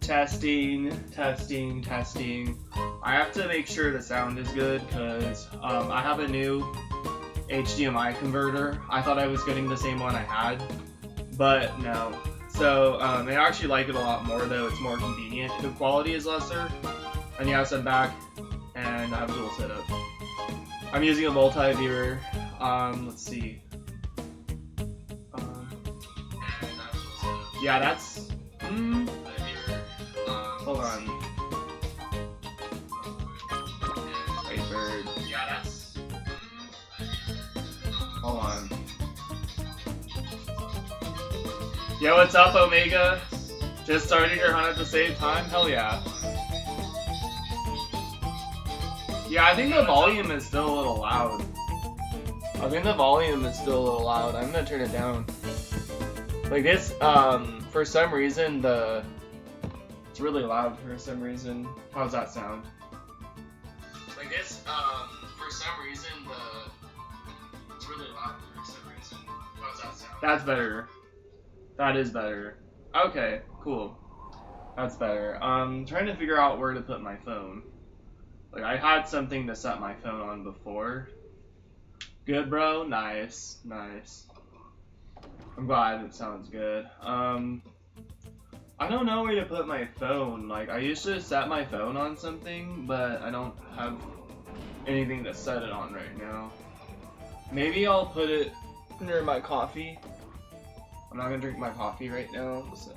Testing, testing, testing. I have to make sure the sound is good because I have a new HDMI converter. I thought I was getting the same one I had, but no. So I actually like it a lot more though. It's more convenient. The quality is lesser. And yes, I'm back and I have a dual setup. I'm using a multi-viewer. Let's see. Yeah, that's. Hold on. Wait, bird. Yeah, that's. Hold on. Yo, what's up, Omega? Just started your hunt at the same time? Hell yeah. Yeah, I think the volume is still a little loud. I'm gonna turn it down. Like this, for some reason, it's really loud for some reason. How's that sound? Like this, for some reason, it's really loud for some reason. How's that sound? That's better. That is better. Okay, cool. That's better. Trying to figure out where to put my phone. Like, I had something to set my phone on before. Good, bro? Nice. Nice. I'm glad it sounds good. I don't know where to put my phone. Like, I used to set my phone on something, but I don't have anything to set it on right now. Maybe I'll put it near my coffee. I'm not gonna drink my coffee right now, so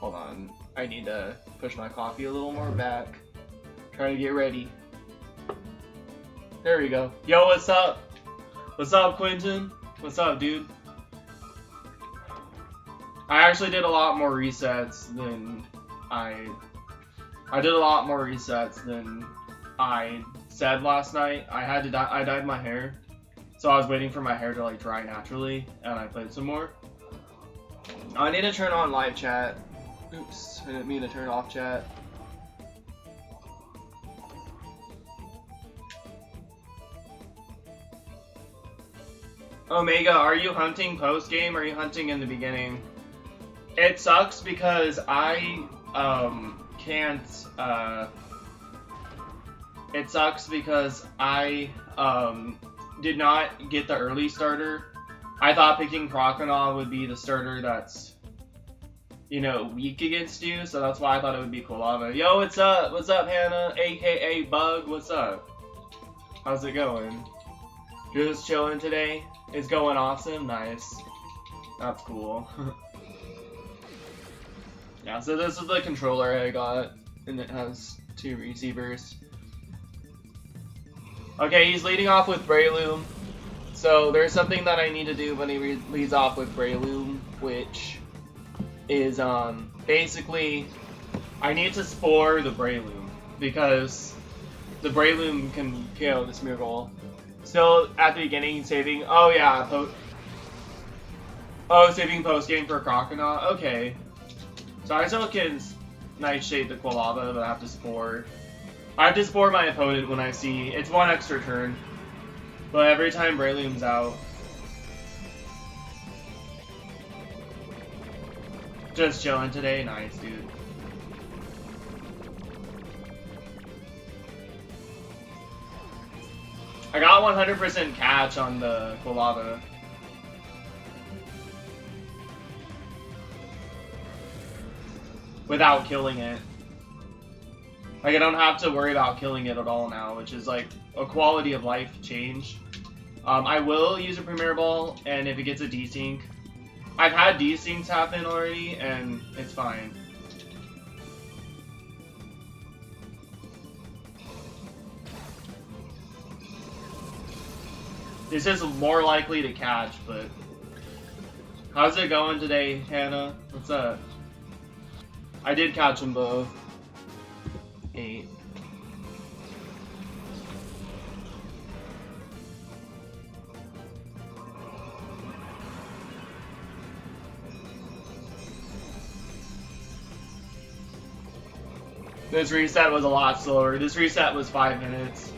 hold on. I need to push my coffee a little more back. Trying to get ready. There we go. Yo, what's up? What's up, Quentin? What's up, dude? I actually did a lot more resets than I did a lot more resets than I said last night. I dyed my hair. So I was waiting for my hair to like dry naturally, and I played some more. I need to turn on live chat. Oops, I didn't mean to turn off chat. Omega, are you hunting post game or are you hunting in the beginning? It sucks because I can't. It sucks because I did not get the early starter. I thought picking Crocodile would be the starter that's, you know, weak against you, so that's why I thought it would be Quilava. Yo, what's up? What's up, Hannah? AKA Bug, what's up? How's it going? Just chilling today? It's going awesome? Nice. That's cool. Yeah, so this is the controller I got, and it has 2 receivers. Okay, he's leading off with Breloom. So there's something that I need to do when he leads off with Breloom, which is basically I need to spore the Breloom because the Breloom can KO the Smeargle. Still at the beginning saving. Oh yeah, saving post game for Crocodile. Okay, so I still can Nightshade the Quilava, but I have to spore. I have to spore my opponent when I see it's 1 extra turn, but every time Breloom's out. Just chilling today, nice dude. I got 100% catch on the Quilava. Without killing it. Like, I don't have to worry about killing it at all now, which is like a quality of life change. I will use a Premier Ball, and if it gets a desync, I've had desyncs happen already, and it's fine. This is more likely to catch, but how's it going today, Hannah? What's up? I did catch them both. 8. This reset was a lot slower. This reset was 5 minutes.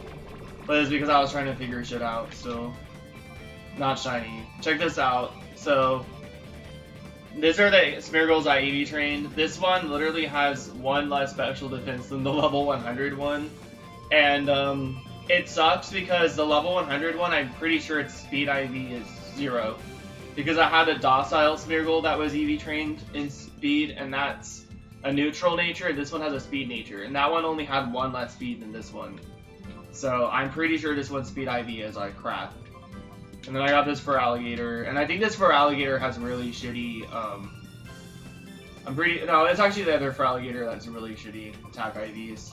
But it's because I was trying to figure shit out, so. Not shiny. Check this out. So, these are the Smeargles I EV trained. This one literally has one less special defense than the level 100 one. And it sucks because the level 100 one, I'm pretty sure its speed IV is 0. Because I had a docile Smeargle that was EV trained in speed, and that's a neutral nature. This one has a speed nature, and that one only had one less speed than this one. So I'm pretty sure this one's speed IV is like crap. And then I got this for Alligator, and I think this for Alligator has really shitty, no, it's actually the other for Alligator that's really shitty attack IVs.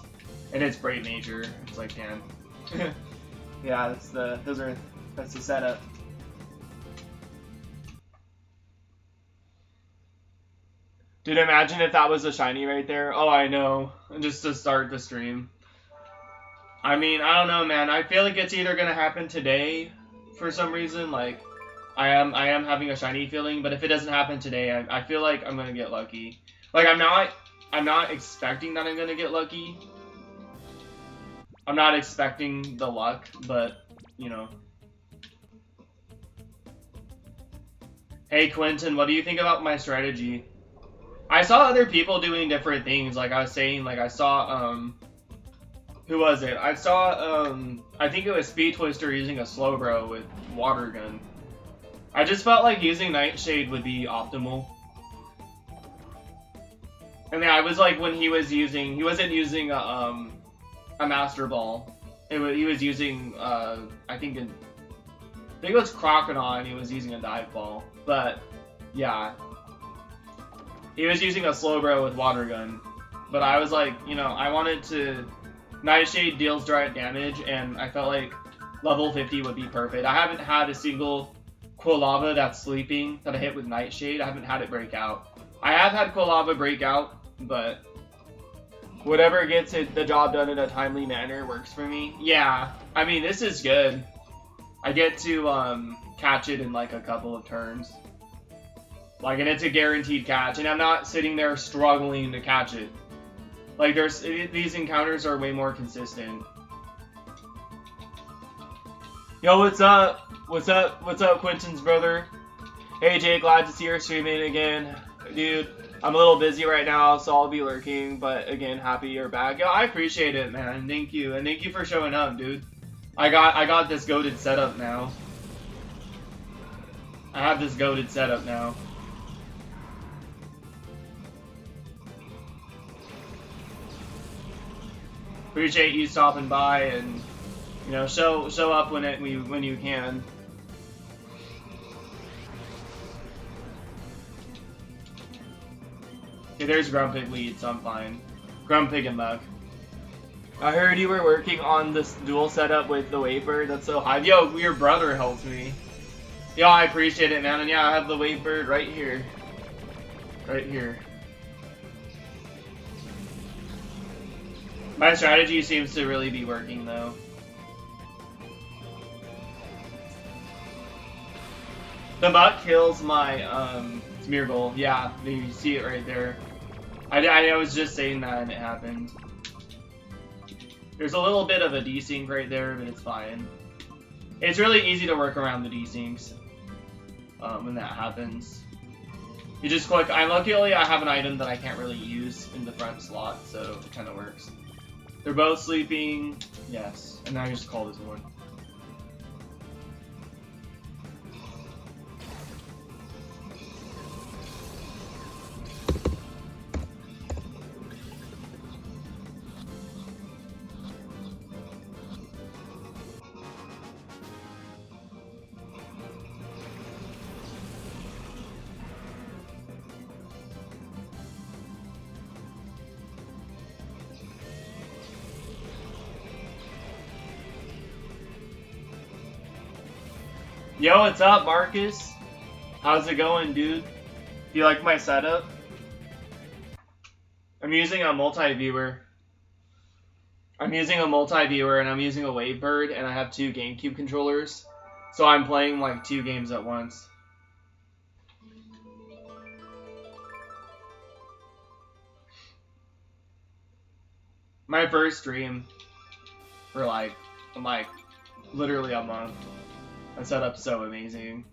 And it's Brave Nature, it's like, damn. Yeah, that's the setup. Dude, imagine if that was a shiny right there. Oh, I know. Just to start the stream. I mean, I don't know, man. I feel like it's either gonna happen today for some reason. Like, I am having a shiny feeling, but if it doesn't happen today, I feel like I'm gonna get lucky. Like, I'm not expecting that I'm gonna get lucky. I'm not expecting the luck, but you know. Hey Quentin, what do you think about my strategy? I saw other people doing different things. Like I was saying, like I saw who was it? I saw I think it was Speed Twister using a Slowbro with Water Gun. I just felt like using Nightshade would be optimal. And then I was like, when he wasn't using a Master Ball. He was using I think it was Crocodile and he was using a Dive Ball. But yeah. He was using a Slowbro with Water Gun. But I was like, you know, I wanted to Nightshade deals direct damage, and I felt like level 50 would be perfect. I haven't had a single Quilava that's sleeping that I hit with Nightshade. I haven't had it break out. I have had Quilava break out, but whatever gets the job done in a timely manner works for me. Yeah, I mean, this is good. I get to catch it in like a couple of turns. Like, and it's a guaranteed catch, and I'm not sitting there struggling to catch it. Like, these encounters are way more consistent. Yo, what's up? What's up? What's up, Quentin's brother? Hey, Jay, glad to see you streaming again. Dude, I'm a little busy right now, so I'll be lurking, but again, happy you're back. Yo, I appreciate it, man. Thank you. And thank you for showing up, dude. I got this goated setup now. I have this goated setup now. Appreciate you stopping by and, you know, show up when you can. Okay, there's Grumpig lead, so I'm fine. Grumpig and Muck. I heard you were working on this dual setup with the Wavebird. That's so high. Yo, your brother helped me. Yo, I appreciate it, man. And yeah, I have the Wavebird right here. Right here. My strategy seems to really be working, though. The Muck kills my Smeargle. Yeah, you see it right there. I was just saying that and it happened. There's a little bit of a desync right there, but it's fine. It's really easy to work around the desyncs when that happens. You just click. Luckily, I have an item that I can't really use in the front slot, so it kind of works. They're both sleeping. Yes, and now I just call this one. Yo, what's up, Marcus? How's it going, dude? Do you like my setup? I'm using a multi-viewer. And I'm using a Wavebird, and I have 2 GameCube controllers. So I'm playing like 2 games at once. My first stream for like literally a month. That setup's so amazing.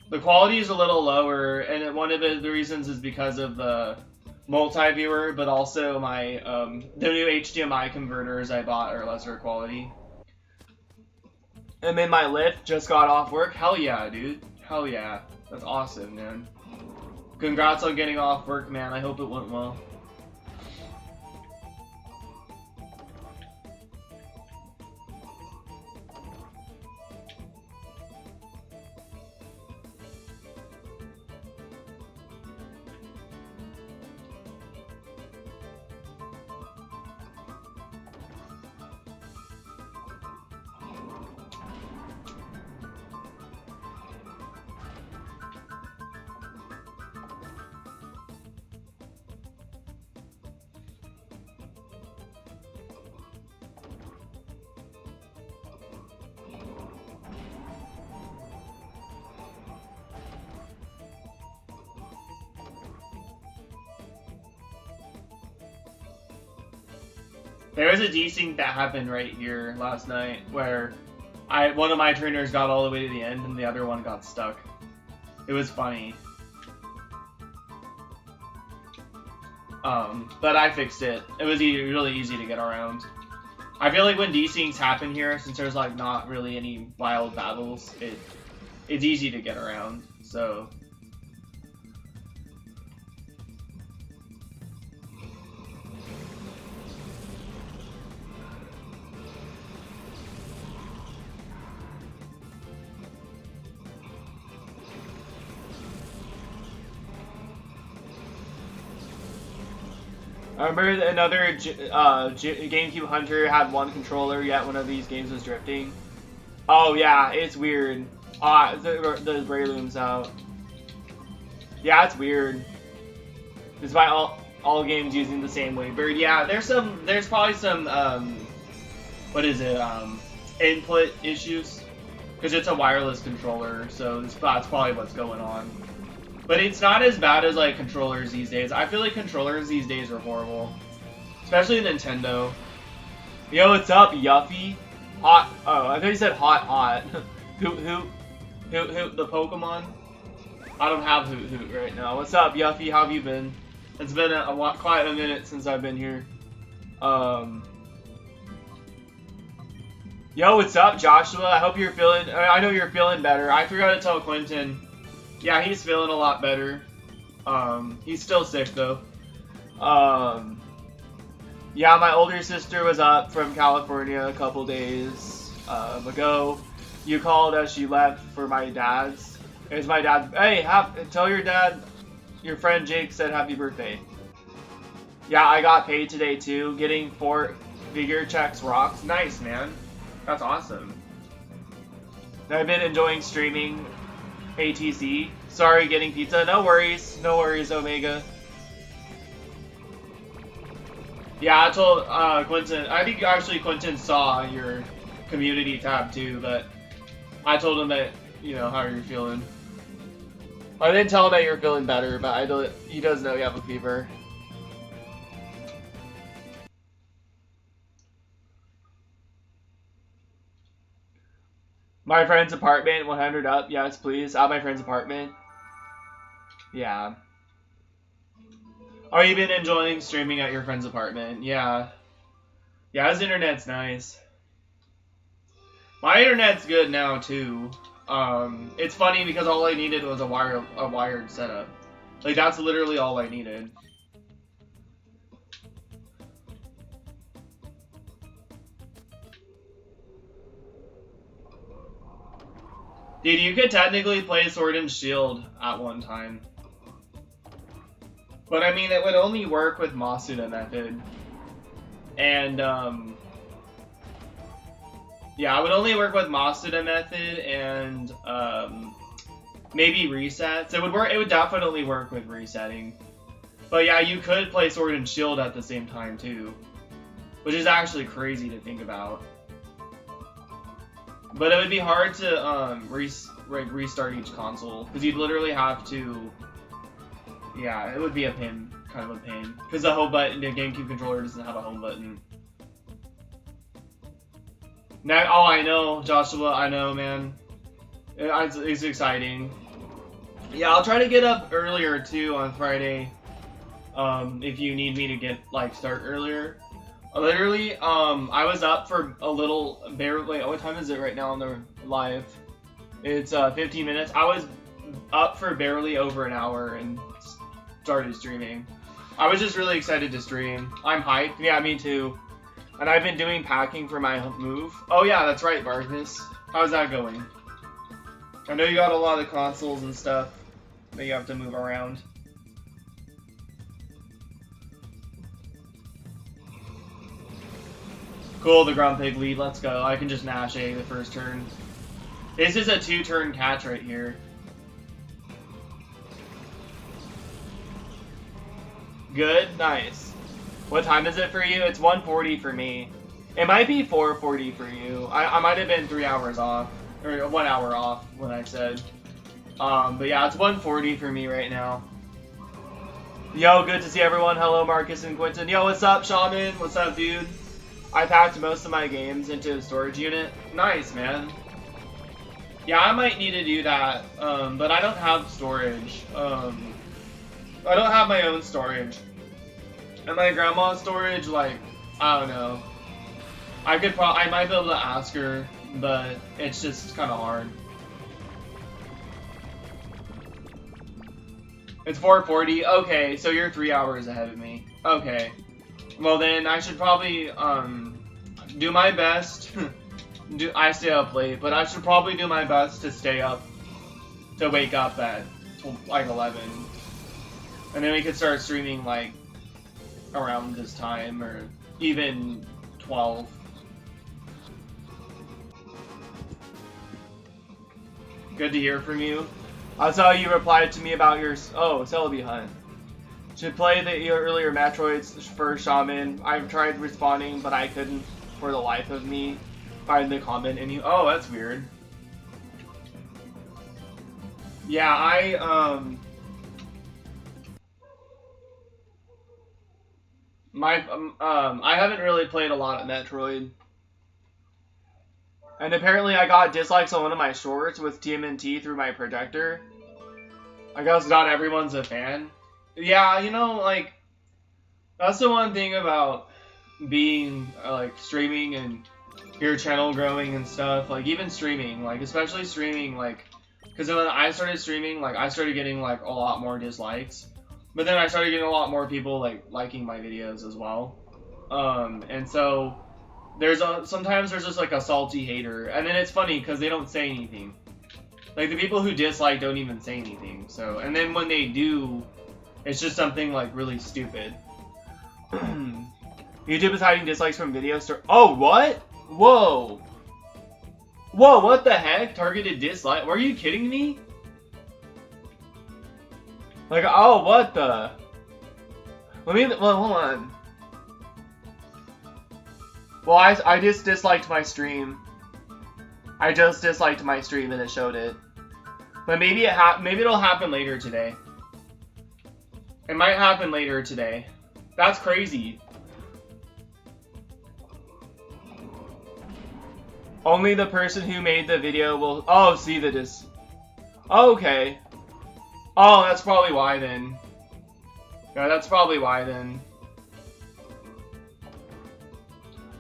The quality is a little lower, and one of the reasons is because of the multi-viewer, but also my the new HDMI converters I bought are lesser quality. And then my lift just got off work. Hell yeah, dude. Hell yeah. That's awesome, man. Congrats on getting off work, man. I hope it went well. There was a desync that happened right here last night where one of my trainers got all the way to the end and the other one got stuck. It was funny. But I fixed it. It was really easy to get around. I feel like when desyncs happen here, since there's like not really any wild battles, it's easy to get around. So. I remember another GameCube Hunter had one controller, yet one of these games was drifting. Oh yeah, it's weird. The Brayloom's out. Yeah, it's weird. Despite all games using the same wavebird. Yeah, there's probably some what is it, input issues. Because it's a wireless controller, so that's probably what's going on. But it's not as bad as like controllers these days. I feel like controllers these days are horrible. Especially Nintendo. Yo, what's up, Yuffie? Hot. Oh, I thought you said hot. Who, the Pokemon? I don't have Hoot right now. What's up, Yuffie? How have you been? It's been quite a minute since I've been here. Yo, what's up, Joshua? I hope you're feeling. I know you're feeling better. I forgot to tell Quentin. Yeah, he's feeling a lot better. He's still sick though. Yeah, my older sister was up from California a couple days ago. You called as she left for my dad's. It was my dad. Hey, tell your dad your friend Jake said happy birthday. Yeah, I got paid today too. Getting 4-figure checks rocks. Nice, man. That's awesome. I've been enjoying streaming ATC. Sorry, getting pizza. No worries, Omega. Yeah, I told Quentin. I think actually Quentin saw your community tab too, but I told him that how you're feeling. I didn't tell him that you're feeling better, but he does know you have a fever. My friend's apartment, 100 up. Yes, please. At my friend's apartment. Yeah. Oh, you've been enjoying streaming at your friend's apartment? Yeah. Yeah, his internet's nice. My internet's good now too. It's funny because all I needed was a wired setup. Like that's literally all I needed. Dude, you could technically play Sword and Shield at one time. But I mean, it would only work with Masuda method. And, yeah, it would only work with Masuda method and, maybe resets. It would definitely work with resetting. But yeah, you could play Sword and Shield at the same time too. Which is actually crazy to think about. But it would be hard to restart each console because you'd literally have to. Yeah, it would be kind of a pain because the home button, the GameCube controller doesn't have a home button. Now, oh, I know, Joshua. I know, man. It's exciting. Yeah, I'll try to get up earlier too on Friday. If you need me to get start earlier. Literally, I was up for a little barely. What time is it right now on the live? It's 15 minutes. I was up for barely over an hour and started streaming. I was just really excited to stream. I'm hyped. Yeah, me too. And I've been doing packing for my move. Oh yeah, that's right, Marcus. How's that going? I know you got a lot of consoles and stuff that you have to move around. Cool, the ground pig lead. Let's go. I can just mash A the first turn. This is a 2-turn catch right here. Good, nice. What time is it for you? It's 1:40 for me. It might be 4:40 for you. I might have been 3 hours off, or 1 hour off when I said. But yeah, it's 1:40 for me right now. Yo, good to see everyone. Hello, Marcus and Quentin. Yo, what's up, Shaman? What's up, dude? I packed most of my games into a storage unit. Nice, man. Yeah, I might need to do that, but I don't have storage. I don't have my own storage. And my grandma's storage, I don't know. I might be able to ask her, but it's just kind of hard. It's 4:40. Okay, so you're 3 hours ahead of me. Okay. Well then, I should probably do my best. I stay up late, but I should probably do my best to wake up at 11, and then we could start streaming around this time, or even 12. Good to hear from you. I saw you replied to me about your Celebi Hunt. Should play the earlier Metroids for Shaman. I've tried responding, but I couldn't for the life of me find the comment and oh, that's weird. Yeah, I haven't really played a lot of Metroid. And apparently I got dislikes on one of my shorts with TMNT through my projector. I guess not everyone's a fan. Yeah, that's the one thing about being, streaming and your channel growing and stuff. Even streaming, especially streaming, because when I started streaming, I started getting, a lot more dislikes. But then I started getting a lot more people, liking my videos as well. And so sometimes there's just, a salty hater. And then it's funny, because they don't say anything. The people who dislike don't even say anything. So, and then when they do, it's just something, really stupid. YouTube is hiding dislikes from videos. Oh, what? Whoa. Whoa, what the heck? Targeted dislike? Were you kidding me? Oh, what the? Well, hold on. Well, I just disliked my stream. I just disliked my stream and it showed it. But maybe it'll happen later today. It might happen later today. That's crazy. Only the person who made the video will see the Oh, okay. Oh, that's probably why then. Yeah, that's probably why then.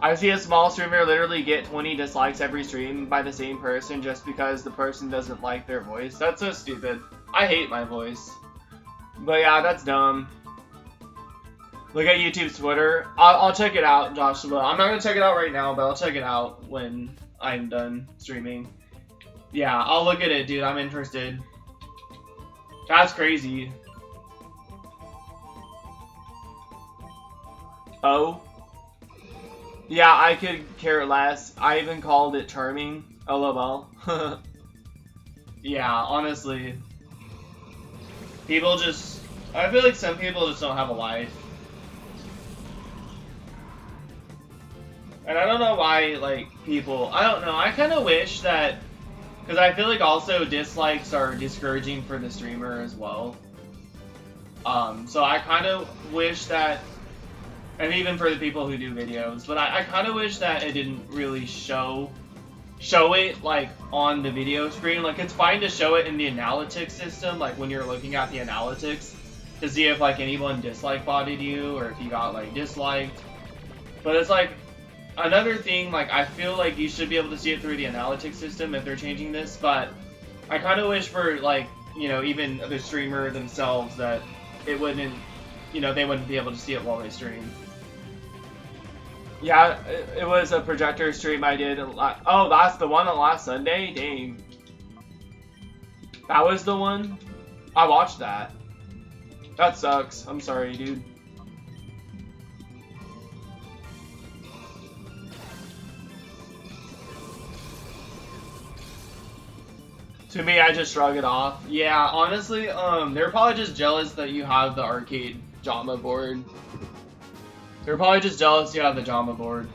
I see a small streamer literally get 20 dislikes every stream by the same person just because the person doesn't like their voice. That's so stupid. I hate my voice. But yeah, that's dumb. Look at YouTube's Twitter. I'll check it out, Joshua. I'm not going to check it out right now, but I'll check it out when I'm done streaming. Yeah, I'll look at it, dude. I'm interested. That's crazy. Oh. Yeah, I could care less. I even called it charming. LOL. Yeah, honestly. I feel like some people just don't have a life. And I don't know why, people... I don't know. I kind of wish that... Because I feel like also dislikes are discouraging for the streamer as well. So I kind of wish that... And even for the people who do videos. But I kind of wish that it didn't really show show it like on the video screen. Like it's fine to show it in the analytics system, like when you're looking at the analytics to see if like anyone dislike bodied you or if you got like disliked. But it's like another thing, like I feel like you should be able to see it through the analytics system if they're changing this, but I kind of wish for like, you know, even the streamer themselves that it wouldn't, you know, they wouldn't be able to see it while they stream. Yeah, it was a projector stream I did. Oh, that's the one on last Sunday? Dang. That was the one? I watched that. That sucks. I'm sorry, dude. To me, I just shrug it off. Yeah, honestly, they're probably just jealous that you have the arcade JAMA board. They're probably just jealous you have the JAMA board.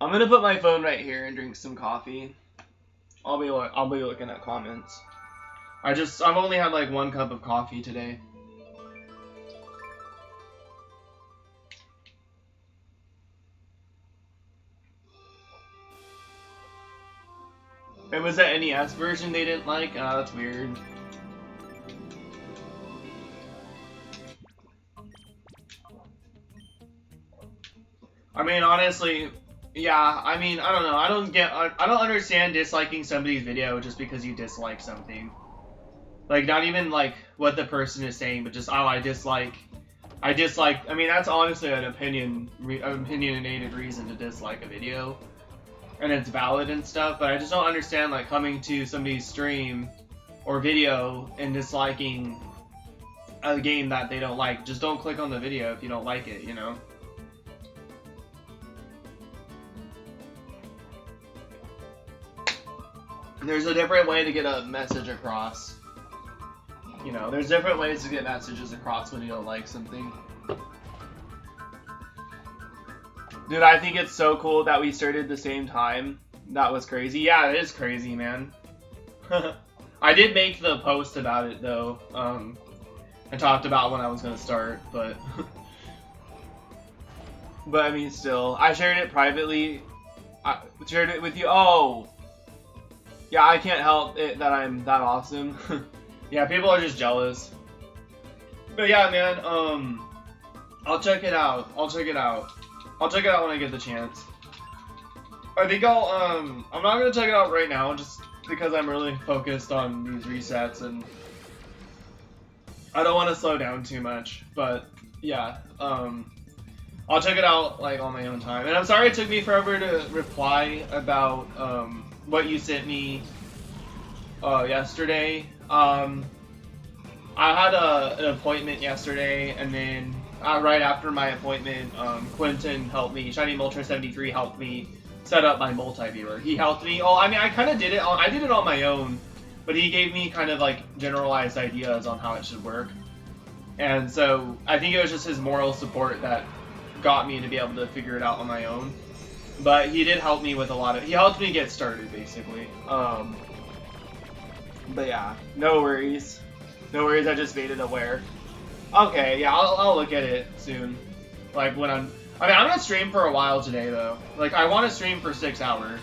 I'm gonna put my phone right here and drink some coffee. I'll be looking at comments. I've only had like 1 cup of coffee today. It was the NES version they didn't like? Oh, that's weird. I mean, honestly, yeah, I mean, I don't know. I don't understand disliking somebody's video just because you dislike something. Like, not even, like, what the person is saying, but just, oh, I dislike. I mean, that's honestly an opinionated reason to dislike a video. And it's valid and stuff, but I just don't understand, like, coming to somebody's stream or video and disliking a game that they don't like. Just don't click on the video if you don't like it, you know? There's a different way to get a message across. You know, there's different ways to get messages across when you don't like something. Dude, I think it's so cool that we started the same time. That was crazy. Yeah, it is crazy, man. I did make the post about it, though. I talked about when I was going to start, but... but, I mean, still. I shared it privately. I shared it with you. Oh! Yeah, I can't help it that I'm that awesome. Yeah, people are just jealous. But yeah, man, I'll check it out. I'll check it out when I get the chance. I think I'm not gonna check it out right now, just because I'm really focused on these resets, and I don't want to slow down too much, but yeah, I'll check it out, like, on my own time. And I'm sorry it took me forever to reply about, what you sent me, yesterday. I had an appointment yesterday, and then right after my appointment, Quentin helped me. Shiny Ultra 73 helped me set up my multi-viewer. He helped me. Oh, I mean, I kind of did it. I did it on my own, but he gave me kind of like generalized ideas on how it should work. And so I think it was just his moral support that got me to be able to figure it out on my own. But he did help me with a lot of. He helped me get started, basically. But yeah, no worries. No worries, I just made it aware. Okay, yeah, I'll look at it soon. Like, when I'm gonna stream for a while today, though. Like, I want to stream for 6 hours.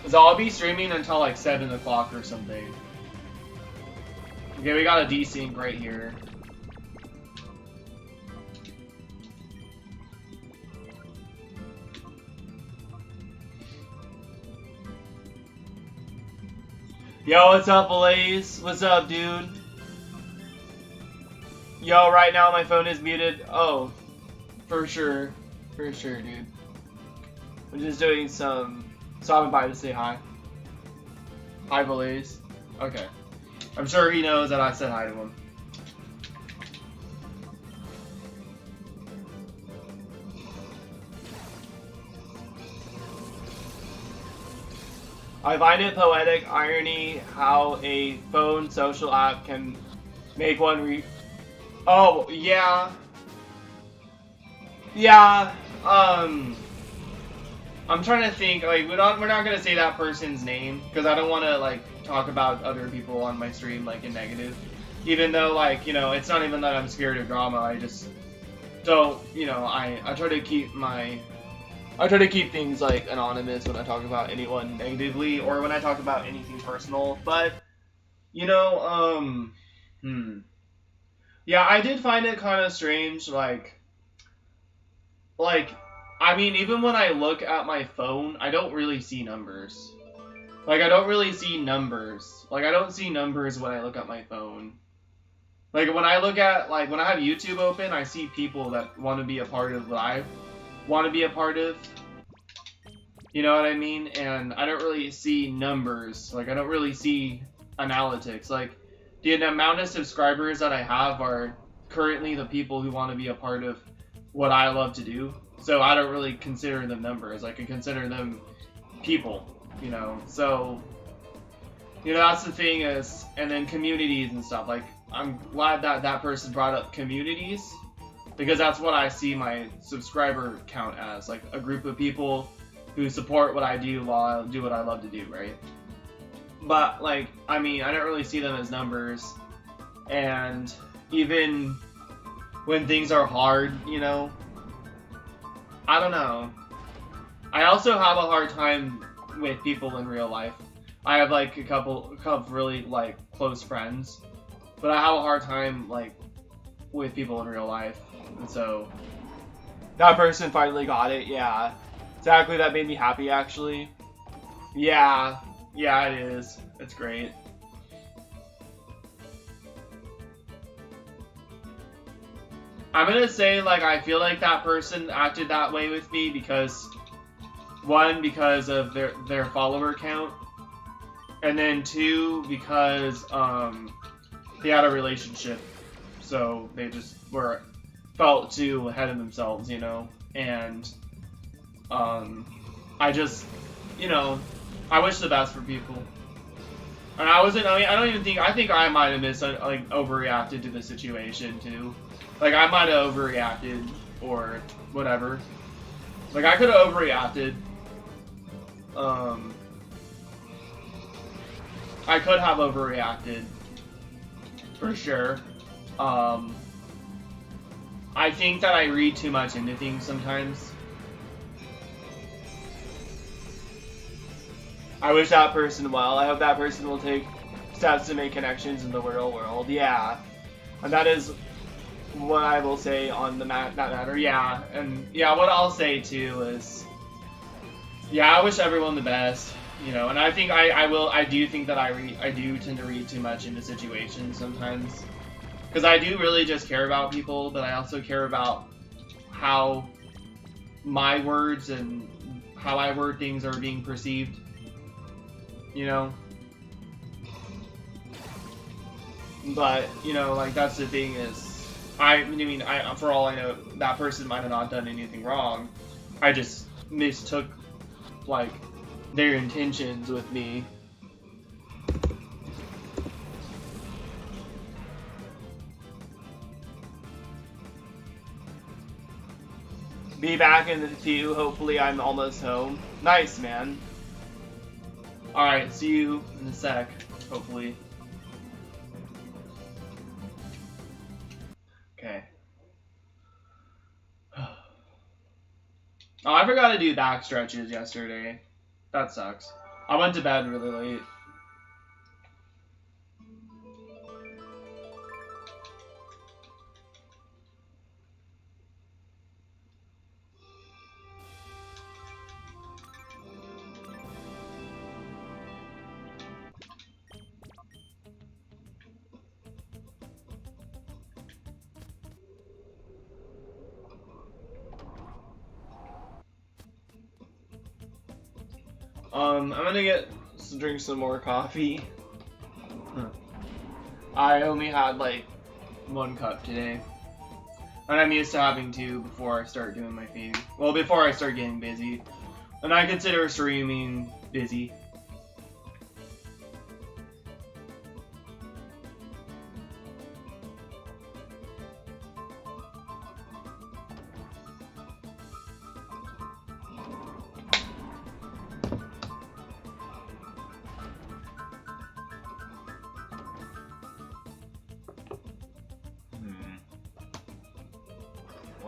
So I'll be streaming until, like, 7 o'clock or something. Okay, we got a desync right here. Yo, what's up, Blaze? What's up, dude? Yo, right now my phone is muted. Oh, for sure. For sure, dude. I'm just doing some... stopping by to say hi. Hi, Blaze. Okay. I'm sure he knows that I said hi to him. I find it poetic irony how a phone social app can make one Oh, yeah. Yeah, I'm trying to think, like, we're not gonna say that person's name, because I don't want to, like, talk about other people on my stream, like, in negative. Even though, like, you know, it's not even that I'm scared of drama, I just don't, you know, I try to keep things, like, anonymous when I talk about anyone negatively, or when I talk about anything personal, but, you know, yeah, I did find it kind of strange, like, I mean, even when I look at my phone, I don't really see numbers. Like, I don't really see numbers. Like, I don't see numbers when I look at my phone. Like, when I look at, like, when I have YouTube open, I see people that want to be a part of what I want to be a part of. You know what I mean? And I don't really see numbers. Like, I don't really see analytics. Like, the amount of subscribers that I have are currently the people who want to be a part of what I love to do. So I don't really consider them numbers. I can consider them people, you know? So, you know, that's the thing is, and then communities and stuff. Like, I'm glad that that person brought up communities, because that's what I see my subscriber count as. Like, a group of people who support what I do while I do what I love to do, right? But, like, I mean, I don't really see them as numbers. And even when things are hard, you know, I don't know. I also have a hard time with people in real life. I have, like, a couple of really, like, close friends. But I have a hard time, like, with people in real life. And so, that person finally got it, yeah. Exactly, that made me happy, actually. Yeah, yeah, it is. It's great. I'm gonna say, like, I feel like that person acted that way with me because, one, because of their follower count, and then two, because, they had a relationship, so they just felt too ahead of themselves, you know, and, I just, you know, I wish the best for people. And I think I might have overreacted to the situation, too. Like, I might have overreacted, or whatever. Like, I could have overreacted. I could have overreacted. For sure. I think that I read too much into things sometimes. I wish that person well. I hope that person will take steps to make connections in the real world. Yeah. And that is what I will say on that matter. Yeah. And yeah, what I'll say too is, yeah, I wish everyone the best. You know, and I think I do think that I do tend to read too much into situations sometimes. Because I do really just care about people, but I also care about how my words and how I word things are being perceived. You know? But, you know, like, that's the thing is, for all I know, that person might have not done anything wrong. I just mistook, like, their intentions with me. Be back in the queue. Hopefully I'm almost home. Nice, man. Alright, see you in a sec, hopefully. Okay. Oh, I forgot to do back stretches yesterday. That sucks. I went to bed really late. I'm gonna drink some more coffee. I only had like 1 cup today. And I'm used to having 2 before I start doing my thing. Well, before I start getting busy. And I consider streaming busy.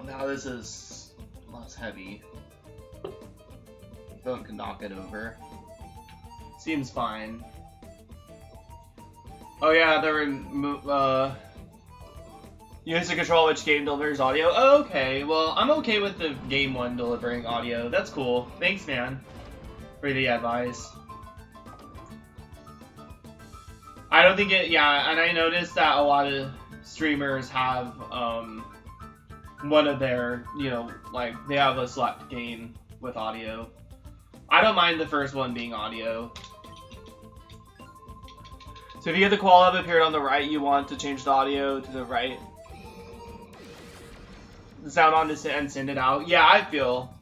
now this is less heavy. Phone can knock it over. Seems fine. Oh yeah, you use to control which game delivers audio. Oh, okay, well, I'm okay with the game one delivering audio. That's cool. Thanks, man, for the advice. I don't think it, yeah, and I noticed that a lot of streamers have, one of their, you know, like, they have a select game with audio. I don't mind the first one being audio. So if you get the Quilava appeared on the right, you want to change the audio to the right. The sound on and send it out. Yeah, I feel.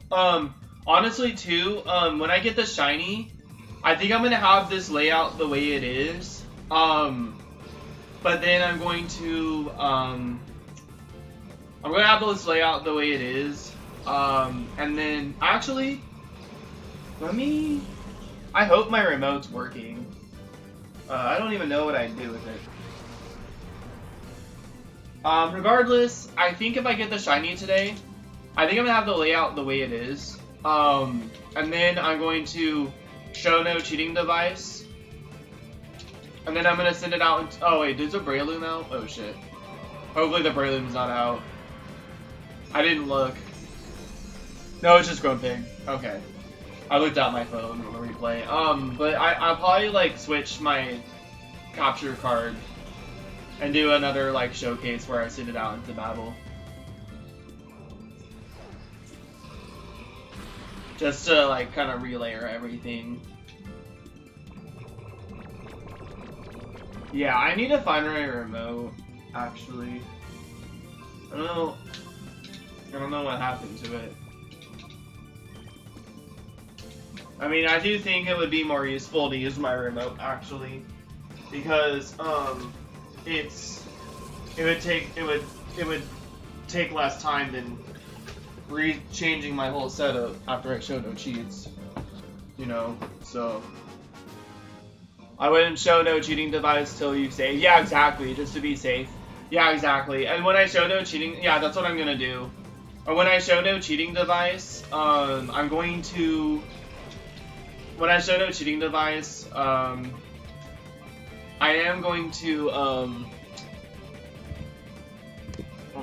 Honestly too, when I get the shiny, I think I'm gonna have this layout the way it is. But then I'm going to, I'm gonna have this layout the way it is. And then, actually, I hope my remote's working. I don't even know what I'd do with it. Regardless, I think if I get the shiny today, I think I'm gonna have the layout the way it is. And then I'm going to show no cheating device. And then I'm gonna send it out and oh wait, is the Breloom out? Oh shit. Hopefully the Breloom's not out. I didn't look. No, it's just Grumpig. Okay. I looked at my phone on the replay. But I'll probably like switch my capture card and do another like showcase where I send it out into battle. Just to like kind of relayer everything. Yeah, I need to find my remote, actually. I don't know what happened to it. I mean, I do think it would be more useful to use my remote, actually, because it would take less time than changing my whole setup after I show no cheats, you know. So I wouldn't show no cheating device till you save. Yeah, exactly, just to be safe. Yeah, exactly. And when I show no cheating, yeah, that's what I'm gonna do. Or when I show no cheating device, I'm going to. When I show no cheating device, I am going to, hold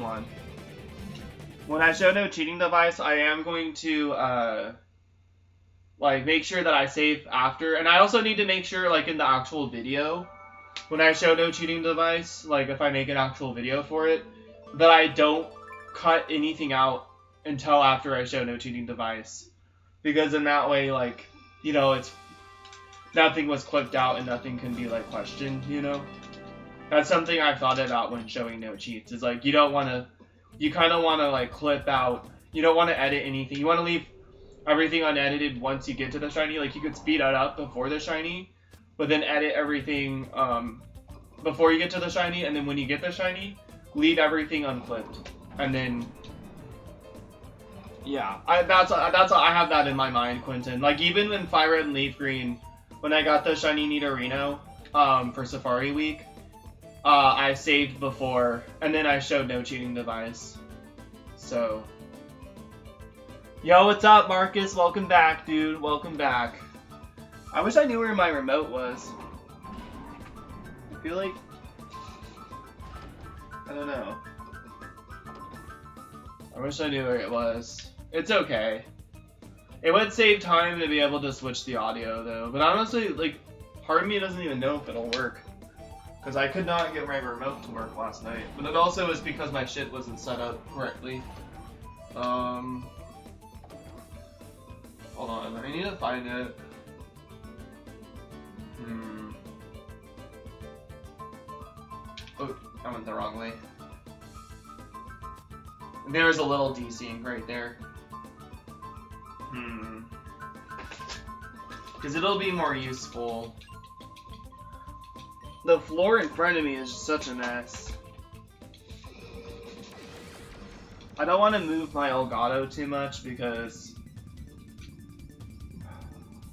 on. When I show no cheating device, I am going to, like, make sure that I save after. And I also need to make sure, like, in the actual video, when I show no cheating device, like, if I make an actual video for it, that I don't cut anything out until after I show no cheating device. Because in that way, like, you know, it's nothing was clipped out and nothing can be like questioned, you know? That's something I've thought about when showing no cheats. Is like you don't wanna you kinda wanna like clip out, you don't wanna edit anything. You wanna leave everything unedited once you get to the shiny. Like you could speed it up before the shiny, but then edit everything before you get to the shiny, and then when you get the shiny, leave everything unclipped. And then yeah, I have that in my mind, Quentin. Like even when Fire Red and Leaf Green, when I got the shiny Nidorino for Safari Week, I saved before, and then I showed no cheating device. So, yo, what's up, Marcus? Welcome back, dude. Welcome back. I wish I knew where my remote was. I feel like I don't know. I wish I knew where it was. It's okay. It would save time to be able to switch the audio, though. But honestly, like, part of me doesn't even know if it'll work. Because I could not get my remote to work last night. But it also is because my shit wasn't set up correctly. Hold on, I need to find it. Oh, I went the wrong way. There's a little desync right there. Because it'll be more useful. The floor in front of me is such a mess. I don't want to move my Elgato too much because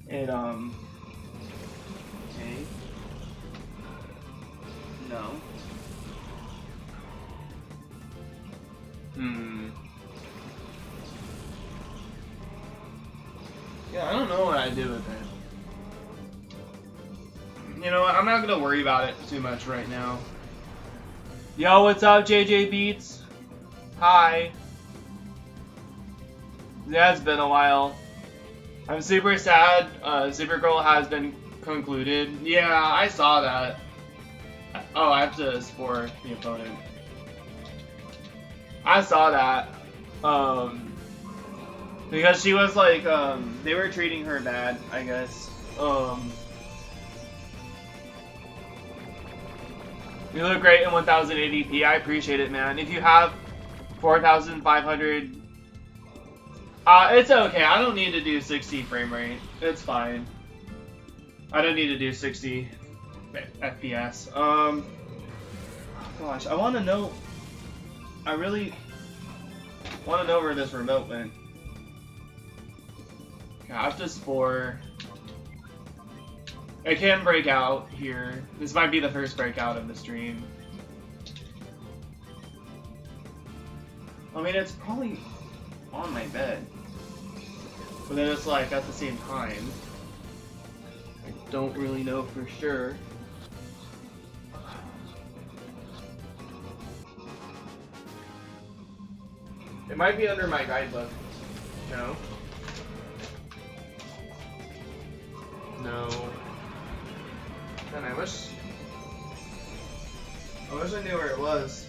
it, okay. No. I do with it. You know what? I'm not gonna worry about it too much right now. Yo, what's up, JJ Beats? Hi. Yeah, it's been a while. I'm super sad. Supergirl has been concluded. Yeah, I saw that. Oh, I have to score the opponent. I saw that. Because she was like, they were treating her bad, I guess. You look great in 1080p. I appreciate it, man. If you have 4500, it's okay. I don't need to do 60 frame rate. It's fine. I don't need to do 60 FPS. Gosh, I want to know. I really want to know where this remote went. Okay, I have to spore. I can break out here. This might be the first breakout of the stream. I mean, it's probably on my bed. But then it's like at the same time. I don't really know for sure. It might be under my guidebook. No. No. Man, I wish I knew where it was.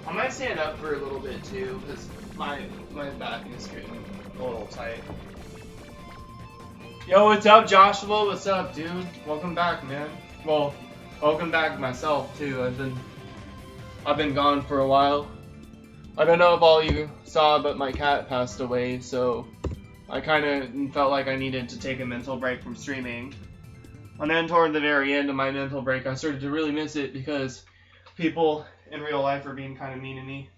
I might stand up for a little bit too, because my back is getting a little tight. Yo, what's up, Joshua? What's up, dude? Welcome back, man. Well, welcome back myself too. I've been gone for a while. I don't know if all you saw, but my cat passed away, so I kind of felt like I needed to take a mental break from streaming. And then toward the very end of my mental break, I started to really miss it because people in real life are being kind of mean to me.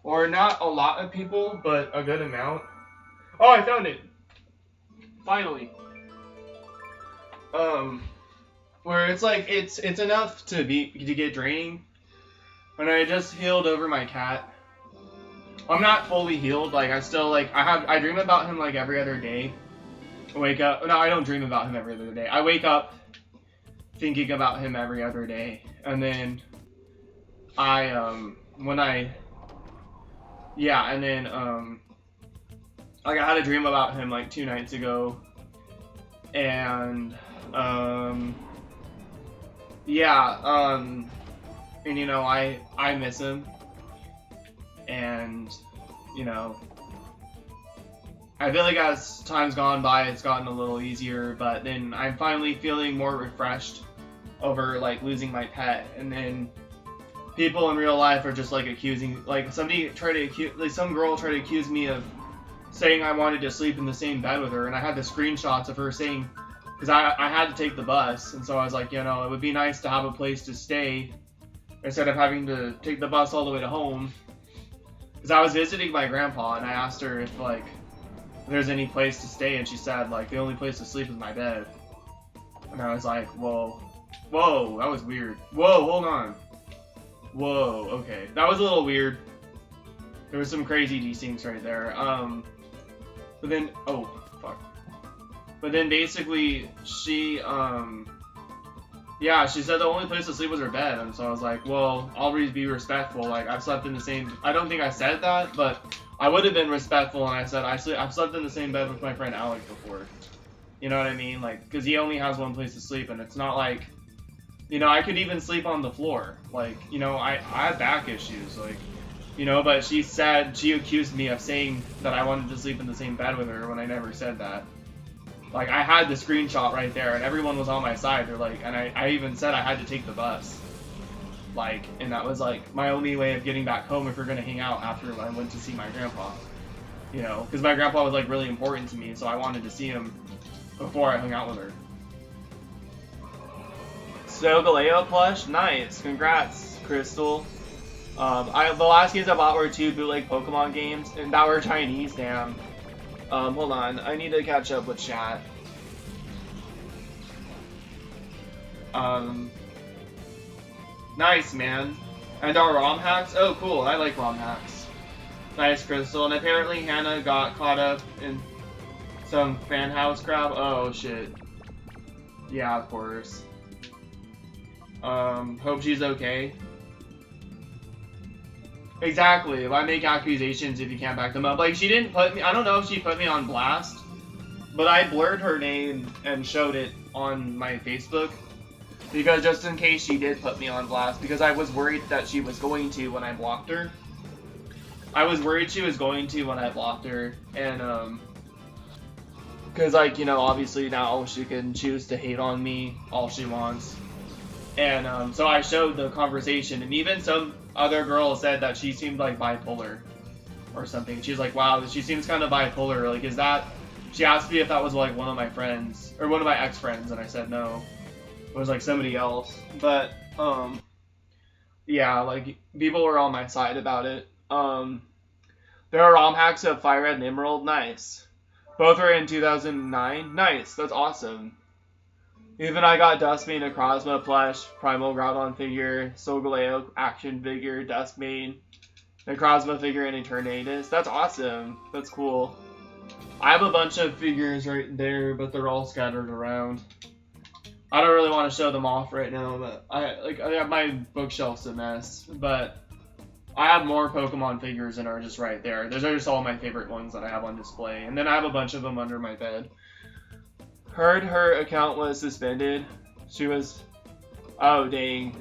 Or not a lot of people, but a good amount. Oh, I found it! Finally. Where it's like, it's enough to get draining. When I just healed over my cat. I'm not fully healed, like I still I dream about him like every other day. I wake up, no, I don't dream about him every other day. I wake up thinking about him every other day. And then I had a dream about him like 2 nights ago. And and you know, I miss him. And, you know, I feel like as time's gone by, it's gotten a little easier, but then I'm finally feeling more refreshed over, like, losing my pet. And then people in real life are just, like, accusing, like, some girl tried to accuse me of saying I wanted to sleep in the same bed with her, and I had the screenshots of her saying, because I had to take the bus, and so I was like, you know, it would be nice to have a place to stay instead of having to take the bus all the way to home. Because I was visiting my grandpa, and I asked her if, like, there's any place to stay, and she said, like, the only place to sleep is my bed. And I was like, whoa, that was weird. Whoa, hold on. Whoa, okay. That was a little weird. There was some crazy desyncs right there. But then, oh, fuck. But then basically, she said the only place to sleep was her bed, and so I was like, well, I'll be respectful. Like, I've slept in the same. I don't think I said that, but I would have been respectful, and I said I've slept in the same bed with my friend Alec before. You know what I mean? Like, because he only has one place to sleep, and it's not like, you know, I could even sleep on the floor. Like, you know, I have back issues, like, you know. But she accused me of saying that I wanted to sleep in the same bed with her when I never said that. Like, I had the screenshot right there, and everyone was on my side. They're like, and I even said I had to take the bus. Like, and that was, like, my only way of getting back home if we're going to hang out after I went to see my grandpa. You know, because my grandpa was, like, really important to me, so I wanted to see him before I hung out with her. So, Galeo plush? Nice. Congrats, Crystal. The last games I bought were 2 bootleg Pokemon games, and that were Chinese, damn. Hold on, I need to catch up with chat. Nice, man. And our ROM hacks? Oh, cool, I like ROM hacks. Nice, Crystal. And apparently Hannah got caught up in Some fan house crap? Oh, shit. Yeah, of course. Hope she's okay. Exactly. Why make accusations if you can't back them up? Like, she didn't put me... I don't know if she put me on blast, but I blurred her name and showed it on my Facebook. Because just in case she did put me on blast, because I was worried that she was going to when I blocked her. I was worried she was going to when I blocked her, and, because, like, you know, obviously now she can choose to hate on me all she wants. And, so I showed the conversation, and even some other girl said that she seemed, like, bipolar or something. She's like, wow, she seems kind of bipolar. Like, is that... She asked me if that was, like, one of my friends, or one of my ex-friends, and I said no. It was, like, somebody else. But, yeah, like, people were on my side about it. There are ROM hacks of Fire Red and Emerald. Nice. Both are in 2009. Nice. That's awesome. Even I got Dustmane, Necrozma plush, Primal Groudon figure, Solgaleo action figure, Dustmane, Necrozma figure, and Eternatus. That's awesome. That's cool. I have a bunch of figures right there, but they're all scattered around. I don't really want to show them off right now, but I have my bookshelf's a mess, but I have more Pokemon figures that are just right there. Those are just all my favorite ones that I have on display. And then I have a bunch of them under my bed. Heard her account was suspended. She was... Oh, dang.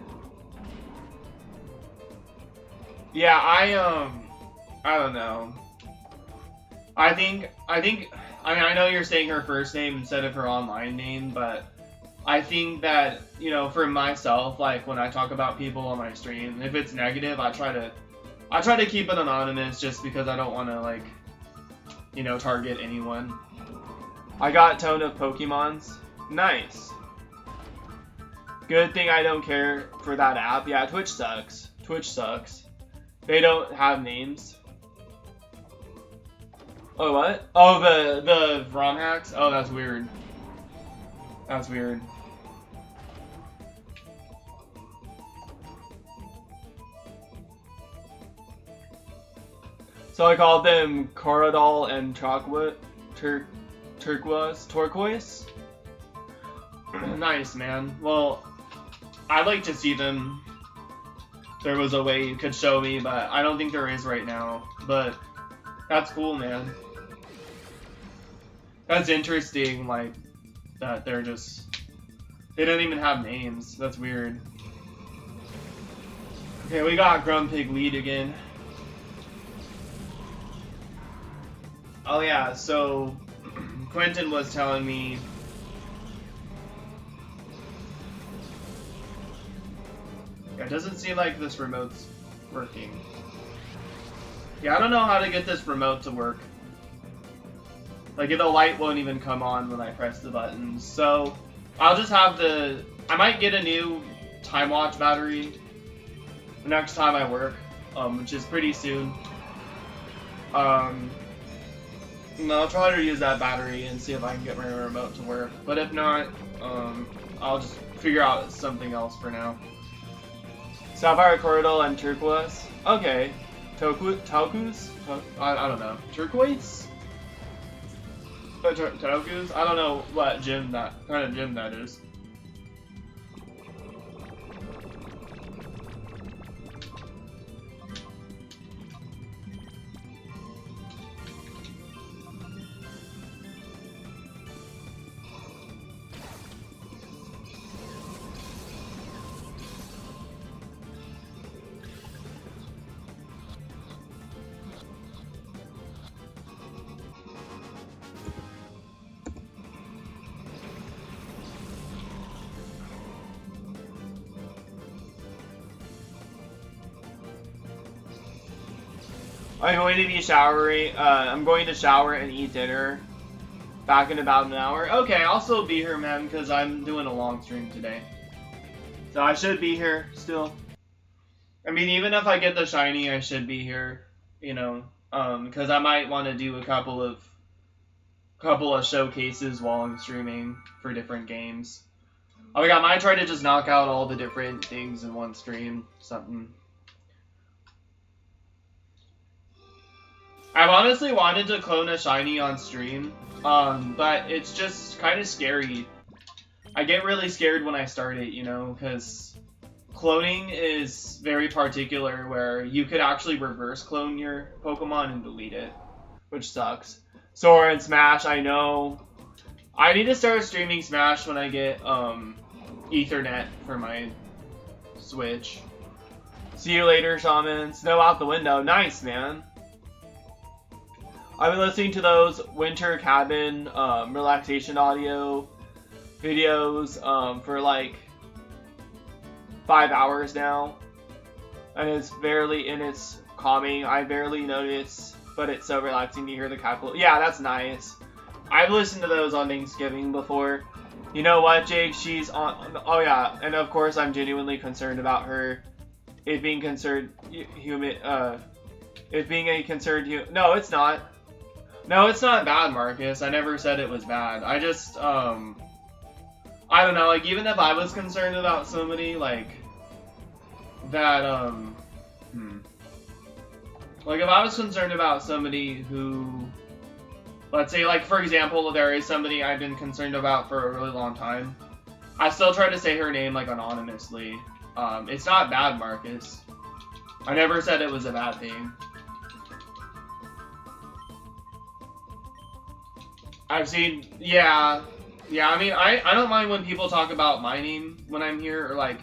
Yeah, I don't know. I mean, I know you're saying her first name instead of her online name, but I think that, you know, for myself, like, when I talk about people on my stream, if it's negative, I try to keep it anonymous just because I don't want to, like, you know, target anyone. I got Tone of Pokemons. Nice. Good thing I don't care for that app. Yeah, Twitch sucks. Twitch sucks. They don't have names. Oh, what? Oh, the ROM hacks? Oh, that's weird. That's weird. So I called them Corridal and Turquoise? Nice, man. Well, I'd like to see them. There was a way you could show me, but I don't think there is right now. But that's cool, man. That's interesting, like, that they're just... They don't even have names. That's weird. Okay, we got Grumpig lead again. Oh yeah, so Quentin was telling me it doesn't seem like this remote's working. Yeah, I don't know how to get this remote to work. Like, the light won't even come on when I press the buttons. So I'll just have I might get a new time watch battery the next time I work, which is pretty soon. I'll try to use that battery and see if I can get my remote to work. But if not, I'll just figure out something else for now. Sapphire, Corridal, and Turquoise. Okay. Tokus? I don't know. Turquoise? Tokus? I don't know what kind of gym that is. I'm going to be showering. I'm going to shower and eat dinner. Back in about an hour. Okay, I'll still be here, man, because I'm doing a long stream today. So I should be here still. I mean, even if I get the shiny, I should be here. You know, because I might want to do a couple of showcases while I'm streaming for different games. Oh yeah, I might try to just knock out all the different things in one stream. Something. I've honestly wanted to clone a shiny on stream, but it's just kind of scary. I get really scared when I start it, you know, because cloning is very particular where you could actually reverse clone your Pokemon and delete it, which sucks. Sora and Smash, I know. I need to start streaming Smash when I get Ethernet for my Switch. See you later, Shaman. Snow out the window. Nice, man. I've been listening to those winter cabin relaxation audio videos for like 5 hours now, and it's calming. I barely notice, but it's so relaxing to hear the cackle. Yeah, that's nice. I've listened to those on Thanksgiving before. You know what, Jake? She's on. Oh yeah, and of course I'm genuinely concerned about her. It being concerned human. It being a concerned human. No, it's not. No, it's not bad, Marcus. I never said it was bad. I just I don't know. Like even if I was concerned about somebody like that, like if I was concerned about somebody who, let's say, like for example, there is somebody I've been concerned about for a really long time, I still try to say her name like anonymously. It's not bad, Marcus. I never said it was a bad thing. I've seen, yeah. I mean, I don't mind when people talk about my name when I'm here, or like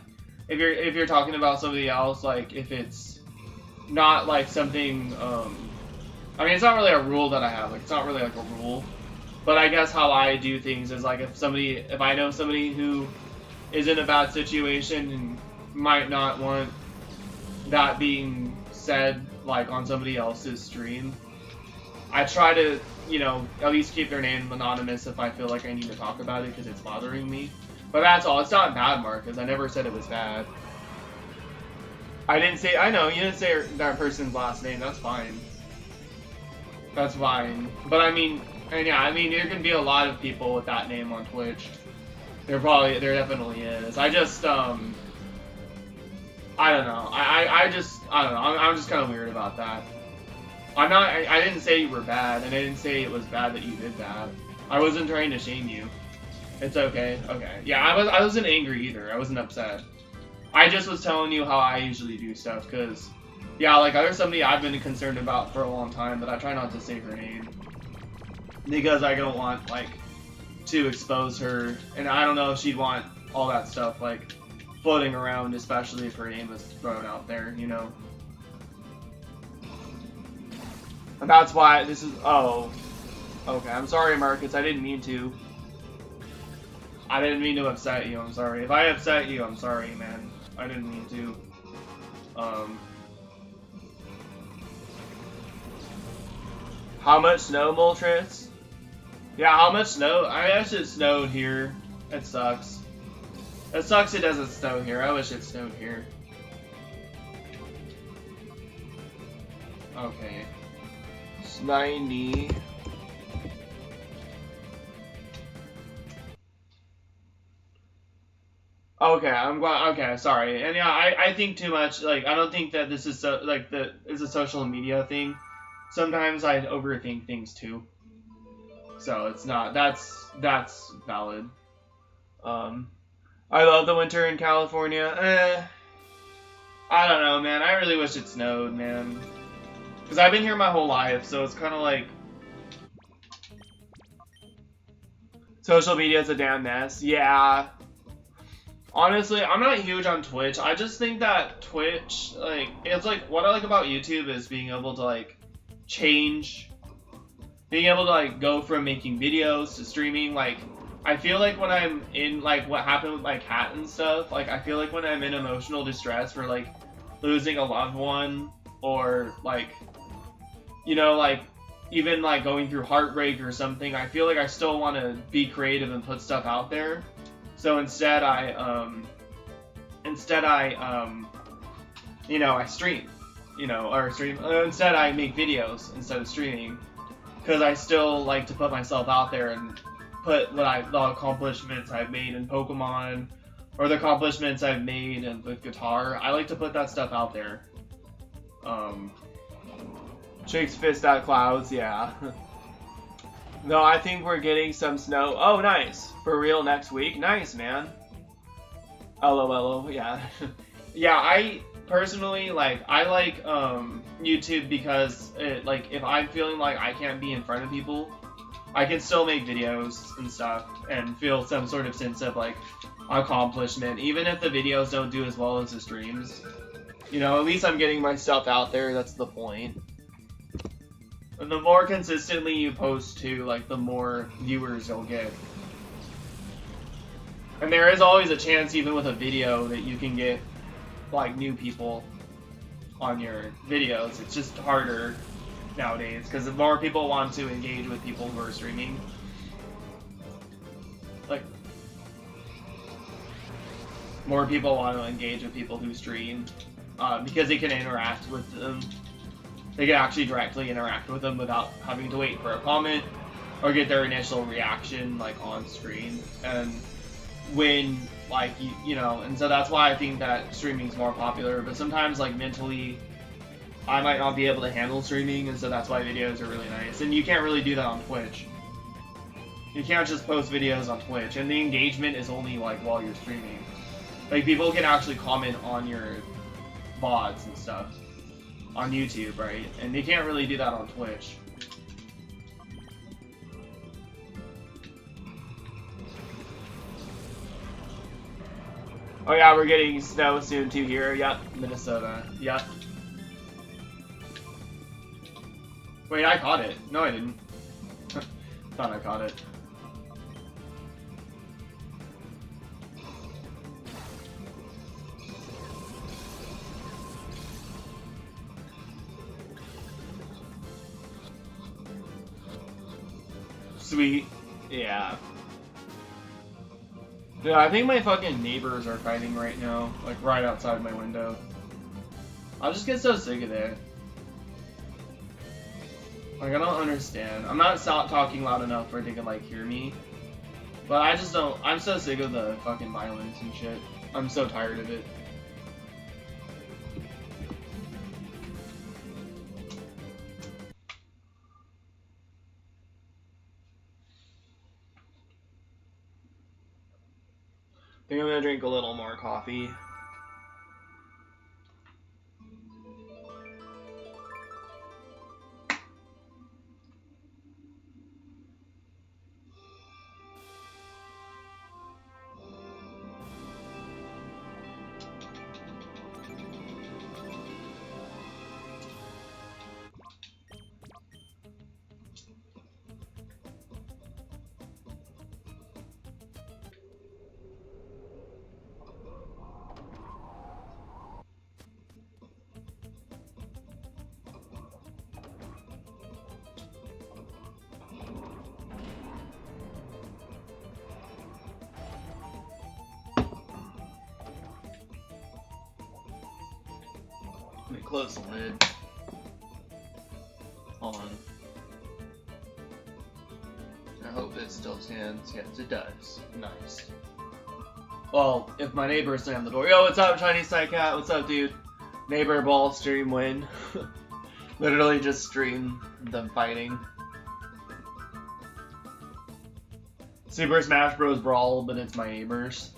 if you're talking about somebody else, like if it's not like something. I mean, it's not really a rule that I have. Like, it's not really like a rule, but I guess how I do things is like if I know somebody who is in a bad situation and might not want that being said like on somebody else's stream, I try to, you know, at least keep their name anonymous if I feel like I need to talk about it because it's bothering me. But that's all. It's not bad, Marcus. I never said it was bad. I didn't say. I know you didn't say that person's last name. That's fine. That's fine. But I mean, and yeah, I mean, there can be a lot of people with that name on Twitch. There definitely is. I just, I don't know. I don't know. I'm just kind of weird about that. I didn't say you were bad, and I didn't say it was bad that you did that. I wasn't trying to shame you. It's okay. Okay. Yeah, I wasn't angry either. I wasn't upset. I just was telling you how I usually do stuff, because, yeah, like, there's somebody I've been concerned about for a long time, but I try not to say her name. Because I don't want, like, to expose her, and I don't know if she'd want all that stuff, like, floating around, especially if her name was thrown out there, you know? And that's why this is, oh. Okay, I'm sorry, Marcus, I didn't mean to. I didn't mean to upset you, I'm sorry. If I upset you, I'm sorry, man. I didn't mean to. How much snow, Moltres? Yeah, how much snow? I guess it snowed here. It sucks. It sucks it doesn't snow here. I wish it snowed here. Okay. It's 90. Okay, I'm glad. Okay, sorry. And yeah, I think too much. Like, I don't think that this is so, like, it's a social media thing. Sometimes I overthink things too. So it's not. That's valid. I love the winter in California. I don't know, man. I really wish it snowed, man. Because I've been here my whole life, so it's kind of like social media is a damn mess. Yeah. Honestly, I'm not huge on Twitch. I just think that Twitch, like, it's like, what I like about YouTube is being able to, like, change, being able to, like, go from making videos to streaming. Like, I feel like when I'm in, like, what happened with my cat and stuff, like, I feel like when I'm in emotional distress for, like, losing a loved one, or, like, you know, like, even, like, going through heartbreak or something, I feel like I still want to be creative and put stuff out there. So instead I you know, I stream, you know, or stream, instead I make videos instead of streaming, because I still like to put myself out there and put the accomplishments I've made in Pokemon, or the accomplishments I've made in the guitar. I like to put that stuff out there. Shakes fist at clouds, yeah. No, I think we're getting some snow. Oh, nice. For real next week? Nice, man. LOLO, yeah. Yeah, I personally, like, I like YouTube because, like, if I'm feeling like I can't be in front of people, I can still make videos and stuff and feel some sort of sense of, like, accomplishment, even if the videos don't do as well as the streams. You know, at least I'm getting my stuff out there, that's the point. And the more consistently you post too, like, the more viewers you'll get. And there is always a chance, even with a video, that you can get, like, new people on your videos. It's just harder nowadays, because more people want to engage with people who are streaming. Like, more people want to engage with people who stream, because they can interact with them. They can actually directly interact with them without having to wait for a comment or get their initial reaction, like, on screen. And when, like, you know, and so that's why I think that streaming is more popular. But sometimes, like, mentally, I might not be able to handle streaming, and so that's why videos are really nice. And you can't really do that on Twitch. You can't just post videos on Twitch, and the engagement is only, like, while you're streaming. Like, people can actually comment on your VODs and stuff on YouTube, right? And they can't really do that on Twitch. Oh yeah, we're getting snow soon too here. Yep, Minnesota. Yep. Wait, I caught it. No, I didn't. Thought I caught it. Sweet. Yeah. Dude, I think my fucking neighbors are fighting right now. Like, right outside my window. I'll just get so sick of it. Like, I don't understand. I'm not talking loud enough for they can, like, hear me. But I just don't... I'm so sick of the fucking violence and shit. I'm so tired of it. I think I'm gonna drink a little more coffee. Let me close the lid. Hold on. I hope it still stands. Yes, it does. Nice. Well, if my neighbor slammed the door. Yo, what's up, Chinese Side Cat? What's up, dude? Neighbor ball stream win. Literally just stream them fighting. Super Smash Bros. Brawl, but it's my neighbors.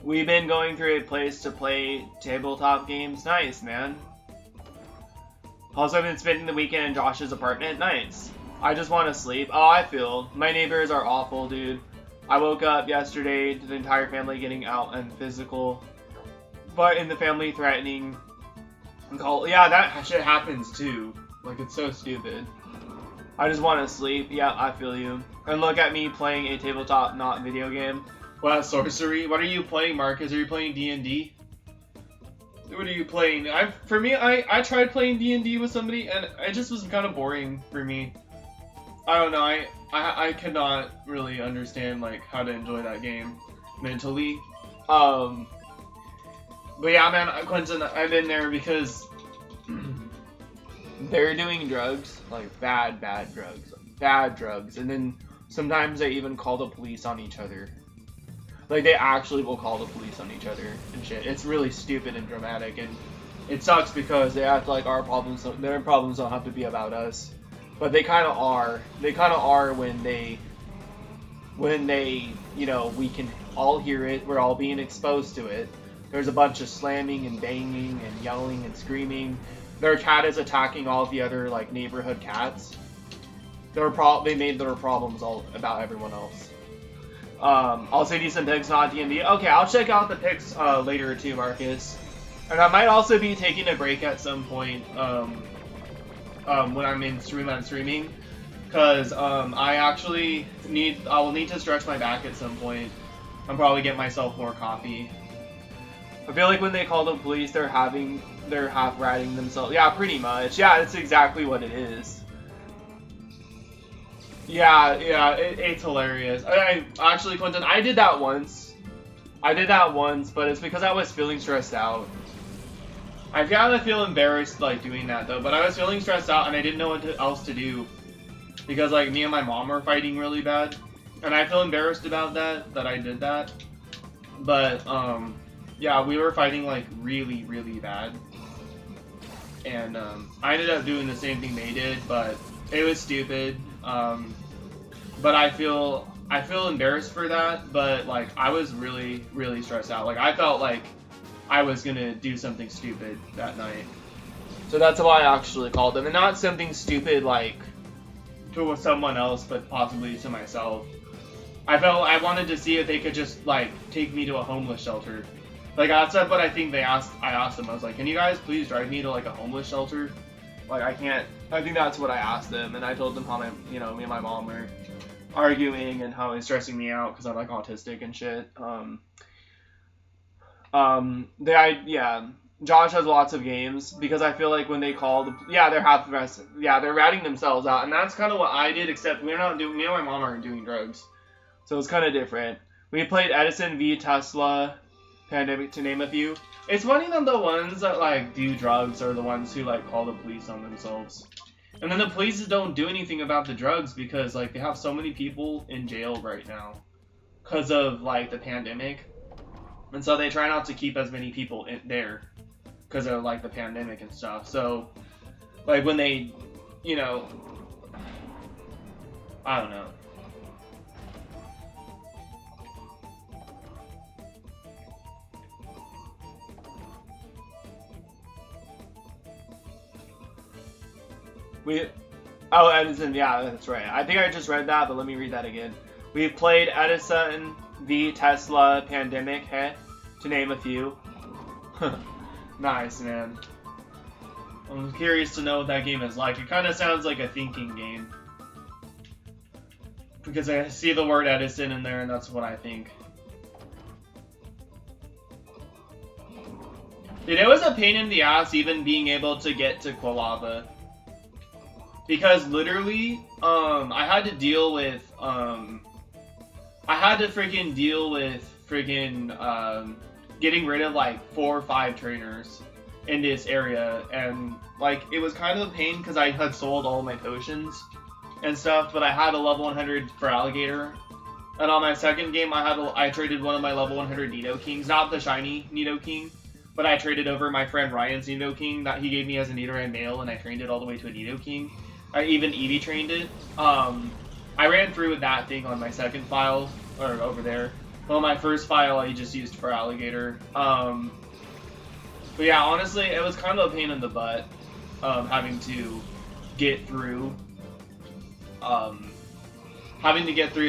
We've been going through a place to play tabletop games. Nice, man. Also, I've been spending the weekend in Josh's apartment. Nice. I just want to sleep. Oh, I feel. My neighbors are awful, dude. I woke up yesterday to the entire family getting out and physical. But in the family threatening. Yeah, that shit happens too. Like, it's so stupid. I just want to sleep. Yeah, I feel you. And look at me playing a tabletop, not video game. What, sorcery? What are you playing, Marcus? Are you playing D&D? What are you playing? For me, I tried playing D&D with somebody, and it just was kind of boring for me. I don't know. I could not really understand, like, how to enjoy that game mentally. But yeah, man, Quentin, I've been there because they're doing drugs, like bad drugs, and then sometimes they even call the police on each other. Like, they actually will call the police on each other and shit. It's really stupid and dramatic, and it sucks because they act like their problems don't have to be about us, but they kind of are. They kind of are when they, you know, we can all hear it. We're all being exposed to it. There's a bunch of slamming and banging and yelling and screaming. Their cat is attacking all the other like neighborhood cats. They made their problems all about everyone else. I'll say decent picks, not D&D. Okay, I'll check out the picks later too, Marcus. And I might also be taking a break at some point when I'm in streaming, because I actually will need to stretch my back at some point. I'm probably get myself more coffee. I feel like when they call the police, they're half ratting themselves. Yeah, pretty much. Yeah, it's exactly what it is. Yeah, it's hilarious. Actually, Quentin, I did that once, but it's because I was feeling stressed out. I kind of feel embarrassed like doing that though, but I was feeling stressed out and I didn't know what else to do because like me and my mom were fighting really bad, and I feel embarrassed about that I did that. But yeah, we were fighting like really bad, and I ended up doing the same thing they did, but it was stupid. But I feel embarrassed for that, but like I was really stressed out. Like I felt like I was gonna do something stupid that night. So that's why I actually called them, and not something stupid like to someone else, but possibly to myself. I wanted to see if they could just like take me to a homeless shelter. Like that's what I think I asked them. I was like, can you guys please drive me to like a homeless shelter? Like I can't. I think that's what I asked them, and I told them how me and my mom were arguing and how it's stressing me out because I'm like autistic and shit. Josh has lots of games because I feel like when they call they're ratting themselves out, and that's kind of what I did, except me and my mom aren't doing drugs, so it's kind of different. We played Edison v Tesla, Pandemic, to name a few. It's funny that the ones that like do drugs are the ones who like call the police on themselves, and then the police don't do anything about the drugs because like they have so many people in jail right now because of like the pandemic. And so they try not to keep as many people in there because of like the pandemic and stuff. So like when they, I don't know. Edison, yeah, that's right. I think I just read that, but let me read that again. We've played Edison v Tesla, Pandemic, to name a few. Nice, man. I'm curious to know what that game is like. It kind of sounds like a thinking game. Because I see the word Edison in there, and that's what I think. Dude, it was a pain in the ass even being able to get to Quilava. Because literally, I had to deal with, getting rid of like 4 or 5 trainers in this area, and like it was kind of a pain because I had sold all my potions and stuff, but I had a level 100 for Alligator, and on my second game I traded one of my level 100 Nidokings, not the shiny Nidoking, but I traded over my friend Ryan's Nidoking that he gave me as a Nidoran male, and I trained it all the way to a Nidoking. I even Eevee trained it. I ran through with that thing on my second file, or over there. Well, my first file I just used for Alligator. But yeah, honestly, it was kind of a pain in the butt, having to get through,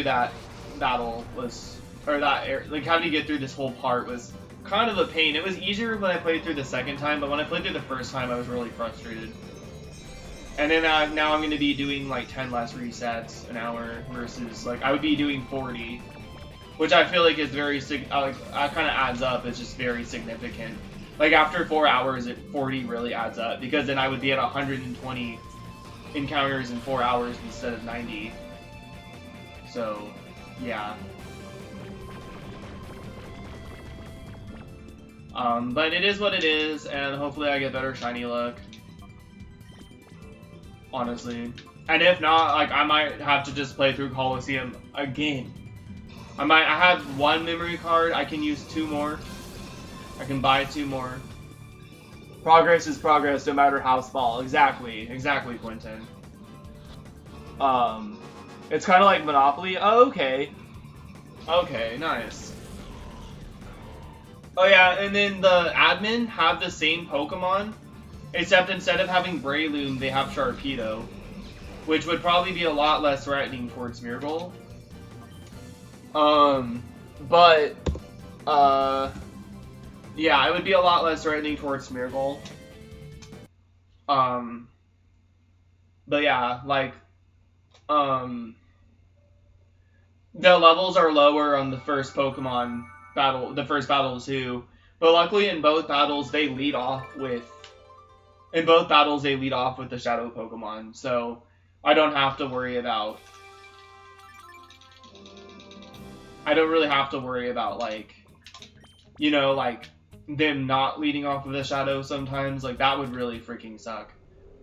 that battle was, like having to get through this whole part was kind of a pain. It was easier when I played through the second time, but when I played through the first time, I was really frustrated. And then now I'm going to be doing like 10 less resets an hour versus like I would be doing 40, which I feel like is very kind of adds up. It's just very significant. Like after 4 hours, 40 really adds up because then I would be at 120 encounters in 4 hours instead of 90. So yeah. But it is what it is, and hopefully I get better shiny luck. Honestly. And if not, like, I might have to just play through Colosseum again. I have 1 memory card, I can use 2 more. I can buy 2 more. Progress is progress, no matter how small. Exactly, Quentin. It's kind of like Monopoly. Oh, okay. Okay, nice. Oh yeah, and then the admin have the same Pokemon, except instead of having Breloom, they have Sharpedo, which would probably be a lot less threatening towards Smeargle. But, yeah, it would be a lot less threatening towards Smeargle. But yeah, like, the levels are lower on the first Pokemon battle, the first battle too. But luckily in both battles they lead off with the Shadow Pokemon, so I don't have to worry about. I don't really have to worry about, like, you know, like them not leading off with the Shadow sometimes. Like, that would really freaking suck.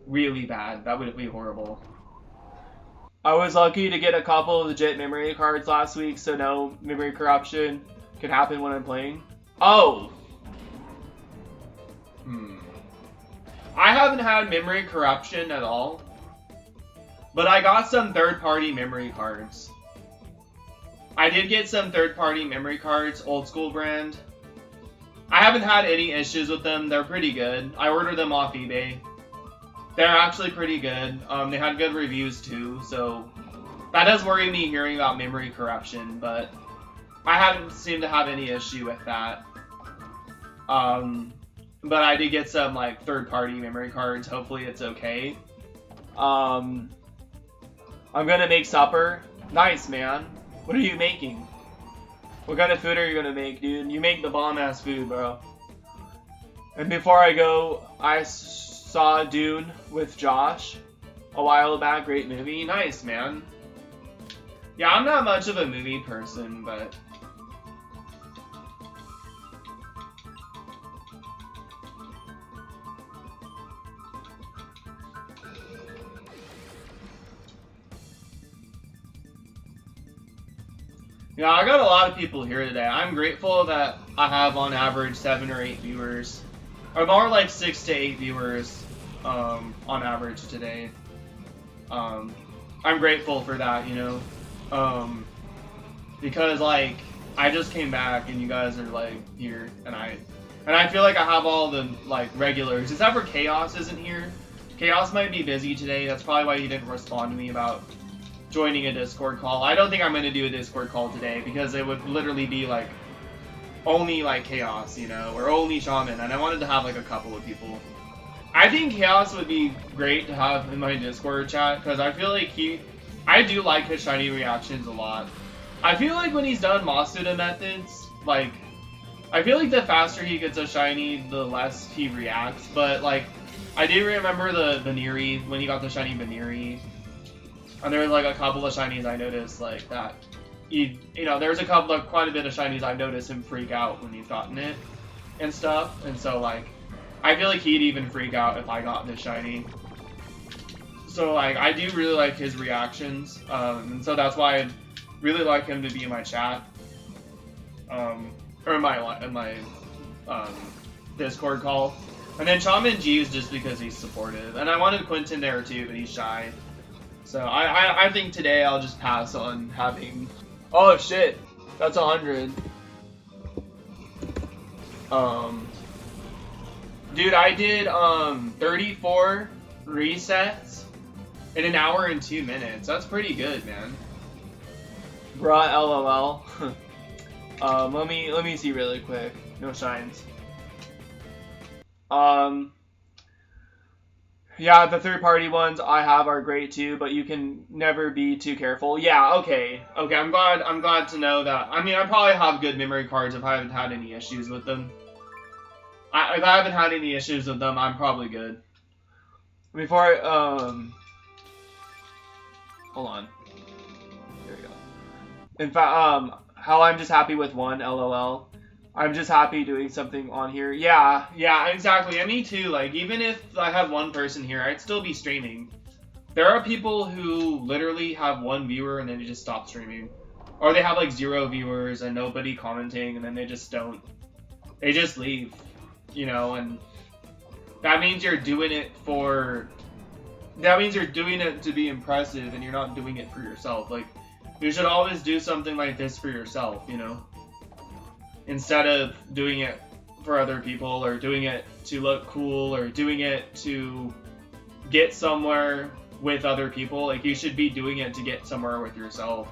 Really bad. That would be horrible. I was lucky to get a couple of legit memory cards last week, so no memory corruption can happen when I'm playing. Oh! I haven't had memory corruption at all, but I got some third-party memory cards. I did get some third-party memory cards, old school brand. I haven't had any issues with them. They're pretty good. I ordered them off eBay. They're actually pretty good. They had good reviews too, so that does worry me hearing about memory corruption, but I haven't seemed to have any issue with that. But I did get some, like, third-party memory cards. Hopefully it's okay. I'm gonna make supper. Nice, man. What are you making? What kind of food are you gonna make, dude? You make the bomb-ass food, bro. And before I go, I saw Dune with Josh a while back. Great movie. Nice, man. Yeah, I'm not much of a movie person, but... yeah, I got a lot of people here today. I'm grateful that I have on average 7 or 8 viewers. Or more like 6 to 8 viewers on average today. I'm grateful for that, you know. Because, like, I just came back and you guys are, like, here. And I feel like I have all the, like, regulars. Except for Chaos isn't here. Chaos might be busy today. That's probably why he didn't respond to me about joining a Discord call. I don't think I'm going to do a Discord call today because it would literally be, like, only, like, Chaos, you know, or only Shaman, and I wanted to have, like, a couple of people. I think Chaos would be great to have in my Discord chat, because I feel like I do like his shiny reactions a lot. I feel like when he's done Masuda methods, like, I feel like the faster he gets a shiny, the less he reacts, but, like, I do remember the Baniri, when he got the shiny Baniri. And there was, like, a couple of shinies I noticed, like, that, you know, there's quite a bit of shinies I've noticed him freak out when he's gotten it and stuff. And so, like, I feel like he'd even freak out if I got this shiny. So, like, I do really like his reactions. And so that's why I'd really like him to be in my chat. Or in my Discord call. And then Shaman G is just because he's supportive. And I wanted Quentin there too, but he's shy. So I think today I'll just pass on having... Oh shit, that's 100. Dude, I did 34 resets in 1 hour and 2 minutes. That's pretty good, man. Bruh, LOL. Let me see really quick. No shines. Yeah, the third-party ones I have are great too, but you can never be too careful. Yeah, okay. I'm glad to know that. I mean, I probably have good memory cards if I haven't had any issues with them. If I haven't had any issues with them, I'm probably good. Before hold on. There we go. In fact, how I'm just happy with one, LOL. I'm just happy doing something on here. Yeah, exactly. And me too. Like, even if I have one person here, I'd still be streaming. There are people who literally have 1 viewer and then they just stop streaming. Or they have, like, 0 viewers and nobody commenting and then they just don't. They just leave, you know, and that means you're doing it for, that means you're doing it to be impressive and you're not doing it for yourself. Like, you should always do something like this for yourself, you know? Instead of doing it for other people, or doing it to look cool, or doing it to get somewhere with other people. Like, you should be doing it to get somewhere with yourself.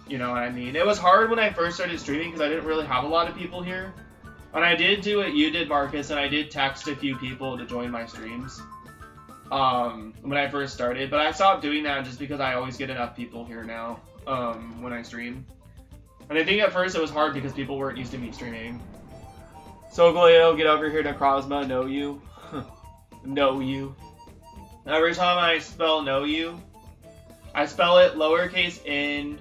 You know what I mean? It was hard when I first started streaming because I didn't really have a lot of people here. And I did do what you did, Marcus, and I did text a few people to join my streams when I first started. But I stopped doing that just because I always get enough people here now when I stream. And I think at first it was hard because people weren't used to me streaming. So Galeo, get over here to Crosma, know you. Know you. Every time I spell know you, I spell it lowercase n,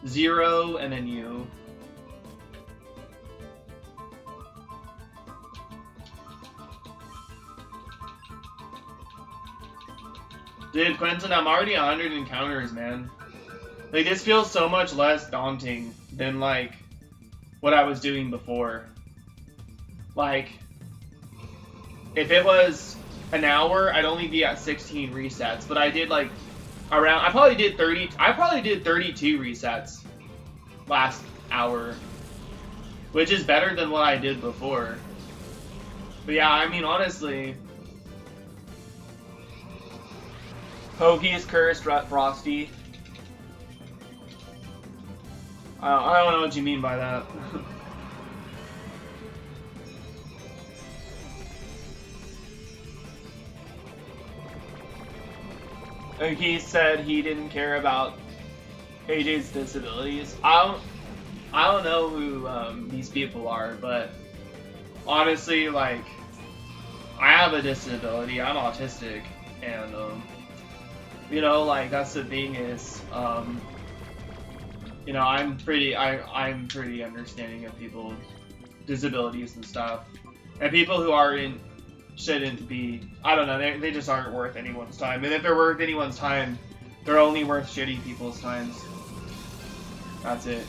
0, and then u. Dude, Quentin, I'm already 100 encounters, man. Like, this feels so much less daunting than, like, what I was doing before. Like, if it was an hour, I'd only be at 16 resets, but I did, like, around, I probably did 32 resets last hour, which is better than what I did before. But yeah, I mean, honestly, Pokey's cursed, Frosty. I don't know what you mean by that. And he said he didn't care about AJ's disabilities. I don't know who these people are, but honestly, like, I have a disability. I'm autistic, and you know, like, that's the thing is, you know, I'm pretty understanding of people's disabilities and stuff, and people who shouldn't be, I don't know, they just aren't worth anyone's time. And if they're worth anyone's time, they're only worth shitty people's times. That's it.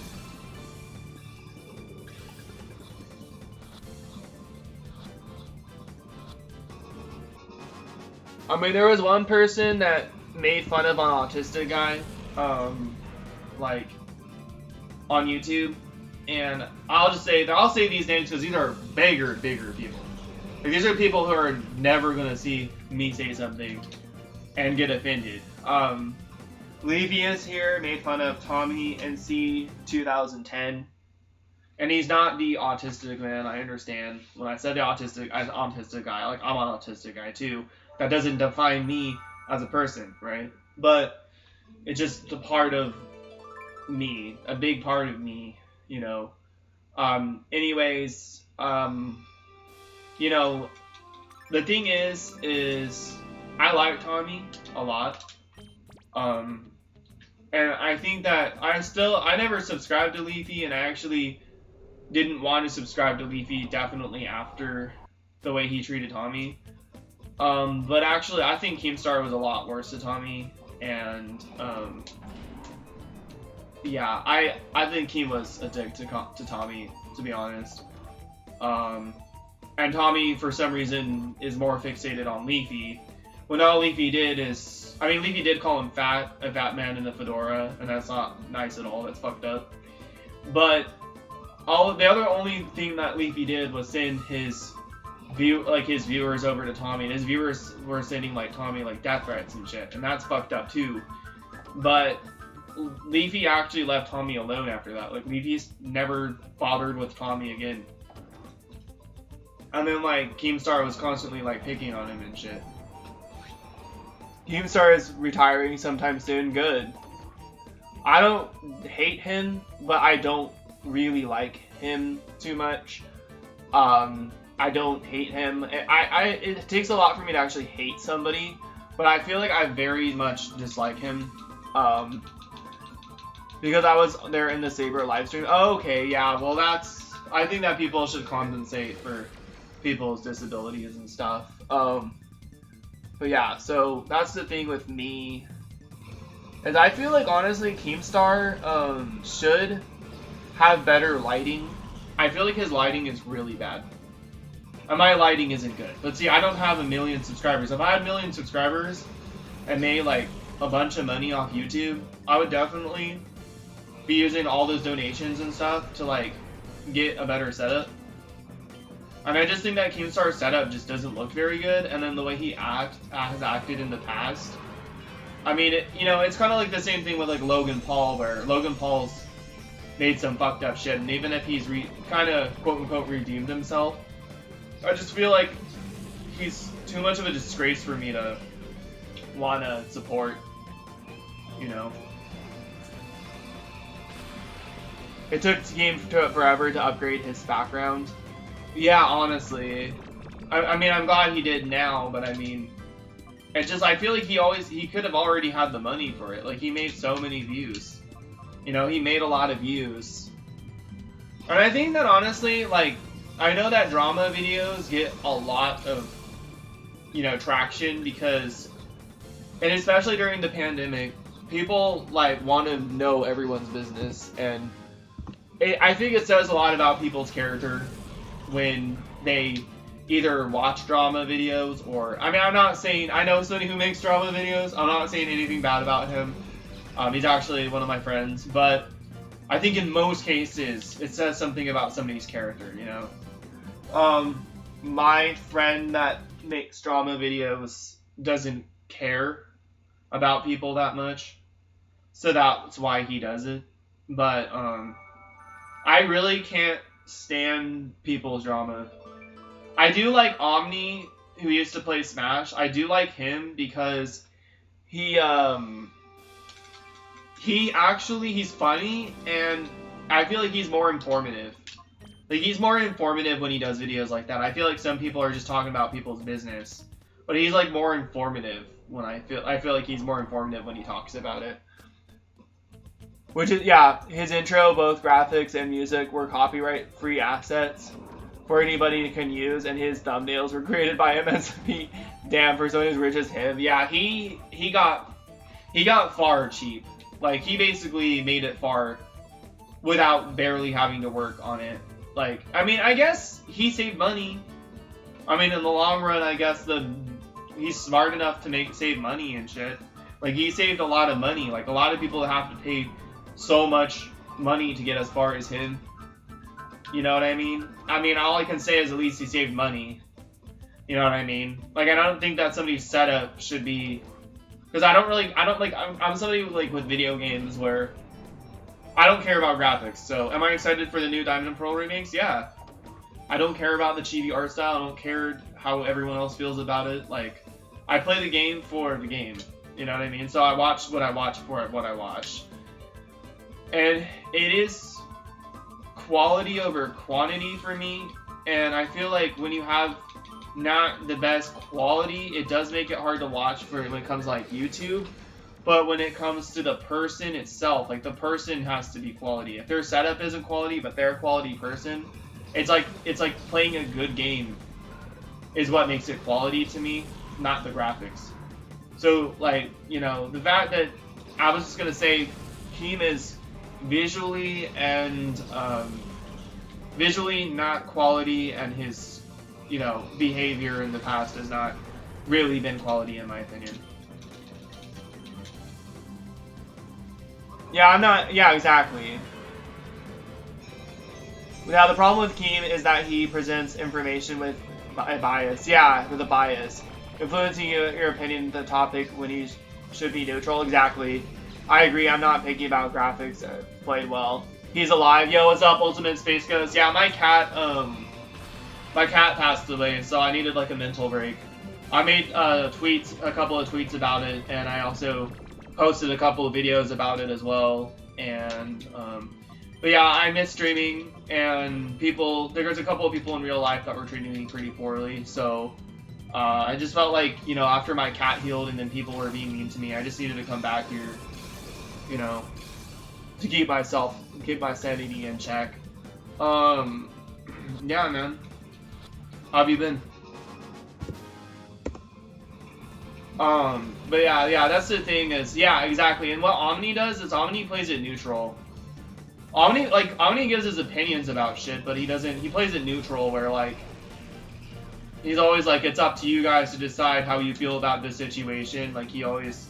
I mean, there was one person that made fun of an autistic guy, like, on YouTube, and I'll say these names because these are bigger people. Like, these are people who are never gonna see me say something and get offended. Levius here made fun of Tommy NC 2010, and he's not the autistic man. I understand when I said the autistic guy. Like, I'm an autistic guy too. That doesn't define me as a person, right? But it's just a part of me, a big part of me, you know. Anyways, you know, the thing is I like Tommy a lot. And I think that I never subscribed to Leafy, and I actually didn't want to subscribe to Leafy definitely after the way he treated Tommy. But actually, I think Keemstar was a lot worse to Tommy, and yeah, I think Keem was a dick to Tommy, to be honest. And Tommy, for some reason, is more fixated on Leafy, when all Leafy did is, I mean, Leafy did call him fat, a fat man in a fedora, and that's not nice at all. That's fucked up. But the only thing that Leafy did was send his viewers over to Tommy, and his viewers were sending like Tommy like death threats and shit, and that's fucked up too. But Leafy actually left Tommy alone after that. Like, Leafy's never bothered with Tommy again. And then like Keemstar was constantly like picking on him and shit. Keemstar is retiring sometime soon. Good. I don't hate him, but I don't really like him too much. I don't hate him. It takes a lot for me to actually hate somebody, but I feel like I very much dislike him. Because I was there in the Saber livestream. Oh, okay, yeah, well I think that people should compensate for people's disabilities and stuff. But yeah, so that's the thing with me. And I feel like, honestly, Keemstar should have better lighting. I feel like his lighting is really bad. And my lighting isn't good. But see, I don't have 1 million subscribers. If I had 1 million subscribers and made like a bunch of money off YouTube, I would definitely be using all those donations and stuff to like get a better setup. And I just think that Keemstar's setup just doesn't look very good, and then the way he has acted in the past. I mean, it's kind of like the same thing with like Logan Paul, where Logan Paul's made some fucked up shit, and even if he's kind of quote-unquote redeemed himself, I just feel like he's too much of a disgrace for me to want to support, It took Game forever to upgrade his background. Yeah, honestly. I mean, I'm glad he did now, but I mean, it's just, I feel like he could have already had the money for it. Like, he made so many views. He made a lot of views. And I think that, honestly, like, I know that drama videos get a lot of, traction because, and especially during the pandemic, people, like, want to know everyone's business, and I think it says a lot about people's character when they either watch drama videos or... I mean, I'm not saying... I know somebody who makes drama videos. I'm not saying anything bad about him. He's actually one of my friends. But I think in most cases, it says something about somebody's character, My friend that makes drama videos doesn't care about people that much. So that's why he does it. But, I really can't stand people's drama. I do like Omni, who used to play Smash. I do like him because he's funny, and I feel like he's more informative. Like, he's more informative when he does videos like that. I feel like some people are just talking about people's business, but he's like more informative when I feel like he's more informative when he talks about it. Which is, yeah, his intro, both graphics and music, were copyright-free assets for anybody can use, and his thumbnails were created by MSP. Damn, for someone as rich as him. Yeah, he got far cheap. Like, he basically made it far without barely having to work on it. Like, I mean, I guess he saved money. I mean, in the long run, I guess he's smart enough to save money and shit. Like, he saved a lot of money. Like, a lot of people have to pay so much money to get as far as him. You know what I mean? I mean, all I can say is at least he saved money. You know what I mean? Like, I don't think that somebody's setup should be... Because I'm somebody like with video games where I don't care about graphics. So, am I excited for the new Diamond and Pearl remakes? Yeah. I don't care about the chibi art style. I don't care how everyone else feels about it. Like, I play the game for the game. You know what I mean? So I watch what I watch for what I watch. And it is quality over quantity for me, and I feel like when you have not the best quality, it does make it hard to watch when it comes to like YouTube. But when it comes to the person itself, like the person has to be quality. If their setup isn't quality, but they're a quality person, it's like playing a good game is what makes it quality to me, not the graphics. So like, the fact that I was just gonna say Keem is visually not quality, and his behavior in the past has not really been quality in my opinion. Yeah, exactly. Now the problem with Keem is that he presents information with a bias. Yeah, with a bias, influencing your opinion of the topic when he should be neutral. Exactly. I agree, I'm not picky about graphics. Played well. He's alive. Yo, what's up, Ultimate Space Ghost? Yeah, my cat passed away, so I needed like a mental break. I made a couple of tweets about it, and I also posted a couple of videos about it as well. And but yeah, I miss streaming, and there's a couple of people in real life that were treating me pretty poorly, so I just felt like, after my cat healed and then people were being mean to me, I just needed to come back here, to keep my sanity in check. Yeah, man. How have you been? But yeah, that's the thing is, yeah, exactly. And what Omni does is Omni plays it neutral. Omni gives his opinions about shit, but he plays it neutral where, like, he's always like, it's up to you guys to decide how you feel about this situation. Like, he always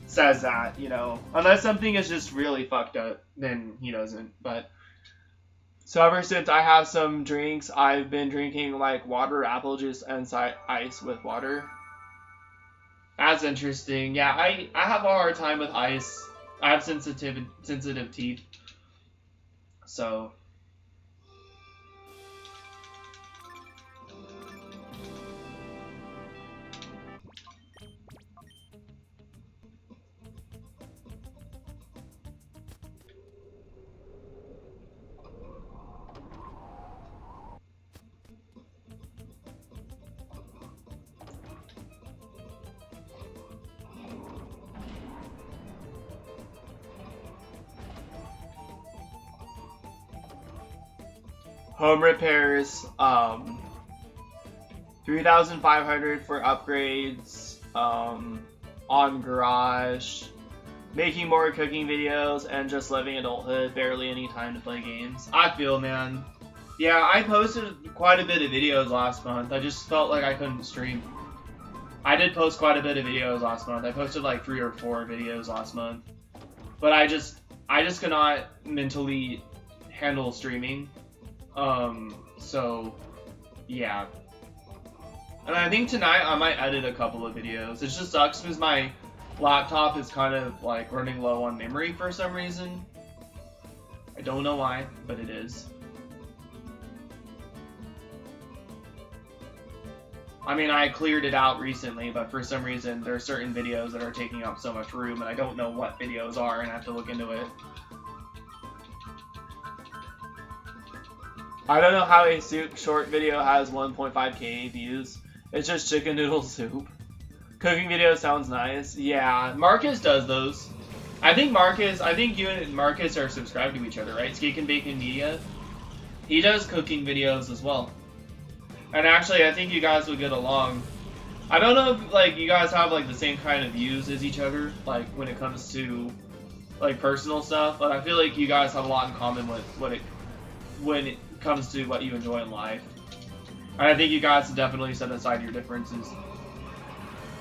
says that, you know, unless something is just really fucked up, then he doesn't. But so ever since I have some drinks, I've been drinking like water, apple juice, and ice with water. That's interesting. Yeah, I have a hard time with ice. I have sensitive teeth, so. Home repairs, 3,500 for upgrades, on garage, making more cooking videos, and just living adulthood, barely any time to play games. I feel, man. Yeah, I posted quite a bit of videos last month. I just felt like I couldn't stream. I did post quite a bit of videos last month. I posted like 3 or 4 videos last month. But I just could not mentally handle streaming. So, yeah. And I think tonight I might edit a couple of videos. It just sucks because my laptop is kind of like running low on memory for some reason. I don't know why, but it is. I mean, I cleared it out recently, but for some reason there are certain videos that are taking up so much room, and I don't know what videos are, and I have to look into it. I don't know how a soup short video has 1.5k views. It's just chicken noodle soup. Cooking video sounds nice. Yeah, Marcus does those. I think you and Marcus are subscribed to each other, right? Skate and Bacon Media. He does cooking videos as well. And actually, I think you guys would get along. I don't know if like you guys have like the same kind of views as each other, like when it comes to like personal stuff, but I feel like you guys have a lot in common with when it comes to what you enjoy in life. And I think you guys definitely set aside your differences.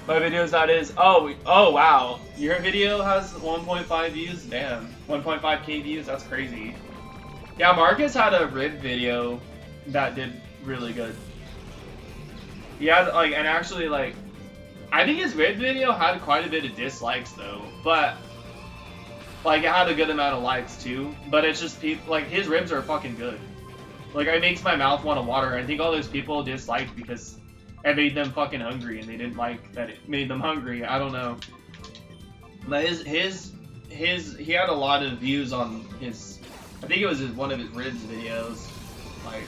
My videos, that is, oh wow, your video has 1.5 views? Damn, 1.5k views, that's crazy. Yeah, Marcus had a rib video that did really good. Yeah, like, and actually, like, I think his rib video had quite a bit of dislikes though, but like it had a good amount of likes too. But it's just people like his ribs are fucking good. Like, it makes my mouth want to water. I think all those people disliked because it made them fucking hungry, and they didn't like that it made them hungry. I don't know. But he had a lot of views on his. I think it was one of his ribs videos. Like,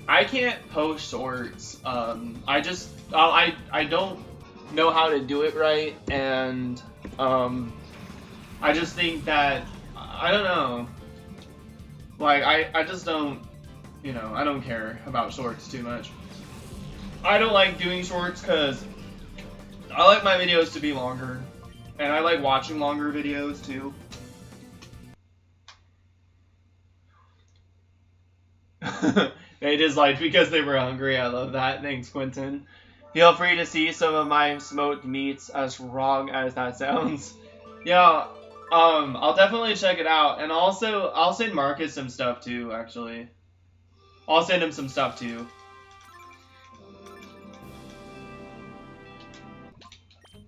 I can't post shorts. I don't know how to do it right, and I just think that I don't know. Like, I just don't, you know, I don't care about shorts too much. I don't like doing shorts because I like my videos to be longer, and I like watching longer videos too. They disliked because they were hungry. I love that. Thanks, Quentin. Feel free to see some of my smoked meats, as wrong as that sounds. Yeah, I'll definitely check it out. And also, I'll send Marcus some stuff too, actually. I'll send him some stuff too.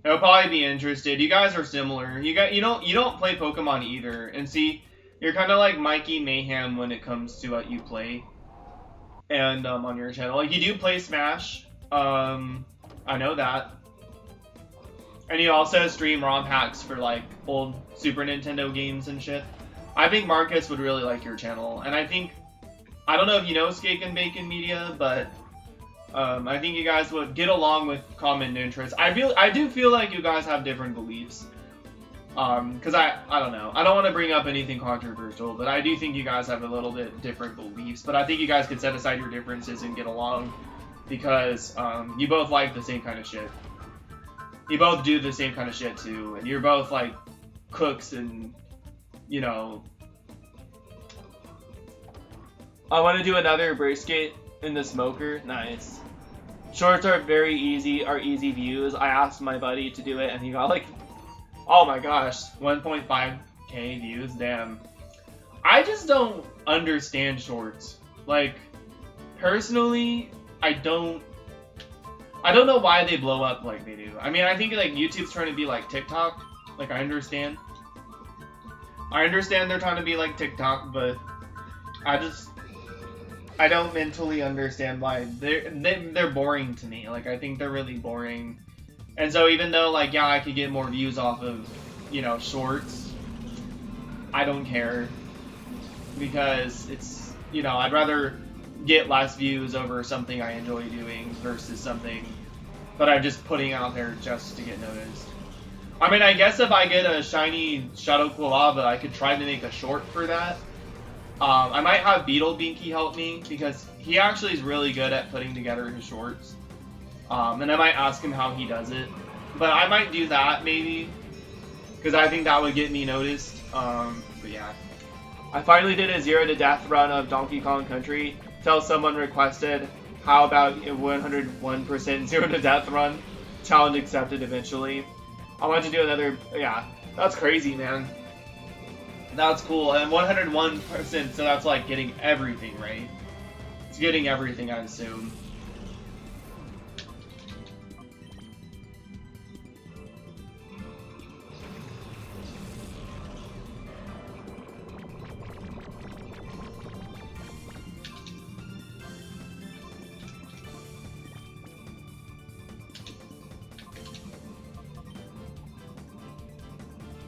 He'll probably be interested. You guys are similar. You don't play Pokemon either. And see, you're kind of like Mikey Mayhem when it comes to what you play. And on your channel, like, you do play Smash. I know that. And you also stream ROM hacks for like old Super Nintendo games and shit. I think Marcus would really like your channel, and I don't know if you know Skate and Bacon Media, but I think you guys would get along with common interests. I do feel like you guys have different beliefs. Cause I don't know. I don't want to bring up anything controversial, but I do think you guys have a little bit different beliefs. But I think you guys could set aside your differences and get along, because you both like the same kind of shit. You both do the same kind of shit too, and you're both like cooks, and you know, I want to do another brisket in the smoker. Nice. Shorts are very easy, are easy views. I asked my buddy to do it and he got like, oh my gosh, 1.5k views, damn. I just don't understand shorts. Like, personally, I don't know why they blow up like they do. I mean, I think like YouTube's trying to be like TikTok. Like, I understand they're trying to be like TikTok, but I don't mentally understand why they're boring to me. Like, I think they're really boring. And so even though like, yeah, I could get more views off of, you know, shorts, I don't care, because it's, you know, I'd rather get less views over something I enjoy doing versus something that I'm just putting out there just to get noticed. I mean, I guess if I get a shiny Shadow Quilava, I could try to make a short for that. I might have Beetle Binky help me, because he actually is really good at putting together his shorts. And I might ask him how he does it. But I might do that, maybe, because I think that would get me noticed. But yeah. I finally did a 0 to death run of Donkey Kong Country. Till someone requested, how about a 101% 0 to death run? Challenge accepted eventually. I want to do another, yeah, that's crazy, man. That's cool, and 101%, so that's like getting everything, right? It's getting everything, I assume.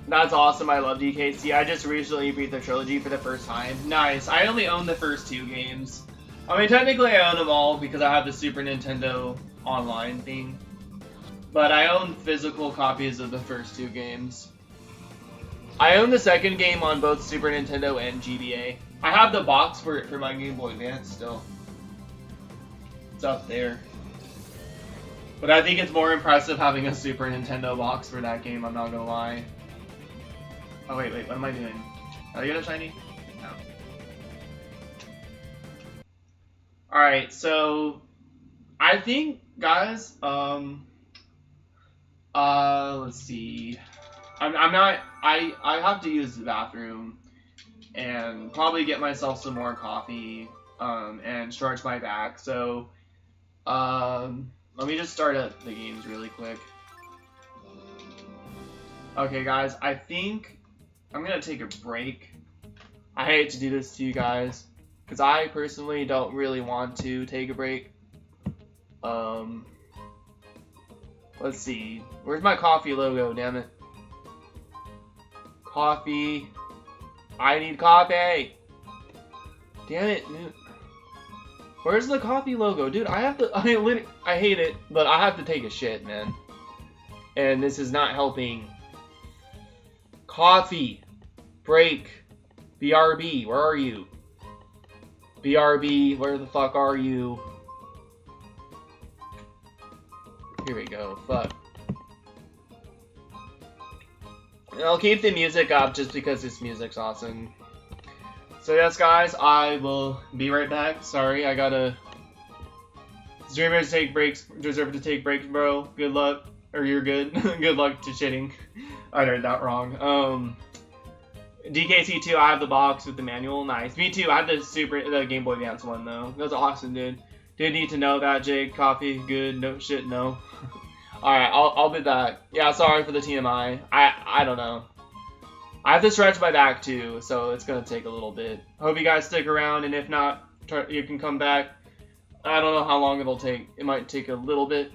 That's awesome, I love DKC. I just recently beat the trilogy for the first time. Nice. I only own the first 2 games. I mean, technically I own them all because I have the Super Nintendo online thing. But I own physical copies of the first 2 games. I own the second game on both Super Nintendo and GBA. I have the box for it for my Game Boy Advance still. It's up there. But I think it's more impressive having a Super Nintendo box for that game, I'm not gonna lie. Oh wait, what am I doing? Are you gonna shiny? No. Alright, so I think, guys, let's see. I have to use the bathroom and probably get myself some more coffee, and stretch my back. So, let me just start up the games really quick. Okay, guys, I think I'm gonna take a break. I hate to do this to you guys, because I personally don't really want to take a break. Let's see. Where's my coffee logo, damn it? Coffee. I need coffee! Damn it, dude. Where's the coffee logo? Dude, I hate it, but I have to take a shit, man. And this is not helping. Coffee. Break. BRB, where are you? BRB, where the fuck are you? Here we go, fuck. And I'll keep the music up just because this music's awesome. So yes, guys, I will be right back. Sorry, I gotta... Streamers take breaks, deserve to take breaks, bro. Good luck. Or you're good. Good luck to shitting. I heard that wrong. DKC2, I have the box with the manual. Nice. Me too, I have the Game Boy Advance one, though. That's awesome, dude. Did need to know that, Jake. Coffee, good. No shit, no. Alright, I'll be back. Yeah, sorry for the TMI. I don't know. I have to stretch my back, too, so it's gonna take a little bit. Hope you guys stick around, and if not, you can come back. I don't know how long it'll take. It might take a little bit.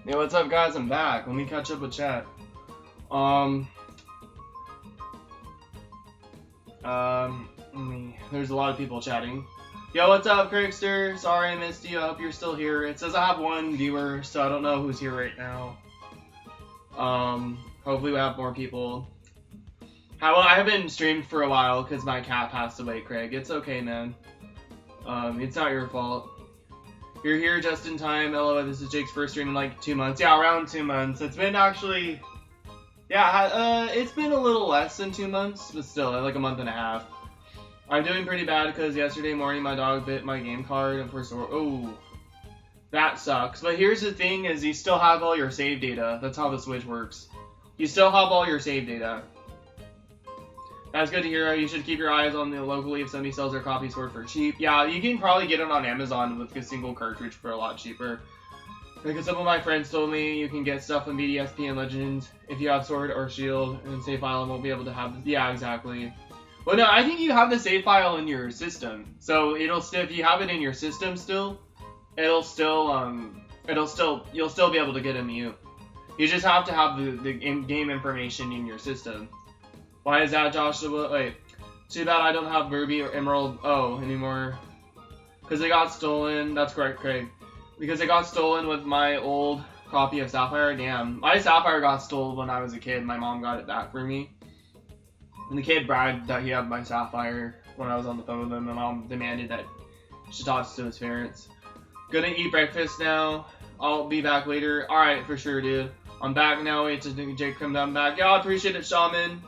Hey, what's up, guys? I'm back. Let me catch up with chat. There's a lot of people chatting. Yo, what's up, Crickster? Sorry I missed you. I hope you're still here. It says I have one viewer, so I don't know who's here right now. Hopefully we have more people. I haven't streamed for a while because my cat passed away, Craig. It's okay, man. It's not your fault. You're here just in time. LOL, this is Jake's first stream in like 2 months. Yeah, around 2 months. It's been actually... Yeah, it's been a little less than 2 months, but still, like a month and a half. I'm doing pretty bad because yesterday morning my dog bit my game card and oh, that sucks. But here's the thing is you still have all your save data. That's how the Switch works. You still have all your save data. That's good to hear. You should keep your eyes on the locally if somebody sells their copy Sword for cheap. Yeah, you can probably get it on Amazon with a single cartridge for a lot cheaper. Because some of my friends told me you can get stuff in BDSP and Legends if you have Sword or Shield and save file and won't be able to have... Yeah, exactly. Well, no, I think you have the save file in your system. So it'll still, if you have it in your system still, you'll still be able to get a Mew. You just have to have the in-game information in your system. Why is that, Joshua? Wait, too bad I don't have Ruby or Emerald anymore. Because it got stolen. That's correct, Craig. Because it got stolen with my old copy of Sapphire. Damn, my Sapphire got stolen when I was a kid. My mom got it back for me. And the kid bragged that he had my Sapphire when I was on the phone with him. My mom demanded that she talks to his parents. Gonna eat breakfast now. I'll be back later. Alright, for sure, dude. I'm back now. Wait till Jake come down back. Yeah, I appreciate it, Shaman.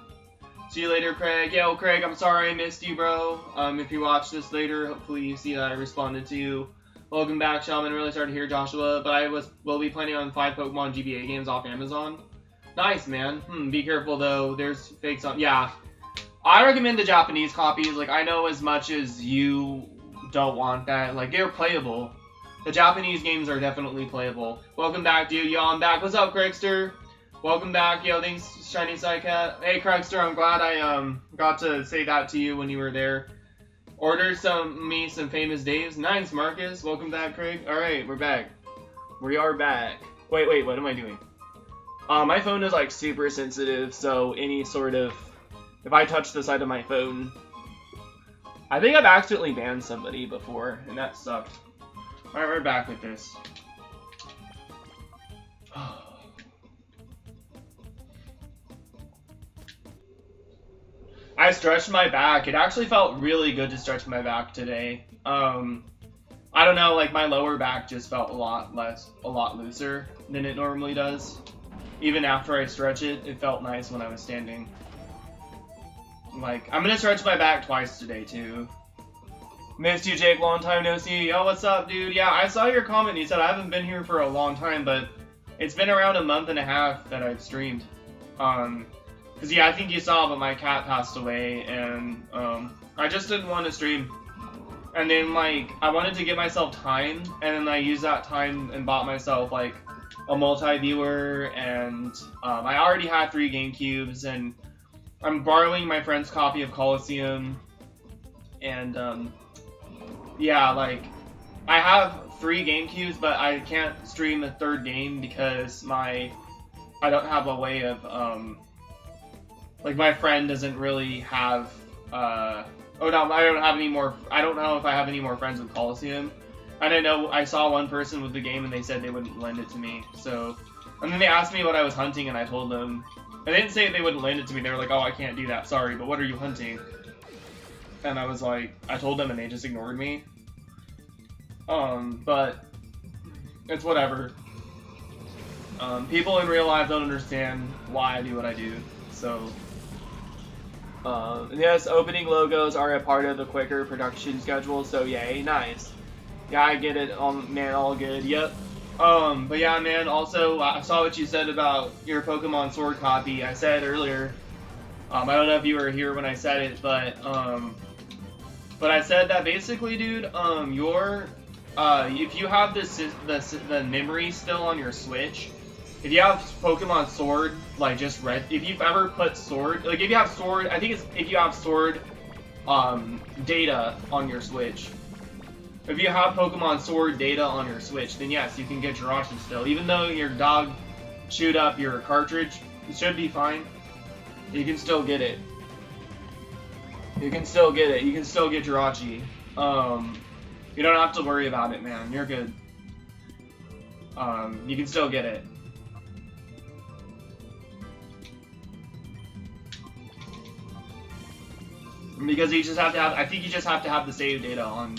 See you later, Craig. Yo, Craig, I'm sorry I missed you, bro. If you watch this later, hopefully you see that I responded to you. Welcome back, Shaman. Really sorry to hear, Joshua. But I will be planning on 5 Pokemon GBA games off Amazon. Nice, man. Be careful, though. There's fakes on... Yeah. I recommend the Japanese copies. Like, I know as much as you don't want that. Like, they're playable. The Japanese games are definitely playable. Welcome back, dude. Yo, I'm back. What's up, Craigster? Welcome back. Yo, thanks, Shiny Psycat. Hey, Craigster, I'm glad I got to say that to you when you were there. Order some famous Daves. Nice, Marcus. Welcome back, Craig. Alright, we're back. We are back. Wait, what am I doing? My phone is, like, super sensitive, so any sort of... If I touch the side of my phone... I think I've accidentally banned somebody before, and that sucked. Alright, we're back with this. I stretched my back. It actually felt really good to stretch my back today. I don't know, like my lower back just felt a lot looser than it normally does. Even after I stretch it, it felt nice when I was standing. Like, I'm gonna stretch my back twice today, too. Missed you, Jake. Long time no see. Yo, what's up, dude? Yeah, I saw your comment. You said I haven't been here for a long time, but it's been around a month and a half that I've streamed. Cause yeah, I think you saw, but my cat passed away, and I just didn't want to stream. And then, like, I wanted to give myself time, and then I used that time and bought myself, like, a multi-viewer, and I already had 3 GameCubes, and I'm borrowing my friend's copy of Colosseum, and yeah, like, I have 3 GameCubes, but I can't stream a 3rd game because I don't have a way of, like, my friend doesn't really have, oh no, I don't have any more, I don't know if I have any more friends with Colosseum. I don't know, I saw one person with the game and they said they wouldn't lend it to me, so, and then they asked me what I was hunting and I told them. They didn't say they wouldn't lend it to me, they were like, oh, I can't do that, sorry, but what are you hunting? And I was like, I told them and they just ignored me. But, it's whatever. People in real life don't understand why I do what I do, so. Yes, opening logos are a part of the quicker production schedule, so yay, nice. Yeah, I get it, man, all good, yep. But yeah, man, also, I saw what you said about your Pokemon Sword copy. I said earlier, I don't know if you were here when I said it, but I said that basically, dude, if you have the memory still on your Switch, if you have Pokemon Sword, like, just red, if you've ever put Sword, like, if you have Sword, I think it's, if you have Sword, data on your Switch, If you have Pokemon Sword data on your Switch, then yes, you can get Jirachi still. Even though your dog chewed up your cartridge, it should be fine. You can still get it. You can still get it. You can still get Jirachi. You don't have to worry about it, man. You're good. You can still get it. Because you just have to have, I think you just have to have the save data on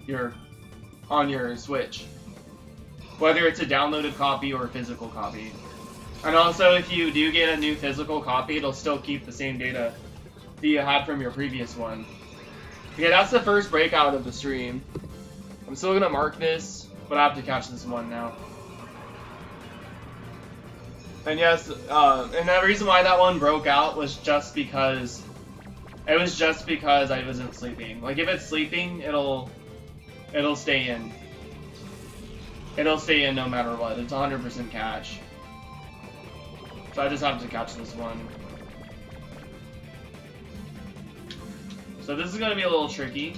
your Switch. Whether it's a downloaded copy or a physical copy. And also, if you do get a new physical copy, it'll still keep the same data that you had from your previous one. Okay, that's the first breakout of the stream. I'm still gonna mark this, but I have to catch this one now. And yes, and the reason why that one broke out was just because I wasn't sleeping. Like, if it's sleeping, it'll stay in. It'll stay in no matter what. It's 100% catch. So I just have to catch this one. So this is gonna be a little tricky.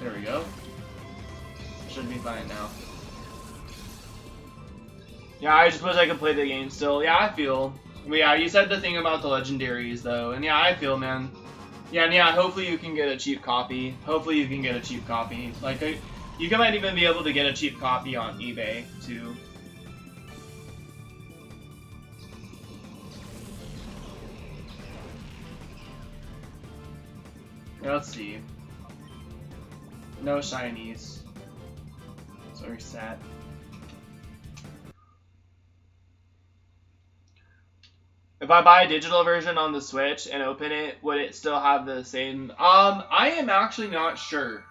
There we go. Should be fine now. Yeah, I just wish I could play the game still. Yeah, I feel. But yeah, you said the thing about the legendaries though, and yeah, I feel, man. Yeah, and yeah, hopefully you can get a cheap copy. Hopefully you can get a cheap copy. Like, you might even be able to get a cheap copy on eBay too. Let's see. No shinies. So we're set. If I buy a digital version on the Switch and open it, would it still have the same? I am actually not sure.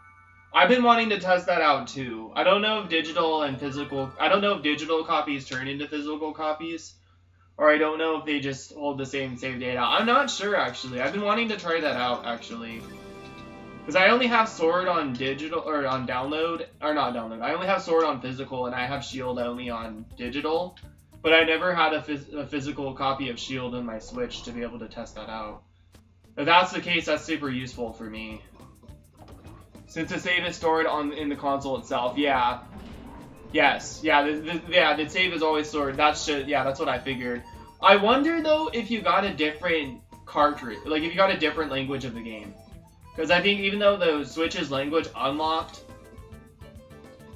I've been wanting to test that out too. I don't know if digital and physical, I don't know if digital copies turn into physical copies, or I don't know if they just hold the same save data. I'm not sure actually. I've been wanting to try that out actually. Because I only have Sword on digital, or on download, or not download. I only have Sword on physical, and I have Shield only on digital. But I never had a physical copy of Shield in my Switch to be able to test that out. If that's the case, that's super useful for me. Since the save is stored in the console itself, yeah. Yes, yeah, the save is always stored. That's what I figured. I wonder though if you got a different cartridge, like if you got a different language of the game. Because I think even though the Switch's language unlocked,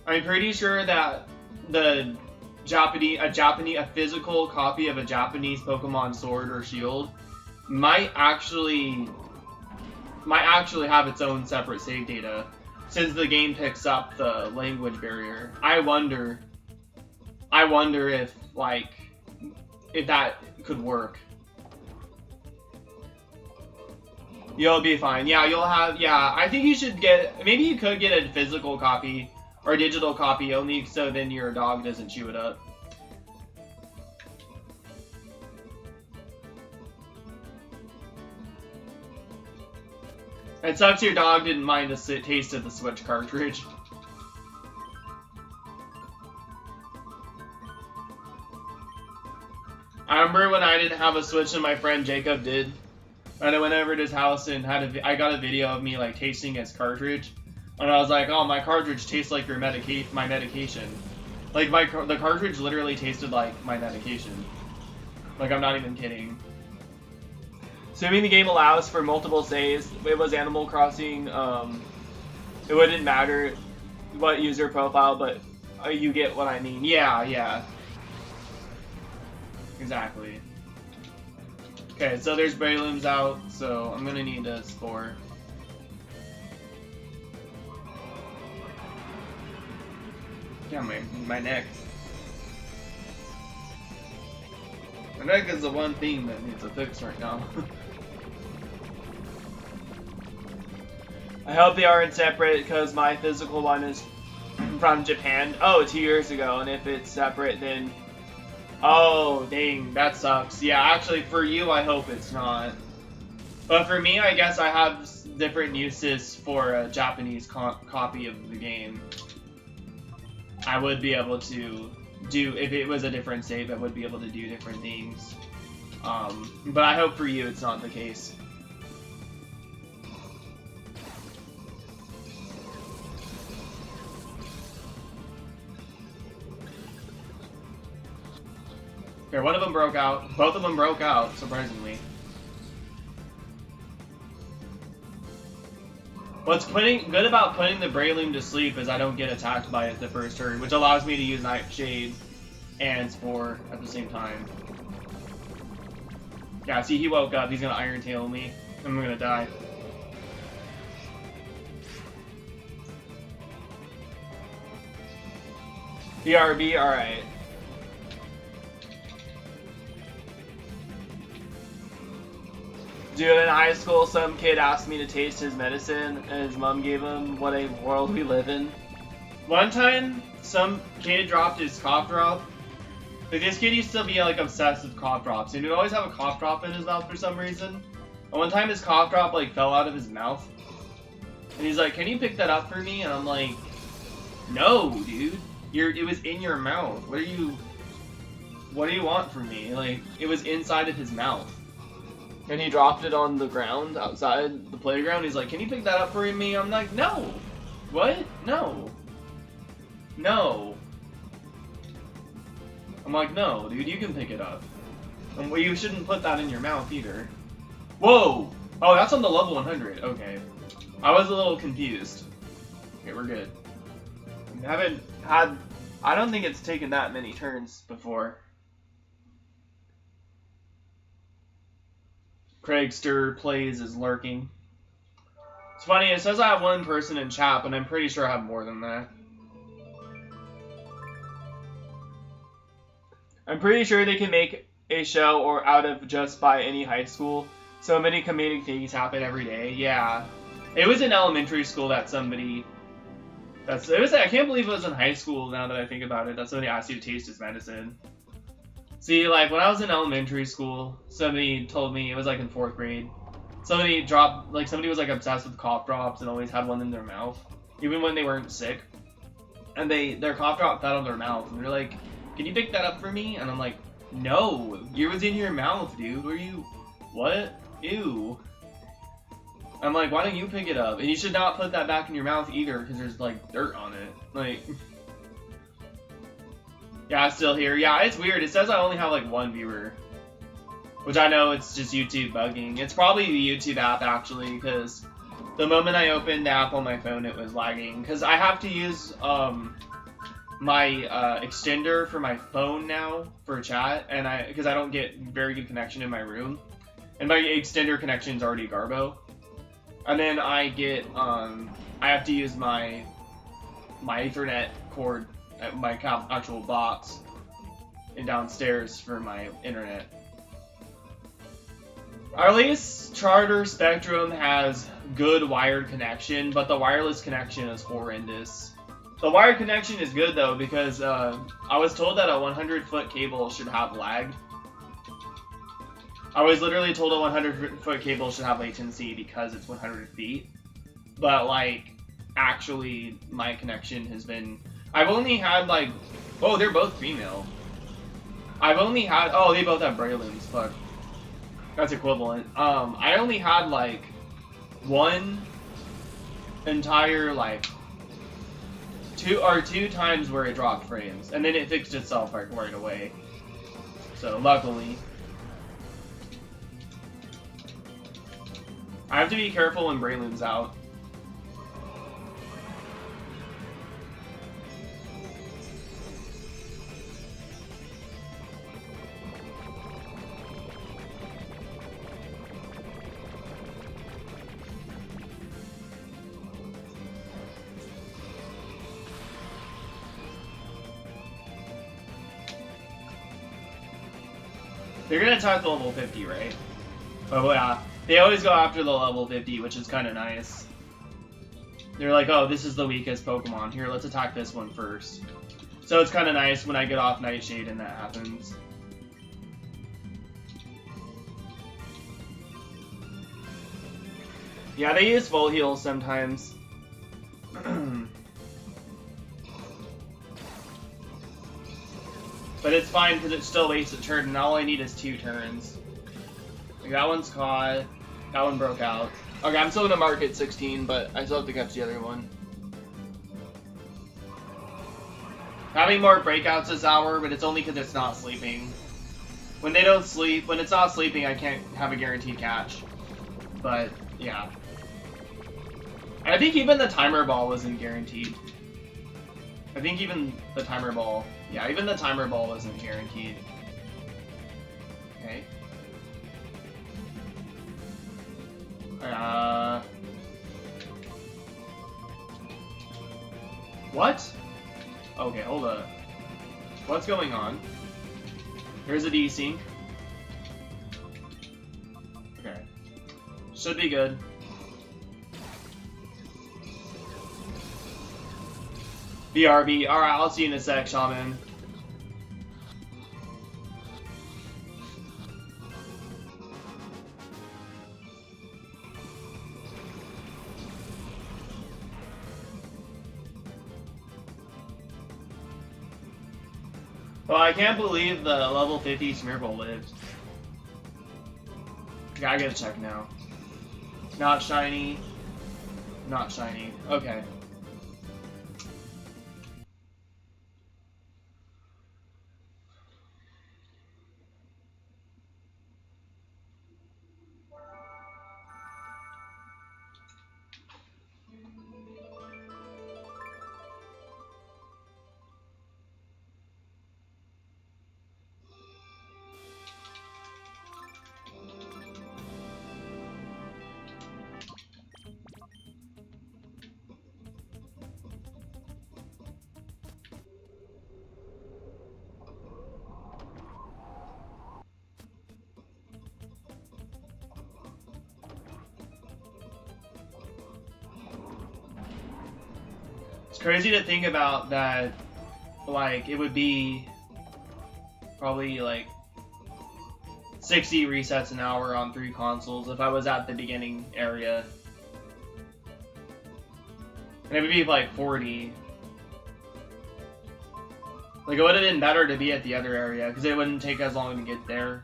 I'm pretty sure that the a physical copy of a Japanese Pokemon Sword or Shield might actually have its own separate save data, since the game picks up the language barrier. I wonder if that could work. You'll be fine. Yeah, you'll have, yeah, I think you should get, maybe you could get a physical copy or a digital copy only so then your dog doesn't chew it up. It sucks your dog didn't mind the taste of the Switch cartridge. I remember when I didn't have a Switch and my friend Jacob did. And I went over to his house and I got a video of me like tasting his cartridge, and I was like, "Oh, my cartridge tastes like my medication." Like the cartridge literally tasted like my medication. Like, I'm not even kidding. Assuming the game allows for multiple saves, it was Animal Crossing. It wouldn't matter what user profile, but you get what I mean. Yeah. Exactly. Okay, so there's Breloom's out, so I'm gonna need a Spore. Yeah, my neck. My neck is the one thing that needs a fix right now. I hope they aren't separate, because my physical one is from Japan. Oh, 2 years ago, and if it's separate, then... Oh, dang, that sucks. Yeah, actually, for you, I hope it's not. But for me, I guess I have different uses for a Japanese copy of the game. I would be able to do, if it was a different save, I would be able to do different things. But I hope for you it's not the case. Here, one of them broke out. Both of them broke out, surprisingly. What's good about putting the Breloom to sleep is I don't get attacked by it the first turn, which allows me to use Nightshade and Spore at the same time. Yeah, see, he woke up. He's gonna Iron Tail me. I'm gonna die. BRB, alright. Dude, in high school, some kid asked me to taste his medicine, and his mom gave him what a world we live in. One time, some kid dropped his cough drop. Like, this kid used to be, like, obsessed with cough drops, and he'd always have a cough drop in his mouth for some reason. And one time, his cough drop, like, fell out of his mouth. And he's like, can you pick that up for me? And I'm like, no, dude. It was in your mouth. What do you want from me? Like, it was inside of his mouth. And he dropped it on the ground outside the playground. He's like, can you pick that up for me? I'm like, no. What? No. No. I'm like, no, dude, you can pick it up. And well, you shouldn't put that in your mouth either. Whoa! Oh, that's on the level 100. Okay. I was a little confused. Okay, we're good. I don't think it's taken that many turns before. Craigster plays is lurking. It's funny, it says I have one person in chat, but I'm pretty sure I have more than that. I'm pretty sure they can make a show or out of just by any high school. So many comedic things happen every day. Yeah. It was in elementary school that somebody... I can't believe it was in high school now that I think about it. That somebody asked you to taste his medicine. See, like, when I was in elementary school, somebody told me, it was like in 4th grade, somebody was like obsessed with cough drops and always had one in their mouth, even when they weren't sick. And their cough drop fell in their mouth, and they're like, can you pick that up for me? And I'm like, no, it was in your mouth, dude. What? Ew. I'm like, why don't you pick it up? And you should not put that back in your mouth either, because there's, like, dirt on it. Like... Yeah, I'm still here. Yeah, it's weird. It says I only have, like, one viewer. Which I know it's just YouTube bugging. It's probably the YouTube app, actually, because the moment I opened the app on my phone, it was lagging. Because I have to use, my, extender for my phone now for chat, and because I don't get very good connection in my room. And my extender connection is already Garbo. And then I get, I have to use my Ethernet cord at my actual box and downstairs for my internet. At least Charter Spectrum has good wired connection, but the wireless connection is horrendous. The wired connection is good though, because I was told that a 100-foot cable should have lag. I was literally told a 100-foot cable should have latency because it's 100 feet. But like, actually, my connection has been... I've only had, like... Oh, they're both female. I've only had... Oh, they both have Brelooms. Fuck. That's equivalent. I only had, like, one entire, like... two times where it dropped frames. And then it fixed itself, like, right away. So, luckily. I have to be careful when Breloom's out. They're gonna attack the level 50, right? Oh yeah, they always go after the level 50, which is kind of nice. They're like, oh, this is the weakest Pokemon. Here, let's attack this one first. So it's kind of nice when I get off Nightshade and that happens. Yeah, they use full heals sometimes. But it's fine because it still wastes a turn, and all I need is 2 turns. Like, that one's caught. That one broke out. Okay, I'm still gonna mark it 16, but I still have to catch the other one. Having more breakouts this hour, but it's only because it's not sleeping. When they don't sleep, when it's not sleeping, I can't have a guaranteed catch. But, yeah. I think even the timer ball wasn't guaranteed. I think even the timer ball... Yeah, even the timer ball wasn't guaranteed. Okay. What? Okay, hold up. What's going on? Here's a desync. Okay. Should be good. BRB. Alright, I'll see you in a sec, Shaman. Well, I can't believe the level 50 Smeargle lived. Gotta get a check now. Not shiny. Not shiny. Okay. It's crazy to think about that, like, it would be probably, like, 60 resets an hour on 3 consoles if I was at the beginning area. And it would be, like, 40. Like, it would have been better to be at the other area, because it wouldn't take as long to get there.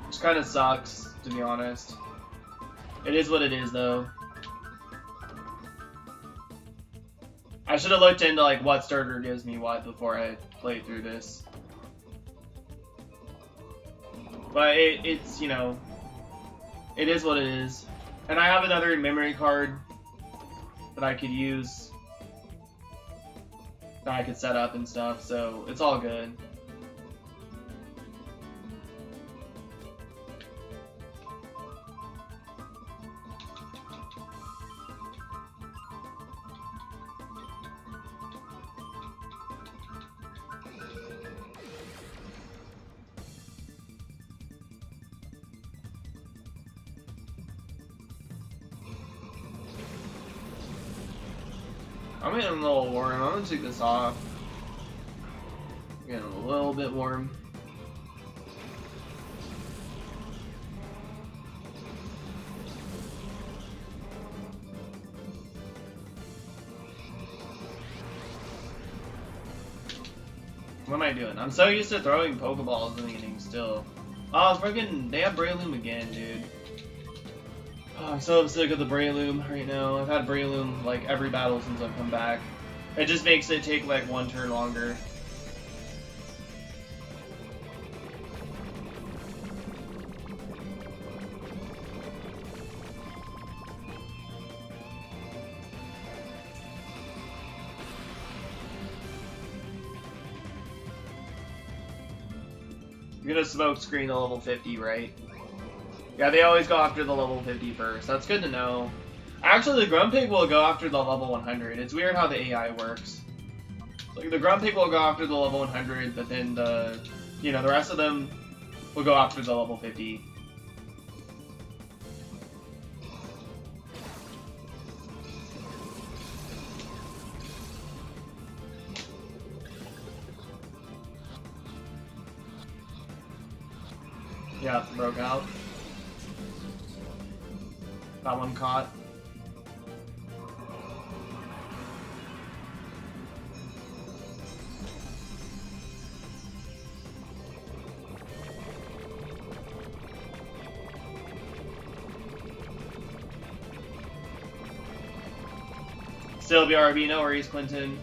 Which kind of sucks, to be honest. It is what it is, though. I should have looked into, like, what starter gives me what before I played through this. But it's, you know, it is what it is. And I have another memory card that I could use, that I could set up and stuff, so it's all good. I'm getting a little warm. I'm gonna take this off. Getting a little bit warm. What am I doing? I'm so used to throwing Pokeballs in the inning still. Oh, freaking, they have Breloom again, dude. Oh, I'm so sick of the Breloom right now. I've had Breloom like every battle since I've come back. It just makes it take like 1 turn longer. You're gonna smoke screen to level 50, right? Yeah, they always go after the level 50 first. That's good to know. Actually, the Grumpig will go after the level 100. It's weird how the AI works. Like, the Grumpig will go after the level 100, but then the, you know, the rest of them will go after the level 50. Yeah, broke out. That one caught. Still BRB, no worries, Quentin.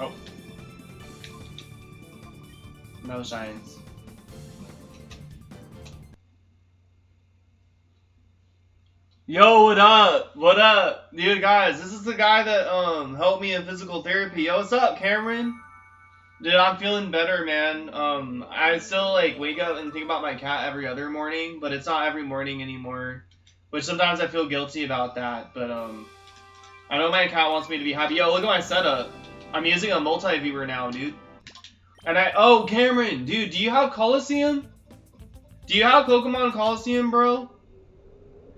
Oh. No shines. Yo, what up? What up? Dude, guys, this is the guy that helped me in physical therapy. Yo, what's up, Cameron? Dude, I'm feeling better, man. I still like wake up and think about my cat every other morning, but it's not every morning anymore. Which sometimes I feel guilty about that, but I know my cat wants me to be happy. Yo, look at my setup. I'm using a multi-viewer now, dude. And oh, Cameron, dude, do you have Colosseum? Do you have Pokemon Colosseum, bro?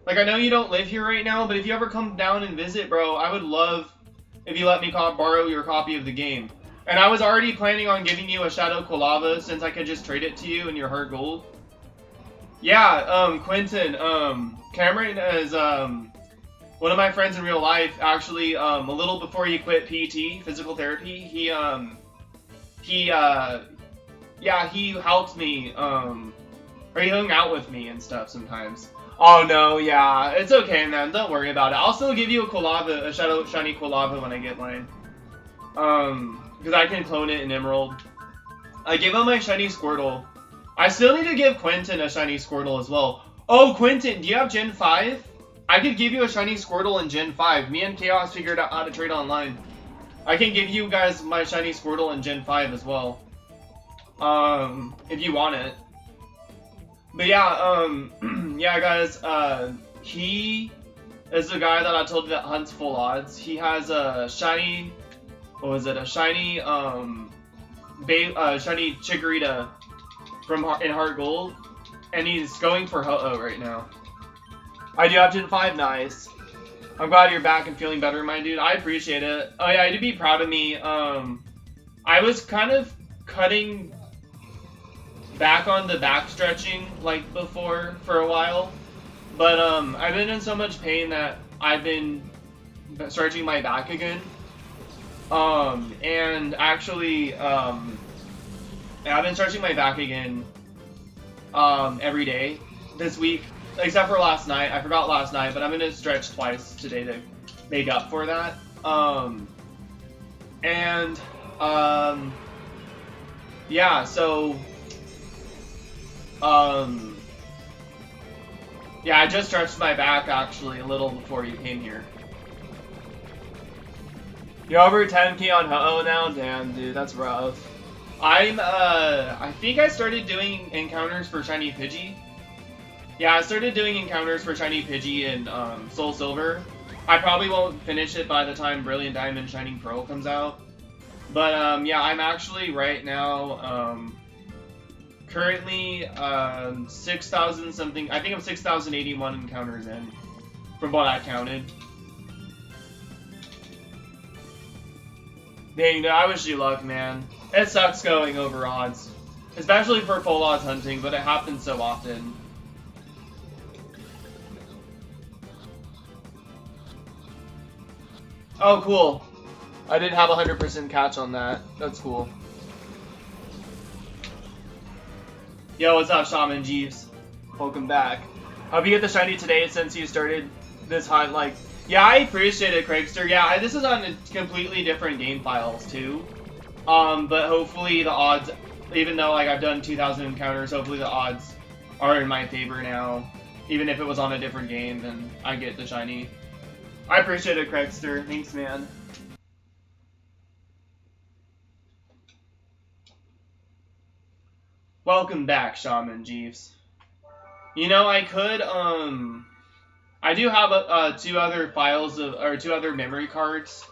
Like, I know you don't live here right now, but if you ever come down and visit, bro, I would love if you let me borrow your copy of the game. And I was already planning on giving you a Shadow Quilava since I could just trade it to you in your heart gold. Yeah, Quentin, Cameron is, one of my friends in real life, actually, a little before he quit PT, physical therapy, he helped me, or he hung out with me and stuff sometimes. Oh no, yeah, it's okay, man, don't worry about it. I'll still give you a Quilava, a shiny Quilava when I get mine. Because I can clone it in Emerald. I gave him my shiny Squirtle. I still need to give Quentin a shiny Squirtle as well. Oh, Quentin, do you have Gen 5? I could give you a shiny Squirtle in Gen 5. Me and Chaos figured out how to trade online. I can give you guys my shiny Squirtle in Gen 5 as well. If you want it. But yeah, yeah guys, he is the guy that I told you that hunts full odds. He has a shiny, what was it, a shiny, shiny Chikorita in Heart Gold, and he's going for Ho-Oh right now. I do have Gen 5, nice. I'm glad you're back and feeling better, my dude. I appreciate it. Oh yeah, you'd be proud of me. I was kind of cutting back on the back stretching like before for a while, but I've been in so much pain that I've been stretching my back again. And actually, I've been stretching my back again every day this week, except for last night. I forgot last night, but I'm gonna stretch twice today to make up for that. Yeah, so yeah, I just stretched my back actually a little before you came here. You're over 10k on Ho-Oh now? Damn, dude, that's rough. I think I started doing encounters for Shiny Pidgey. Yeah, I started doing encounters for Shiny Pidgey in Soul Silver. I probably won't finish it by the time Brilliant Diamond Shining Pearl comes out. But yeah, I'm actually right now currently 6,000 something. I think I'm 6,081 encounters in from what I counted. Dang, I wish you luck, man. It sucks going over odds, especially for full odds hunting, but it happens so often. Oh, cool. I didn't have 100% catch on that. That's cool. Yo, what's up, Shaman Jeeves? Welcome back. Hope you get the shiny today since you started this hunt. Like, yeah, I appreciate it, Craigster. Yeah, this is on completely different game files too. But hopefully the odds, even though like I've done 2,000 encounters, hopefully the odds are in my favor now. Even if it was on a different game, then I get the shiny. I appreciate it, Craigster. Thanks, man. Welcome back, Shaman Jeeves. You know, I could, I do have two other files or two other memory cards,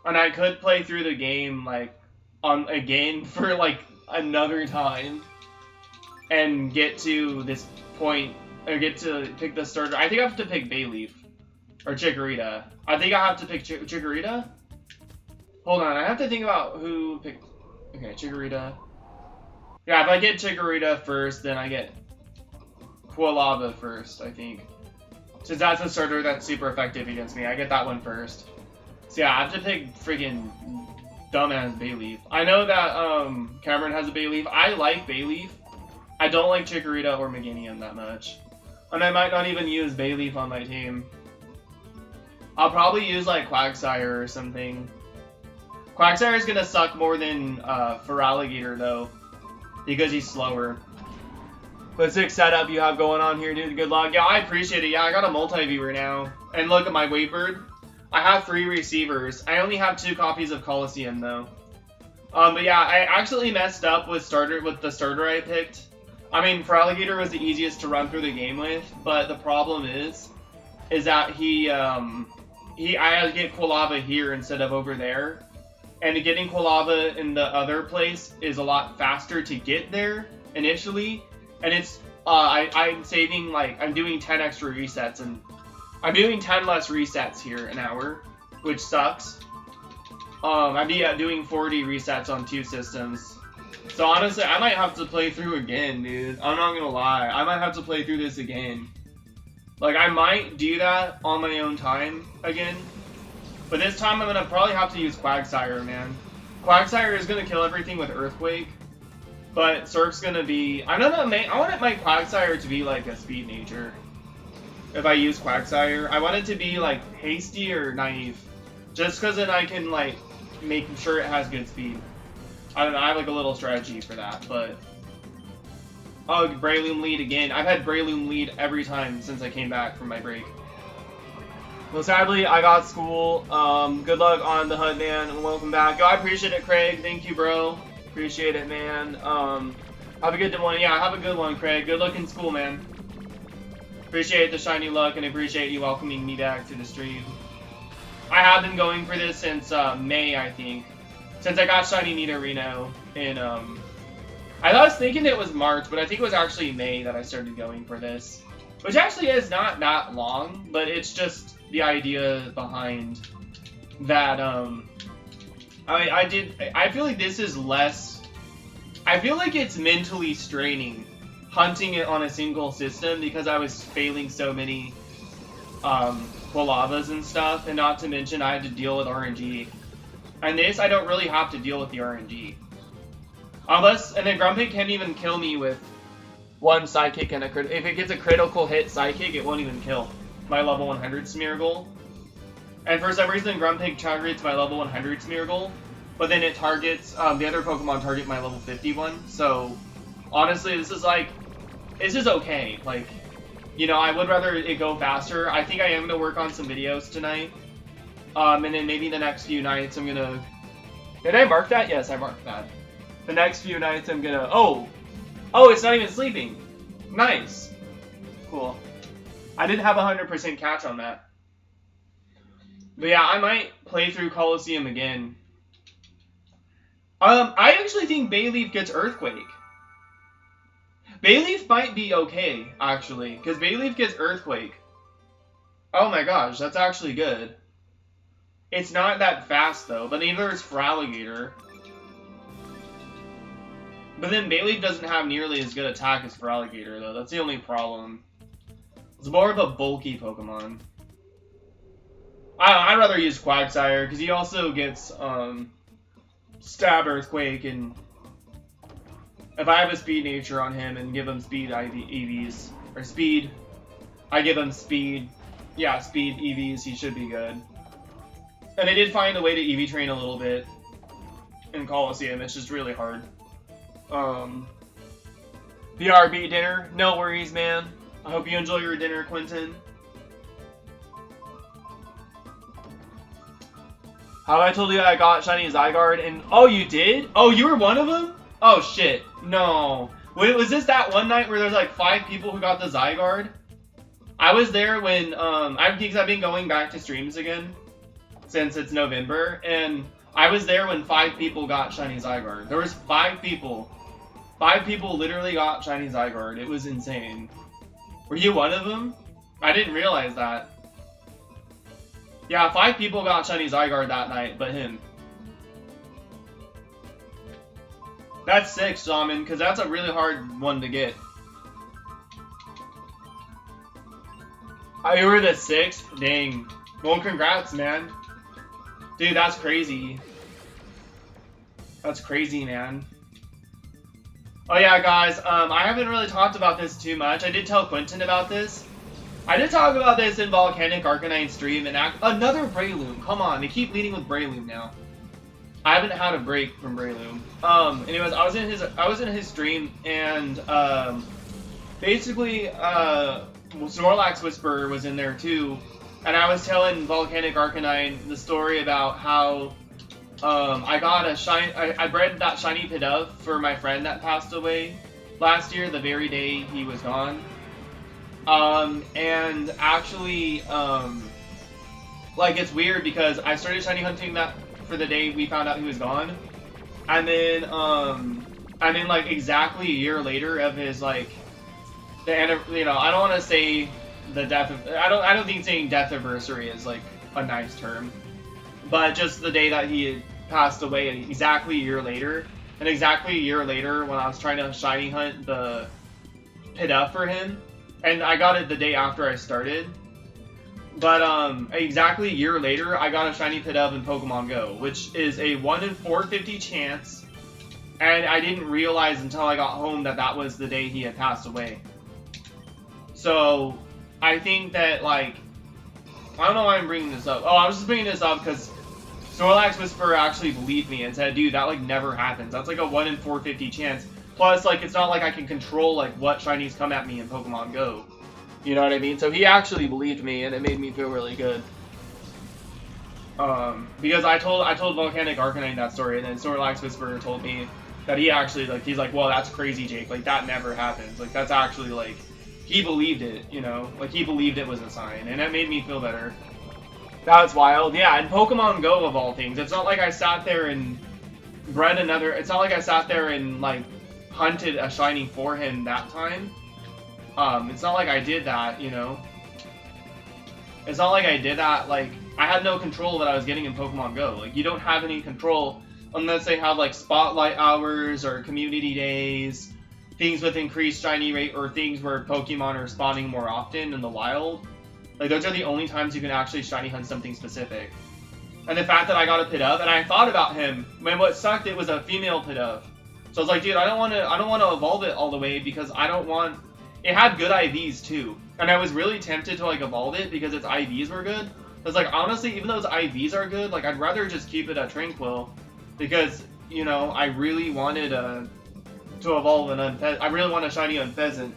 and I could play through the game, like, again for, like, another time, and get to this point, or get to pick the starter. I think I have to pick Bayleaf. Or Chikorita. I think I have to pick Chikorita? Hold on, I have to think about who picked... Okay, Chikorita. Yeah, if I get Chikorita first, then I get Quilava first, I think. Since that's a starter that's super effective against me, I get that one first. So yeah, I have to pick freaking dumbass Bayleaf. I know that Cameron has a Bayleaf. I like Bayleaf. I don't like Chikorita or Meganium that much. And I might not even use Bayleaf on my team. I'll probably use like Quagsire or something. Quagsire is gonna suck more than Feraligatr though, because he's slower. But sick setup you have going on here, dude. Good luck. Yeah, I appreciate it. Yeah, I got a multi-viewer now. And look at my Wavebird. I have 3 receivers. I only have 2 copies of Colosseum though. But yeah, I actually messed up with the starter I picked. I mean, Feraligatr was the easiest to run through the game with, but the problem is that I had to get Quilava here instead of over there. And getting Quilava in the other place is a lot faster to get there initially. And it's, I'm saving, like, I'm doing 10 extra resets, and I'm doing 10 less resets here an hour, which sucks. I'd be doing 40 resets on 2 systems. So honestly, I might have to play through again, dude. I'm not gonna lie. I might have to play through this again. Like, I might do that on my own time again. But this time I'm gonna probably have to use Quagsire, man. Quagsire is gonna kill everything with Earthquake. But Cirque's gonna be... I don't know, I want my Quagsire to be like a speed nature. If I use Quagsire. I want it to be like hasty or naive. Just because then I can like make sure it has good speed. I don't know, I have like a little strategy for that, but... Oh, Breloom lead again. I've had Breloom lead every time since I came back from my break. Well, sadly, I got school. Good luck on the hunt, man, and welcome back. Oh, I appreciate it, Craig. Thank you, bro. Appreciate it, man. Have a good one. Yeah, have a good one, Craig. Good luck in school, man. Appreciate the shiny luck, and appreciate you welcoming me back to the stream. I have been going for this since May, I think. Since I got shiny Nidorino in, I was thinking it was March, but I think it was actually May that I started going for this. Which actually is not that long, but it's just the idea behind that, I feel like this is less... I feel like it's mentally straining hunting it on a single system because I was failing so many Quilavas and stuff, and not to mention I had to deal with RNG. And this, I don't really have to deal with the RNG. And then Grumpig can't even kill me with one Psychic and a crit. If it gets a critical hit Psychic, it won't even kill my level 100 Smeargle. And for some reason, Grumpig targets my level 100 Smeargle, but then it targets, the other Pokemon target my level 51. So, honestly, this is okay. Like, you know, I would rather it go faster. I think I am going to work on some videos tonight. And then maybe the next few nights I'm going to... Did I mark that? Yes, I marked that. The next few nights I'm going to... Oh, it's not even sleeping. Nice. Cool. I didn't have 100% catch on that. But yeah, I might play through Colosseum again. I actually think Bayleaf gets Earthquake. Bayleaf might be okay, actually, because Bayleaf gets Earthquake. Oh my gosh, that's actually good. It's not that fast, though, but neither is Feraligatr. But then Bayleaf doesn't have nearly as good attack as Feraligatr, though. That's the only problem. It's more of a bulky Pokemon. I'd rather use Quagsire, because he also gets, Stab Earthquake, and if I have a Speed Nature on him and give him Speed EVs, or Speed, I give him Speed, yeah, Speed EVs, he should be good. And I did find a way to EV train a little bit in Colosseum, it's just really hard. BRB dinner, no worries, man. I hope you enjoy your dinner, Quentin. How I told you I got shiny Zygarde and... Oh, you did? Oh, you were one of them? Oh, shit. No. Wait, was this that one night where there's like 5 people who got the Zygarde? I was there when, I've been going back to streams again since it's November, and I was there when 5 people got shiny Zygarde. There was 5 people. 5 people literally got shiny Zygarde. It was insane. Were you one of them? I didn't realize that. Yeah, 5 people got shiny Zygarde that night, but him. That's 6, Shaman, because that's a really hard one to get. Oh, you were the 6th? Dang. Well, congrats, man. Dude, that's crazy. That's crazy, man. Oh yeah, guys, I haven't really talked about this too much. I did tell Quentin about this. I did talk about this in Volcanic Arcanine stream, and another Breloom. Come on, they keep leading with Breloom now. I haven't had a break from Breloom. Anyways, I was in his stream, and basically, Snorlax Whisperer was in there too, and I was telling Volcanic Arcanine the story about how I got a I bred that shiny Pidove for my friend that passed away last year, the very day he was gone. And actually, like, it's weird because I started shiny hunting that for the day we found out he was gone, and then like exactly a year later of his like you know, I don't want to say the death of, I don't think saying death anniversary is like a nice term, but just the day that he had passed away, exactly a year later, and exactly a year later when I was trying to shiny hunt the Pidove for him, and I got it the day after I started. But exactly a year later, I got a shiny Pidove in Pokemon Go, which is a 1 in 450 chance, and I didn't realize until I got home that that was the day he had passed away. So I think that, like, I don't know why I'm bringing this up. Oh, I was just bringing this up because Snorlax Whisperer actually believed me and said, dude, that like never happens. That's like a 1 in 450 chance. Plus, like, it's not like I can control like what shinies come at me in Pokemon Go. You know what I mean? So he actually believed me, and it made me feel really good. Because I told Volcanic Arcanine that story, and then Snorlax Whisperer told me that he actually, like, he's like, well, that's crazy, Jake. Like, that never happens. Like, that's actually, like, he believed it, you know? Like, he believed it was a sign, and that made me feel better. That was wild. Yeah, and Pokemon Go, of all things. It's not like I sat there and bred another, it's not like I sat there and, like, hunted a shiny for him that time. It's not like I did that, you know? It's not like I did that, like, I had no control of what I was getting in Pokemon Go. Like, you don't have any control unless they have, like, spotlight hours or community days, things with increased shiny rate, or things where Pokemon are spawning more often in the wild. Like, those are the only times you can actually shiny hunt something specific. And the fact that I got a Pidove, and I thought about him, when what sucked, it was a female Pidove. So I was like, dude, I don't want to evolve it all the way because I don't want... It had good IVs too, and I was really tempted to like evolve it because its IVs were good. I was like, honestly, even though its IVs are good, like I'd rather just keep it at Tranquil, because, you know, I really wanted to evolve an Unfezant. I really want a shiny Unfezant.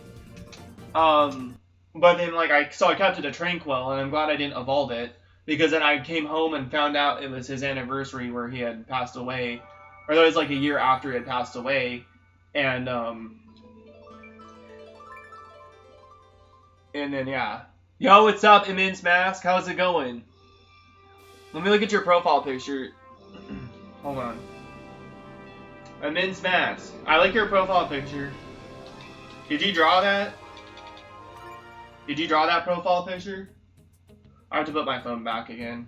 But then like I kept it at Tranquil, and I'm glad I didn't evolve it, because then I came home and found out it was his anniversary where he had passed away, or that was like a year after he had passed away, and then, yeah. Yo, what's up, Immense Mask? How's it going? Let me look at your profile picture. Hold on. Immense Mask. I like your profile picture. Did you draw that? Did you draw that profile picture? I have to put my phone back again.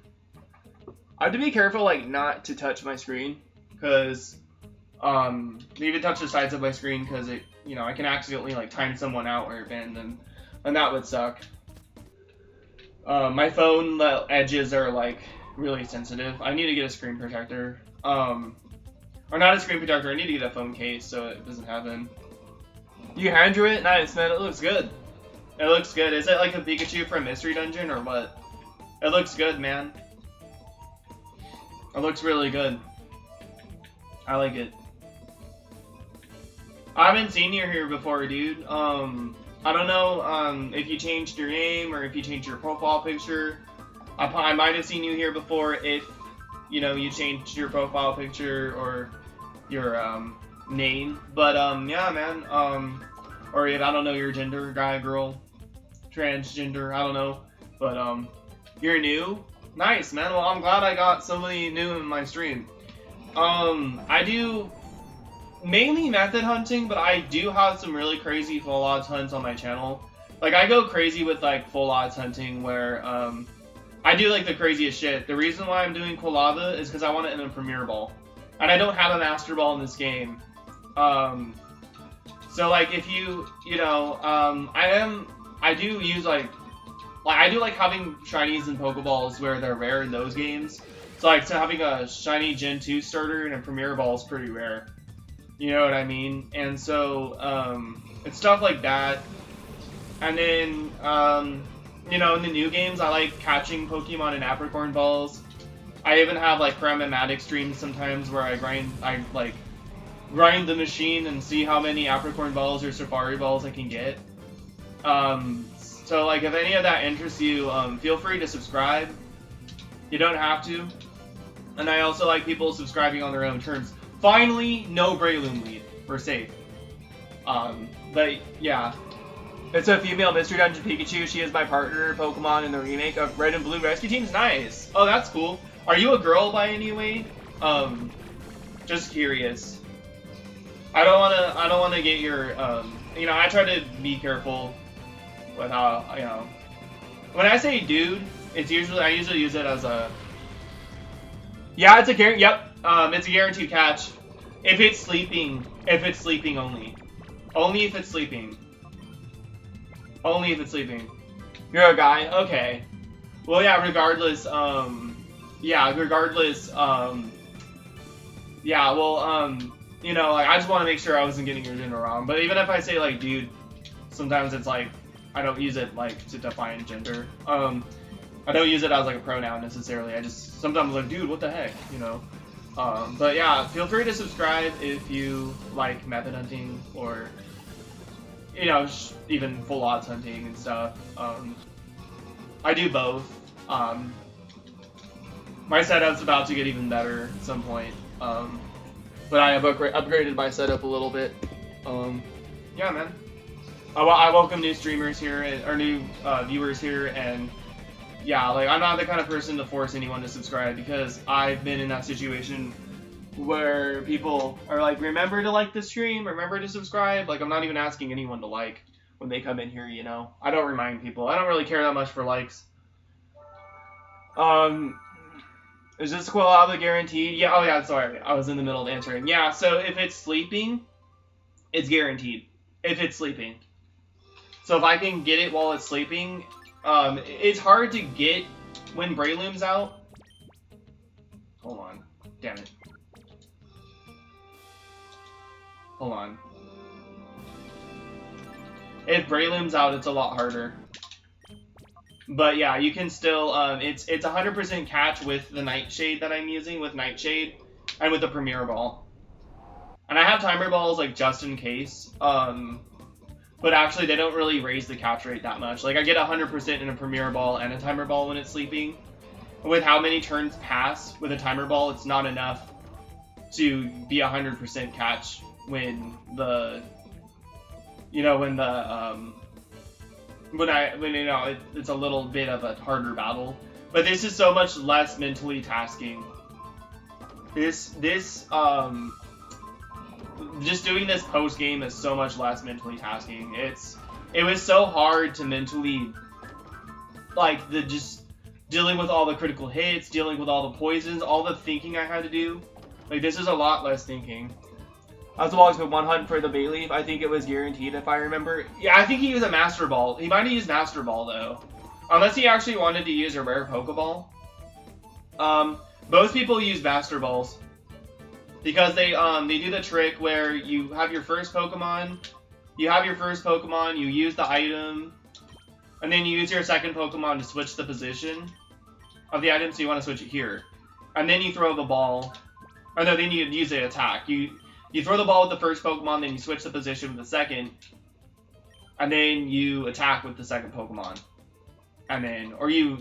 I have to be careful, like, not to touch my screen. Because, leave it touch the sides of my screen, because it, you know, I can accidentally, like, time someone out or bend them. And that would suck. My phone edges are like really sensitive. I need to get a screen protector. Or not a screen protector, I need to get a phone case so it doesn't happen. You hand drew it? Nice, man, it looks good. It looks good. Is it like a Pikachu from Mystery Dungeon or what? It looks good, man. It looks really good. I like it. I haven't seen you here before, dude. I don't know if you changed your name or if you changed your profile picture. I might have seen you here before if, you know, you changed your profile picture or your name. But yeah, man. Or if I don't know your gender, guy, girl, transgender, I don't know. But you're new. Nice, man. Well, I'm glad I got somebody new in my stream. I do mainly method hunting, but I do have some really crazy full odds hunts on my channel. Like, I go crazy with like full odds hunting where I do like the craziest shit. The reason why I'm doing Quilava is because I want it in a Premier Ball. And I don't have a Master Ball in this game. So like if you know, I do use like I do like having shinies and Pokeballs where they're rare in those games. So like having a shiny Gen 2 starter and a Premier Ball is pretty rare. You know what I mean? And so it's stuff like that. And then you know, in the new games I like catching Pokemon in Apricorn Balls. I even have like Crammatic streams sometimes where I grind the machine and see how many Apricorn Balls or Safari Balls I can get. So like if any of that interests you, feel free to subscribe. You don't have to. And I also like people subscribing on their own terms. Finally, no Breloom lead. We're safe. But yeah. It's a female Mystery Dungeon Pikachu. She is my partner Pokemon in the remake of Red and Blue Rescue Team's nice. Oh, that's cool. Are you a girl by any way? Just curious. I don't wanna get your you know, I try to be careful with how, you know, when I say dude, it's I usually use it as a, yeah, it's a guarantee. Yep, it's a guaranteed catch. If it's sleeping only. Only if it's sleeping. Only if it's sleeping. You're a guy? Okay. Well, yeah, regardless, yeah, well, you know, like, I just want to make sure I wasn't getting your gender wrong. But even if I say, like, dude, sometimes it's like, I don't use it, like, to define gender. I don't use it as, like, a pronoun, necessarily. I just, sometimes I'm like, dude, what the heck, you know? But yeah, feel free to subscribe if you like method hunting or, you know, even full odds hunting and stuff. I do both. My setup's about to get even better at some point. But I have upgraded my setup a little bit. Yeah, man. I welcome new streamers here, or new viewers here, and yeah, like, I'm not the kind of person to force anyone to subscribe, because I've been in that situation where people are like, remember to like the stream, remember to subscribe. Like, I'm not even asking anyone to like when they come in here, you know? I don't remind people. I don't really care that much for likes. Is this Quilava guaranteed? Yeah, oh yeah, sorry. I was in the middle of answering. Yeah, so if it's sleeping, it's guaranteed. If it's sleeping. So if I can get it while it's sleeping, it's hard to get when Breloom's out. Hold on. Damn it. Hold on. If Breloom's out, it's a lot harder. But yeah, you can still, it's 100% catch with the Nightshade that I'm using, with Nightshade, and with the Premier Ball. And I have Timer Balls, like, just in case, but actually they don't really raise the catch rate that much. Like, I get 100% in a Premier Ball and a Timer Ball when it's sleeping. With how many turns pass with a Timer Ball, it's not enough to be 100% catch when the, you know, when you know, it's a little bit of a harder battle. But this is so much less mentally tasking. Just doing this post game is so much less mentally tasking. It was so hard to mentally, like, just dealing with all the critical hits, dealing with all the poisons, all the thinking I had to do. Like, this is a lot less thinking. I was always been one hunt for the Bayleaf. I think it was guaranteed, if I remember. Yeah, I think he used a Master Ball. He might have used Master Ball, though. Unless he actually wanted to use a rare Pokeball. Most people use Master Balls. Because they do the trick where you have your first Pokemon, you use the item, and then you use your second Pokemon to switch the position of the item, so you want to switch it here. And then you throw the ball, or no, then you use the attack. You throw the ball with the first Pokemon, then you switch the position with the second, and then you attack with the second Pokemon. And then, or you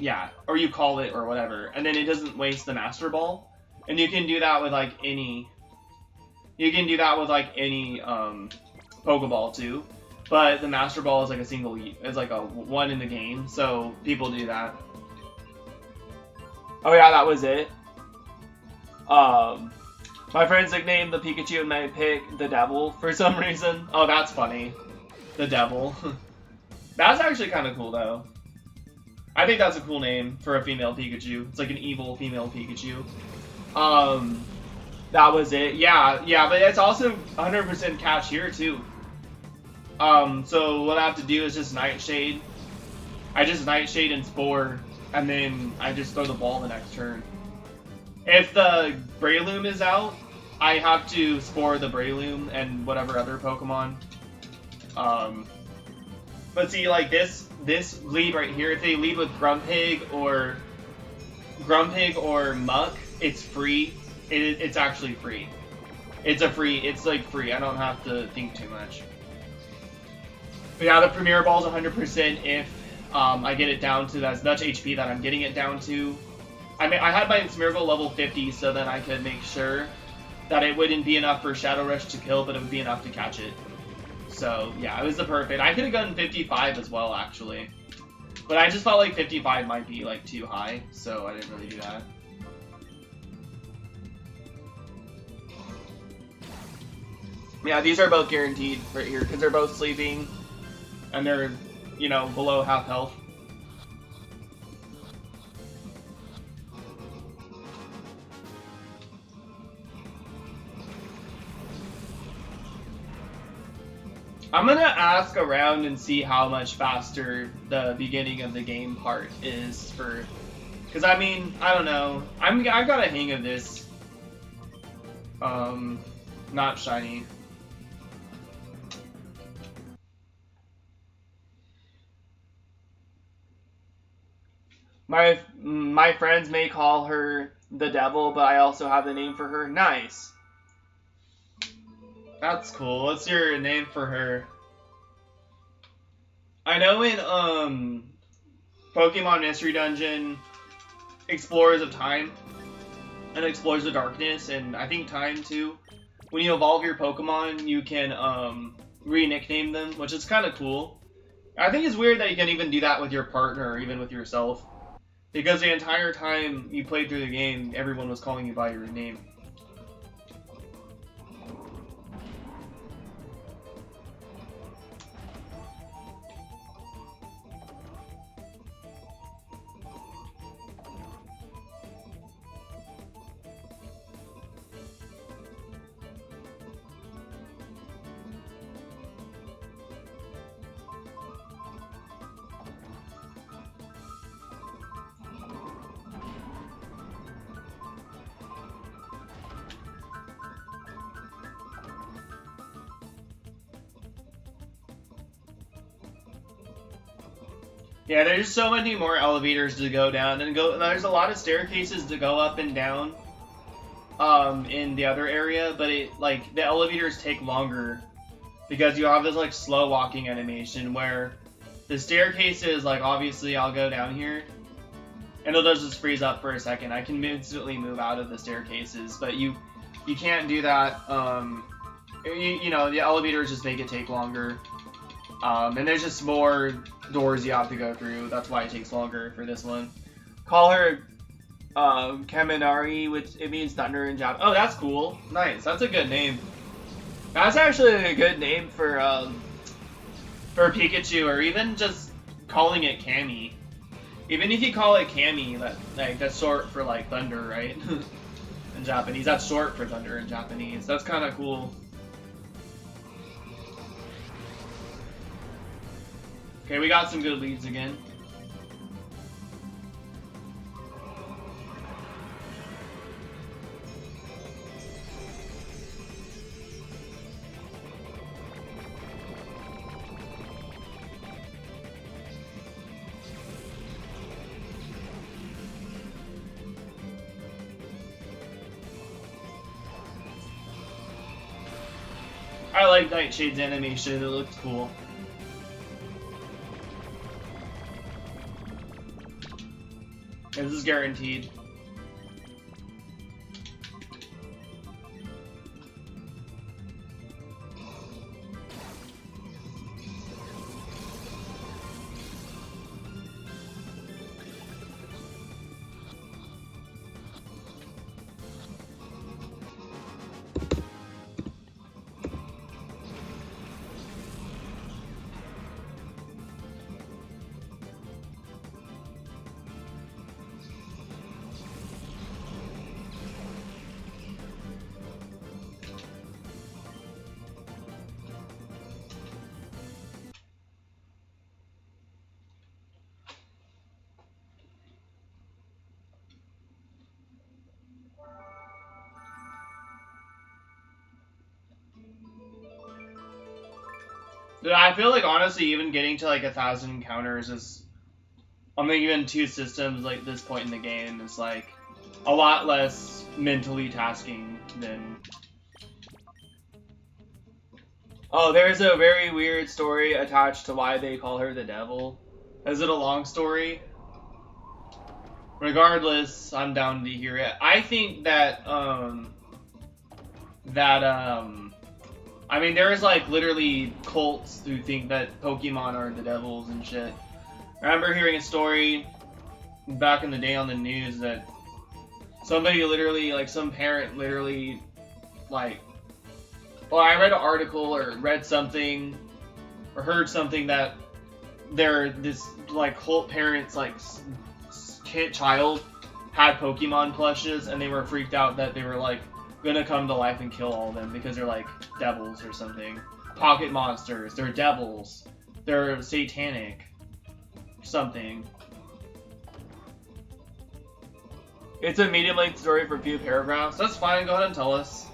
call it or whatever, and then it doesn't waste the Master Ball. And you can do that with like any Pokeball too. But the Master Ball is like it's like a one in the game, so people do that. Oh yeah, that was it. My friends nicknamed the Pikachu in my pick the Devil for some reason. Oh, that's funny. The Devil. That's actually kind of cool, though. I think that's a cool name for a female Pikachu. It's like an evil female Pikachu. That was it. Yeah, but it's also 100% catch here too. So what I have to do is just Nightshade. I just Nightshade and Spore, and then I just throw the ball the next turn. If the Breloom is out, I have to Spore the Breloom and whatever other Pokemon. But see, like this lead right here, if they lead with Grumpig or Muck, it's free. It's actually free. It's like free. I don't have to think too much. But yeah, the Premier Ball is 100% if I get it down to as much HP that I'm getting it down to. I mean, I had my Smeargle level 50 so that I could make sure that it wouldn't be enough for Shadow Rush to kill, but it would be enough to catch it. So yeah, it was the perfect. I could have gotten 55 as well, actually. But I just felt like 55 might be like too high, so I didn't really do that. Yeah, these are both guaranteed right here because they're both sleeping and they're, you know, below half health. I'm gonna ask around and see how much faster the beginning of the game part is for, because I mean, I don't know. I got a hang of this. Not shiny. My friends may call her the devil, but I also have the name for her. Nice. That's cool. What's your name for her? I know in Pokemon Mystery Dungeon, Explorers of Time and Explorers of Darkness, and I think Time too, when you evolve your Pokemon, you can re-nickname them, which is kind of cool. I think it's weird that you can even do that with your partner or even with yourself, because the entire time you played through the game, everyone was calling you by your name. Yeah, there's so many more elevators to go down, and there's a lot of staircases to go up and down in the other area, but the elevators take longer because you have this like slow walking animation where the staircases, like, obviously I'll go down here and it'll just freeze up for a second. I can instantly move out of the staircases, but you can't do that. You know, the elevators just make it take longer. And there's just more doors you have to go through. That's why it takes longer for this one. Call her Kaminari, which it means thunder in Japanese. Oh, that's cool. Nice. That's a good name. That's actually a good name for Pikachu, or even just calling it Kami. Even if you call it Kami, that's short for like thunder, right? In Japanese, that's short for thunder in Japanese. That's kind of cool. Okay, we got some good leads again. I like Nightshade's animation, it looks cool. This is guaranteed. Dude, I feel like honestly, even getting to like 1,000 encounters is, I mean, even 2 systems like this point in the game is like a lot less mentally tasking than. Oh, there's a very weird story attached to why they call her the devil. Is it a long story? Regardless, I'm down to hear it. I think that I mean, there's like literally cults who think that Pokemon are the devils and shit. I remember hearing a story back in the day on the news that somebody literally, like some parent literally, like, well, I read an article or read something or heard something that this like cult parents like child had Pokemon plushes and they were freaked out that they were like gonna come to life and kill all of them because they're like devils or something. Pocket monsters, they're devils, they're satanic, something. It's a medium-length story for a few paragraphs. That's fine, go ahead and tell us.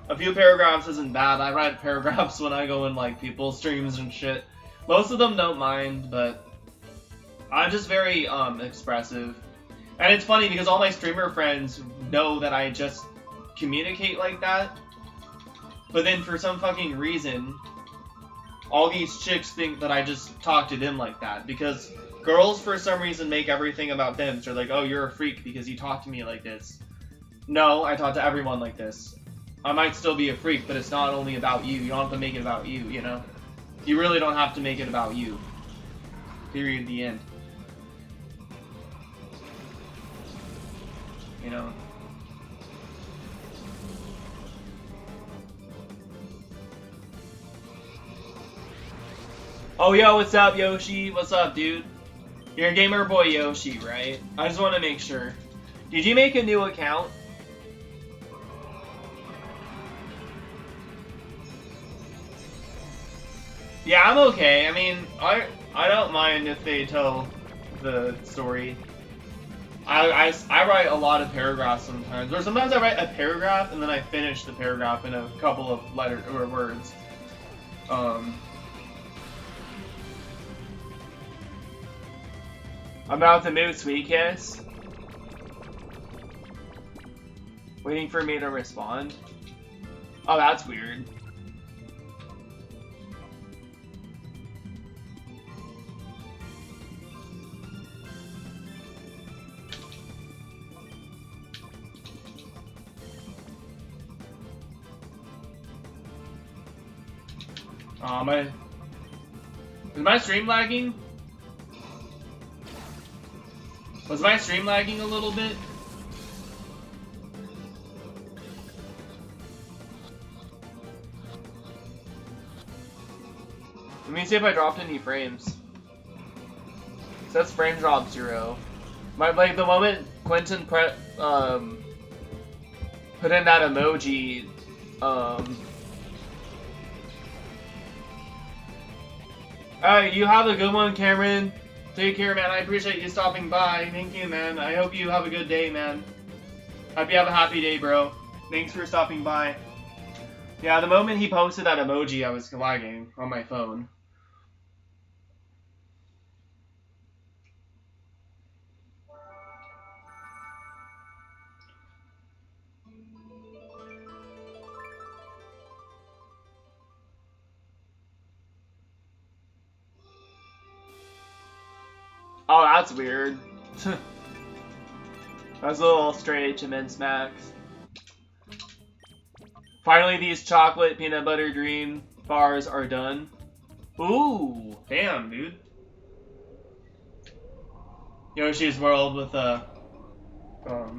A few paragraphs isn't bad. I write paragraphs when I go in like people's streams and shit. Most of them don't mind, but I'm just very expressive. And it's funny because all my streamer friends know that I just communicate like that. But then for some fucking reason, all these chicks think that I just talk to them like that. Because girls, for some reason, make everything about them. So they're like, oh, you're a freak because you talk to me like this. No, I talk to everyone like this. I might still be a freak, but it's not only about you. You don't have to make it about you, you know? You really don't have to make it about you. Period, the end. You know? Oh, yo, what's up, Yoshi? What's up, dude? You're Gamer Boy Yoshi, right? I just want to make sure. Did you make a new account? Yeah, I'm okay. I mean, I don't mind if they tell the story. I write a lot of paragraphs sometimes, or sometimes I write a paragraph and then I finish the paragraph in a couple of letters or words. I'm about to move Sweet Kiss. Waiting for me to respond. Oh, that's weird. Is my stream lagging? Was my stream lagging a little bit? Let me see if I dropped any frames. It says frame drop 0. Like the moment Quentin put in that emoji, Alright, you have a good one, Cameron. Take care, man. I appreciate you stopping by. Thank you, man. I hope you have a good day, man. Hope you have a happy day, bro. Thanks for stopping by. Yeah, the moment he posted that emoji, I was lagging on my phone. Oh, that's weird. That's a little straight HMN smacks. Finally, these chocolate peanut butter dream bars are done. Ooh, damn, dude. Yoshi's World with a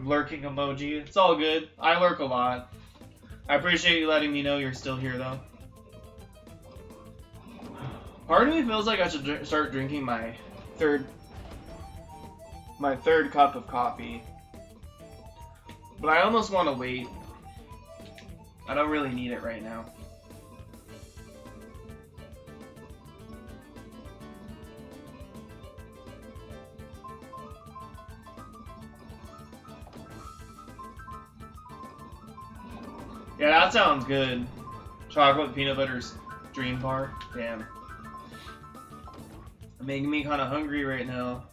lurking emoji. It's all good. I lurk a lot. I appreciate you letting me know you're still here, though. Part of me feels like I should start drinking my third cup of coffee. But I almost want to wait. I don't really need it right now. Yeah, that sounds good. Chocolate peanut butters. Dream bar? Damn. Making me kind of hungry right now.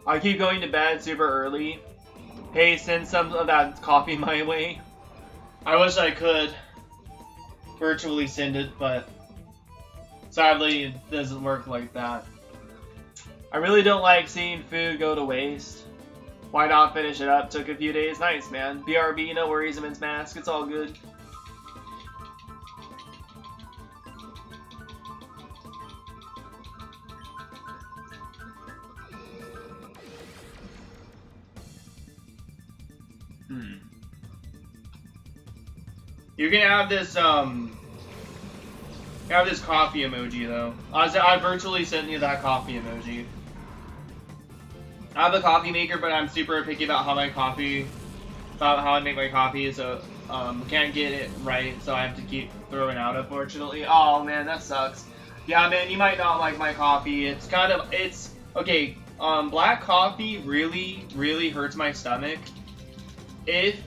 I keep going to bed super early. Hey, send some of that coffee my way. I wish I could virtually send it, but sadly it doesn't work like that. I really don't like seeing food go to waste. Why not finish it up? Took a few days. Nice, man. BRB, no worries, immense mask. It's all good. You can have this coffee emoji though. I virtually sent you that coffee emoji. I have a coffee maker, but I'm super picky about how I make my coffee, so can't get it right, so I have to keep throwing out, unfortunately. Oh man, that sucks. Yeah, man, you might not like my coffee. It's okay. Black coffee really, really hurts my stomach if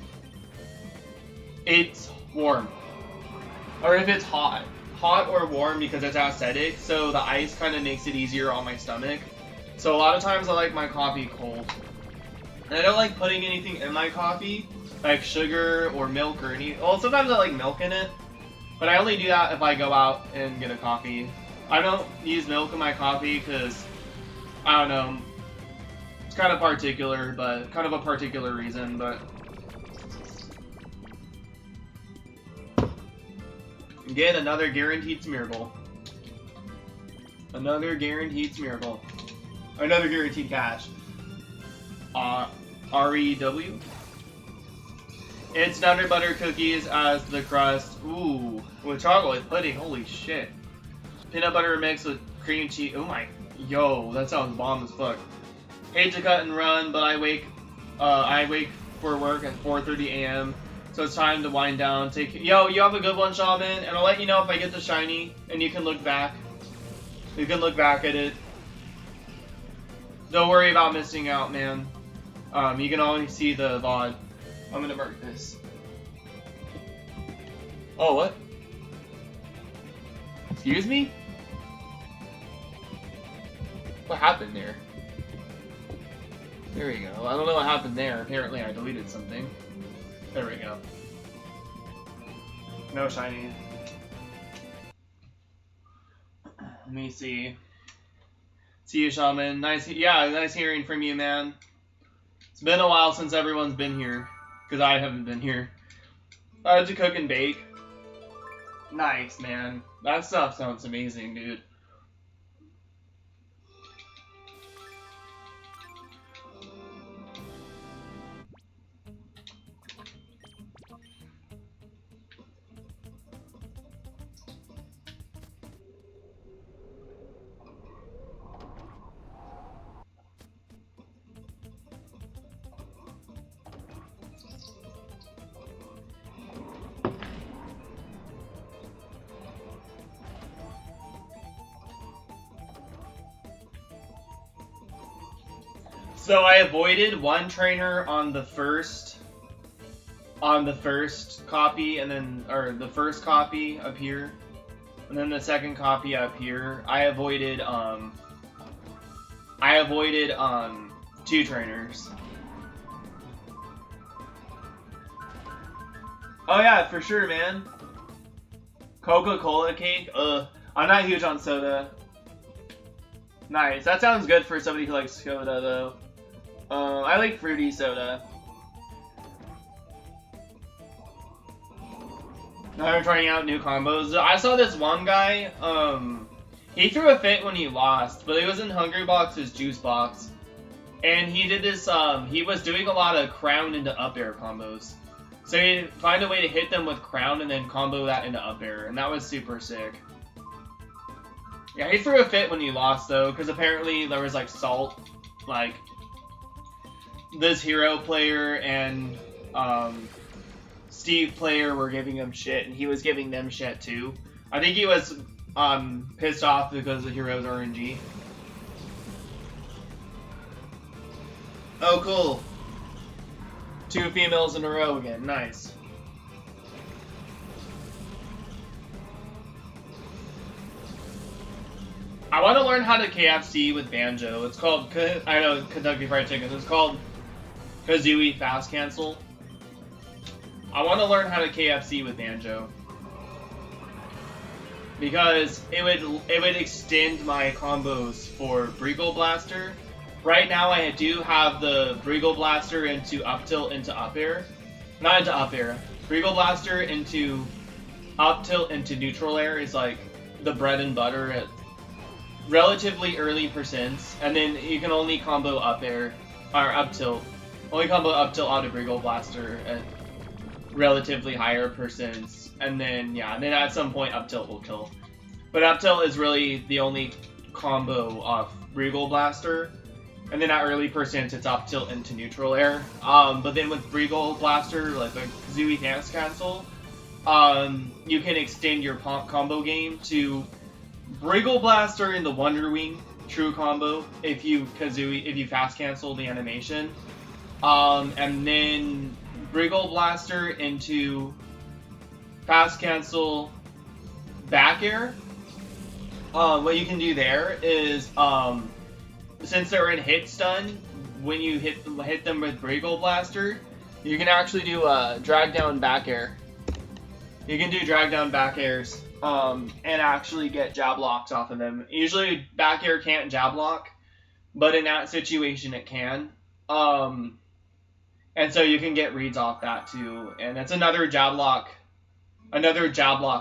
it's warm, or if it's hot or warm, because it's acidic, so the ice kind of makes it easier on my stomach. So a lot of times I like my coffee cold, and I don't like putting anything in my coffee, like sugar or milk or any. Well, sometimes I like milk in it, but I only do that if I go out and get a coffee. I don't use milk in my coffee because I don't know. It's kind of particular, but kind of a particular reason, but. Get another guaranteed miracle. Another guaranteed miracle. Another guaranteed cash. REW. It's Nutter Butter Cookies as the crust. Ooh, with chocolate pudding. Holy shit. Peanut butter mixed with cream cheese. Oh my. Yo, that sounds bomb as fuck. Hate to cut and run, but I wake for work at 4:30 a.m. So it's time to wind down. Yo, you have a good one, Shaman, and I'll let you know if I get the shiny, and you can look back. You can look back at it. Don't worry about missing out, man. You can always see the VOD. I'm gonna mark this. Oh, what? Excuse me? What happened there? There we go. I don't know what happened there. Apparently I deleted something. There we go. No shiny. Let me see. See you, Shaman. Nice hearing from you, man. It's been a while since everyone's been here, because I haven't been here. I had to cook and bake. Nice, man. That stuff sounds amazing, dude. So I avoided one trainer on the first copy, and then the first copy up here, and then the second copy up here. I avoided 2 trainers. Oh yeah, for sure, man. Coca-Cola cake? I'm not huge on soda. Nice. That sounds good for somebody who likes soda, though. I like fruity soda. Now I'm trying out new combos. I saw this one guy, he threw a fit when he lost, but it was in Hungry Box's Juice Box. And he did this, he was doing a lot of crown into up air combos. So he'd find a way to hit them with crown and then combo that into up air, and that was super sick. Yeah, he threw a fit when he lost, though, because apparently there was, like, salt, like, this hero player and Steve player were giving him shit, and he was giving them shit too. I think he was pissed off because the hero's RNG. Oh, cool. 2 females in a row again. Nice. I want to learn how to KFC with Banjo. It's called, I know, Kentucky Fried Chicken. It's called Kazooie Fast Cancel. I want to learn how to KFC with Banjo. Because it would extend my combos for Breagle Blaster. Right now I do have the Breagle Blaster into up tilt into up air. Not into up air. Breagle Blaster into up tilt into neutral air is like the bread and butter at relatively early percents, and then you can only combo up air or up tilt. Only combo up tilt out of Breagle Blaster at relatively higher percents, and then yeah, and then at some point up tilt will kill. But up tilt is really the only combo of Breagle Blaster, and then at early percents it's up tilt into neutral air. But then with Breagle Blaster, like the Kazooie Fast Cancel, you can extend your combo game to Breagle Blaster in the Wonder Wing true combo if you fast cancel the animation, and then Breagle Blaster into fast cancel back air. What you can do there is, since they're in hit stun, when you hit them with Breagle Blaster, you can actually do drag down back air. You can do drag down back airs. And actually get jab locks off of them. Usually back air can't jab lock, but in that situation it can. And so you can get reads off that too. And it's another jab lock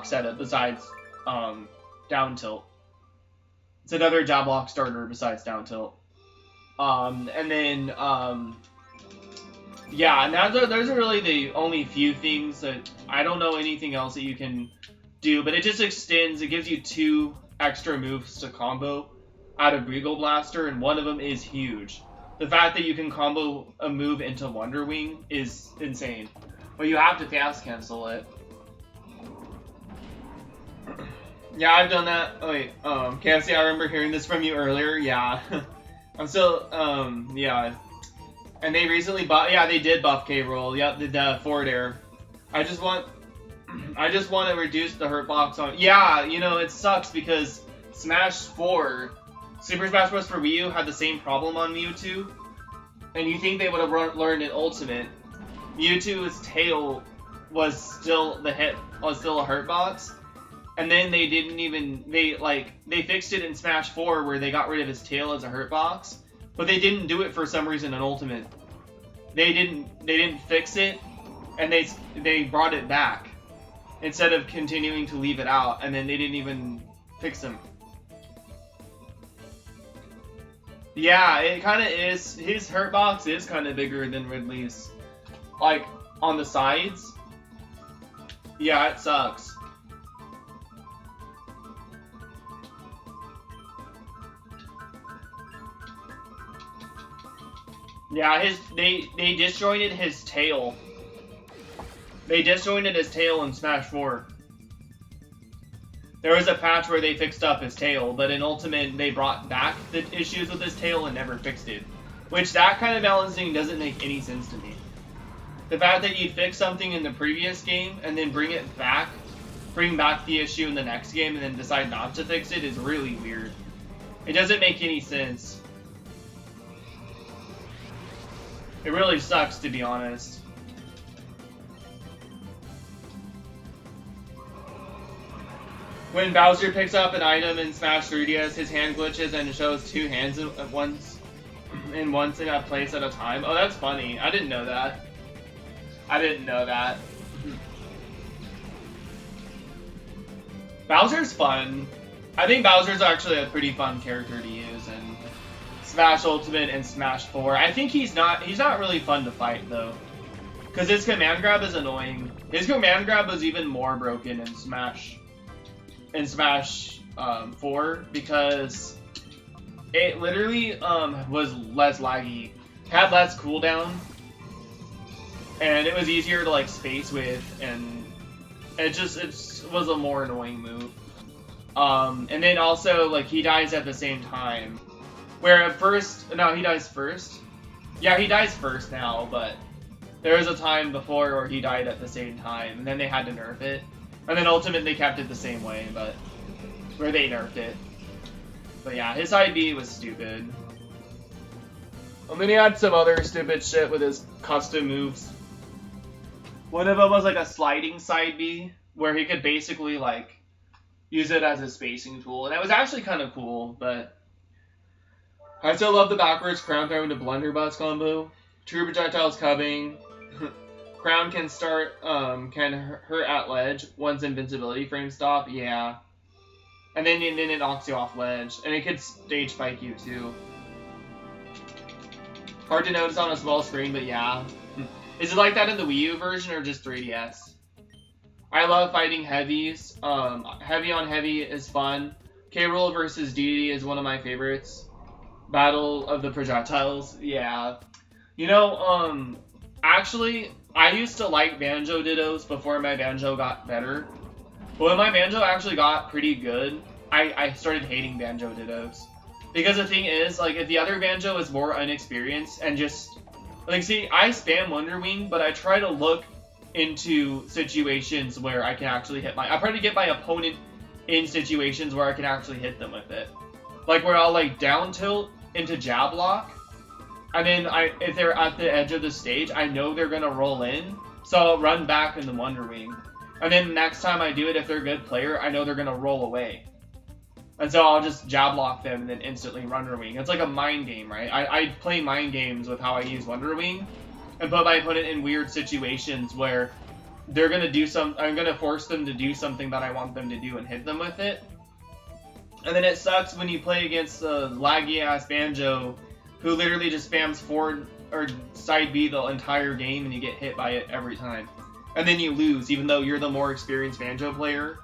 setup besides down tilt. It's another jab lock starter besides down tilt. And then yeah, now those are really the only few things that I don't know anything else that you can do, but it just extends. It gives you 2 extra moves to combo out of Breagle Blaster, and one of them is huge. The fact that you can combo a move into Wonder Wing is insane, but you have to fast cancel it. Yeah, I've done that. Oh wait, KFC, I remember hearing this from you earlier. Yeah, I'm still, yeah. And they recently they did buff K-Roll. Yep, the forward air. I just want to reduce the hurt box on. Yeah, you know, it sucks because Smash 4, Super Smash Bros. For Wii U had the same problem on Mewtwo, and you think they would have learned in Ultimate. Mewtwo's tail was still a hurt box, and then they fixed it in Smash 4 where they got rid of his tail as a hurt box, but they didn't do it for some reason in Ultimate. They didn't fix it, and they brought it back instead of continuing to leave it out, and then they didn't even fix them. Yeah, it kind of is. His hurt box is kind of bigger than Ridley's, like on the sides. Yeah, it sucks. Yeah, they disjointed his tail. They disjointed his tail in Smash 4. There was a patch where they fixed up his tail, but in Ultimate they brought back the issues with his tail and never fixed it. Which, that kind of balancing doesn't make any sense to me. The fact that you'd fix something in the previous game and then bring back the issue in the next game and then decide not to fix it is really weird. It doesn't make any sense. It really sucks, to be honest. When Bowser picks up an item in Smash 3DS, his hand glitches and shows 2 hands at once in a place at a time. Oh, that's funny. I didn't know that. Bowser's fun. I think Bowser's actually a pretty fun character to use in Smash Ultimate and Smash 4. I think he's not really fun to fight though, because his command grab is annoying. His command grab was even more broken in Smash 4 because it literally was less laggy, had less cooldown, and it was easier to like space with, and it was a more annoying move. And then also like he dies at the same time, where at first he dies first. Yeah, he dies first now, but there was a time before where he died at the same time, and then they had to nerf it. And then Ultimate, they kept it the same way, but where they nerfed it. But yeah, his side B was stupid. And then he had some other stupid shit with his custom moves. One of them was like a sliding side B, where he could basically like use it as a spacing tool, and it was actually kind of cool, but I still love the backwards crown throw into blunderbuss combo. True projectiles coming. Crown can can hurt at ledge once invincibility frame stop, yeah. And then it knocks you off ledge, and it could stage spike you too. Hard to notice on a small screen, but yeah. Is it like that in the Wii U version or just 3DS? I love fighting heavies. Heavy on heavy is fun. K-Rool versus DDD is one of my favorites. Battle of the projectiles, yeah. You know, actually, I used to like Banjo Dittos before my Banjo got better. But when my Banjo actually got pretty good, I started hating Banjo Dittos. Because the thing is, like, if the other Banjo is more unexperienced and just... Like, see, I spam Wonder Wing, but I try to look into situations where I can actually hit I try to get my opponent in situations where I can actually hit them with it. Like, where I'll, like, down tilt into jab lock, and then if they're at the edge of the stage, I know they're gonna roll in, so I'll run back in the Wonder Wing. And then next time I do it, if they're a good player, I know they're gonna roll away. And so I'll just jab lock them and then instantly Wonder Wing. It's like a mind game, right? I play mind games with how I use Wonder Wing and put my opponent in weird situations where they're gonna do I'm gonna force them to do something that I want them to do and hit them with it. And then it sucks when you play against a laggy ass Banjo who literally just spams forward or side B the entire game and you get hit by it every time. And then you lose, even though you're the more experienced Banjo player.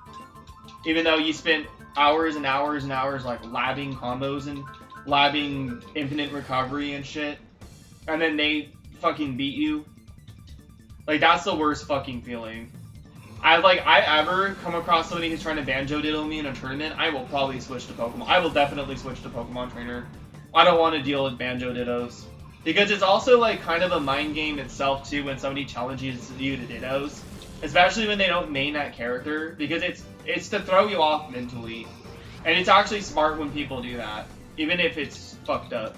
Even though you spent hours and hours and hours like labbing combos and labbing infinite recovery and shit. And then they fucking beat you. Like, that's the worst fucking feeling. I ever come across somebody who's trying to Banjo Ditto me in a tournament, I will probably switch to Pokemon. I will definitely switch to Pokemon Trainer. I don't want to deal with Banjo Dittos. Because it's also, like, kind of a mind game itself, too, when somebody challenges you to Dittos. Especially when they don't main that character. Because it's to throw you off mentally. And it's actually smart when people do that. Even if it's fucked up.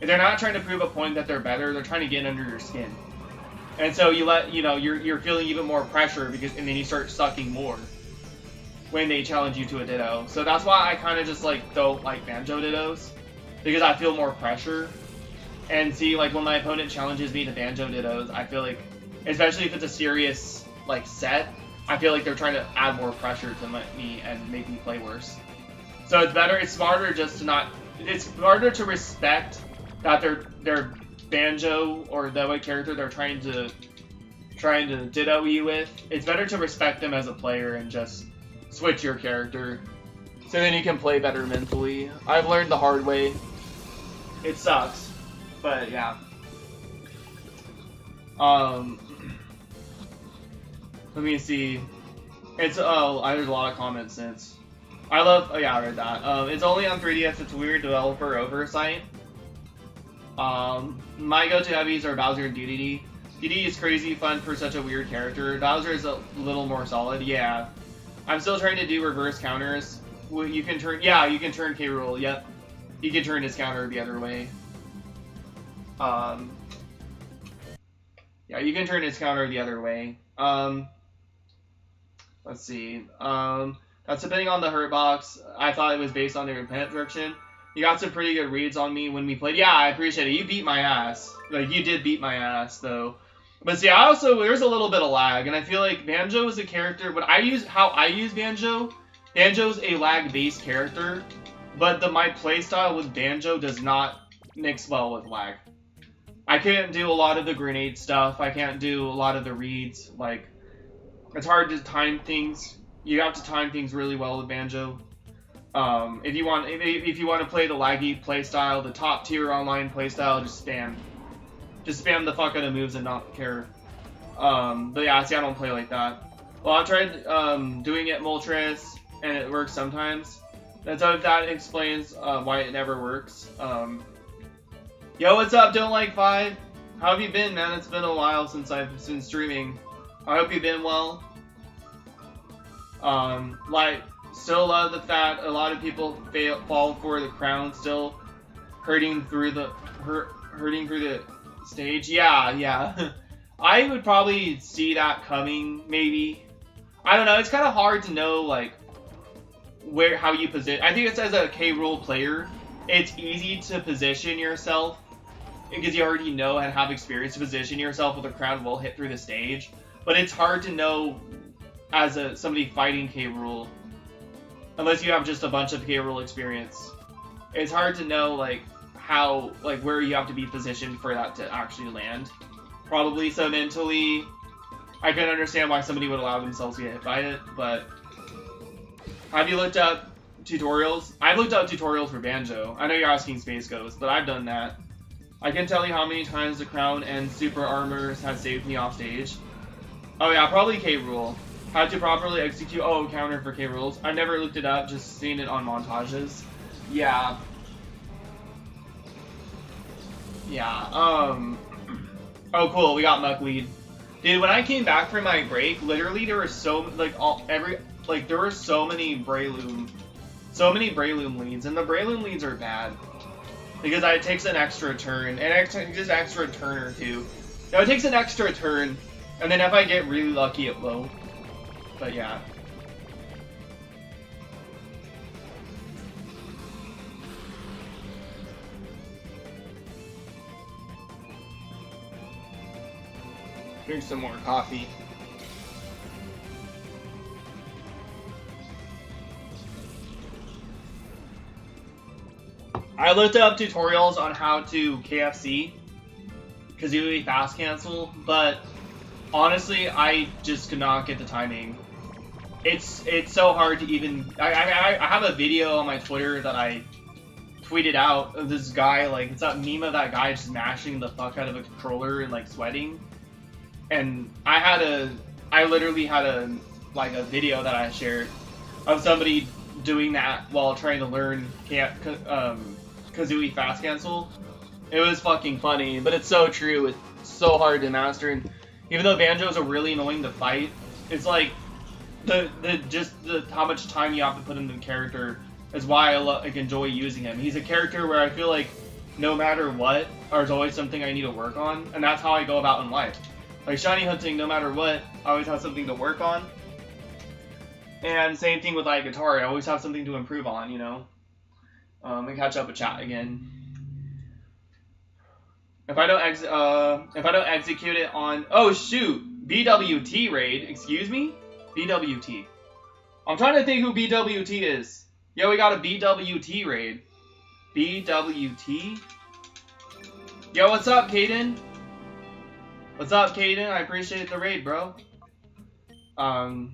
If they're not trying to prove a point that they're better, they're trying to get under your skin. And so you're feeling even more pressure and then you start sucking more when they challenge you to a Ditto. So that's why I kind of just like don't like Banjo Dittos, because I feel more pressure. And see, like, when my opponent challenges me to Banjo Dittos, I feel like, especially if it's a serious like set, I feel like they're trying to add more pressure to me and make me play worse. So it's smarter just to not. It's smarter to respect that they're Banjo or the white character they're trying to Ditto you with. It's better to respect them as a player and just switch your character, so then you can play better mentally. I've learned the hard way. It sucks, but yeah. Let me see. There's a lot of comments since. I read that. It's only on 3DS. It's weird developer oversight. My go-to heavies are Bowser and DDD. DDD is crazy fun for such a weird character. Bowser is a little more solid, yeah. I'm still trying to do reverse counters. You can turn K-Rool, yep. You can turn his counter the other way. Yeah, you can turn his counter the other way. Let's see. That's depending on the hurt box. I thought it was based on their implant direction. You got some pretty good reads on me when we played. Yeah, I appreciate it. You beat my ass. Like, you did beat my ass, though. But see, there's a little bit of lag, and I feel like Banjo is a character, but how I use Banjo's a lag-based character, but my playstyle with Banjo does not mix well with lag. I can't do a lot of the grenade stuff. I can't do a lot of the reads. Like, it's hard to time things. You have to time things really well with Banjo. If you want to play the laggy playstyle, the top tier online playstyle, just spam the fuck out of moves and not care. But yeah, see, I don't play like that. Well, I tried doing it Moltres, and it works sometimes. And so if that explains why it never works. Yo, what's up, Don't Like 5? How have you been, man? It's been a while since I've been streaming. I hope you've been well. Still love the fact a lot of people fall for the crown, still hurting through the stage. Yeah. I would probably see that coming, maybe. I don't know. It's kind of hard to know like how you position. I think it's as a K. Rool player, it's easy to position yourself because you already know and have experience to position yourself with a crown will hit through the stage. But it's hard to know as somebody fighting K. Rool. Unless you have just a bunch of K. Rool experience, it's hard to know like how where you have to be positioned for that to actually land. Probably so mentally, I can understand why somebody would allow themselves to get hit by it. But have you looked up tutorials? I've looked up tutorials for Banjo. I know you're asking Space Ghost, but I've done that. I can tell you how many times the crown and super armors have saved me off stage. Oh yeah, probably K. Rool. How to properly execute counter for K. Rools. I've never looked it up, just seen it on montages. Yeah. Oh cool, we got Muck lead. Dude, when I came back from my break, literally there were so there were so many Breloom leads, and the Breloom leads are bad. Because it takes an extra turn, and it takes an extra turn or two. No, it takes an extra turn, and then if I get really lucky it won't. But yeah. Drink some more coffee. I looked up tutorials on how to KFC, Kazooie fast cancel, but honestly, I just could not get the timing. It's so hard to even. I have a video on my Twitter that I tweeted out of this guy, like it's that meme of that guy just mashing the fuck out of a controller and like sweating. And I literally had a video that I shared of somebody doing that while trying to learn Kazooie fast cancel. It was fucking funny, but it's so true. It's so hard to master, and even though Banjo's a really annoying to fight, it's like how much time you have to put into the character is why I enjoy using him. He's a character where I feel like no matter what, there's always something I need to work on, and that's how I go about in life. Like shiny hunting, no matter what, I always have something to work on. And same thing with like guitar, I always have something to improve on, you know. And catch up with chat again. If I don't execute it on BWT raid, excuse me? BWT. I'm trying to think who BWT is. Yo, we got a BWT raid. BWT? Yo, what's up, Caden? What's up, Caden? I appreciate the raid, bro. Guys,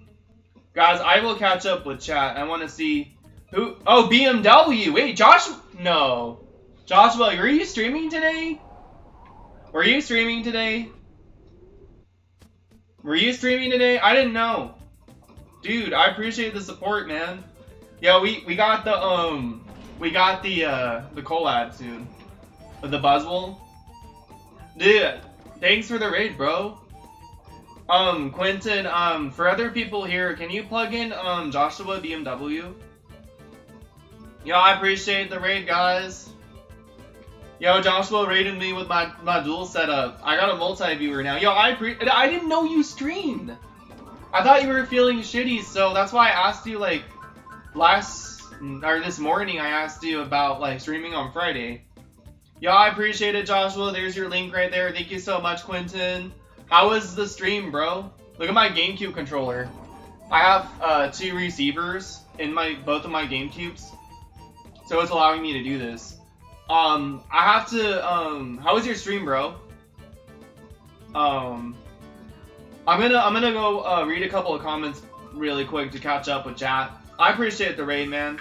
I will catch up with chat. I want to see who. Oh, BMW. Wait, Joshua. No. Joshua, were you streaming today? Were you streaming today? Were you streaming today? I didn't know. Dude, I appreciate the support, man. Yo, we got the collab soon. With the Buzzwole. Dude, thanks for the raid, bro. Quentin, for other people here, can you plug in Joshua BMW? Yo, I appreciate the raid, guys. Yo, Joshua raided me with my dual setup. I got a multi-viewer now. Yo, I didn't know you streamed. I thought you were feeling shitty, so that's why I asked you, like, this morning I asked you about, like, streaming on Friday. Yo, I appreciate it, Joshua. There's your link right there. Thank you so much, Quentin. How was the stream, bro? Look at my GameCube controller. I have 2 receivers in both of my GameCubes, so it's allowing me to do this. I have to, how was your stream, bro? I'm gonna go, read a couple of comments really quick to catch up with chat. I appreciate the raid, man.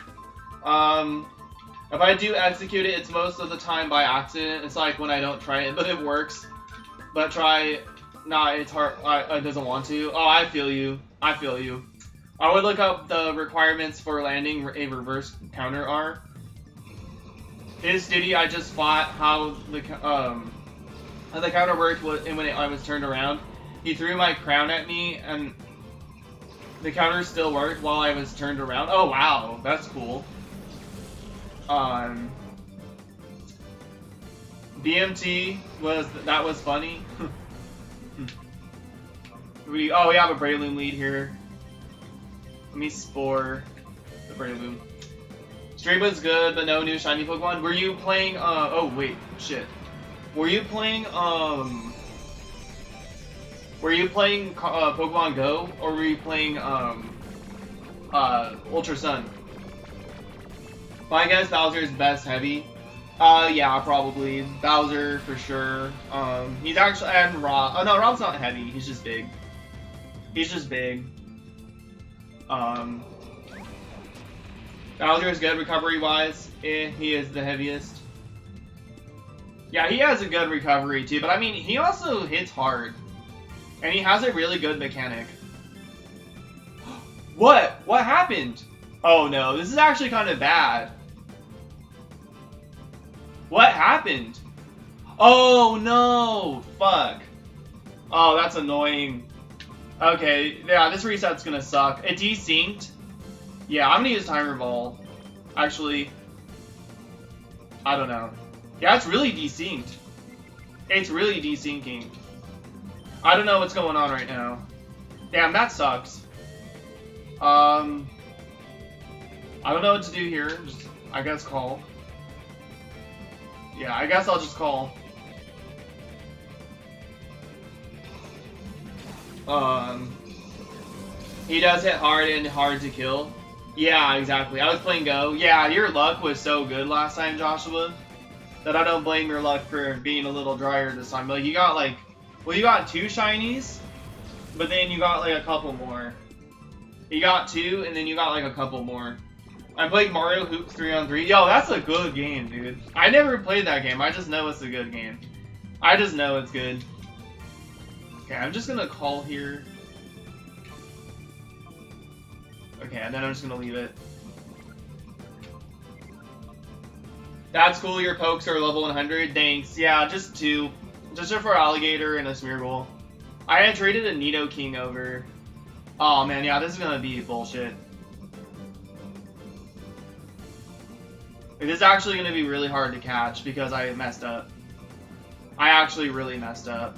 If I do execute it, it's most of the time by accident. It's like when I don't try it, but it works. But it's hard, it doesn't want to. Oh, I feel you. I would look up the requirements for landing a reverse counter R. His duty, I just fought how the counter worked when I was turned around. He threw my crown at me, and The counter still worked while I was turned around. Oh wow, that's cool. BMT was funny. We have a Breloom lead here. Let me spore the Breloom. Stream was good, but no new shiny Pokemon. Were you playing oh wait, shit. Were you playing Pokemon Go, or were you playing Ultra Sun? Well, I guess Bowser's best heavy. Yeah, probably Bowser for sure. He's actually, and Rob. Oh no, Rob's not heavy. He's just big. He's just big. Bowser is good recovery-wise. He is the heaviest. Yeah, he has a good recovery too, but I mean, he also hits hard. And he has a really good mechanic. What? What happened? Oh no, this is actually kind of bad. What happened? Oh no! Fuck. Oh, that's annoying. Okay, yeah, this reset's gonna suck. It desynced. Yeah, I'm gonna use Timer Ball. Actually, I don't know. Yeah, it's really desynced. It's really desyncing. I don't know what's going on right now. Damn, that sucks. I don't know what to do here. Just, I guess call. Yeah, I guess I'll just call. He does hit hard and hard to kill. Yeah, exactly. I was playing Go. Yeah, your luck was so good last time, Joshua, that I don't blame your luck for being a little drier this time. Like, you got like, well, you got 2 shinies, but then you got like a couple more. You got 2, and then you got like a couple more. I played Mario Hoops 3-on-3. Yo, that's a good game, dude. I never played that game. I just know it's a good game. I just know it's good. Okay, I'm just gonna call here. Okay, and then I'm just gonna leave it. That's cool, your pokes are level 100. Thanks. Yeah, just 2. Just for Alligator and a Smeargle. I had traded a Nidoking over. Oh man, yeah, this is gonna be bullshit. This is actually gonna be really hard to catch because I messed up. I actually really messed up.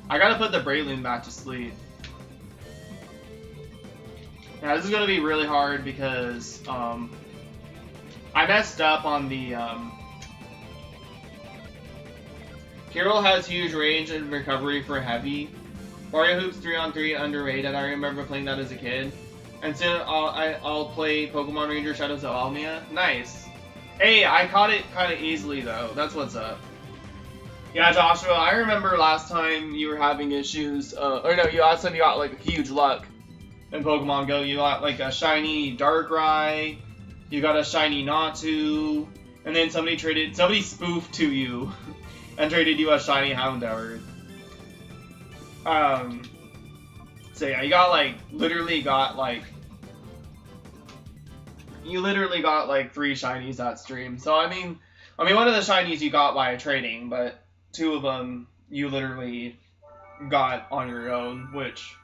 I gotta put the Breloom back to sleep. Yeah, this is gonna be really hard because I messed up on the Carol has huge range and recovery for heavy. Mario Hoops 3-on-3 underrated. I remember playing that as a kid. And soon I'll play Pokemon Ranger Shadows of Almia. Nice. Hey, I caught it kind of easily though. That's what's up. Yeah, Joshua, I remember last time you were having issues. Or no, last time you got like huge luck in Pokemon Go. You got like a shiny Darkrai. You got a shiny Natu. And then somebody spoofed to you and traded you a shiny Houndour. So yeah, you got like, literally got like 3 shinies that stream. So I mean one of the shinies you got by trading, but 2 of them you literally got on your own, which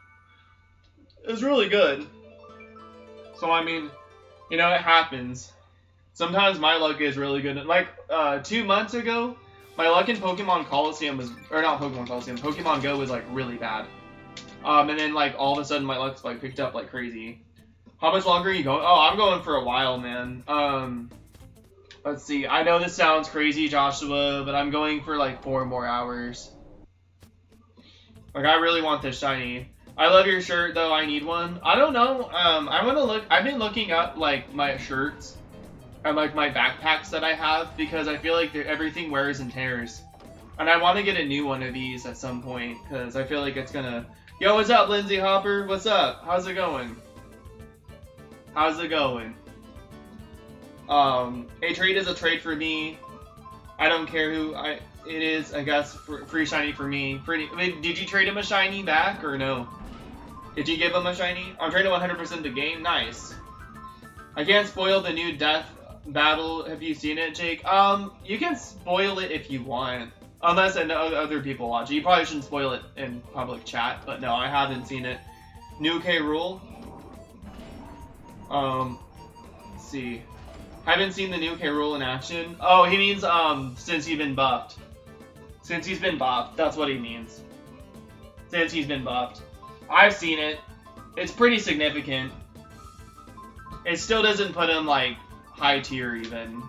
is really good. So I mean, you know, it happens. Sometimes my luck is really good. Like 2 months ago, my luck in Pokemon Colosseum was, or not Pokemon Colosseum, Pokemon Go was like really bad. And then like all of a sudden my luck's like picked up like crazy. How much longer are you going? Oh, I'm going for a while, man. Let's see. I know this sounds crazy, Joshua, but I'm going for like 4 more hours. Like, I really want this shiny. I love your shirt, though. I need one. I don't know. I'm gonna look. I've been looking up like my shirts and like my backpacks that I have because I feel like everything wears and tears, and I want to get a new one of these at some point because I feel like it's gonna. Yo, what's up, Lindsay Hopper? What's up? How's it going? How's it going? A trade is a trade for me. I don't care who it is. I guess free shiny for me. Wait, did you trade him a shiny back or no? Did you give him a shiny? I'm trading 100% the game. Nice. I can't spoil the new death battle. Have you seen it, Jake? You can spoil it if you want. Unless I know other people watch it. You probably shouldn't spoil it in public chat. But no, I haven't seen it. New K rule. Let's see. Haven't seen the new K. Rool in action. Oh, he means since he's been buffed. Since he's been buffed, that's what he means. Since he's been buffed. I've seen it. It's pretty significant. It still doesn't put him like high tier even.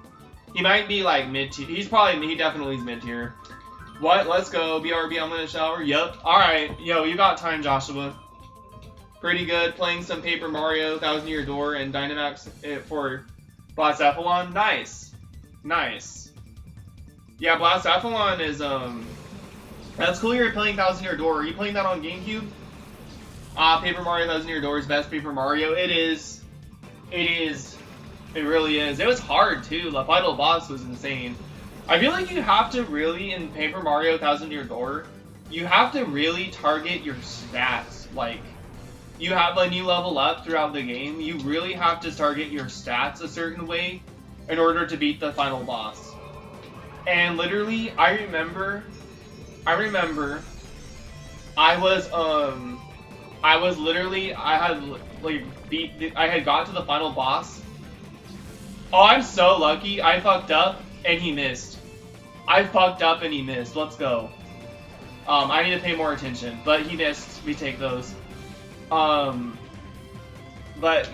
He might be like mid tier. He definitely is mid tier. What? Let's go. BRB, I'm gonna shower. Yup. Alright. Yo, you got time, Joshua. Pretty good. Playing some Paper Mario, 1000 Year Door, and Dynamax for Blacephalon. Nice. Nice. Yeah, Blacephalon is, that's cool you're playing 1000 Year Door. Are you playing that on GameCube? Paper Mario 1000 Year Door is best Paper Mario. It is. It is. It really is. It was hard, too. The final boss was insane. I feel like you have to really, in Paper Mario 1000 Year Door, you have to really target your stats. Like, you have, when you level up throughout the game, you really have to target your stats a certain way in order to beat the final boss. And literally, I remember, I had got to the final boss. Oh, I'm so lucky. I fucked up and he missed. I fucked up and he missed. Let's go. I need to pay more attention, but he missed. We take those. But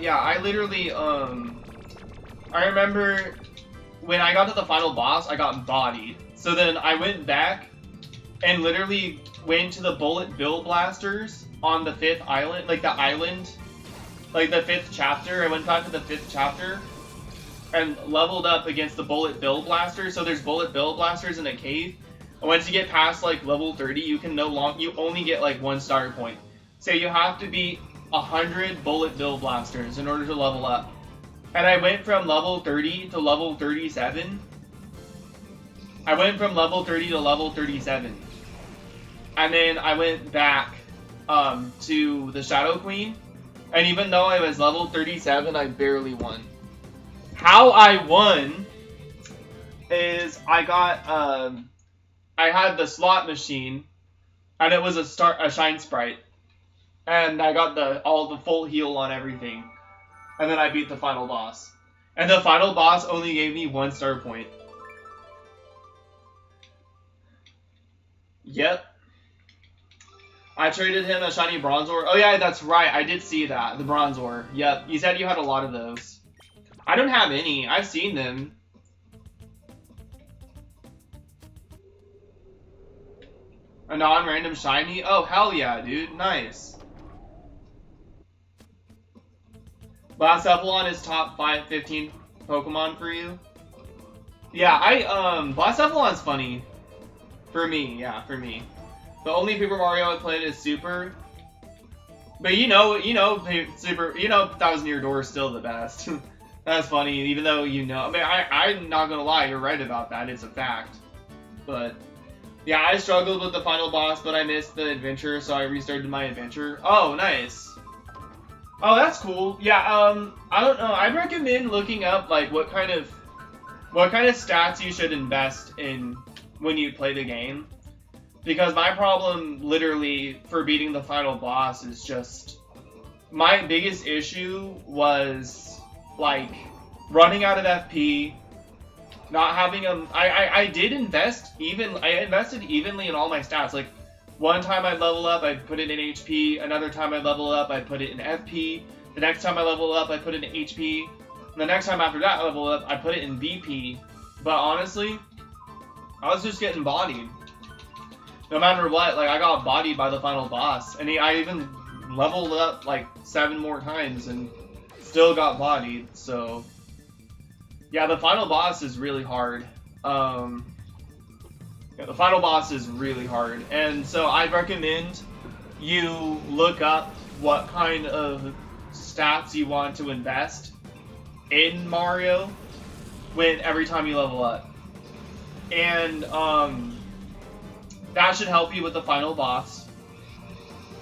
yeah, I literally, I remember when I got to the final boss, I got bodied. So then I went back and literally went to the bullet bill blasters on the 5th island, like the island, like the 5th chapter. I went back to the 5th chapter and leveled up against the bullet bill blasters. So there's bullet bill blasters in a cave. And once you get past like level 30, you only get like 1 star point. So you have to beat 100 bullet bill blasters in order to level up. And I went from level 30 to level 37. I went from level 30 to level 37. And then I went back to the Shadow Queen. And even though I was level 37, I barely won. How I won is I got, I had the slot machine, and it was a Shine Sprite. And I got all the full heal on everything. And then I beat the final boss. And the final boss only gave me 1 star point. Yep. I traded him a shiny Bronzor. Oh yeah, that's right. I did see that. The Bronzor. Yep. You said you had a lot of those. I don't have any. I've seen them. A non-random shiny? Oh, hell yeah, dude. Nice. Blacephalon is top 15 Pokemon for you? Yeah, Blacephalon's funny. For me, yeah, for me. The only Paper Mario I played is Super. But Super, 1000 Year Door is still the best. That's funny, even though I mean, I'm not gonna lie, you're right about that, it's a fact. But, yeah, I struggled with the final boss, but I missed the adventure, so I restarted my adventure. Oh, nice. Oh, that's cool. Yeah, I don't know, I'd recommend looking up, like, what kind of stats you should invest in when you play the game. Because my problem, literally, for beating the final boss is just, my biggest issue was, like, running out of FP, not having I invested evenly in all my stats. Like, one time I'd level up, I'd put it in HP, another time I'd level up, I'd put it in FP, the next time I level up, I put it in HP, and the next time after that I level up, I put it in BP. But honestly, I was just getting bodied. No matter what, like, I got bodied by the final boss, and I even leveled up, like, 7 more times, and still got bodied, so... Yeah, the final boss is really hard. Yeah, the final boss is really hard, and so I recommend you look up what kind of stats you want to invest in Mario every time you level up. And, that should help you with the final boss.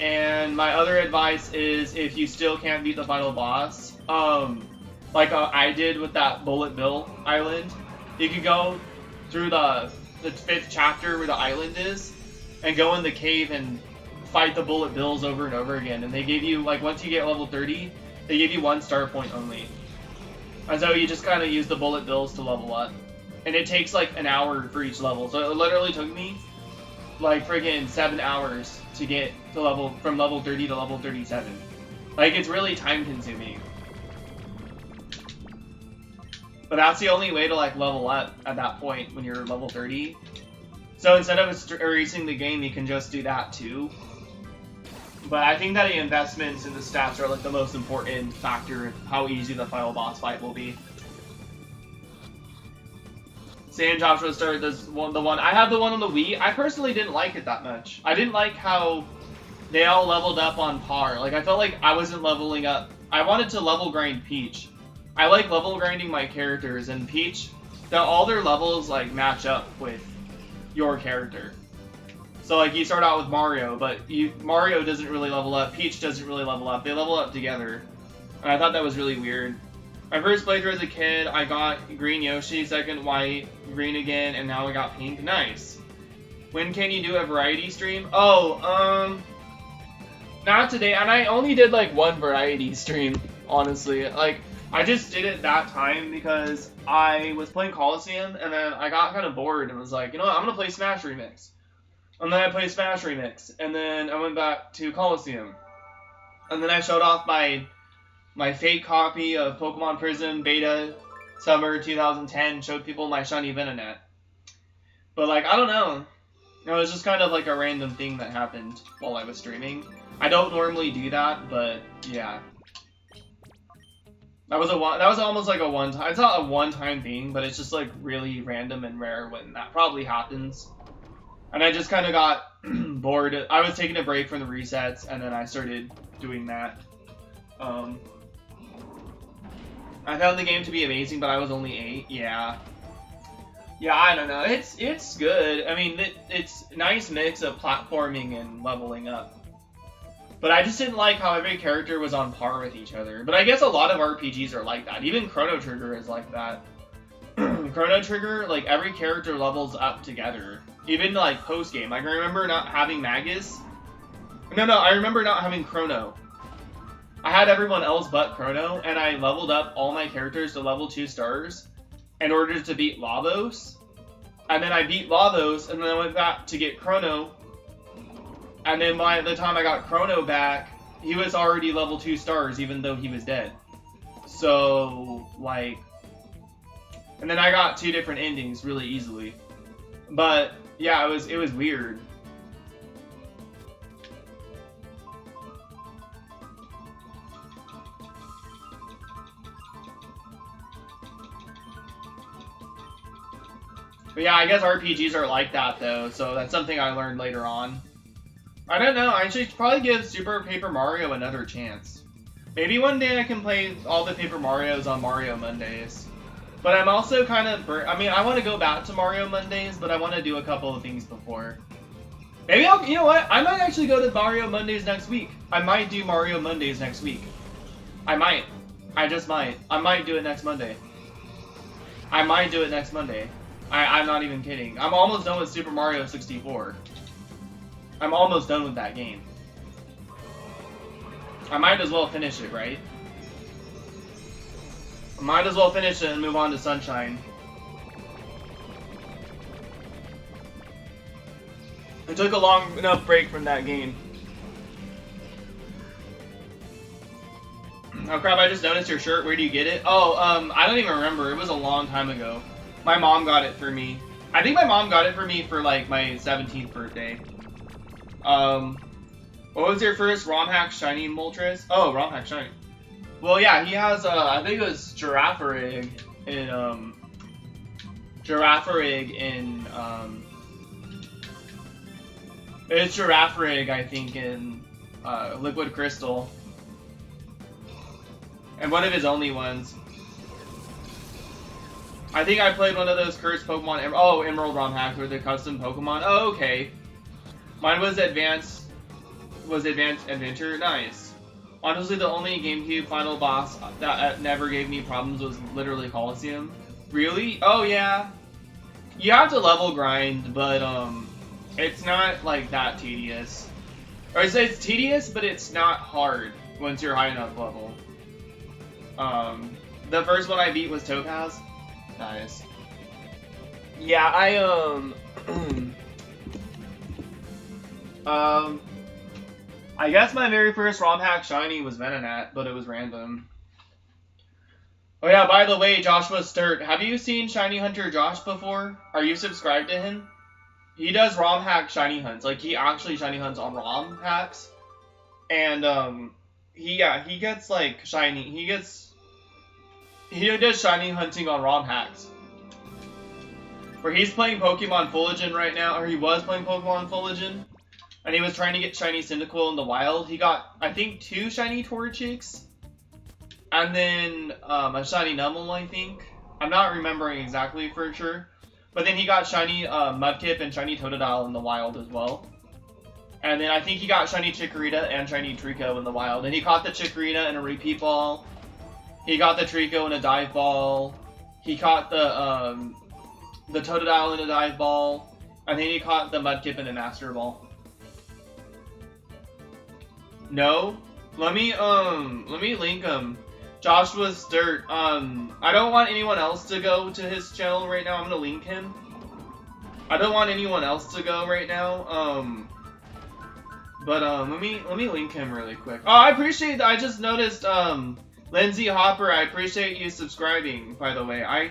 And my other advice is, if you still can't beat the final boss, like I did with that Bullet Bill Island, you could go through the 5th chapter where the island is, and go in the cave and fight the Bullet Bills over and over again. And they give you, like, once you get level 30, They give you 1 star point only. And so you just kind of use the bullet bills to level up. And it takes like an hour for each level. So it literally took me like friggin' 7 hours to get to from level 30 to level 37. Like, it's really time consuming. But that's the only way to like level up at that point when you're level 30. So instead of erasing the game, you can just do that too. But I think that the investments in the stats are like the most important factor of how easy the final boss fight will be. Sam Joshua started the one. I had the one on the Wii. I personally didn't like it that much. I didn't like how they all leveled up on par. Like, I felt like I wasn't leveling up. I wanted to level grind Peach. I like level grinding my characters, and Peach, all their levels like match up with your character. So like you start out with Mario, but Mario doesn't really level up. Peach doesn't really level up. They level up together, and I thought that was really weird. My first playthrough as a kid, I got green Yoshi, second white, green again, and now I got pink. Nice. When can you do a variety stream? Oh, not today. And I only did like 1 variety stream, honestly. Like, I just did it that time because I was playing Colosseum, and then I got kind of bored and was like, you know what, I'm gonna play Smash Remix. And then I played Smash Remix, and then I went back to Colosseum. And then I showed off my fake copy of Pokemon Prism Beta Summer 2010, showed people my shiny Venonat. But like, I don't know. It was just kind of like a random thing that happened while I was streaming. I don't normally do that, but yeah. That was almost like a one-time. It's not a one-time thing, but it's just like really random and rare when that probably happens. And I just kind of got bored. I was taking a break from the resets, and then I started doing that. I found the game to be amazing, but I was only 8. Yeah. Yeah, I don't know. It's good. I mean, it's a nice mix of platforming and leveling up. But I just didn't like how every character was on par with each other. But I guess a lot of RPGs are like that. Even Chrono Trigger is like that. Chrono Trigger, like, every character levels up together. Even, like, post-game. I can remember not having Magus. No, I remember not having Chrono. I had everyone else but Chrono, and I leveled up all my characters to level 2 stars in order to beat Lavos. And then I beat Lavos, and then I went back to get Chrono. And then by the time I got Chrono back, he was already level 2 stars, even though he was dead. So, like... And then I got 2 different endings really easily. But, yeah, it was weird. But yeah, I guess RPGs are like that, though, so that's something I learned later on. I don't know, I should probably give Super Paper Mario another chance. Maybe one day I can play all the Paper Marios on Mario Mondays. But I'm also kind of I mean, I want to go back to Mario Mondays, but I want to do a couple of things before. Maybe you know what? I might actually go to Mario Mondays next week. I might do Mario Mondays next week. I might. I just might. I might do it next Monday. I might do it next Monday. I'm not even kidding. I'm almost done with Super Mario 64. I'm almost done with that game. I might as well finish it, right? I might as well finish it and move on to Sunshine. I took a long enough break from that game. Oh crap, I just noticed your shirt. Where do you get it? Oh, I don't even remember. It was a long time ago. My mom got it for me. I think my mom got it for me for like my 17th birthday. What was your first ROM hack shiny Moltres? Oh, ROM hack shiny. Well, yeah, he has, I think it was Girafarig in, it's Girafarig, I think, in, Liquid Crystal. And one of his only ones. I think I played one of those cursed Pokemon, Emerald ROM hacks with the custom Pokemon. Oh, okay. Mine was Advanced Adventure. Nice. Honestly, the only GameCube final boss that never gave me problems was literally Colosseum. Really? Oh, yeah. You have to level grind, but, it's not, like, that tedious. Or it's tedious, but it's not hard once you're high enough level. The first one I beat was Topaz. Nice. Yeah, I guess my very first ROM hack shiny was Venonat, but it was random. Oh yeah, by the way, Joshua Sturt, have you seen Shiny Hunter Josh before? Are you subscribed to him? He does ROM hack shiny hunts. Like, he actually shiny hunts on ROM hacks. And, he gets, like, shiny, he does shiny hunting on ROM hacks. Where he's playing Pokemon Fullerton right now, or he was playing Pokemon Fullerton, and he was trying to get shiny Cyndaquil in the wild. He got, I think, 2 shiny Torchics, and then a shiny Numel, I think. I'm not remembering exactly for sure. But then he got shiny Mudkip and shiny Totodile in the wild as well. And then I think he got shiny Chikorita and shiny Trico in the wild. And he caught the Chikorita in a repeat ball. He got the Trico in a dive ball. He caught the Totodile in a dive ball. And then he caught the Mudkip in a master ball. No? Let me link him. Joshua's Dirt. I don't want anyone else to go to his channel right now. I'm gonna link him. I don't want anyone else to go right now. Let me link him really quick. Oh, I appreciate that. I just noticed, Lindsay Hopper, I appreciate you subscribing, by the way. I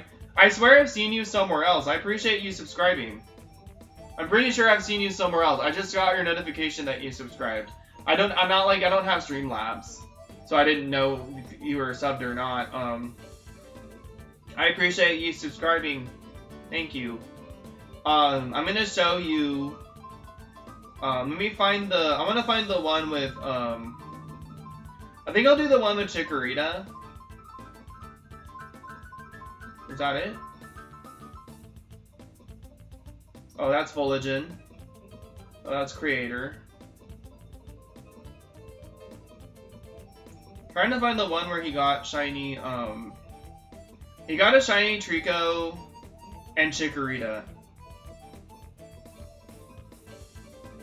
swear I've seen you somewhere else. I appreciate you subscribing. I'm pretty sure I've seen you somewhere else. I just got your notification that you subscribed. I don't have Streamlabs, so I didn't know if you were subbed or not. I appreciate you subscribing. Thank you. I'm gonna show you. I'm gonna find the one with. I think I'll do the one with Chikorita. Is that it? Oh, that's Fullerton. Oh, that's Creator. Trying to find the one where he got shiny, he got a shiny Trico and Chikorita.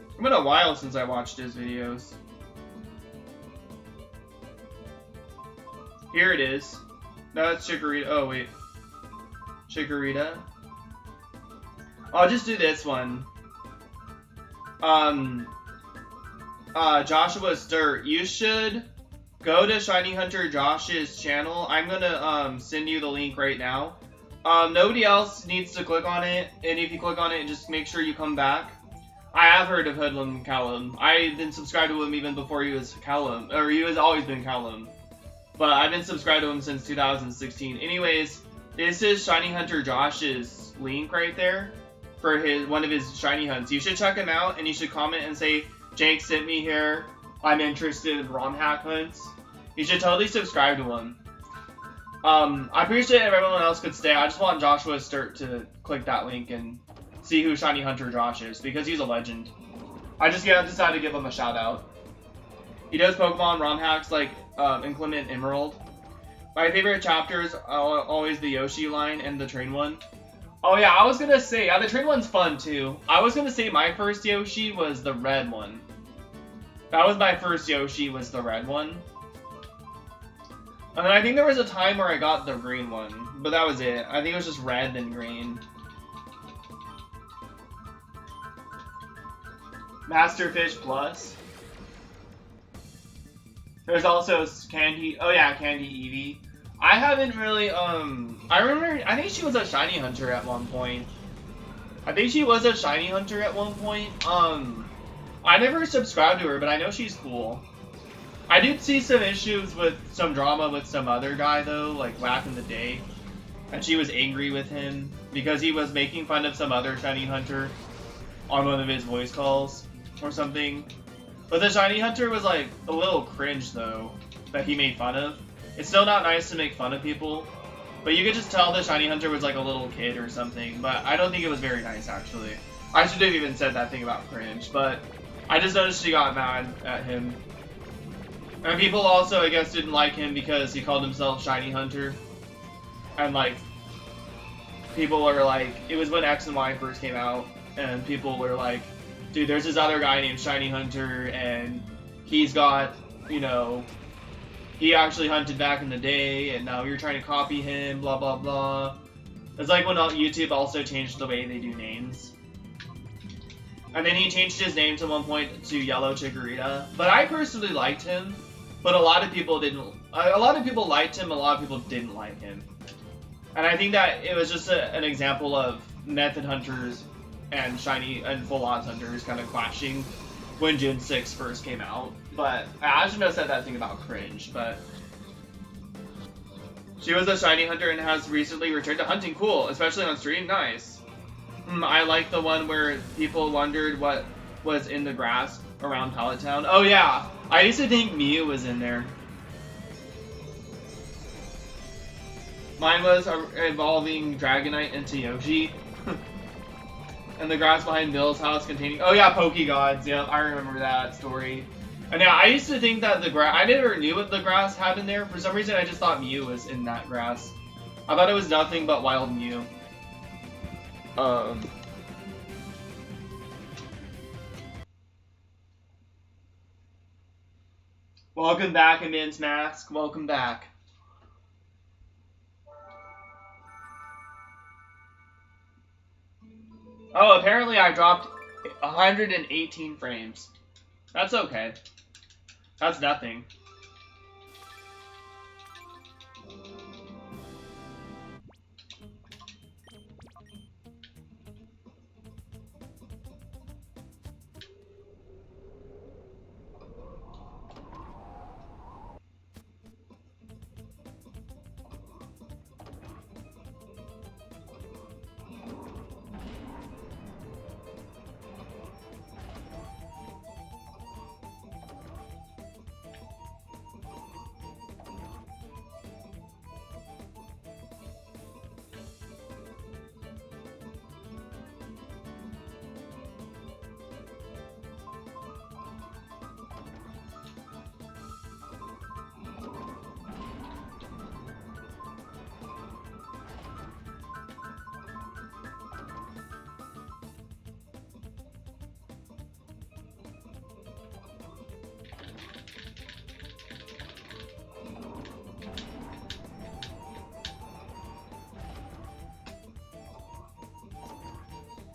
It's been a while since I watched his videos. Here it is. No, it's Chikorita. Oh, wait. Chikorita. I'll just do this one. Joshua Sturt, you should go to Shiny Hunter Josh's channel. I'm gonna send you the link right now. Nobody else needs to click on it, and if you click on it, just make sure you come back. I have heard of Hoodlum Callum. I've been subscribed to him even before he was Callum, or he was always been Callum. But I've been subscribed to him since 2016. Anyways, this is Shiny Hunter Josh's link right there for one of his shiny hunts. You should check him out, and you should comment and say, Jake sent me here. I'm interested in ROM hack hunts. You should totally subscribe to him. I appreciate if everyone else could stay. I just want Joshua Sturt to click that link and see who Shiny Hunter Josh is, because he's a legend. I just decided to give him a shout out. He does Pokemon ROM hacks like Inclement Emerald. My favorite chapters are always the Yoshi line and the train one. Oh yeah, I was gonna say, yeah, the train one's fun too. I was gonna say my first Yoshi was the red one. That was my first Yoshi, was the red one. And then I think there was a time where I got the green one, but that was it. I think it was just red and green. Masterfish Plus. There's also Candy. Oh yeah, Candy Eevee. I haven't really, I remember, I think she was a shiny hunter at one point. I never subscribed to her, but I know she's cool. I did see some issues with some drama with some other guy, though, like back in the day. And she was angry with him because he was making fun of some other shiny hunter on one of his voice calls or something. But the shiny hunter was, like, a little cringe, though, that he made fun of. It's still not nice to make fun of people, but you could just tell the shiny hunter was like a little kid or something, but I don't think it was very nice, actually. I should have even said that thing about cringe, but I just noticed she got mad at him. And people also, I guess, didn't like him because he called himself Shiny Hunter. And, like, people were like, it was when X and Y first came out, and people were like, dude, there's this other guy named Shiny Hunter, and he's got, you know, he actually hunted back in the day, and now you're trying to copy him, blah, blah, blah. It's like when YouTube also changed the way they do names. And then he changed his name to one point to Yellow Chikorita. But I personally liked him, but a lot of people didn't. A lot of people liked him, a lot of people didn't like him. And I think that it was just an example of Method Hunters and Shiny and Full Odds Hunters kind of clashing when Gen 6 first came out. But I shouldn't have said that thing about cringe, but she was a shiny hunter and has recently returned to hunting. Cool, especially on stream. Nice. I like the one where people wondered what was in the grass around Pallet Town. Oh yeah, I used to think Mew was in there. Mine was evolving Dragonite into Yoshi. And the grass behind Bill's house containing... Oh yeah, Pokegods. Yep, I remember that story. And yeah, I used to think that the grass... I never knew what the grass had in there. For some reason, I just thought Mew was in that grass. I thought it was nothing but wild Mew. Welcome back, Immense Mask. Welcome back. Oh, apparently I dropped 118 frames. That's okay. That's nothing.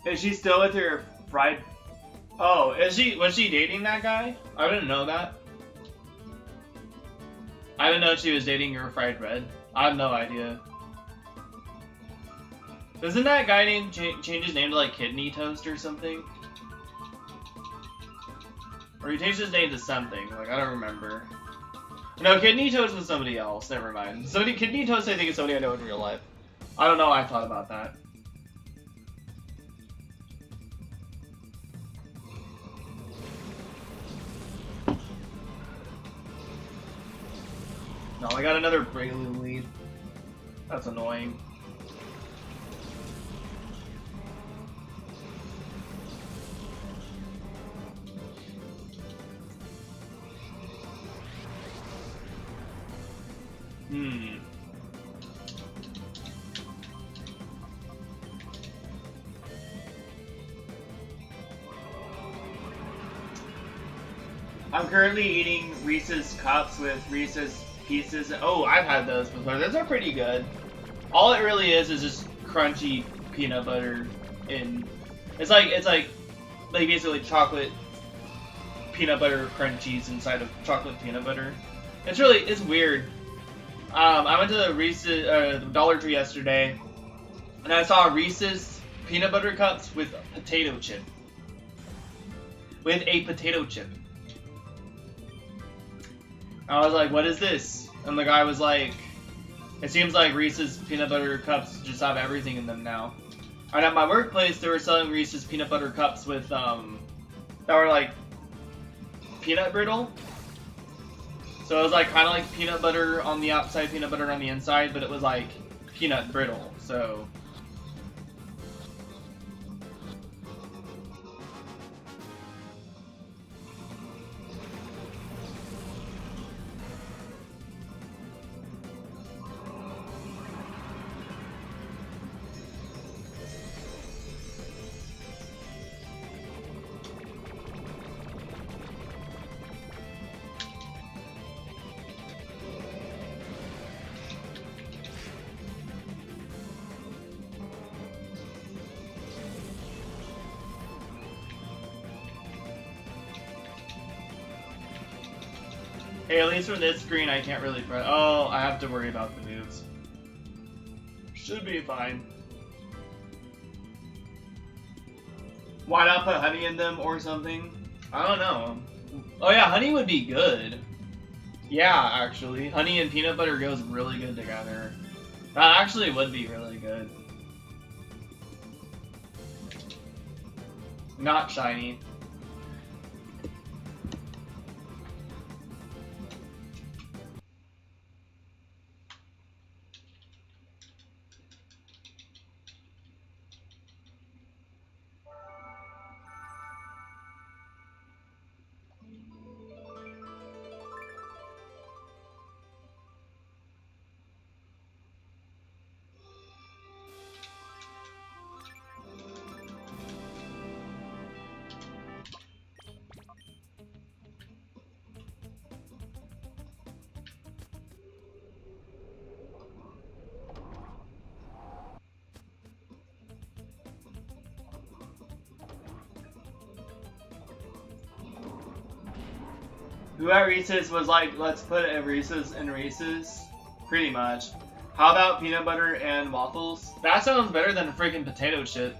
Is she still with her fried? Oh, is she? Was she dating that guy? I didn't know that. I didn't know she was dating your fried red. I have no idea. Doesn't that guy name change his name to like Kidney Toast or something? Or he changed his name to something. Like I don't remember. No, Kidney Toast was somebody else. Never mind. Kidney Toast, I think, is somebody I know in real life. I don't know. I thought about that. No, I got another Breloom lead. That's annoying. I'm currently eating Reese's Cups with Reese's Pieces. Oh, I've had those before. Those are pretty good. All it really is just crunchy peanut butter in. It's like basically chocolate peanut butter crunchies inside of chocolate peanut butter. It's weird. I went to the Reese's Dollar Tree yesterday, and I saw Reese's peanut butter cups with potato chip. With a potato chip. I was like, what is this? And the guy was like, it seems like Reese's peanut butter cups just have everything in them now. And at my workplace, they were selling Reese's peanut butter cups with, that were like peanut brittle. So it was like kind of like peanut butter on the outside, peanut butter on the inside, but it was like peanut brittle. So Hey, at least from this screen, I can't really press. Oh, I have to worry about the moves. Should be fine. Why not put honey in them or something? I don't know. Oh yeah, honey would be good. Yeah, actually. Honey and peanut butter goes really good together. That actually would be really good. Not shiny. Who at Reese's was like, let's put a Reese's in Reese's? Pretty much. How about peanut butter and waffles? That sounds better than a freaking potato chip.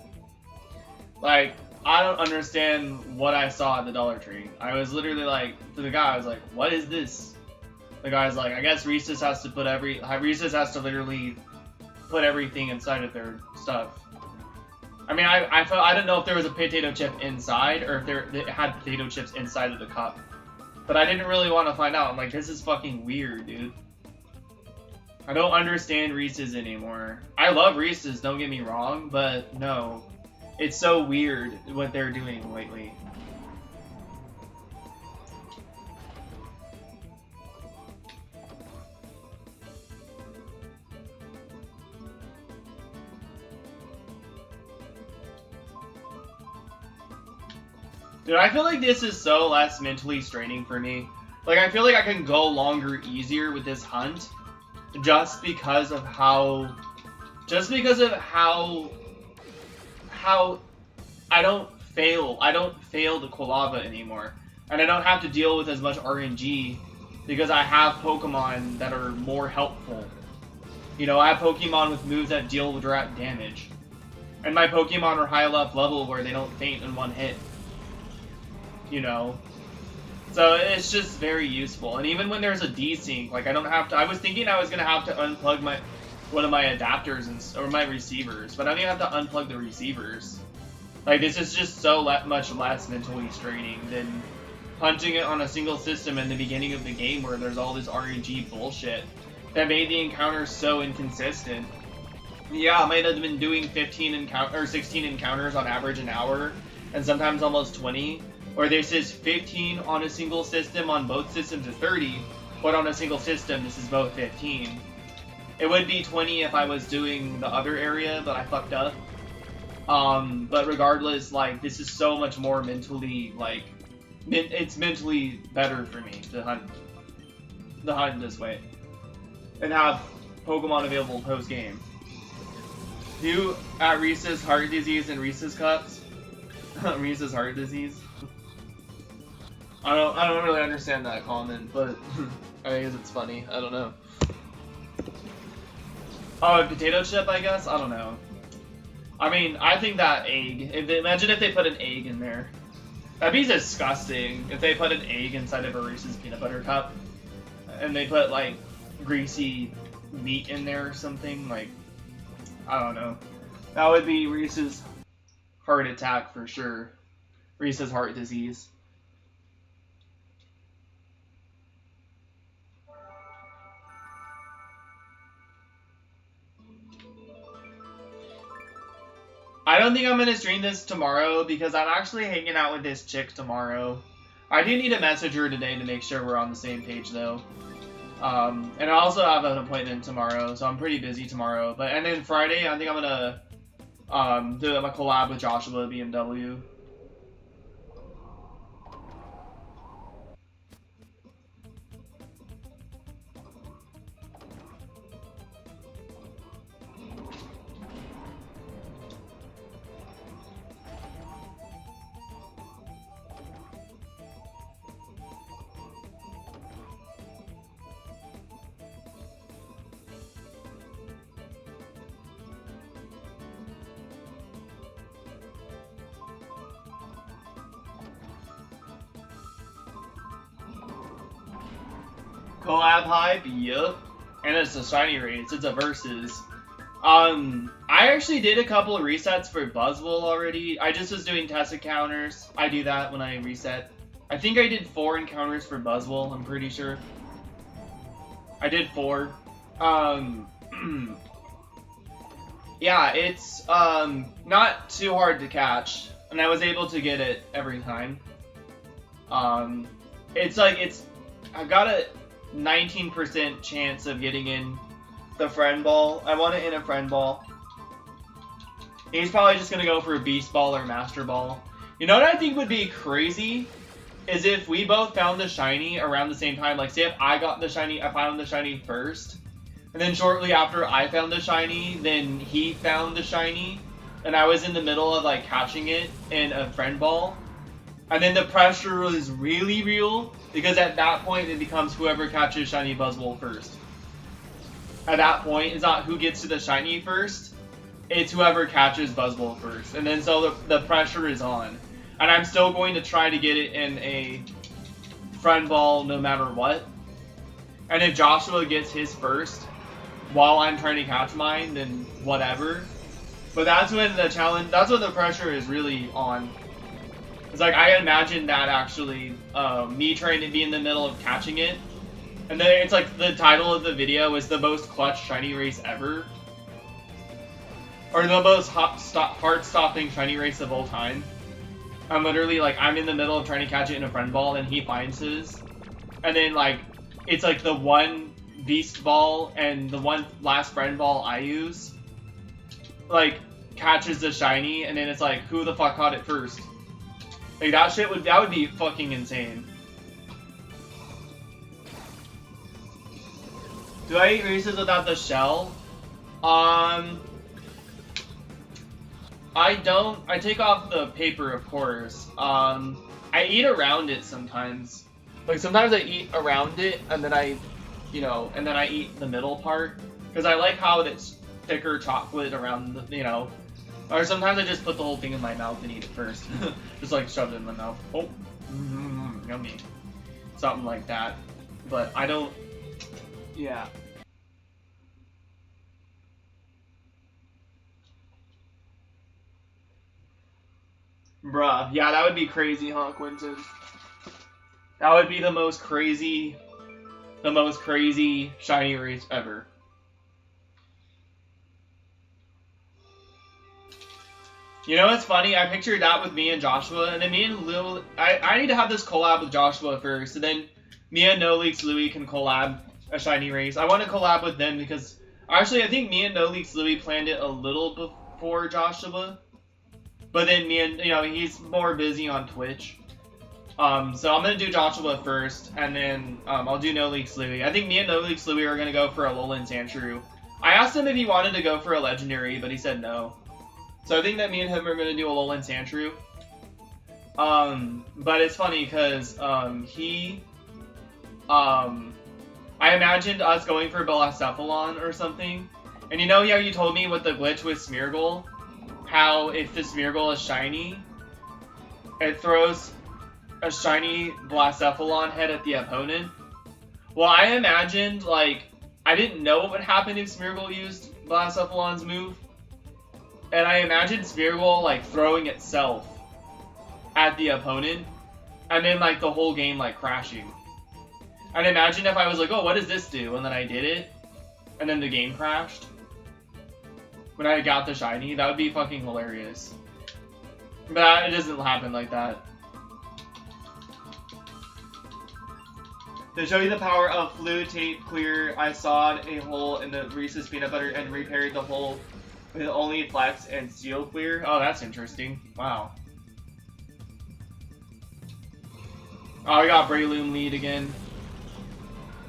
Like, I don't understand what I saw at the Dollar Tree. I was literally like, to the guy, I was like, what is this? The guy's like, I guess Reese's has to put Reese's has to literally put everything inside of their stuff. I mean, I didn't know if there was a potato chip inside or if it had potato chips inside of the cup. But I didn't really want to find out. I'm like, this is fucking weird, dude. I don't understand Reese's anymore. I love Reese's, don't get me wrong, but no. It's so weird what they're doing lately. Dude, I feel like this is so less mentally straining for me. Like, I feel like I can go longer easier with this hunt just because of how I don't fail the Quilava anymore. And I don't have to deal with as much RNG because I have Pokemon that are more helpful. You know, I have Pokemon with moves that deal with direct damage. And my Pokemon are high enough level where they don't faint in one hit. You know? So it's just very useful. And even when there's a desync, like I don't have to, I was thinking I was going to have to unplug one of my adapters or my receivers, but I don't even have to unplug the receivers. Like, this is just so much less mentally straining than punching it on a single system in the beginning of the game where there's all this RNG bullshit that made the encounters so inconsistent. Yeah, I might have been doing 16 encounters on average an hour, and sometimes almost 20. Or this is 15 on a single system, on both systems is 30, but on a single system this is both 15. It would be 20 if I was doing the other area, but I fucked up. But regardless, like, this is so much more mentally, like, it's mentally better for me to hunt this way. And have Pokemon available post-game. Do at Reese's heart disease and Reese's cups? Reese's heart disease? I don't really understand that comment, but I guess it's funny. I don't know. Oh, a potato chip, I guess? I don't know. I mean, I think that egg. Imagine if they put an egg in there. That'd be disgusting if they put an egg inside of a Reese's peanut butter cup. And they put, like, greasy meat in there or something. Like, I don't know. That would be Reese's heart attack for sure. Reese's heart disease. I don't think I'm going to stream this tomorrow because I'm actually hanging out with this chick tomorrow. I do need to message her today to make sure we're on the same page though. And I also have an appointment tomorrow, so I'm pretty busy tomorrow. And then Friday, I think I'm going to do a collab with Joshua BMW. Collab hype, yup. And it's a shiny race, it's a versus. I actually did a couple of resets for Buzzwole already. I just was doing test encounters. I do that when I reset. I think I did 4 encounters for Buzzwole, I'm pretty sure. I did 4. Yeah, it's not too hard to catch, and I was able to get it every time. I've got a 19% chance of getting in the friend ball. I want it in a friend ball. He's probably just gonna go for a beast ball or master ball. You know what I think would be crazy is if we both found the shiny around the same time. Like, say if I found the shiny first, and then shortly after I found the shiny, then he found the shiny, and I was in the middle of like catching it in a friend ball, and then the pressure is really real, because at that point it becomes whoever catches shiny Buzzwole first. At that point, it's not who gets to the shiny first, it's whoever catches Buzzwole first. And then so the pressure is on. And I'm still going to try to get it in a friend ball no matter what. And if Joshua gets his first while I'm trying to catch mine, then whatever. But that's when the pressure is really on. It's like, I imagine that actually, me trying to be in the middle of catching it. And then it's like the title of the video is the most clutch shiny race ever. Or the most heart-stopping shiny race of all time. I'm literally like, I'm in the middle of trying to catch it in a friend ball and he finds his. And then like, it's like the one beast ball and the one last friend ball I use, like, catches the shiny, and then it's like, who the fuck caught it first? Like, that would be fucking insane. Do I eat races without the shell? I don't. I take off the paper, of course. I eat around it sometimes. Like, sometimes I eat around it, and then I eat the middle part. Because I like how it's thicker chocolate around the, Or sometimes I just put the whole thing in my mouth and eat it first. Just, like, shove it in my mouth. Oh, yummy. Something like that. But I don't... Yeah. Bruh. Yeah, that would be crazy, huh, Quentin? That would be the most crazy shiny race ever. You know what's funny? I pictured that with me and Joshua, and then me and Lil... I need to have this collab with Joshua first, and then me and No Leaks Louie can collab a shiny race. I want to collab with them because... Actually, I think me and No Leaks Louie planned it a little before Joshua. But then me and... he's more busy on Twitch. So I'm going to do Joshua first, and then I'll do No Leaks Louie. I think me and No Leaks Louie are going to go for a Alolan Sandshrew. I asked him if he wanted to go for a Legendary, but he said no. So I think that me and him are going to do Alolan Sandshrew. But it's funny because I imagined us going for Blacephalon or something. And you know how you told me with the glitch with Smeargle? How if the Smeargle is shiny, it throws a shiny Blacephalon head at the opponent? Well, I imagined, like, I didn't know what would happen if Smeargle used Blacephalon's move. And I imagined Smeargle, like, throwing itself at the opponent, and then, like, the whole game, like, crashing. And imagine if I was like, oh, what does this do? And then I did it, and then the game crashed. When I got the shiny, that would be fucking hilarious. But it doesn't happen like that. To show you the power of Flu Tape Clear, I sawed a hole in the Reese's peanut butter and repaired the hole with only Flex and Seal Clear. Oh, that's interesting. Wow. Oh, we got Breloom lead again.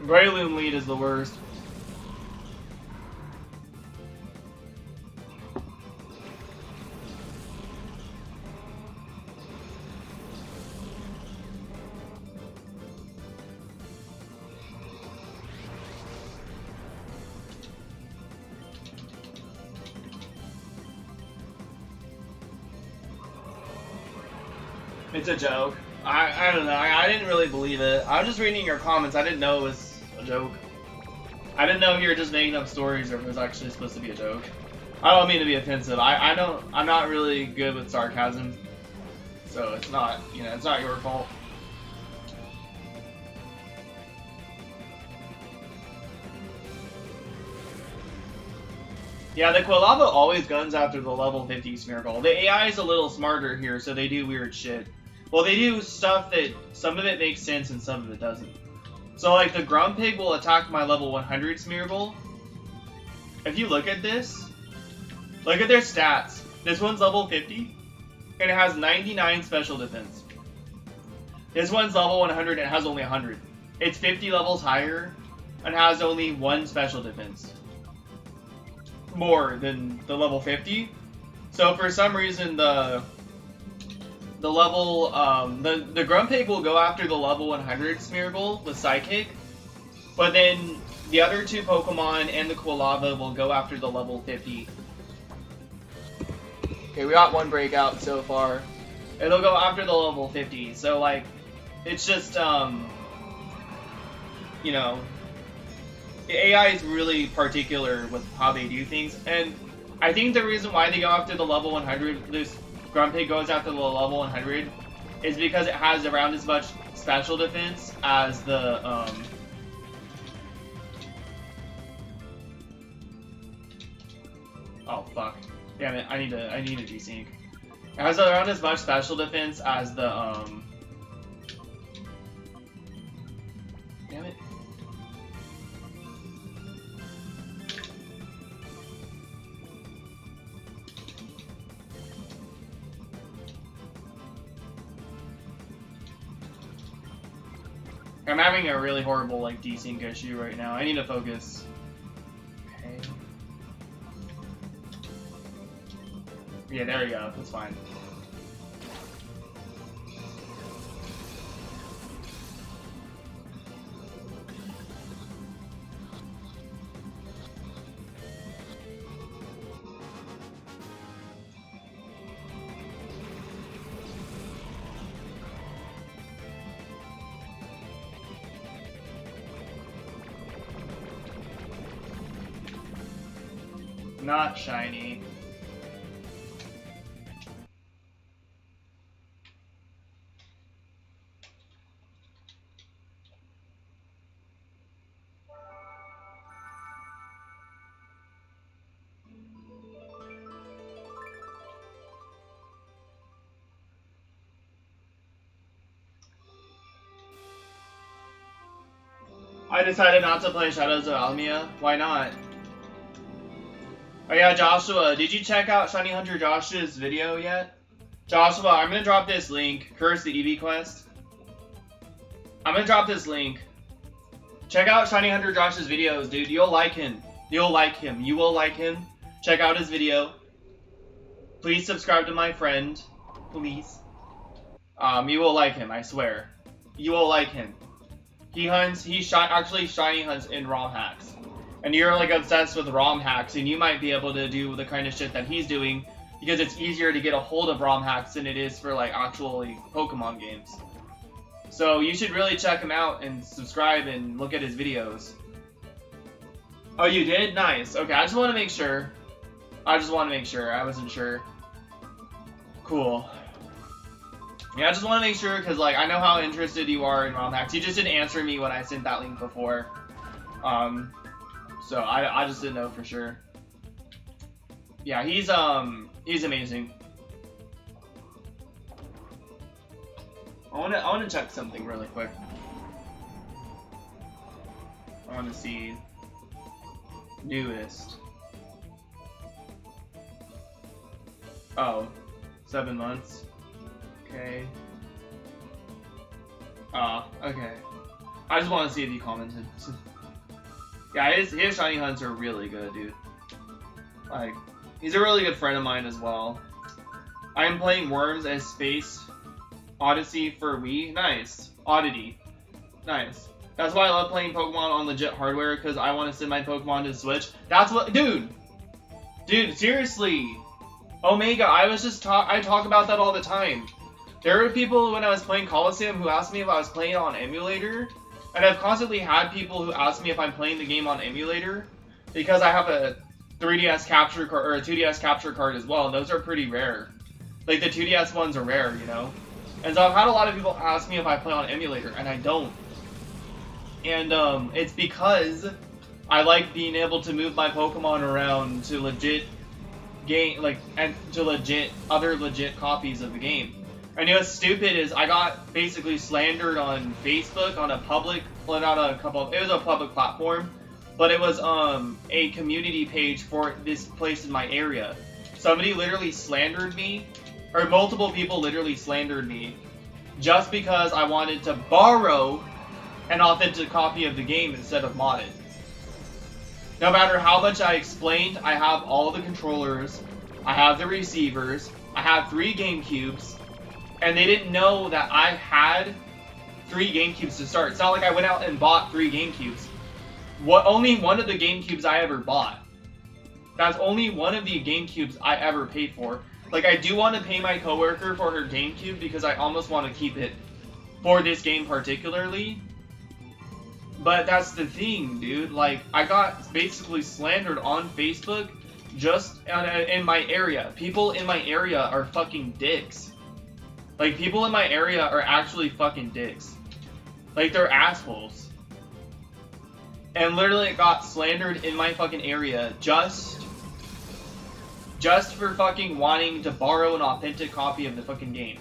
Breloom lead is the worst. It's a joke. I don't know. I didn't really believe it. I was just reading your comments. I didn't know it was a joke. I didn't know if you were just making up stories or if it was actually supposed to be a joke. I don't mean to be offensive. I'm not really good with sarcasm. So it's not, you know, it's not your fault. Yeah, the Quilava always guns after the level 50 Smeargle. The AI is a little smarter here, so they do weird shit. Well, they do stuff that some of it makes sense and some of it doesn't. So, like, the Grumpig will attack my level 100 Smeargle. If you look at this, look at their stats. This one's level 50, and it has 99 special defense. This one's level 100 and it has only 100. It's 50 levels higher and has only 1 special defense. More than the level 50. So for some reason the level the Grumpig will go after the level 100 Smeargle with Psychic, but then the other 2 Pokemon and the Quilava will go after the level 50. Okay, we got 1 breakout so far. It'll go after the level 50. So like it's just you know, the AI is really particular with how they do things, and I think the reason why they go after the level 100, this Grumpig goes after the level 100, is because it has around as much special defense as the, oh fuck. Damn it, I need to desync. It has around as much special defense as the, damn it. I'm having a really horrible, like, desync issue right now. I need to focus. Okay. Yeah, there we go. That's fine. Not shiny. I decided not to play Shadows of Almia. Why not? Oh yeah, Joshua, did you check out Shiny Hunter Josh's video yet? Joshua, I'm gonna drop this link. Curse the EV Quest. I'm gonna drop this link. Check out Shiny Hunter Josh's videos, dude. You'll like him. You'll like him. You will like him. Check out his video. Please subscribe to my friend. Please. You will like him, I swear. You will like him. He actually shiny hunts in ROM hacks. And you're like obsessed with ROM hacks, and you might be able to do the kind of shit that he's doing because it's easier to get a hold of ROM hacks than it is for like actually Pokemon games. So you should really check him out and subscribe and look at his videos. Oh, you did? Nice. Okay, I just want to make sure. I wasn't sure. Cool. Yeah, I just want to make sure because like I know how interested you are in ROM hacks. You just didn't answer me when I sent that link before. So I just didn't know for sure. Yeah, he's amazing. I wanna check something really quick. I wanna see newest. Oh, 7 months. Okay. Okay. I just want to see if he commented. Yeah, his shiny hunts are really good, dude. Like, he's a really good friend of mine as well. I am playing Worms as Space Odyssey for Wii. Nice. Oddity. Nice. That's why I love playing Pokemon on legit hardware, because I want to send my Pokemon to Switch. That's what... Dude, seriously. Omega, I talk about that all the time. There were people when I was playing Colosseum who asked me if I was playing it on emulator, And I've constantly had people who ask me if I'm playing the game on emulator, because I have a 3DS capture card, or a 2DS capture card as well, and those are pretty rare. Like, the 2DS ones are rare, you know? And so I've had a lot of people ask me if I play on emulator, and I don't. And, it's because I like being able to move my Pokemon around to legit game, like, and to other legit copies of the game. And you know what's stupid is I got basically slandered on Facebook on a public, well, not a couple, it was a public platform, but it was a community page for this place in my area. Somebody literally slandered me, or multiple people literally slandered me, just because I wanted to borrow an authentic copy of the game instead of modded. No matter how much I explained, I have all the controllers, I have the receivers, I have 3 GameCubes, and they didn't know that I had 3 GameCubes to start. It's not like I went out and bought 3 GameCubes. Only one of the GameCubes I ever bought. That's only one of the GameCubes I ever paid for. Like, I do want to pay my coworker for her GameCube because I almost want to keep it for this game particularly. But that's the thing, dude. Like, I got basically slandered on Facebook just in my area. People in my area are fucking dicks. Like, people in my area are actually fucking dicks. Like, they're assholes. And literally got slandered in my fucking area just for fucking wanting to borrow an authentic copy of the fucking game.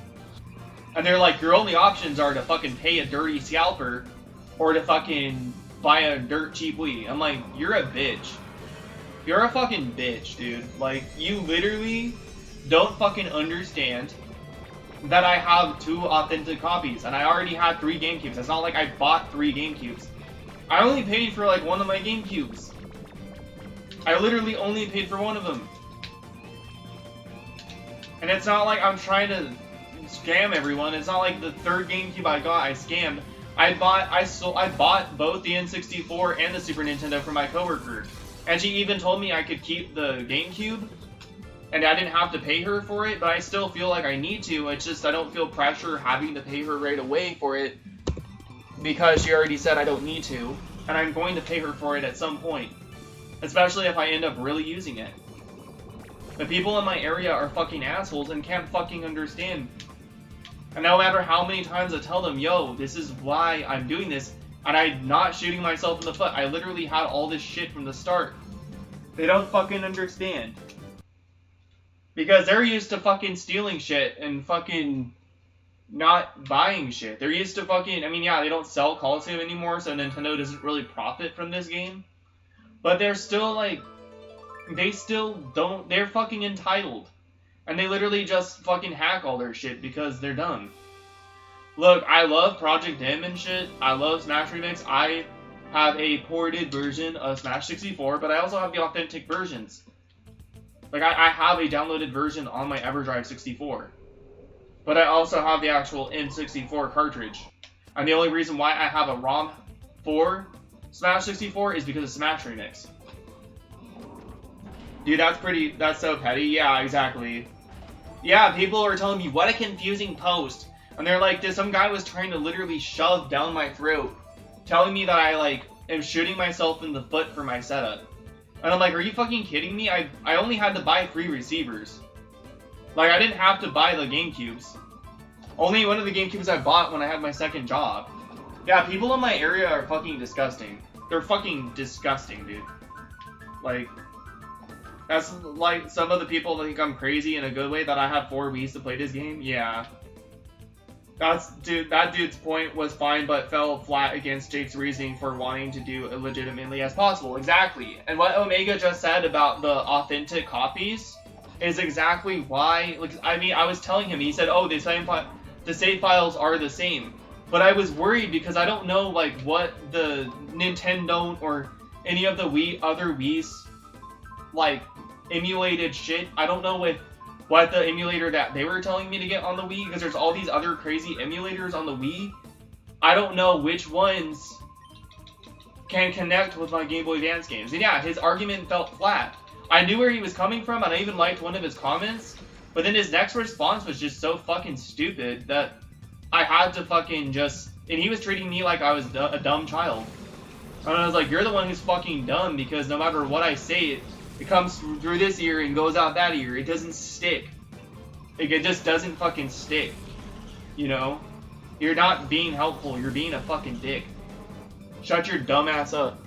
And they're like, your only options are to fucking pay a dirty scalper or to fucking buy a dirt cheap Wii. I'm like, you're a bitch. You're a fucking bitch, dude. Like, you literally don't fucking understand that I have 2 authentic copies, and I already had 3 GameCubes. It's not like I bought 3 GameCubes. I only paid for, like, one of my GameCubes. I literally only paid for one of them. And it's not like I'm trying to scam everyone. It's not like the 3rd GameCube I got, I scammed. I bought both the N64 and the Super Nintendo for my coworker. And she even told me I could keep the GameCube, and I didn't have to pay her for it, but I still feel like I need to. It's just I don't feel pressure having to pay her right away for it, because she already said I don't need to, and I'm going to pay her for it at some point. Especially if I end up really using it. The people in my area are fucking assholes and can't fucking understand. And no matter how many times I tell them, yo, this is why I'm doing this, and I'm not shooting myself in the foot. I literally had all this shit from the start. They don't fucking understand. Because they're used to fucking stealing shit and fucking not buying shit. They're used to fucking, I mean, yeah, they don't sell Colosseum anymore, so Nintendo doesn't really profit from this game. But they're still, like, they still don't, they're fucking entitled. And they literally just fucking hack all their shit because they're dumb. Look, I love Project M and shit. I love Smash Remix. I have a ported version of Smash 64, but I also have the authentic versions. Like, I have a downloaded version on my EverDrive 64. But I also have the actual N64 cartridge. And the only reason why I have a ROM for Smash 64 is because of Smash Remix. Dude, that's so petty. Yeah, exactly. Yeah, people are telling me, what a confusing post. And they're like, some guy was trying to literally shove down my throat, telling me that I, like, am shooting myself in the foot for my setup. And I'm like, are you fucking kidding me? I only had to buy 3 receivers. Like, I didn't have to buy the GameCubes. Only one of the GameCubes I bought when I had my second job. Yeah, people in my area are fucking disgusting. They're fucking disgusting, dude. Like, that's like some of the people think I'm crazy in a good way that I have 4 Wiis to play this game. Yeah. That dude's point was fine, but fell flat against Jake's reasoning for wanting to do it legitimately as possible. Exactly. And what Omega just said about the authentic copies is exactly why. Like, I mean, I was telling him, he said, oh, the save files are the same. But I was worried because I don't know, like, what the Nintendo or any of the other Wii's, like, emulated shit. I don't know what the emulator that they were telling me to get on the Wii, because there's all these other crazy emulators on the Wii. I don't know which ones can connect with my Game Boy Advance games. And yeah, his argument felt flat. I knew where he was coming from, and I even liked one of his comments, but then his next response was just so fucking stupid that I had to fucking just and he was treating me like I was a dumb child. And I was like, you're the one who's fucking dumb, because no matter what I say, it comes through this ear and goes out that ear. It doesn't stick. Like, it just doesn't fucking stick. You know? You're not being helpful. You're being a fucking dick. Shut your dumb ass up.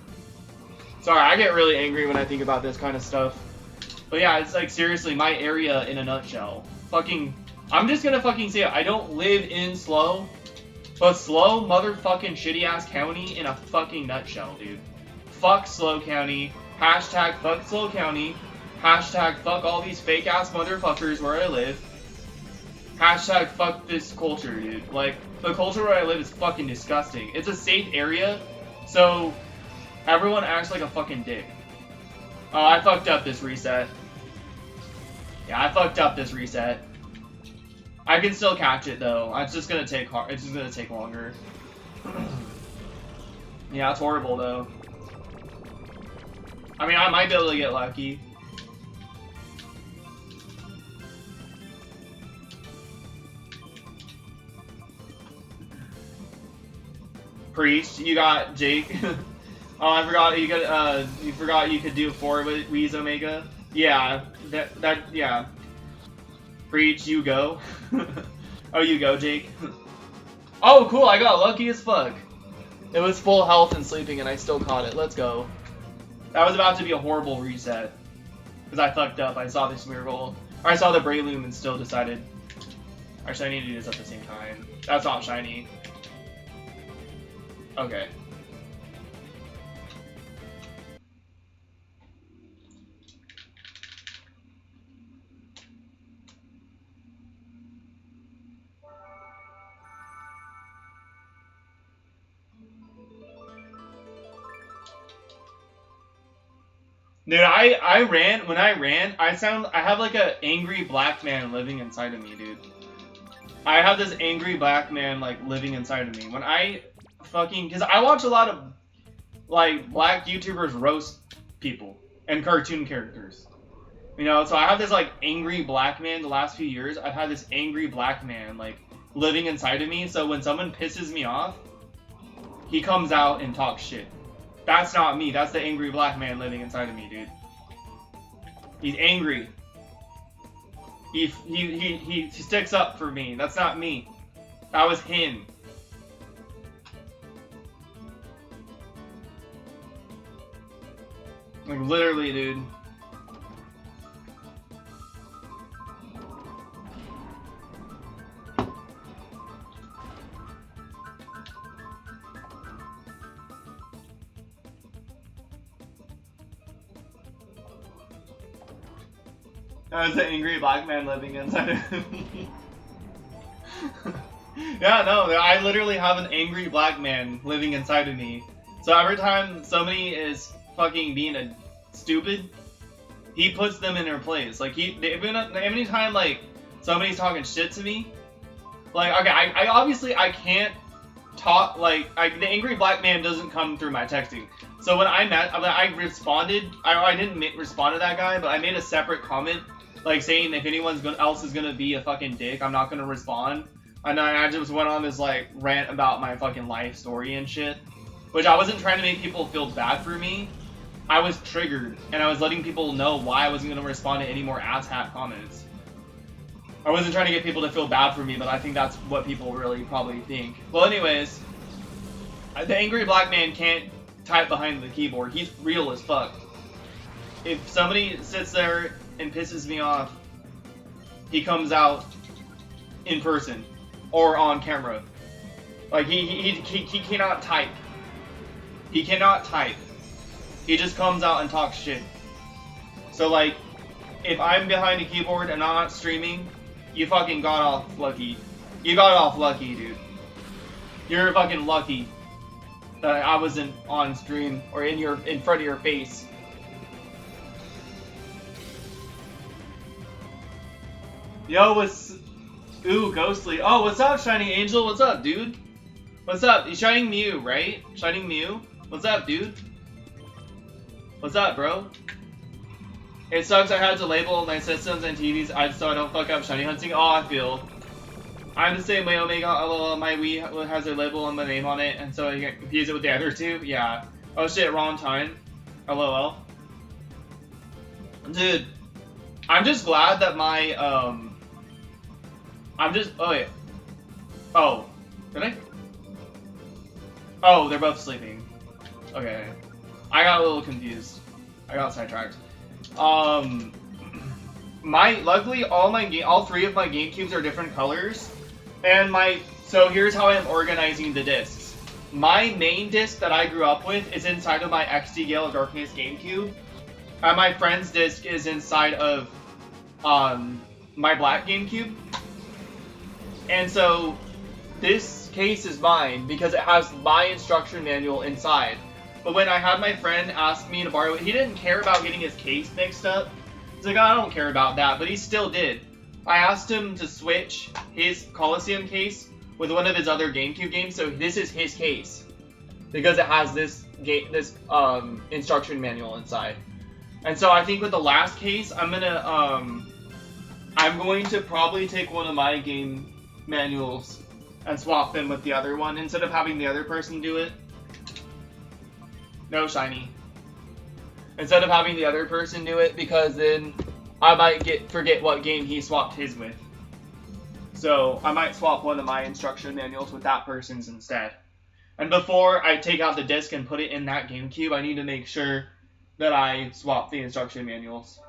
Sorry, I get really angry when I think about this kind of stuff. But yeah, it's like, seriously, my area in a nutshell. Fucking, I'm just gonna fucking say it. I don't live in Slow, but Slow motherfucking shitty ass county in a fucking nutshell, dude. Fuck Slow County. Hashtag fuck Slow County. Hashtag fuck all these fake ass motherfuckers where I live. Hashtag fuck this culture, dude. Like, the culture where I live is fucking disgusting. It's a safe area, so everyone acts like a fucking dick. Oh, I fucked up this reset. Yeah, I fucked up this reset. I can still catch it though. It's just gonna take it's just gonna take longer. Yeah, it's horrible though. I mean, I might be able to get lucky. Preach, you got Jake. Oh, I forgot you forgot you could do 4 with Weez Omega. Yeah, yeah. Preach, you go. Oh, you go, Jake. Oh, cool, I got lucky as fuck. It was full health and sleeping and I still caught it. Let's go. That was about to be a horrible reset. Because I fucked up. I saw this miracle. Or I saw the Breloom and still decided. Actually, I need to do this at the same time. That's not shiny. Okay. Dude, I ran, when I ran, I have like an angry black man living inside of me, dude. I have this angry black man, like, living inside of me. When I fucking, because I watch a lot of, like, black YouTubers roast people and cartoon characters. You know, so I have this, like, angry black man the last few years. I've had this angry black man, like, living inside of me, so when someone pisses me off, he comes out and talks shit. That's not me. That's the angry black man living inside of me, dude. He's angry. He sticks up for me. That's not me. That was him. Like, literally, dude. That was an angry black man living inside of me. Yeah, no, I literally have an angry black man living inside of me. So every time somebody is fucking being a stupid, he puts them in their place. Like, every time, like, somebody's talking shit to me, like, okay, I obviously, I can't talk, like, the angry black man doesn't come through my texting. So when I responded, I didn't respond to that guy, but I made a separate comment, like, saying if anyone else is gonna be a fucking dick, I'm not gonna respond. And I just went on this, like, rant about my fucking life story and shit. Which I wasn't trying to make people feel bad for me. I was triggered, and I was letting people know why I wasn't gonna respond to any more asshat comments. I wasn't trying to get people to feel bad for me, but I think that's what people really probably think. Well, anyways, the angry black man can't type behind the keyboard. He's real as fuck. If somebody sits there and pisses me off, he comes out in person or on camera. Like, he cannot type. He cannot type. He just comes out and talks shit. So, like, if I'm behind a keyboard and I'm not streaming, you fucking got off lucky. You got off lucky, dude. You're fucking lucky that I wasn't on stream or in front of your face. Yo, ooh, Ghostly. Oh, what's up, Shining Angel? What's up, dude? What's up? You Shining Mew, right? Shining Mew? What's up, dude? What's up, bro? It sucks I had to label my systems and TVs so I don't fuck up shiny hunting. Oh, I feel. I'm the same way, Omega. LOL, my Wii has a label and my name on it, and so I get confuse it with the other two. Yeah. Oh shit, wrong time. LOL. Dude, I'm just glad that my, oh wait. Oh. Did I? Oh, they're both sleeping. Okay. I got a little confused. I got sidetracked. Luckily all three of my GameCubes are different colors. And so here's how I'm organizing the discs. My main disc that I grew up with is inside of my XD Gale of Darkness GameCube. And my friend's disc is inside of, my black GameCube. And so, this case is mine because it has my instruction manual inside. But when I had my friend ask me to borrow it, he didn't care about getting his case mixed up. He's like, oh, I don't care about that, but he still did. I asked him to switch his Colosseum case with one of his other GameCube games, so this is his case. Because it has this instruction manual inside. And so I think with the last case, I'm going to probably take one of my game manuals and swap them with the other one instead of having the other person do it. No shiny. Instead of having the other person do it, because then I might forget what game he swapped his with. So I might swap one of my instruction manuals with that person's instead. And before I take out the disc and put it in that GameCube, I need to make sure that I swap the instruction manuals.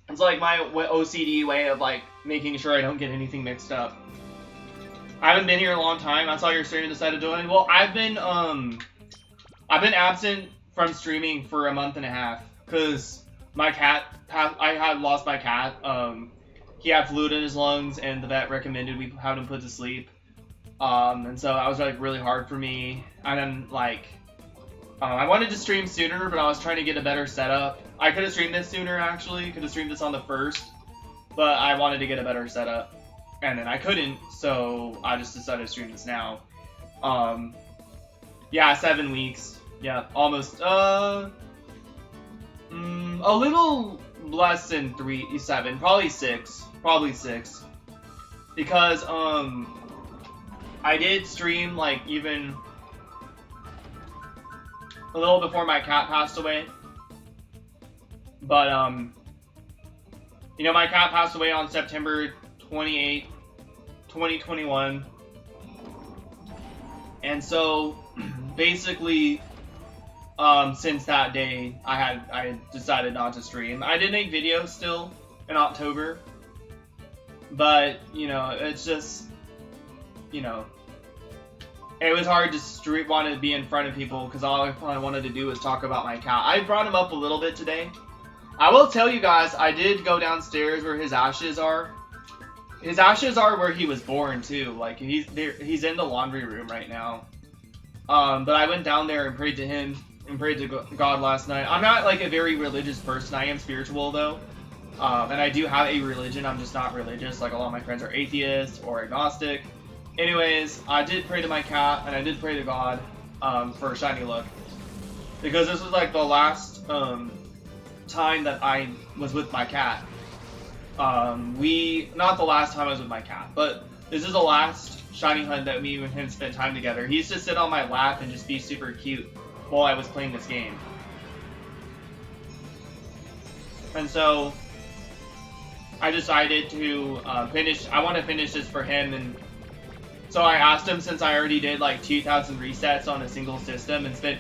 It's like my OCD way of like making sure I don't get anything mixed up. I haven't been here a long time. I saw your stream and decided to do it. Well, I've been absent from streaming for a month and a half because my cat I had lost my cat. He had fluid in his lungs and the vet recommended we have him put to sleep. And so that was like really hard for me. And then like I wanted to stream sooner, but I was trying to get a better setup. I could have streamed this sooner, actually. Could have streamed this on the 1st. But I wanted to get a better setup. And then I couldn't, so I just decided to stream this now. Yeah, 7 weeks. Yeah, almost, a little less than 7. Probably 6. Probably 6. Because, I did stream, like, even a little before my cat passed away. But, you know, my cat passed away on September 28, 2021. And so, basically, since that day, I decided not to stream. I did make videos still in October. But, you know, it's just, you know, it was hard to want to be in front of people because all I wanted to do was talk about my cat. I brought him up a little bit today. I will tell you guys, I did go downstairs where his ashes are. His ashes are where he was born too. Like he's in the laundry room right now. But I went down there and prayed to him and prayed to God last night. I'm not like a very religious person. I am spiritual though. And I do have a religion. I'm just not religious. Like a lot of my friends are atheists or agnostic. Anyways, I did pray to my cat and I did pray to God for a shiny look. Because this was like the last time that I was with my cat. Not the last time I was with my cat, but this is the last shiny hunt that me and him spent time together. He used to sit on my lap and just be super cute while I was playing this game. And so I decided to I want to finish this for him, and so I asked him, since I already did like 2,000 resets on a single system and spent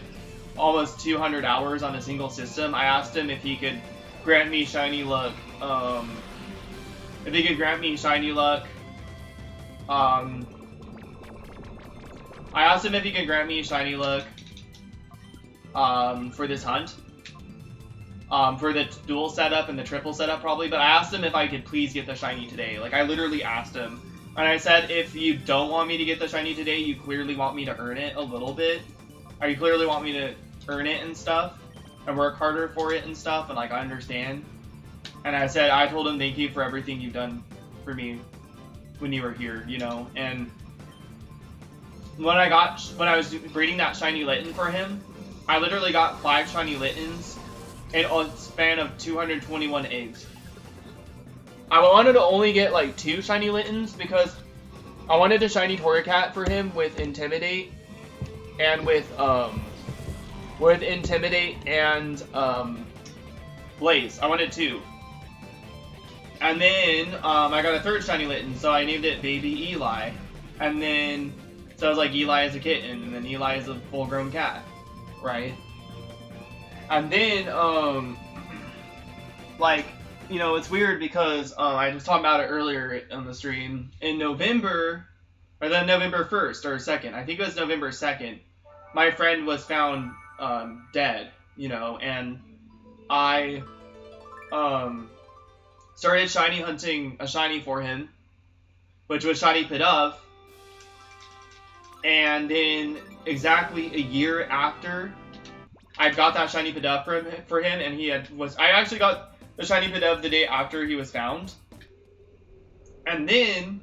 almost 200 hours on a single system, I asked him if he could grant me shiny luck. If he could grant me shiny luck. I asked him if he could grant me shiny luck for this hunt. For the dual setup and the triple setup probably, but I asked him if I could please get the shiny today. Like I literally asked him. And I said, if you don't want me to get the shiny today, you clearly want me to earn it a little bit. Or you clearly want me to earn it and stuff. And work harder for it and stuff, and like I understand. And I said, I told him thank you for everything you've done for me when you were here, you know. And when I was breeding that shiny Litten for him, I literally got 5 shiny Littens in a span of 221 eggs. I wanted to only get like 2 shiny Littens because I wanted a shiny Torracat for him with Intimidate and with Intimidate and Blaze. I wanted 2. And then I got a 3rd shiny Litten, so I named it Baby Eli. And then so I was like, Eli is a kitten, and then Eli is a full-grown cat, right? And then like, you know, it's weird because I was talking about it earlier on the stream. In November, or then November 1st or 2nd, I think it was November 2nd, my friend was found dead, you know, and I started shiny hunting a shiny for him, which was shiny Pidove. And then exactly a year after I got that shiny Pidove for him, and I actually got the shiny Pidove the day after he was found. And then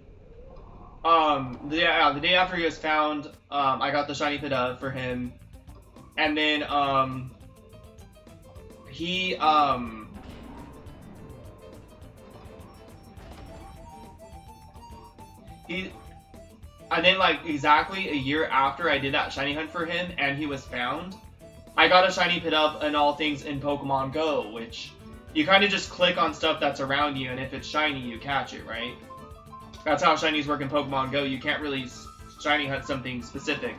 the day after he was found, I got the shiny Pidove for him. And then and then like exactly a year after I did that shiny hunt for him and he was found, I got a shiny Pidove and all things in Pokemon Go, which you kind of just click on stuff that's around you, and if it's shiny, you catch it, right? That's how shinies work in Pokemon Go. You can't really shiny hunt something specific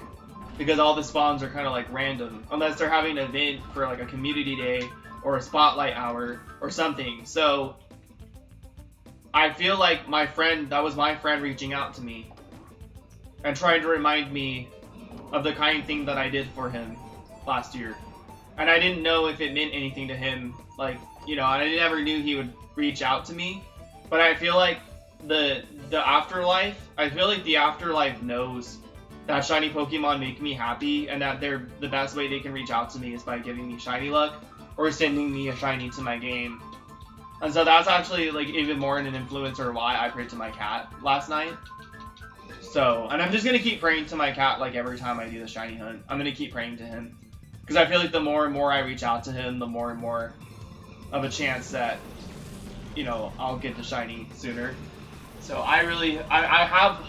because all the spawns are kind of like random, unless they're having an event for like a community day or a spotlight hour or something. So I feel like that was my friend reaching out to me and trying to remind me of the kind thing that I did for him last year. And I didn't know if it meant anything to him, like, you know, and I never knew he would reach out to me. But I feel like the afterlife, the afterlife knows that shiny Pokemon make me happy, and that the best way they can reach out to me is by giving me shiny luck or sending me a shiny to my game. And so that's actually like even more an influencer why I prayed to my cat last night. So, and I'm just gonna keep praying to my cat like every time I do the shiny hunt. I'm gonna keep praying to him because I feel like the more and more I reach out to him, the more and more of a chance that, you know, I'll get the shiny sooner. So I have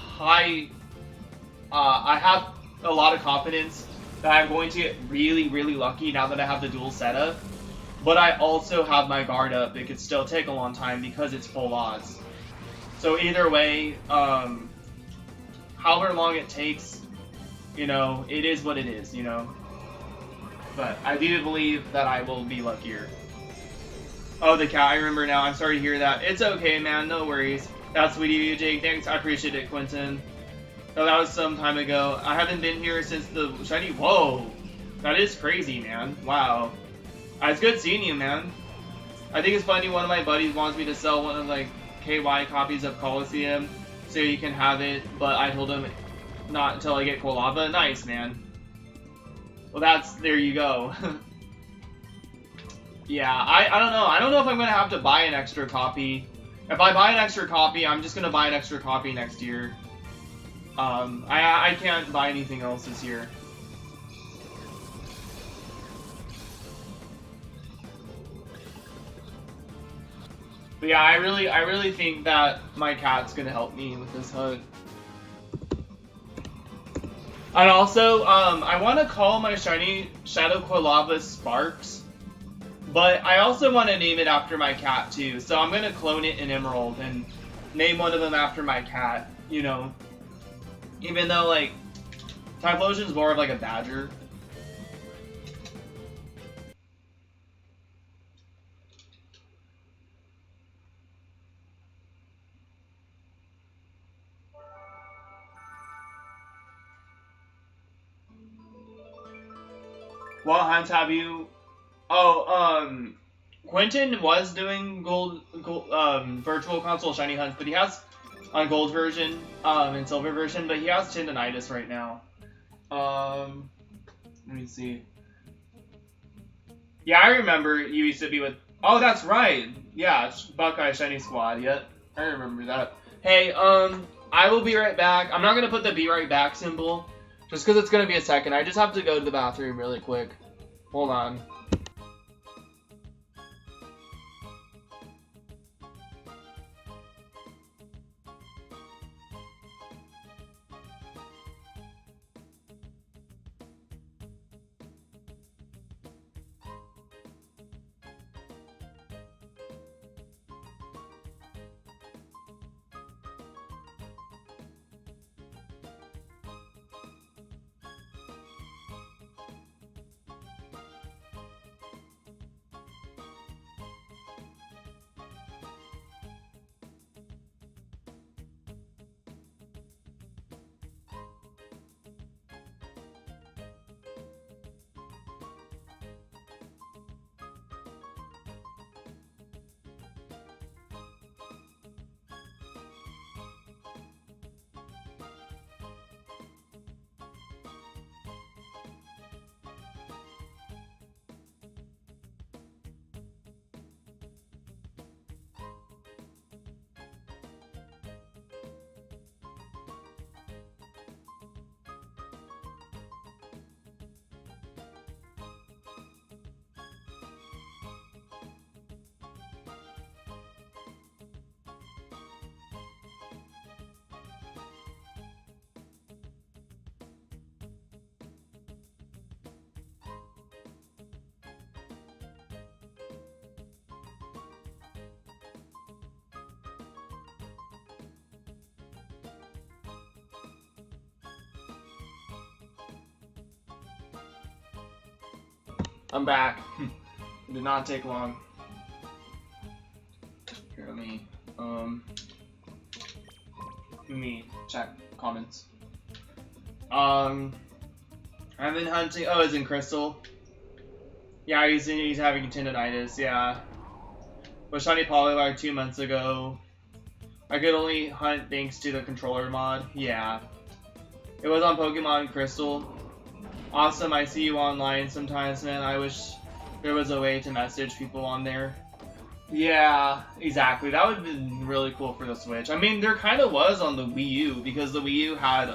I have a lot of confidence that I'm going to get really, really lucky now that I have the dual setup. But I also have my guard up. It could still take a long time because it's full odds. So either way, however long it takes, you know, it is what it is, you know. But I do believe that I will be luckier. Oh, the cat, I remember now. I'm sorry to hear that. It's okay, man. No worries. That's sweet of you, Jake. Thanks. I appreciate it, Quentin. No, that was some time ago. I haven't been here since the shiny... Whoa! That is crazy, man. Wow. It's good seeing you, man. I think it's funny, one of my buddies wants me to sell one of, like, KY copies of Colosseum so you can have it, but I told him not until I get Quilava. Nice, man. Well, there you go. Yeah, I don't know. I don't know if I'm going to have to buy an extra copy. If I buy an extra copy, I'm just going to buy an extra copy next year. I can't buy anything else this year. But yeah, I really think that my cat's gonna help me with this hunt. And also, I want to call my shiny Shadow Quilava Sparks, but I also want to name it after my cat too. So I'm gonna clone it in Emerald and name one of them after my cat. You know, even though like Typhlosion's more of like a badger. What hunts have you? Oh, Quentin was doing gold virtual console shiny hunts, but he has on gold version, and silver version, but he has tendonitis right now. Let me see. Yeah, I remember you used to be with. Oh, that's right. Yeah, it's Buckeye Shiny Squad. Yep, I remember that. Hey, I will be right back. I'm not gonna put the be right back symbol. Just because it's going to be a second. I just have to go to the bathroom really quick. Hold on. I'm back. It did not take long. Here, let me check comments. I've been hunting. Oh, it's in Crystal. Yeah, he's having tendonitis. Yeah, was shiny Polylar 2 months ago. I could only hunt thanks to the controller mod. Yeah, it was on Pokemon Crystal. Awesome, I see you online sometimes, man. I wish there was a way to message people on there. Yeah, exactly. That would have been really cool for the Switch. I mean, there kind of was on the Wii U, because the Wii U had,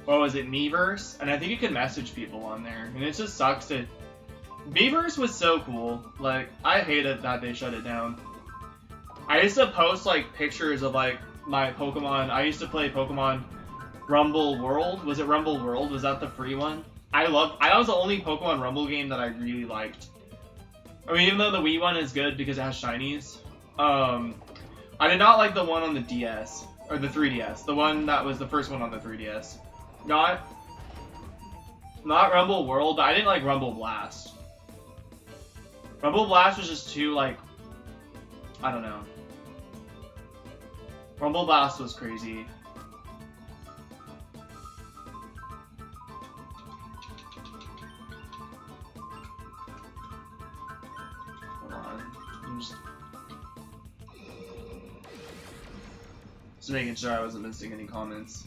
what was it, Miiverse? And I think you could message people on there. And it just sucks that... Miiverse was so cool. Like, I hated that they shut it down. I used to post, like, pictures of, like, my Pokemon. I used to play Pokemon Rumble World. Was it Rumble World? Was that the free one? That was the only Pokemon Rumble game that I really liked. I mean, even though the Wii one is good because it has shinies, I did not like the one on the DS, or the 3DS, the one that was the first one on the 3DS. Not Rumble World, but I didn't like Rumble Blast. Rumble Blast was just too, like, I don't know. Rumble Blast was crazy. Just making sure I wasn't missing any comments.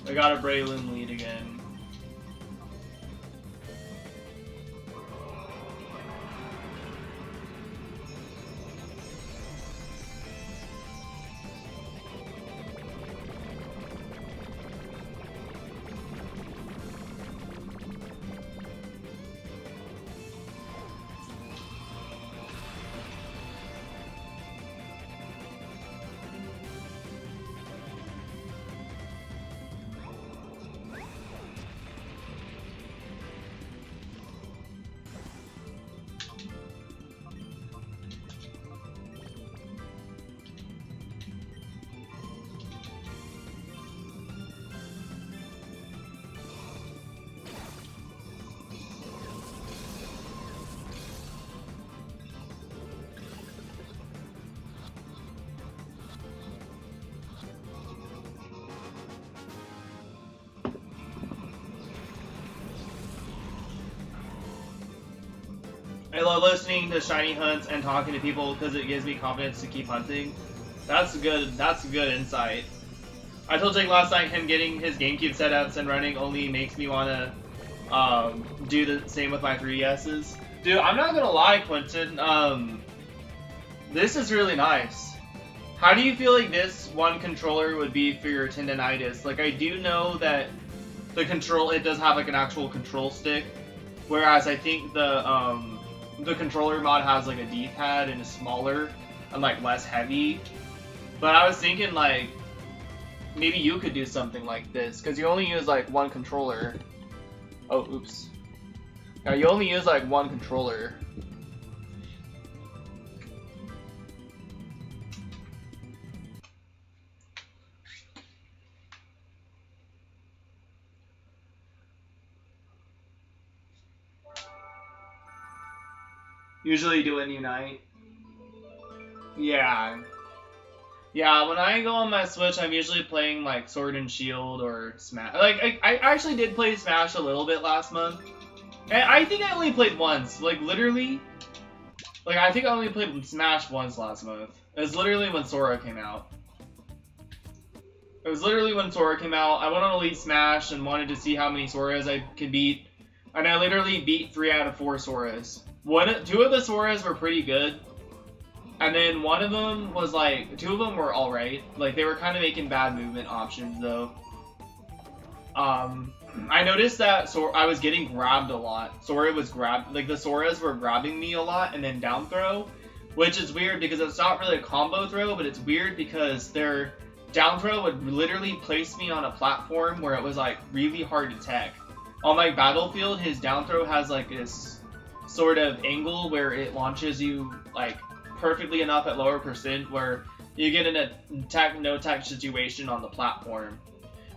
I got a Braylon lead again. I love listening to shiny hunts and talking to people because it gives me confidence to keep hunting. That's good. That's good insight. I told Jake last night him getting his GameCube setups and running only makes me want to do the same with my 3DSs. Dude, I'm not gonna lie, Quentin. This is really nice. How do you feel like this one controller would be for your tendonitis? Like, I do know that the control, it does have like an actual control stick, whereas I think the controller mod has like a D-pad and is smaller and like less heavy. But I was thinking like maybe you could do something like this because you only use like one controller. Oh, oops. Yeah, you only use like one controller. Usually do it Unite. Yeah. Yeah, when I go on my Switch, I'm usually playing like Sword and Shield or Smash. Like, I actually did play Smash a little bit last month. And I think I only played once. Like, literally. Like, I think I only played Smash once last month. It was literally when Sora came out. It was literally when Sora came out. I went on Elite Smash and wanted to see how many Soras I could beat. And I literally beat 3 out of 4 Soras. 2 of the Soras were pretty good. And then one of them was like, 2 of them were alright. Like, they were kind of making bad movement options, though. I noticed that I was getting grabbed a lot. Sora was like, the Soras were grabbing me a lot and then down throw. Which is weird because it's not really a combo throw, but it's weird because their down throw would literally place me on a platform where it was, like, really hard to tech. On, like, Battlefield, his down throw has, like, this sort of angle where it launches you, like, perfectly enough at lower percent where you get in a no tech situation on the platform,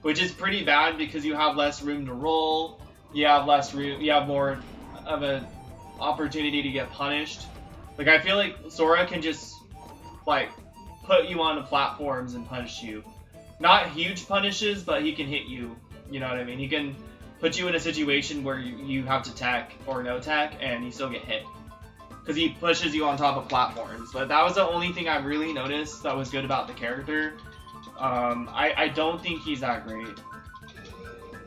which is pretty bad because you have less room to roll, you have less room, you have more of an opportunity to get punished. Like, I feel like Sora can just, like, put you on the platforms and punish you. Not huge punishes, but he can hit you, you know what I mean? He can put you in a situation where you have to tech or no tech and you still get hit. Because he pushes you on top of platforms. But that was the only thing I really noticed that was good about the character. I don't think he's that great.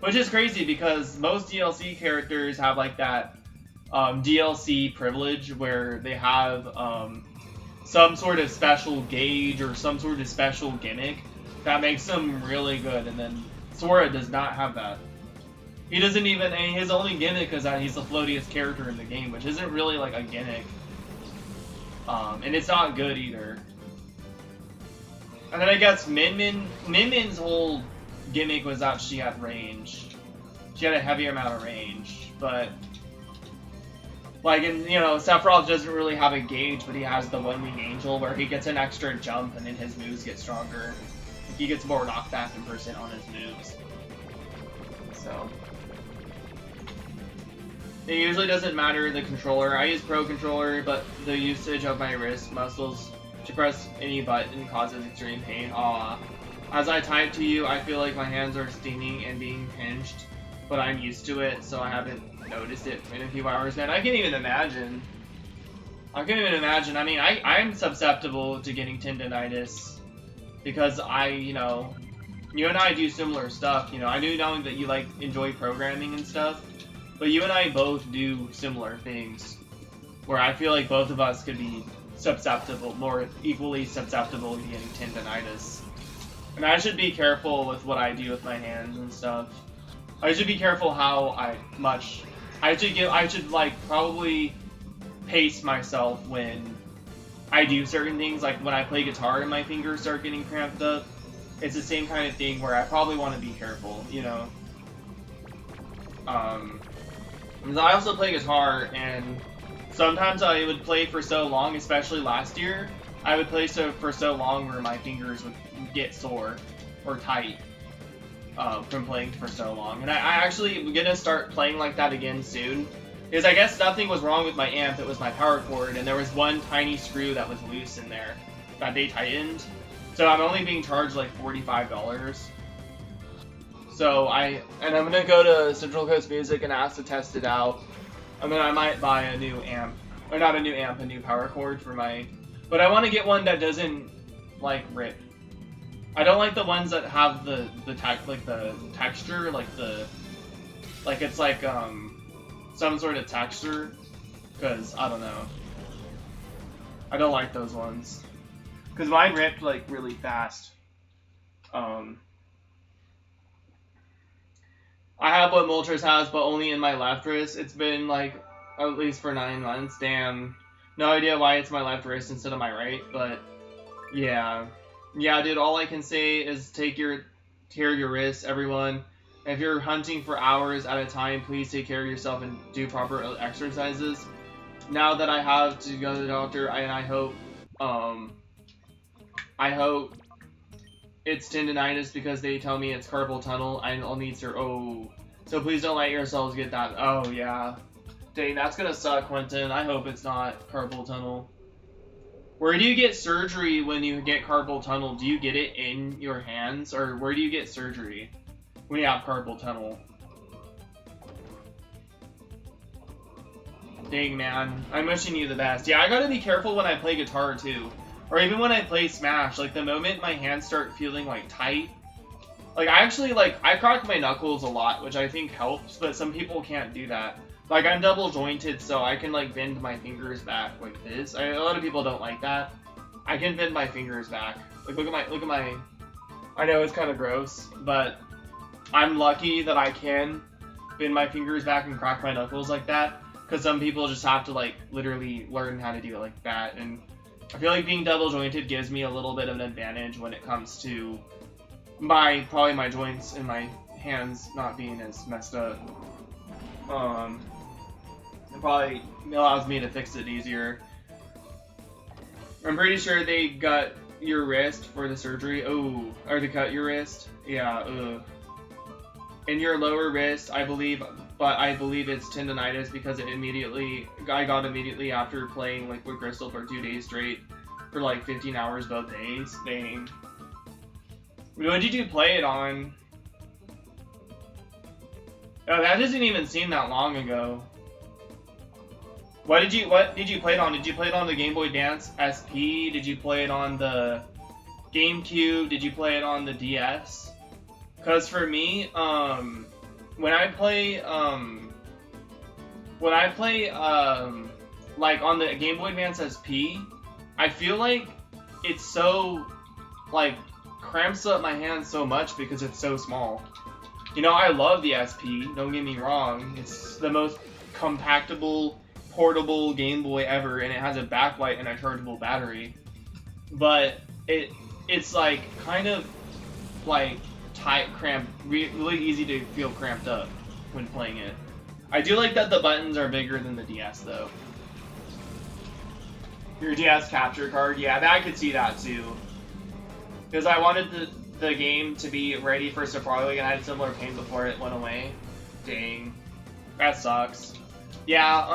Which is crazy because most DLC characters have like that DLC privilege where they have some sort of special gauge or some sort of special gimmick that makes them really good. And then Sora does not have that. He doesn't even, and his only gimmick is that he's the floatiest character in the game, which isn't really like a gimmick. And it's not good either. And then I guess Min-Min's whole gimmick was that she had range. She had a heavier amount of range, but like, you know, Sephiroth doesn't really have a gauge, but he has the One-Wing Angel where he gets an extra jump and then his moves get stronger. He gets more knockback in percent on his moves. So it usually doesn't matter the controller. I use Pro Controller, but the usage of my wrist muscles to press any button causes extreme pain. Aw. As I type to you, I feel like my hands are stinging and being pinched, but I'm used to it, so I haven't noticed it in a few hours. And I can't even imagine. I mean, I'm susceptible to getting tendonitis because you know, you and I do similar stuff. You know, I do know that you like enjoy programming and stuff. But you and I both do similar things, where I feel like both of us could be susceptible, more equally susceptible to getting tendonitis. And I should be careful with what I do with my hands and stuff. I should be careful how I should like probably pace myself when I do certain things, like when I play guitar and my fingers start getting cramped up. It's the same kind of thing where I probably want to be careful, you know. Because I also play guitar, and sometimes I would play for so long, especially last year, I would play for so long where my fingers would get sore or tight from playing for so long. And I actually am going to start playing like that again soon, because I guess nothing was wrong with my amp, it was my power cord, and there was one tiny screw that was loose in there that they tightened. So I'm only being charged like $45. So I'm gonna go to Central Coast Music and ask to test it out, and then I might buy a new amp or not a new amp, a new power cord for my, but I want to get one that doesn't, like, rip. I don't like the ones that have the texture, like it's like, some sort of texture, because, I don't know. I don't like those ones. Because mine ripped, like, really fast. I have what Moltres has, but only in my left wrist. It's been, like, at least for 9 months. Damn. No idea why it's my left wrist instead of my right, but yeah. Yeah, dude, all I can say is take care of your wrists, everyone. If you're hunting for hours at a time, please take care of yourself and do proper exercises. Now that I have to go to the doctor, I hope it's tendonitis because they tell me it's carpal tunnel. I'll need so please don't let yourselves get that. Oh yeah. Dang, that's gonna suck, Quentin. I hope it's not carpal tunnel. Where do you get surgery when you get carpal tunnel? Do you get it in your hands? Or where do you get surgery when you have carpal tunnel? Dang, man. I'm wishing you the best. Yeah, I gotta be careful when I play guitar, too. Or even when I play Smash. Like, the moment my hands start feeling, like, tight. Like, I crack my knuckles a lot, which I think helps, but some people can't do that. Like, I'm double jointed, so I can, like, bend my fingers back like this. A lot of people don't like that. I can bend my fingers back. Like, look at my... I know it's kind of gross, but I'm lucky that I can bend my fingers back and crack my knuckles like that. Because some people just have to, like, literally learn how to do it like that. And I feel like being double jointed gives me a little bit of an advantage when it comes to probably my joints and my hands not being as messed up. It probably allows me to fix it easier. I'm pretty sure they got your wrist for the surgery. Oh, or they cut your wrist? Yeah, in your lower wrist, I believe, but I believe it's tendonitis because I got immediately after playing Liquid Crystal for 2 days straight for like 15 hours both days. Dang. What did you play it on? Oh, that doesn't even seem that long ago. What did you play it on? Did you play it on the Game Boy Advance SP? Did you play it on the GameCube? Did you play it on the DS? Cause for me, when I play like on the Game Boy Advance SP, I feel like it's so, like, cramps up my hands so much because it's so small. You know, I love the SP, don't get me wrong. It's the most compactable, portable Game Boy ever, and it has a backlight and a chargeable battery. But it's like, kind of, like, tight, cramped, really easy to feel cramped up when playing it. I do like that the buttons are bigger than the DS, though. Your DS capture card, yeah, I could see that, too. Because I wanted the game to be ready for Safari League, and I had similar pain before it went away. Dang. That sucks. Yeah,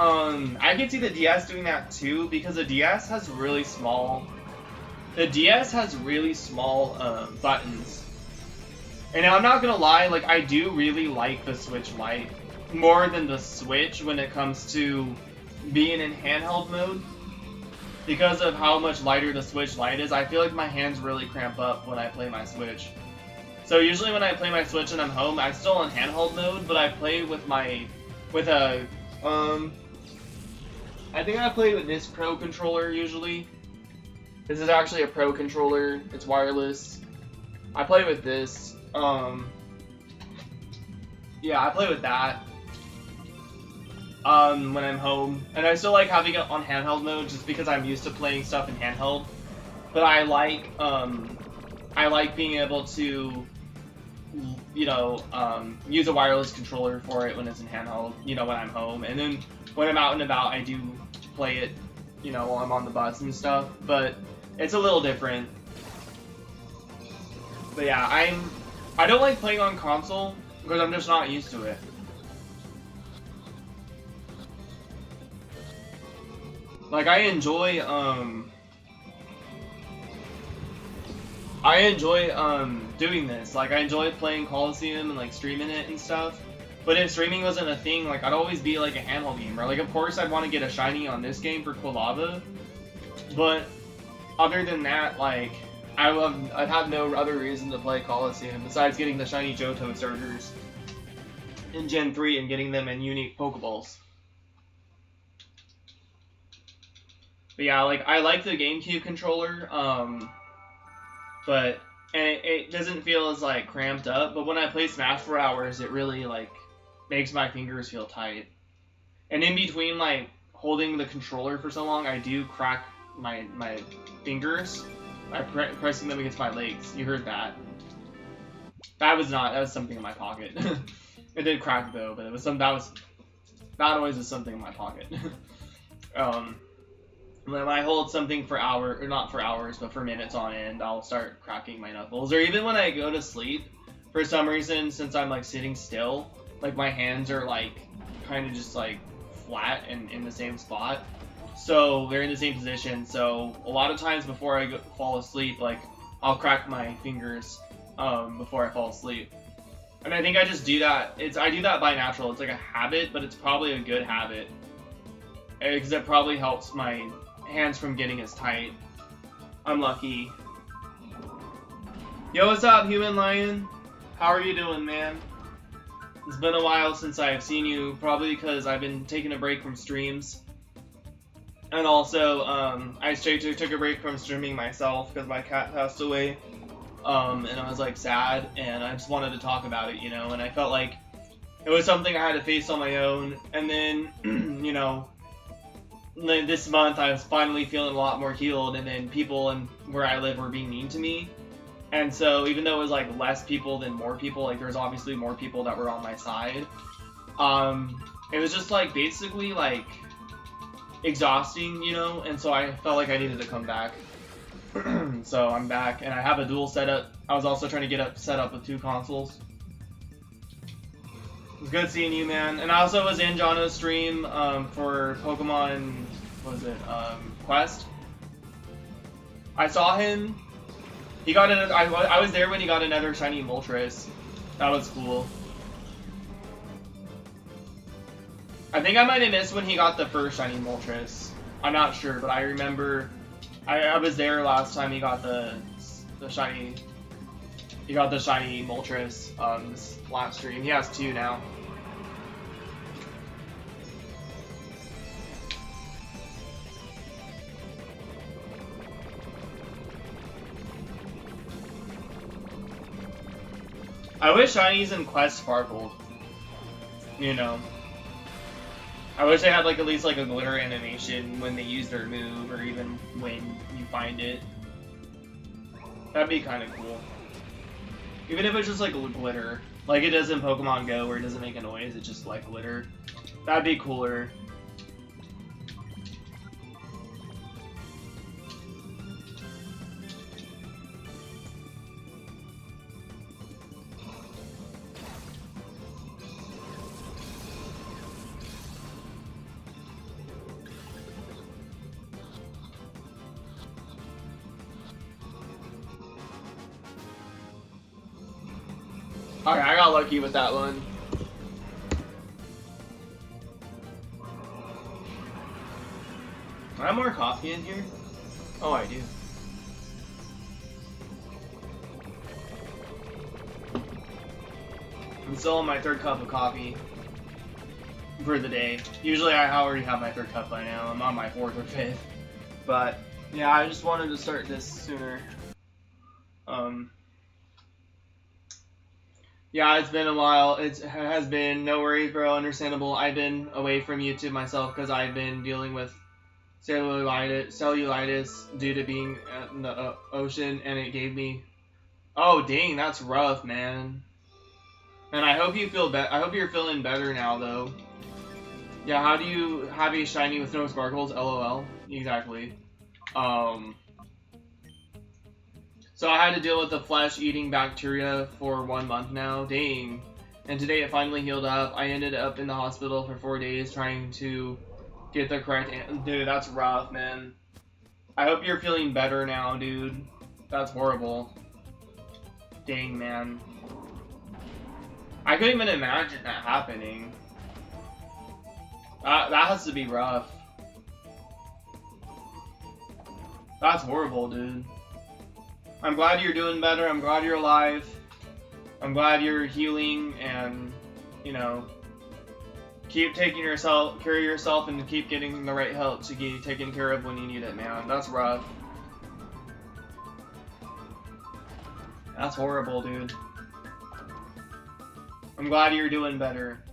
I could see the DS doing that too, because the DS has really small... buttons. And I'm not gonna lie, like, I do really like the Switch Lite more than the Switch when it comes to being in handheld mode. Because of how much lighter the Switch Lite is, I feel like my hands really cramp up when I play my Switch. So usually when I play my Switch and I'm home, I'm still in handheld mode, but I play with a I think I play with this Pro controller usually. This is actually a Pro controller, it's wireless. I play with this, yeah, I play with that. When I'm home, and I still like having it on handheld mode just because I'm used to playing stuff in handheld. But I like being able to, you know, use a wireless controller for it when it's in handheld, you know, when I'm home. And then when I'm out and about, I do play it, you know, while I'm on the bus and stuff. But it's a little different. But yeah, I don't like playing on console because I'm just not used to it. Like, I enjoy doing this. Like, I enjoy playing Colosseum and, like, streaming it and stuff. But if streaming wasn't a thing, like, I'd always be, like, a handheld gamer. Like, of course I'd want to get a shiny on this game for Quilava, but other than that, like, I'd have no other reason to play Colosseum besides getting the shiny Johto starters in Gen 3 and getting them in unique Pokeballs. But yeah, like, I like the GameCube controller, but it doesn't feel as, like, cramped up, but when I play Smash for hours, it really, like, makes my fingers feel tight. And in between, like, holding the controller for so long, I do crack my fingers by pressing them against my legs. You heard that. That was something in my pocket. It did crack though, but that always is something in my pocket. When I hold something for hours, or not for hours, but for minutes on end, I'll start cracking my knuckles. Or even when I go to sleep, for some reason, since I'm like sitting still, like my hands are like kind of just like flat and in the same spot. So they're in the same position. So a lot of times before I fall asleep, like I'll crack my fingers before I fall asleep. And I think I just do that. I do that by natural. It's like a habit, but it's probably a good habit because it probably helps my hands from getting as tight. I'm lucky. Yo, what's up, Human Lion? How are you doing, man? It's been a while since I've seen you, probably because I've been taking a break from streams. And also, I straight took a break from streaming myself because my cat passed away. And I was like sad, and I just wanted to talk about it, you know, and I felt like it was something I had to face on my own. And then, you know, this month I was finally feeling a lot more healed, and then people where I live were being mean to me. And so even though it was like less people than more people, like there's obviously more people that were on my side, it was just like basically like exhausting, you know, and so I felt like I needed to come back. So I'm back, and I have a dual setup. I was also trying to get set up with 2 consoles. It was good seeing you, man. And I also was in Jono's stream for Pokemon, what was it, Quest. I saw him. He got another. I was there when he got another shiny Moltres. That was cool. I think I might have missed when he got the first shiny Moltres. I'm not sure, but I remember I was there last time he got the shiny. He got the shiny Moltres this last stream. He has 2 now. I wish shinies in Quest sparkled. You know. I wish they had like at least like a glitter animation when they use their move, or even when you find it. That'd be kind of cool. Even if it's just like glitter, like it does in Pokemon Go, where it doesn't make a noise, it's just like glitter. That'd be cooler. Alright, I got lucky with that one. Do I have more coffee in here? Oh, I do. I'm still on my 3rd cup of coffee for the day. Usually I already have my 3rd cup by now. I'm on my 4th or 5th. But, yeah, I just wanted to start this sooner. Yeah, it's been a while. It has been. No worries, bro. Understandable. I've been away from YouTube myself because I've been dealing with cellulitis due to being in the ocean, and it gave me. Oh, dang, that's rough, man. And I hope you feel better. I hope you're feeling better now, though. Yeah, how do you have a shiny with no sparkles? LOL. Exactly. So I had to deal with the flesh-eating bacteria for 1 month now. Dang. And today it finally healed up. I ended up in the hospital for 4 days trying to get the correct... Dude, that's rough, man. I hope you're feeling better now, dude. That's horrible. Dang, man. I couldn't even imagine that happening. That has to be rough. That's horrible, dude. I'm glad you're doing better. I'm glad you're alive. I'm glad you're healing and, you know, keep taking care of yourself and keep getting the right help to get taken care of when you need it, man. That's rough. That's horrible, dude. I'm glad you're doing better.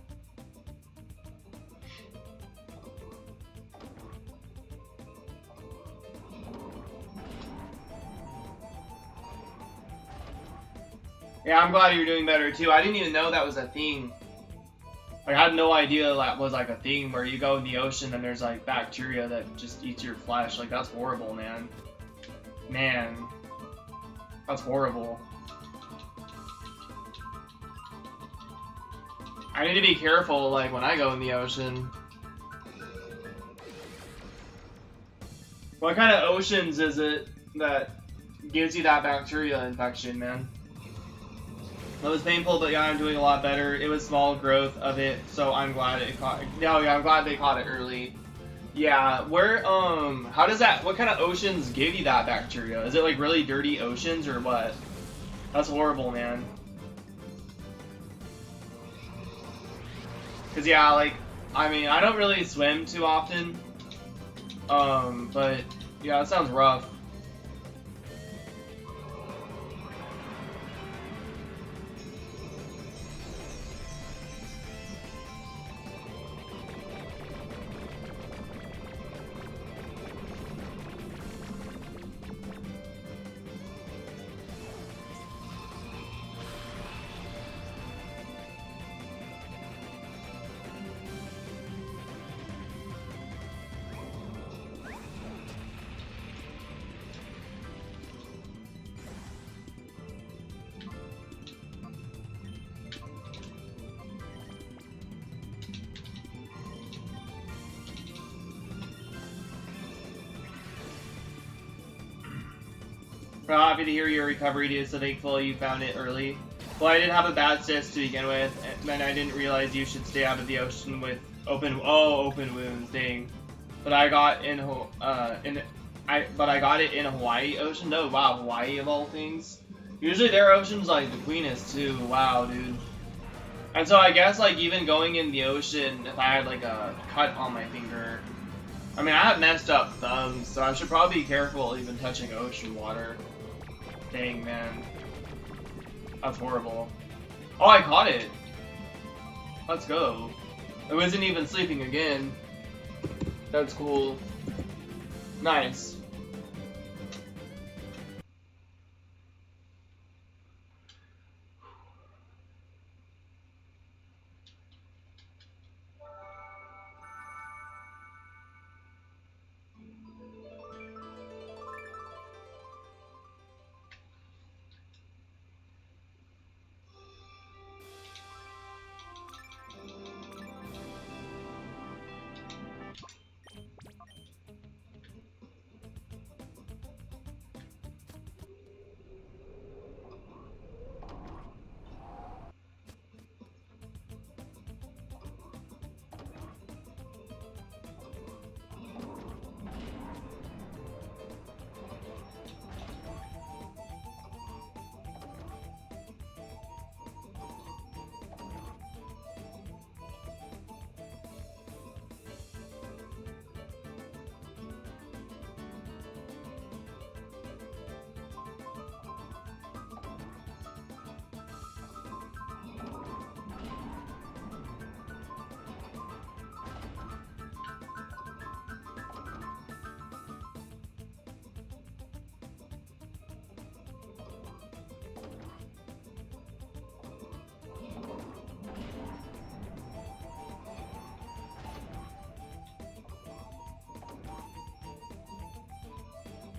Yeah, I'm glad you're doing better too. I didn't even know that was a thing. Like, I had no idea that was like a thing where you go in the ocean and there's like bacteria that just eats your flesh. Like, that's horrible, man. Man. That's horrible. I need to be careful, like, when I go in the ocean. What kind of oceans is it that gives you that bacteria infection, man? It was painful, but yeah, I'm doing a lot better. It was small growth of it, so I'm glad it caught. No, yeah, I'm glad they caught it early. Yeah, where how does that? What kind of oceans give you that bacteria? Is it like really dirty oceans or what? That's horrible, man. Cause yeah, like, I mean, I don't really swim too often. But yeah, it sounds rough. Well, happy to hear your recovery, dude, so thankful you found it early. Well, I did have a bad cyst to begin with, and then I didn't realize you should stay out of the ocean with open wounds, dang. But I got it in Hawaii ocean. Oh wow, Hawaii of all things. Usually their ocean's like the cleanest too. Wow, dude. And so I guess like even going in the ocean, if I had like a cut on my finger, I mean I have messed up thumbs, so I should probably be careful even touching ocean water. Dang, man. That's horrible. Oh, I caught it. Let's go. I wasn't even sleeping again. That's cool. Nice.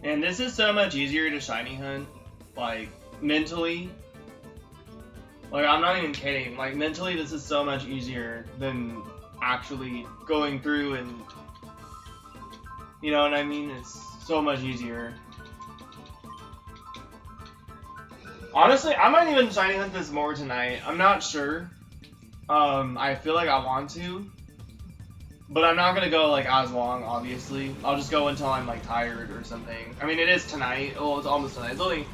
And this is so much easier to shiny hunt, like, mentally. Like, I'm not even kidding. Like, mentally, this is so much easier than actually going through and... You know what I mean? It's so much easier. Honestly, I might even shiny hunt this more tonight. I'm not sure. I feel like I want to, but I'm not gonna go like as long. Obviously, I'll just go until I'm like tired or something. I mean, it is tonight. Oh, it's almost tonight. It's only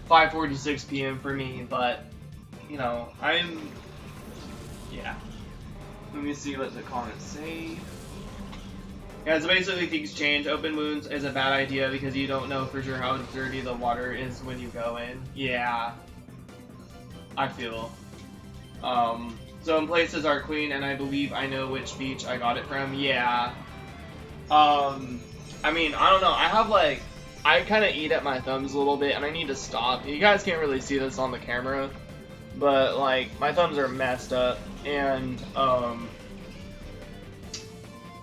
5:46 p.m. for me, but you know, yeah. Let me see what the comments say. Yeah, so basically things change. Open wounds is a bad idea because you don't know for sure how dirty the water is when you go in. Yeah, I feel. So in places are clean, and I believe I know which beach I got it from. Yeah. I mean, I don't know. I have like, I kind of eat at my thumbs a little bit, and I need to stop. You guys can't really see this on the camera, but like my thumbs are messed up, and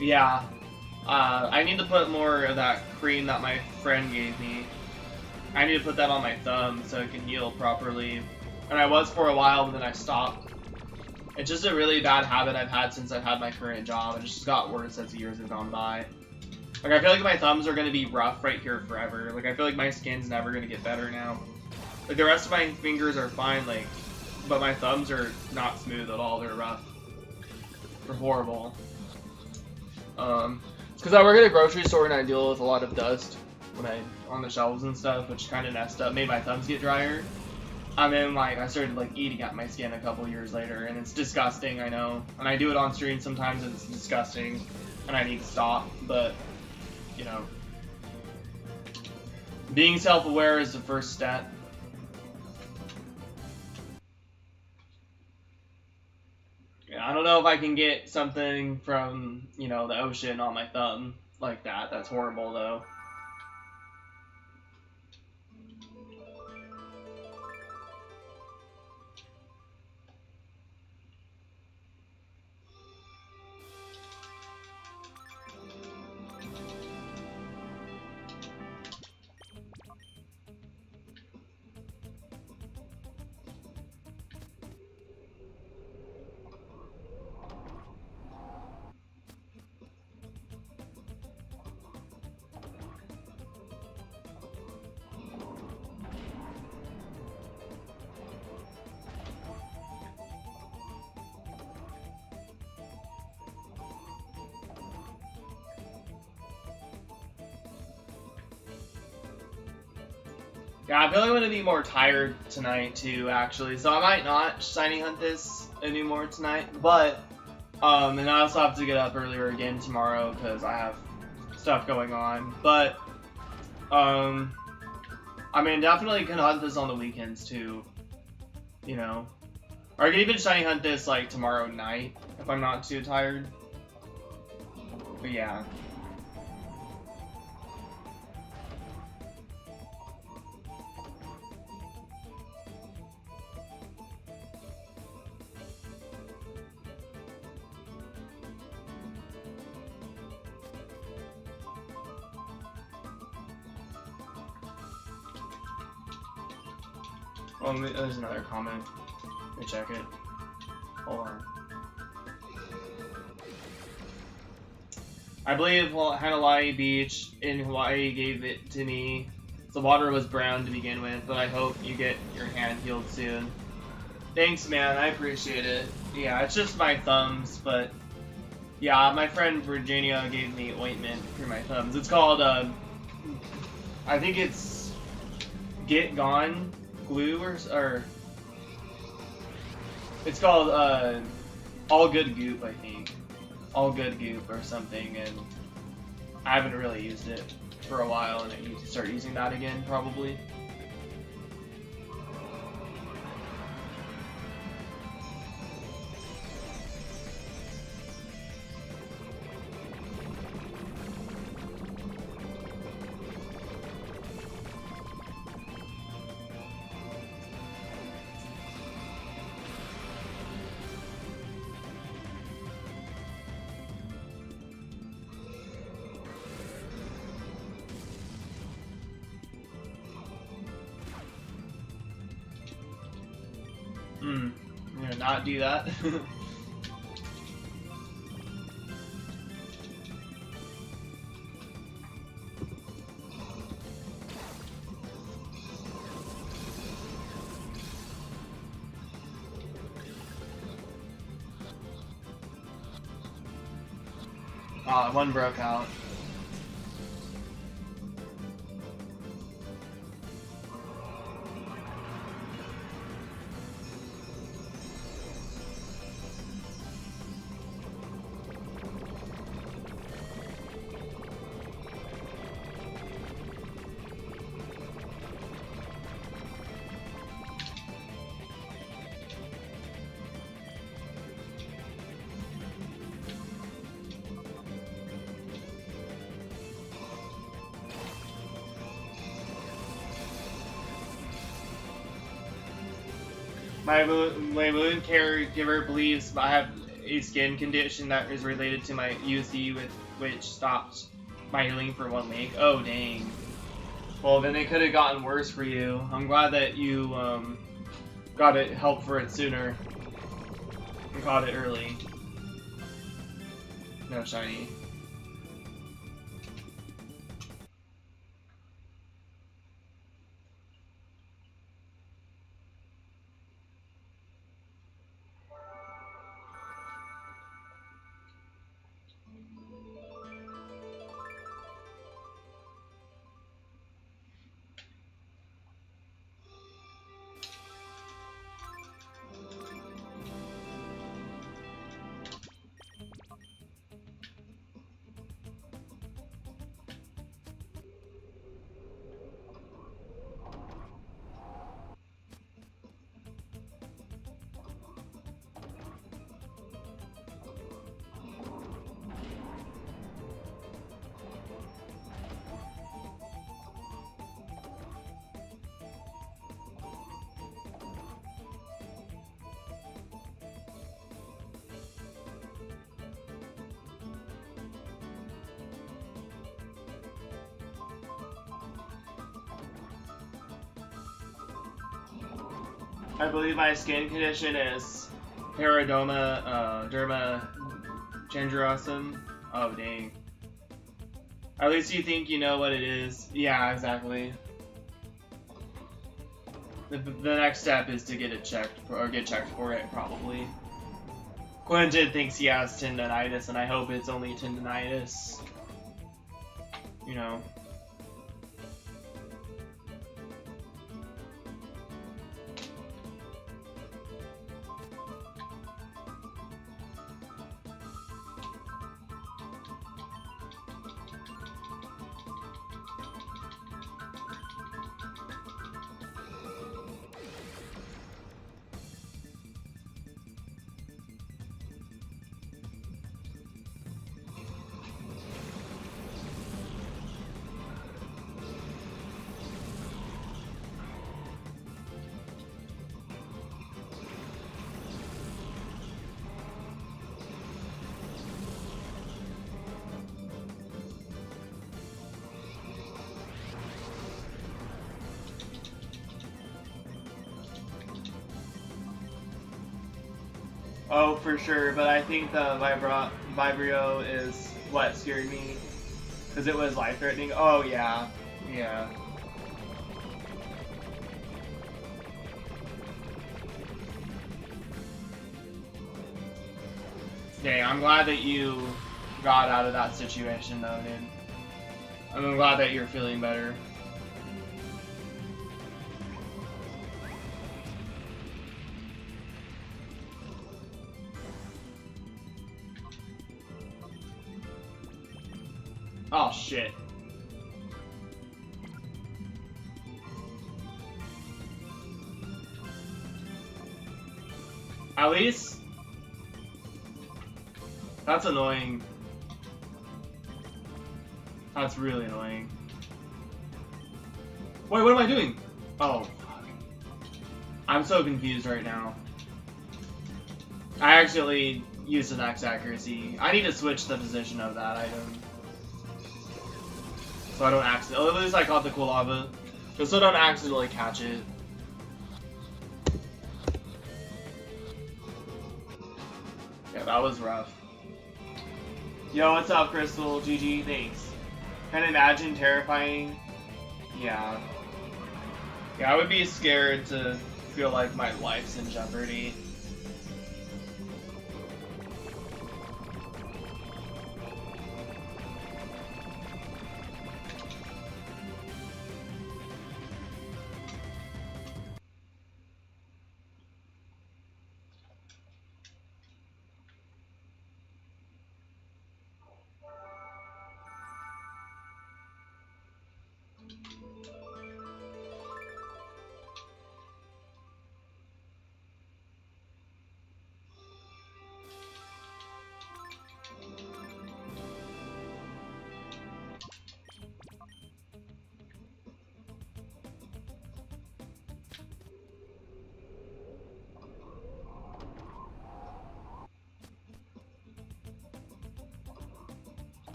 yeah. I need to put more of that cream that my friend gave me. I need to put that on my thumb so it can heal properly. And I was for a while, but then I stopped. It's just a really bad habit I've had since I've had my current job. It just got worse as the years have gone by. Like, I feel like my thumbs are going to be rough right here forever. Like, I feel like my skin's never going to get better now. Like, the rest of my fingers are fine, like, but my thumbs are not smooth at all. They're rough. They're horrible. It's because I work at a grocery store and I deal with a lot of dust when on the shelves and stuff, which kind of messed up, made my thumbs get drier. And then like I started like eating at my skin a couple years later, and it's disgusting, I know. And I do it on stream sometimes, and it's disgusting, and I need to stop. But you know, being self-aware is the first step. I don't know if I can get something from, you know, the ocean on my thumb like that. That's horrible, though. Yeah, I feel like I'm gonna be more tired tonight too, actually. So I might not shiny hunt this anymore tonight, but and I also have to get up earlier again tomorrow because I have stuff going on. But I mean, definitely can hunt this on the weekends too. You know, or I can even shiny hunt this like tomorrow night if I'm not too tired. But yeah. Oh, there's another comment. Let me check it. Hold on. I believe Hanalei Beach in Hawaii gave it to me. The water was brown to begin with, but I hope you get your hand healed soon. Thanks, man. I appreciate it. Yeah, it's just my thumbs, but yeah, my friend Virginia gave me ointment for my thumbs. It's called, I think it's Get Gone Glue or it's called All Good Goop, I think. All Good Goop or something, and I haven't really used it for a while, and I need to start using that again probably. I'm gonna not do that. One broke out. My moon caregiver believes I have a skin condition that is related to my UC, which stopped my healing for 1 week. Oh, dang. Well, then it could have gotten worse for you. I'm glad that you got it help for it sooner and caught it early. No shiny. I believe my skin condition is Paradoma dermachangerosum. Oh, dang. At least you think you know what it is. Yeah, exactly. The next step is to get it checked, or get checked for it, probably. Quentin thinks he has tendonitis, and I hope it's only tendonitis. You know. Oh, for sure, but I think the Vibrio is what scared me, because it was life-threatening. Oh, yeah. Yeah. Dang, I'm glad that you got out of that situation, though, dude. I'm glad that you're feeling better. Oh, shit. At least... That's annoying. That's really annoying. Wait, what am I doing? Oh, fuck. I'm so confused right now. I actually used an X accuracy. I need to switch the position of that item. So I don't accidentally, at least I caught the Quilava, just so I don't accidentally catch it. Yeah, that was rough. Yo, what's up, Crystal? GG, thanks. Can you imagine terrifying? Yeah. Yeah, I would be scared to feel like my life's in jeopardy.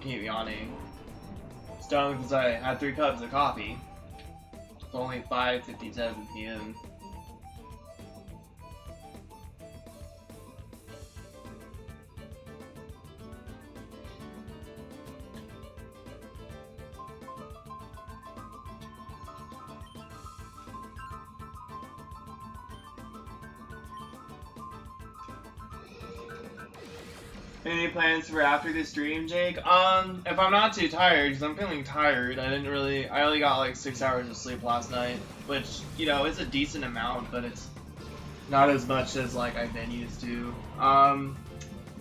keep yawning. Stoned because I had 3 cups of coffee. It's only 5:57 p.m. Any plans for after the stream, Jake? If I'm not too tired, because I'm feeling tired. I only got like 6 hours of sleep last night, which, you know, is a decent amount, but it's not as much as like I've been used to. I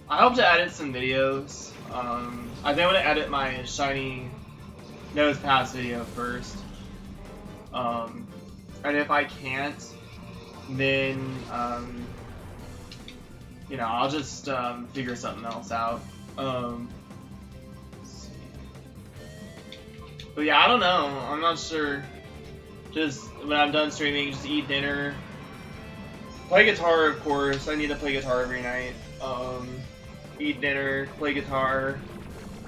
hope to edit some videos. I think I'm gonna edit my shiny nose pass video first. And if I can't, then you know, I'll just figure something else out. Let's see. But yeah, I don't know. I'm not sure. Just when I'm done streaming, just eat dinner. Play guitar, of course. I need to play guitar every night. Eat dinner, play guitar,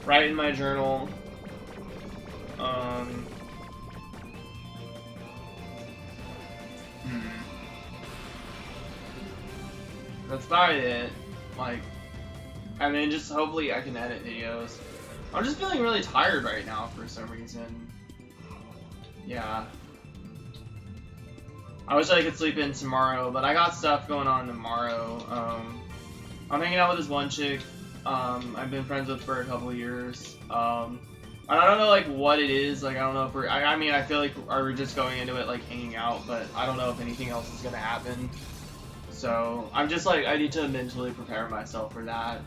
write in my journal. That's about it. Like, and then just hopefully I can edit videos. I'm just feeling really tired right now for some reason. Yeah. I wish I could sleep in tomorrow, but I got stuff going on tomorrow. I'm hanging out with this one chick I've been friends with for a couple years. I don't know like what it is. Like I don't know if we're. I mean I feel like we're just going into it like hanging out, but I don't know if anything else is gonna happen. So I'm just like, I need to mentally prepare myself for that.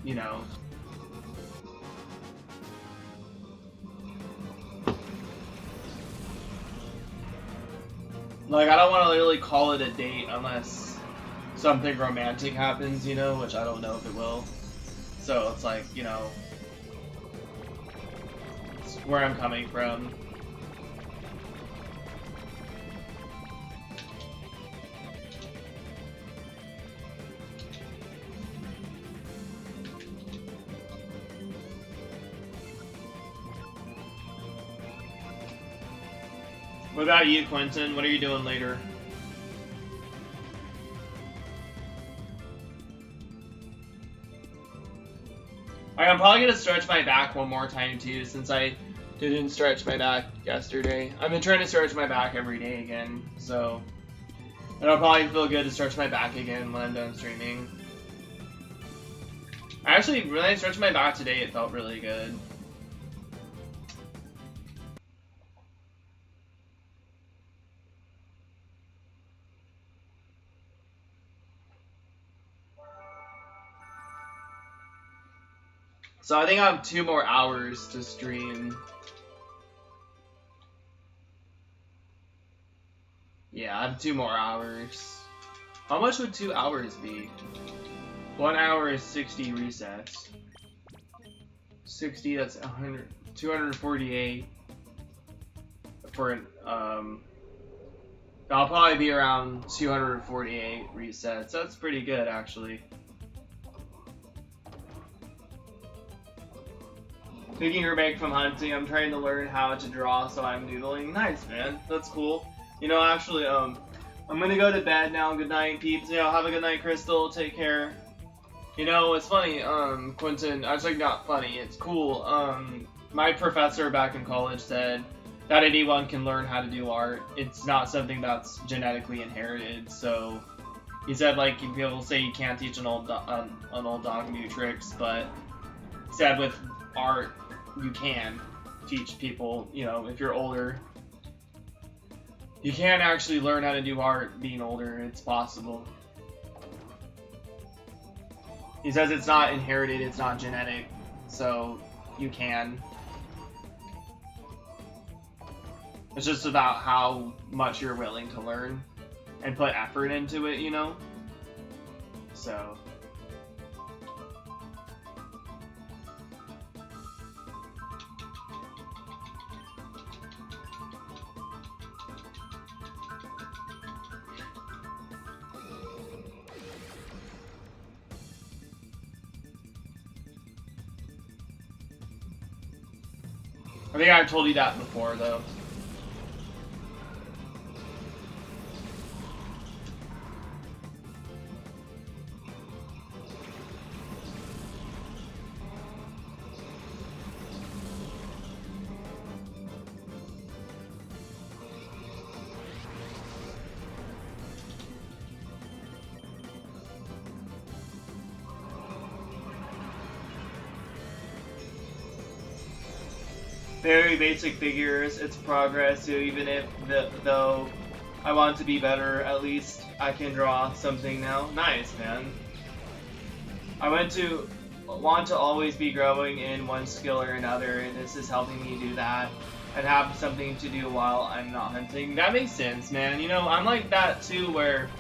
You know. Like, I don't want to literally call it a date unless something romantic happens, you know, which I don't know if it will. So it's like, you know, it's where I'm coming from. What about you, Quentin? What are you doing later? I'm probably gonna stretch my back one more time too, since I didn't stretch my back yesterday. I've been trying to stretch my back every day again, so it'll probably feel good to stretch my back again when I'm done streaming. Actually, when I stretched my back today, it felt really good. So I think I have 2 more hours to stream. Yeah, I have 2 more hours. How much would 2 hours be? 1 hour is 60 resets. 60, that's 100, 248 for an, I'll probably be around 248 resets. That's pretty good, actually. Taking her back from hunting, I'm trying to learn how to draw, so I'm doodling. Nice, man. That's cool. You know, actually, I'm gonna go to bed now. Good night, peeps. You know, have a good night, Crystal. Take care. You know, it's funny, Quentin, actually not funny, it's cool. My professor back in college said that anyone can learn how to do art. It's not something that's genetically inherited, so he said, like, people say you can't teach an old dog new tricks, but he said with art, you can teach people, you know, if you're older. You can actually learn how to do art being older. It's possible. He says it's not inherited, it's not genetic, so you can. It's just about how much you're willing to learn and put effort into it, you know? So... I think I've told you that before, though. Very basic figures, it's progress, so even if, though I want to be better, at least I can draw something now. Nice, man. I want to always be growing in one skill or another, and this is helping me do that, and have something to do while I'm not hunting. That makes sense, man. You know, I'm like that too, where,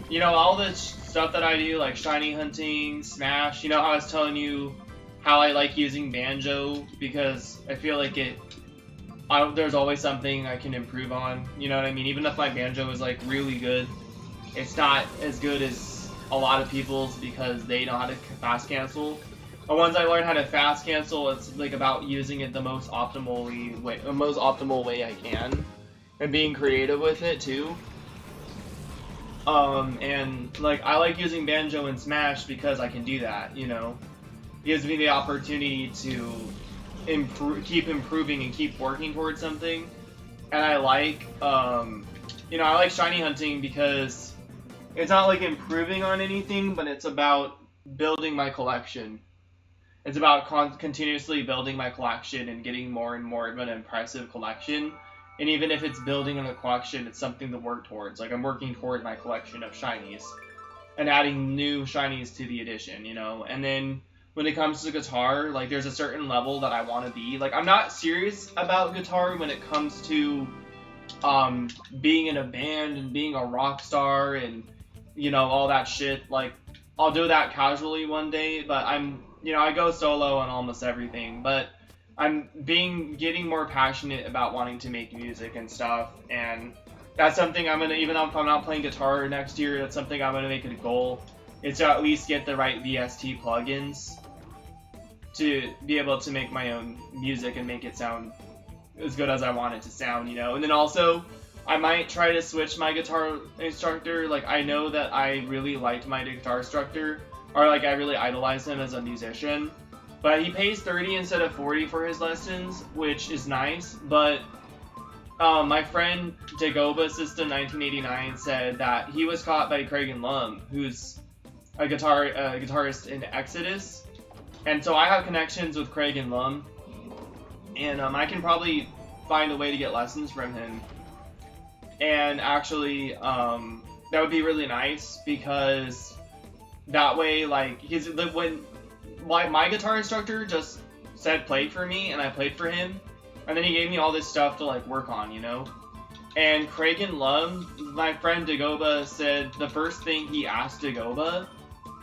you know, all the stuff that I do, like shiny hunting, smash, you know how I was telling you how I like using banjo, because I feel like there's always something I can improve on, you know what I mean? Even if my banjo is like really good, it's not as good as a lot of people's because they know how to fast cancel. But once I learn how to fast cancel, it's like about using it the most optimal way I can, and being creative with it too. And like I like using banjo and smash because I can do that, you know. It gives me the opportunity to keep improving and keep working towards something. And I like, you know, I like shiny hunting because it's not like improving on anything, but it's about building my collection. It's about continuously building my collection and getting more and more of an impressive collection. And even if it's building on a collection, it's something to work towards. Like I'm working toward my collection of shinies and adding new shinies to the edition, you know. And then when it comes to guitar, like there's a certain level that I want to be. Like I'm not serious about guitar when it comes to being in a band and being a rock star and, you know, all that shit. Like I'll do that casually one day, but you know, I go solo on almost everything, but I'm getting more passionate about wanting to make music and stuff, and that's something I'm gonna, even if I'm not playing guitar next year, that's something I'm gonna make it a goal, is to at least get the right VST plugins to be able to make my own music and make it sound as good as I want it to sound, you know. And then also, I might try to switch my guitar instructor. Like, I know that I really liked my guitar instructor, or like I really idolize him as a musician, but he pays $30 instead of $40 for his lessons, which is nice. But my friend Dagoba System 1989 said that he was caught by Craig and Lum, who's a guitarist in Exodus, and so I have connections with Craig and Lum, and I can probably find a way to get lessons from him. And actually, that would be really nice, because that way, like, when my guitar instructor just said play for me, and I played for him, and then he gave me all this stuff to like work on, you know. And Craig and Lum, my friend Dagoba said the first thing he asked Dagoba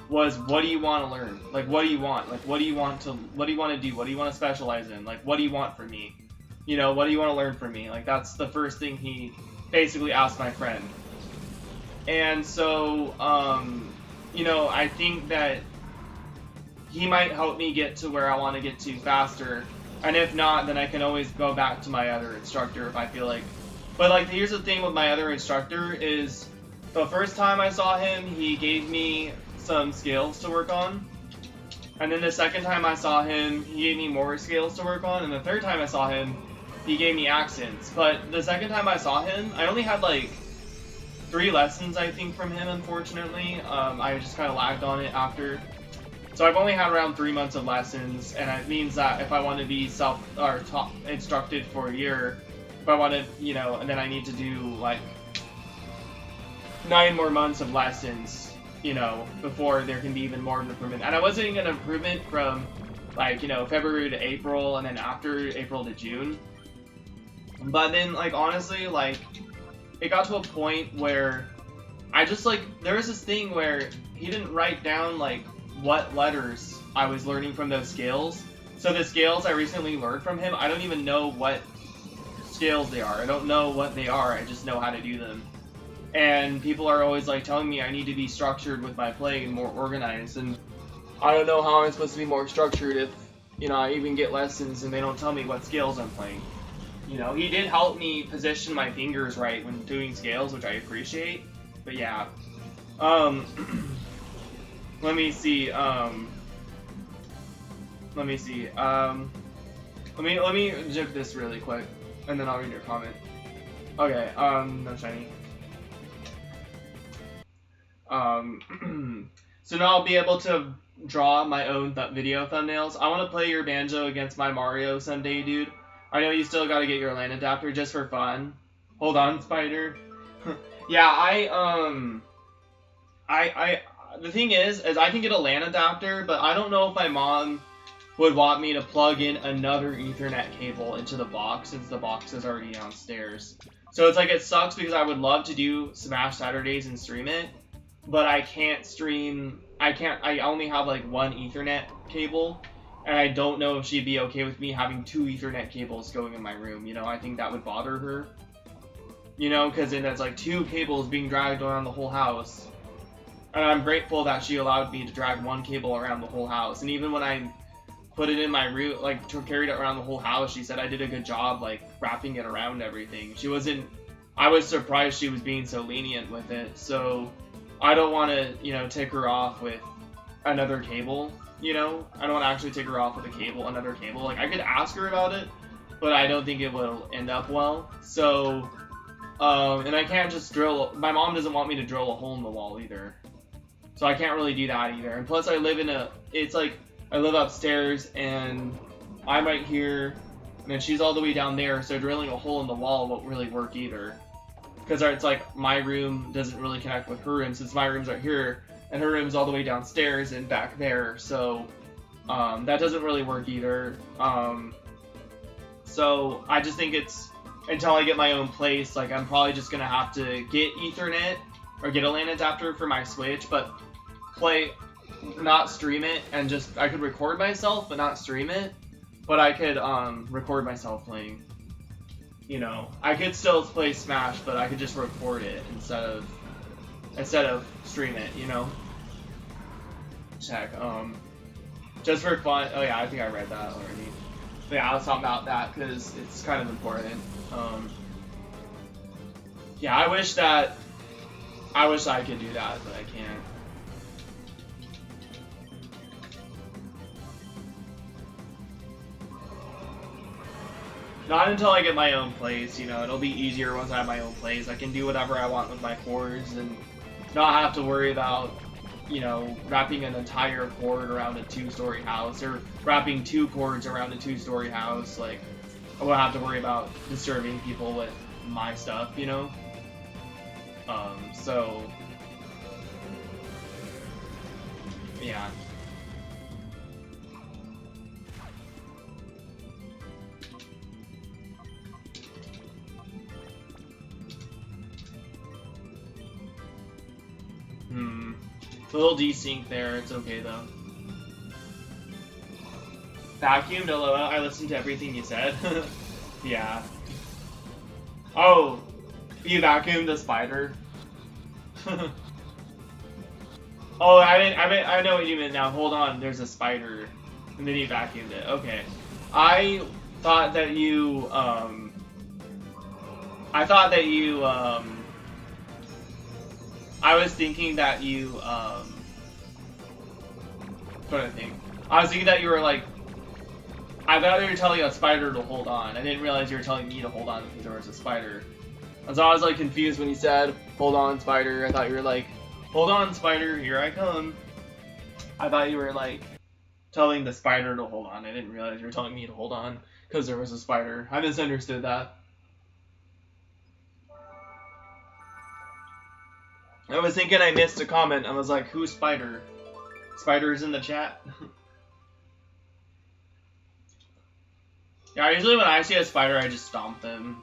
was, what do you want to learn? Like, what do you want? Like, what do you want to do? What do you want to specialize in? Like, what do you want from me? You know, what do you want to learn from me? Like, that's the first thing he basically asked my friend. And so, you know, I think that he might help me get to where I want to get to faster. And if not, then I can always go back to my other instructor if I feel like. But like, here's the thing with my other instructor is, the first time I saw him, he gave me some scales to work on. And then the second time I saw him, he gave me more scales to work on. And the third time I saw him, he gave me accents. But the second time I saw him, I only had like 3 lessons, I think, from him, unfortunately. I just kind of lagged on it after. So I've only had around 3 months of lessons, and it means that if I want to be instructed for a year, if I want to, you know, and then I need to do like 9 more months of lessons, you know, before there can be even more of an improvement. And I wasn't getting an improvement from like, you know, February to April, and then after April to June. But then, like, honestly, like, it got to a point where I just, like, there was this thing where he didn't write down, like, what letters I was learning from those scales. So the scales I recently learned from him, I don't even know what scales they are. I don't know what they are. I just know how to do them. And people are always, like, telling me I need to be structured with my playing and more organized. And I don't know how I'm supposed to be more structured if You know, I even get lessons and they don't tell me what scales I'm playing. You know, he did help me position my fingers right when doing scales, which I appreciate. But yeah. Let me see. Let me jib this really quick, and then I'll read your comment. Okay, no shiny. So now I'll be able to draw my own video thumbnails. I want to play your banjo against my Mario someday, dude. I know you still gotta get your LAN adapter just for fun. Hold on, Spider. Yeah, the thing is I can get a LAN adapter, but I don't know if my mom would want me to plug in another Ethernet cable into the box since the box is already downstairs. So it's like, it sucks because I would love to do Smash Saturdays and stream it, but I can't stream, I only have like one Ethernet cable, and I don't know if she'd be okay with me having 2 Ethernet cables going in my room, you know, I think that would bother her. You know, because then that's like 2 cables being dragged around the whole house. And I'm grateful that she allowed me to drag 1 cable around the whole house. And even when I put it in my room, like carried it around the whole house, she said I did a good job, like wrapping it around everything. She wasn't, I was surprised she was being so lenient with it. So I don't want to, you know, tick her off with another cable, you know? I don't want to actually tick her off with a cable, another cable. Like, I could ask her about it, but I don't think it will end up well. So, and I can't just drill, my mom doesn't want me to drill a hole in the wall either. So I can't really do that either. And plus I live in a, it's like, I live upstairs and I'm right here, and then she's all the way down there, so drilling a hole in the wall won't really work either. Because it's like, my room doesn't really connect with her room, since my room's right here, and her room's all the way downstairs and back there, so that doesn't really work either. So I just think it's, until I get my own place, like, I'm probably just gonna have to get Ethernet, or get a LAN adapter for my Switch, but not stream it, and just, I could record myself, but not stream it, but I could, record myself playing, you know, I could still play Smash, but I could just record it instead of stream it, you know? Check, just for fun, oh yeah, I think I read that already, but yeah, I was talking about that, because it's kind of important. Yeah, I wish I could do that, but I can't. Not until I get my own place, you know, it'll be easier once I have my own place. I can do whatever I want with my cords and not have to worry about, you know, wrapping an entire cord around a 2-story house, or wrapping 2 cords around a 2-story house. Like, I won't have to worry about disturbing people with my stuff, you know? So, yeah. A little desync there, it's okay though. Vacuumed, LOL, I listened to everything you said. Yeah. Oh, you vacuumed the spider? Oh, I know what you meant now. Hold on, there's a spider. And then you vacuumed it. Okay. I thought that you, I was thinking that you, trying to think. I was thinking that you were like, I thought you were telling a spider to hold on. I didn't realize you were telling me to hold on because there was a spider. And so I was like confused when you said, hold on, spider. I thought you were like, hold on, spider, here I come. I thought you were like telling the spider to hold on. I didn't realize you were telling me to hold on because there was a spider. I misunderstood that. I was thinking I missed a comment. I was like, who's Spider? Spider's in the chat. Yeah, usually when I see a spider, I just stomp them.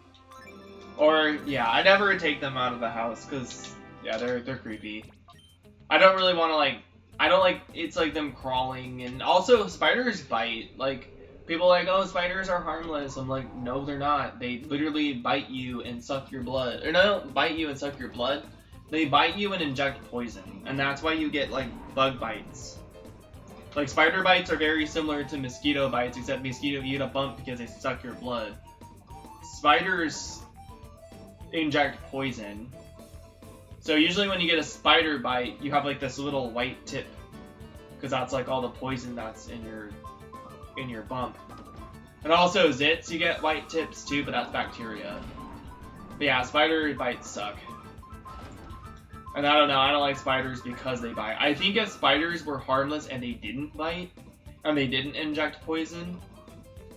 Or, yeah, I never take them out of the house, because, yeah, they're creepy. I don't really want to, like, I don't like, it's like them crawling, and also, spiders bite. Like, people are like, oh, spiders are harmless. I'm like, no, they're not. They literally bite you and suck your blood. Or, no, they don't bite you and suck your blood. They bite you and inject poison. And that's why you get, like, bug bites. Like, spider bites are very similar to mosquito bites, except mosquito you get a bump because they suck your blood. Spiders inject poison. So usually when you get a spider bite, you have like this little white tip, because that's like all the poison that's in your bump. And also zits, you get white tips too, but that's bacteria. But yeah, spider bites suck. And I don't know, I don't like spiders because they bite. I think if spiders were harmless and they didn't bite, and they didn't inject poison,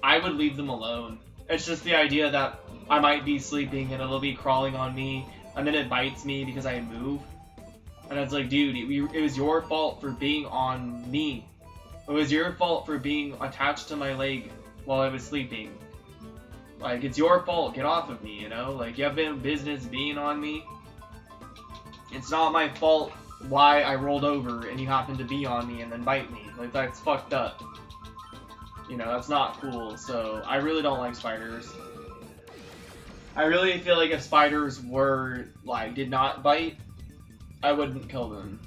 I would leave them alone. It's just the idea that I might be sleeping and it'll be crawling on me, and then it bites me because I move. And it's like, dude, it was your fault for being on me. It was your fault for being attached to my leg while I was sleeping. Like, it's your fault, get off of me, you know? Like, you have no business being on me. It's not my fault why I rolled over and you happened to be on me and then bite me. Like, that's fucked up. You know, that's not cool. So, I really don't like spiders. I really feel like if spiders were, like, did not bite, I wouldn't kill them.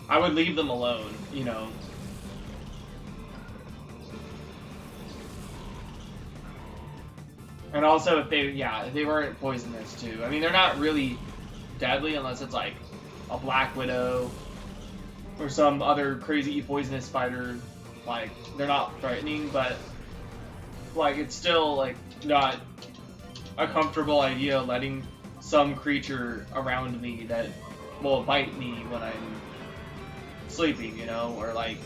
I would leave them alone, you know. And also if they weren't poisonous too. I mean, they're not really deadly unless it's like a black widow or some other crazy poisonous spider. Like, they're not threatening, but like, it's still like not a comfortable idea letting some creature around me that will bite me when I'm sleeping, you know, or like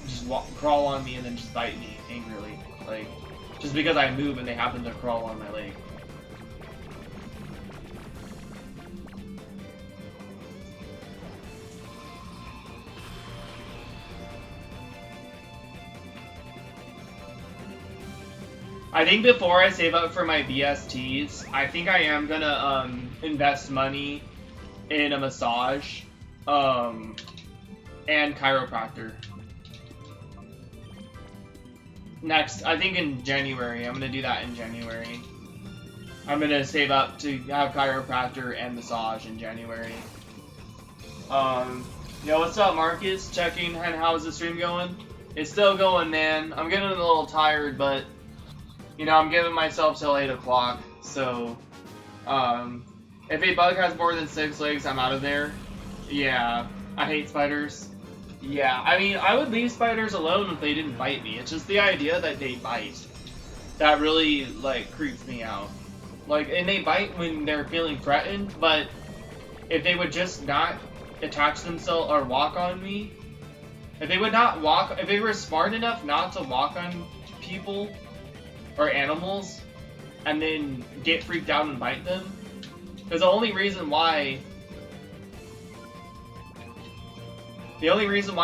just crawl on me and then just bite me angrily, like just because I move and they happen to crawl on my leg. I think before I save up for my BSTs, I think I am gonna invest money in a massage and chiropractor. Next, I think in January. I'm gonna do that in January. I'm gonna save up to have chiropractor and massage in January. Yo, what's up, Marcus? Checking, and how's the stream going? It's still going, man. I'm getting a little tired, but you know, I'm giving myself till 8 o'clock. So, if a bug has more than 6 legs, I'm out of there. Yeah, I hate spiders. Yeah, I mean, I would leave spiders alone if they didn't bite me. It's just the idea that they bite that really, like, creeps me out. Like, and they bite when they're feeling threatened, but if they would just not attach themselves or walk on me, if they were smart enough not to walk on people or animals and then get freaked out and bite them, because the only reason why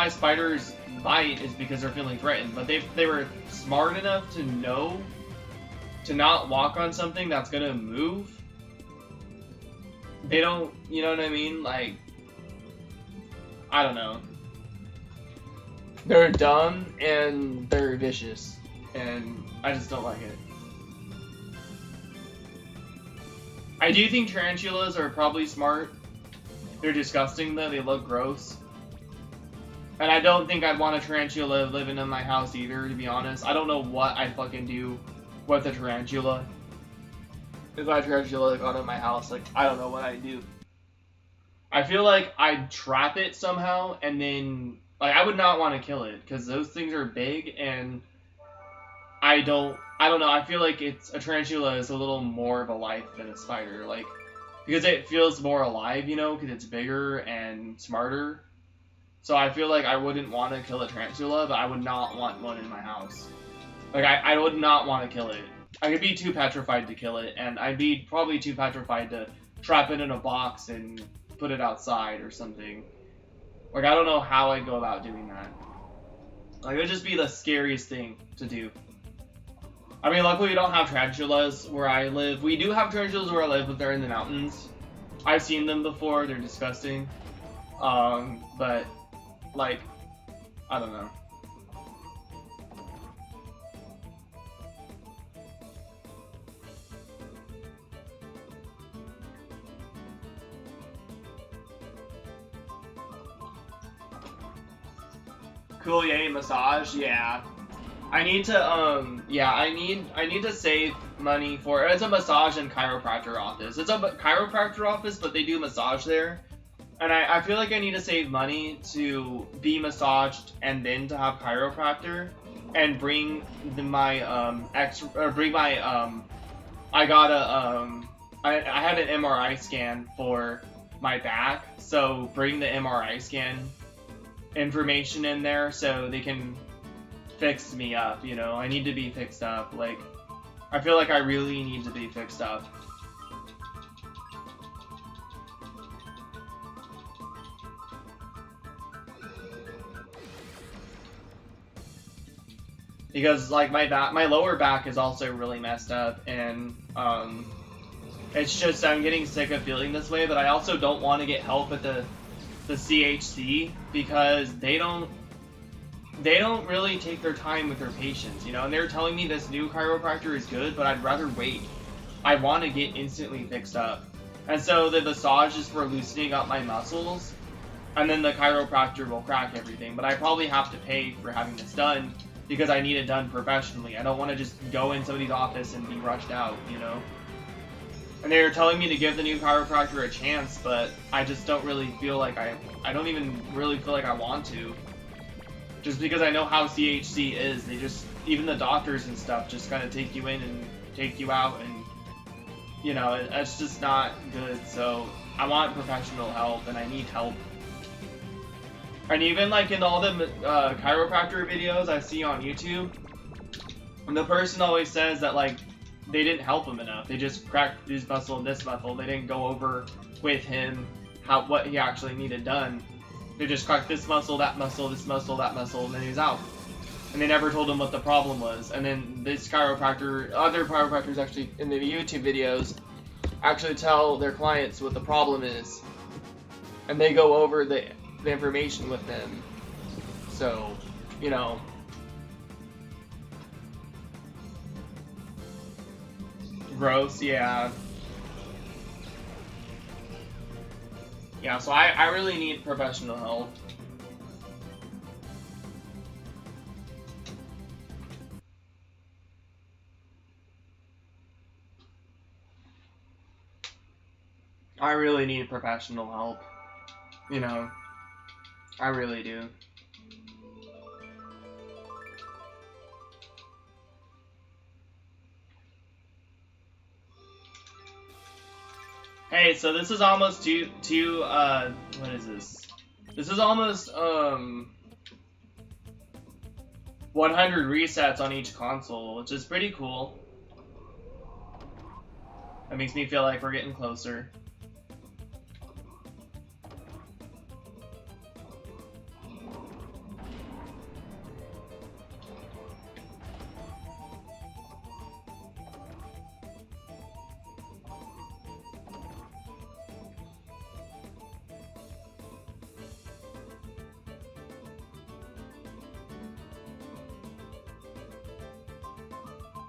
spiders bite is because they're feeling threatened. But they were smart enough to know to not walk on something that's gonna move. They don't, you know what I mean? Like, I don't know. They're dumb and they're vicious, and I just don't like it. I do think tarantulas are probably smart. They're disgusting though, they look gross. And I don't think I'd want a tarantula living in my house either, to be honest. I don't know what I'd fucking do with a tarantula. If a tarantula got in my house, like, I don't know what I'd do. I feel like I'd trap it somehow, and then, like, I would not want to kill it, because those things are big, and I don't know, I feel like a tarantula is a little more of a life than a spider, like, because it feels more alive, you know, because it's bigger and smarter. So I feel like I wouldn't want to kill a tarantula, but I would not want one in my house. Like, I would not want to kill it. I could be too petrified to kill it, and I'd be probably too petrified to trap it in a box and put it outside or something. Like, I don't know how I'd go about doing that. Like, it would just be the scariest thing to do. I mean, luckily we don't have tarantulas where I live. We do have tarantulas where I live, but they're in the mountains. I've seen them before, they're disgusting. But, like, I don't know. Cool, yay, massage, yeah. I need to, yeah, I need to save money for, it's a massage and chiropractor office. It's a chiropractor office, but they do massage there. And I feel like I need to save money to be massaged and then to have chiropractor and bring my, I got I had an MRI scan for my back, so bring the MRI scan information in there so they can fix me up, you know? I need to be fixed up. Like, I feel like I really need to be fixed up. Because, like, my lower back is also really messed up, and, it's just, I'm getting sick of feeling this way, but I also don't want to get help at the CHC, because they don't really take their time with their patients, you know, and they're telling me this new chiropractor is good, but I'd rather wait. I want to get instantly fixed up. And so the massage is for loosening up my muscles, and then the chiropractor will crack everything, but I probably have to pay for having this done, because I need it done professionally. I don't want to just go in somebody's office and be rushed out, you know? And they were telling me to give the new chiropractor a chance, but I just don't really feel like I don't even really feel like I want to. Just because I know how CHC is, they just, even the doctors and stuff just kind of take you in and take you out, and, you know, it's just not good. So I want professional help, and I need help. And even, like, in all the chiropractor videos I see on YouTube, the person always says that, like, they didn't help him enough. They just cracked this muscle and this muscle. They didn't go over with him what he actually needed done. They just cracked this muscle, that muscle, this muscle, that muscle, and then he's out. And they never told him what the problem was. And then this chiropractor, other chiropractors actually, in the YouTube videos, actually tell their clients what the problem is. And they go over the information with them. So, you know. Gross, yeah. Yeah, so I really need professional help. I really need professional help. You know, I really do. Hey, so this is almost what is this? This is almost, 100 resets on each console, which is pretty cool. That makes me feel like we're getting closer.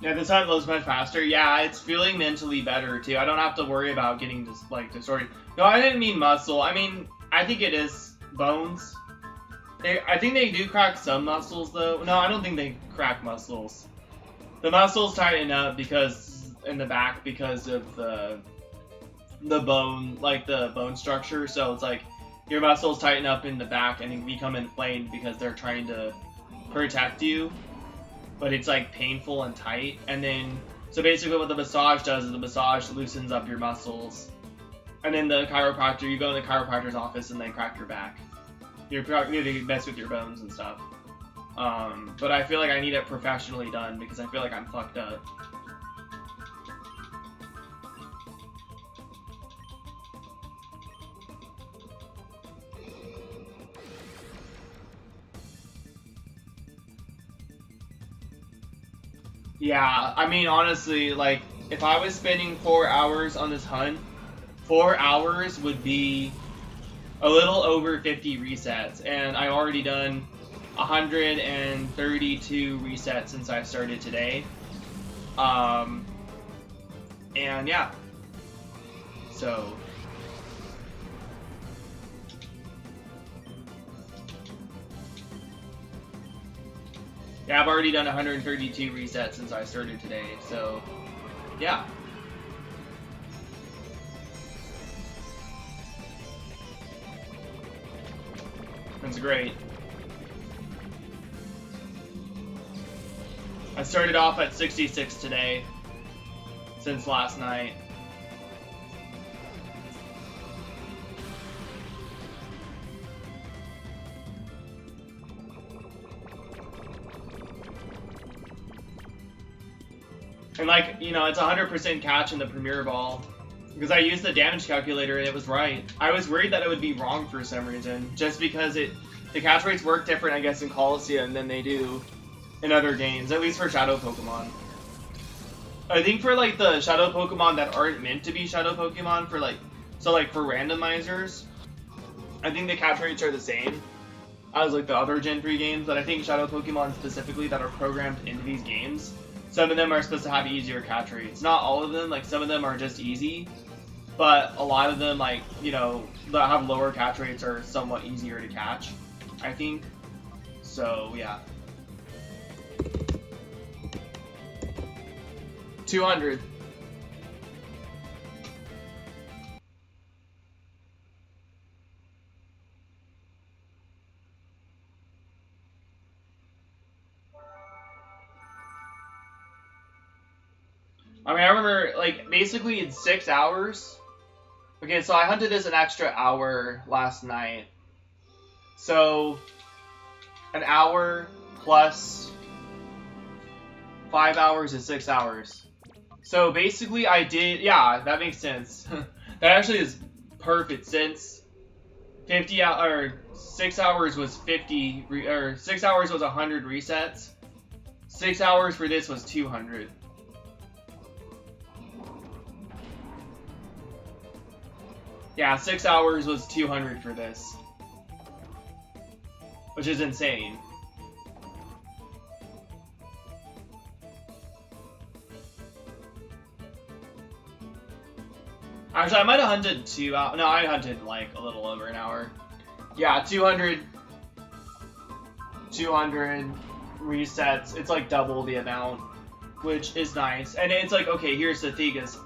Yeah, this hunt goes much faster. Yeah, it's feeling mentally better, too. I don't have to worry about getting distorted. No, I didn't mean muscle. I mean, I think it is bones. I think they do crack some muscles, though. No, I don't think they crack muscles. The muscles tighten up in the back because of the bone, like the bone structure. So it's like your muscles tighten up in the back and become inflamed because they're trying to protect you. But it's like painful and tight, and then so basically what the massage does is the massage loosens up your muscles, and then the chiropractor, you go in the chiropractor's office and they crack your back. You mess with your bones and stuff. But I feel like I need it professionally done because I feel like I'm fucked up. Yeah, I mean, honestly, like, if I was spending 4 hours on this hunt, 4 hours would be a little over 50 resets, and I've already done 132 resets since I started today. And yeah, so... Yeah, I've already done 132 resets since I started today, so yeah. That's great. I started off at 66 today, since last night. And like, you know, it's 100% catch in the Premier Ball. Because I used the damage calculator and it was right. I was worried that it would be wrong for some reason. Just because the catch rates work different, I guess, in Colosseum than they do in other games. At least for Shadow Pokemon. I think for like the Shadow Pokemon that aren't meant to be Shadow Pokemon, for like, so like for randomizers, I think the catch rates are the same as like the other Gen 3 games. But I think Shadow Pokemon specifically that are programmed into these games, some of them are supposed to have easier catch rates. Not all of them, like some of them are just easy, but a lot of them, like, you know, that have lower catch rates are somewhat easier to catch, I think. So, yeah. 200. I mean, I remember, like, basically in 6 hours. Okay, so I hunted this an extra hour last night. So, an hour plus 5 hours is 6 hours. So basically I did, yeah, that makes sense. That actually is perfect since 50 or 6 hours was 50, or 6 hours was 100 resets. 6 hours for this was 200. Yeah, 6 hours was 200 for this. Which is insane. Actually, I might have hunted 2 hours. No, I hunted like a little over an hour. Yeah, 200 resets. It's like double the amount, which is nice. And it's like, okay, here's the thing is,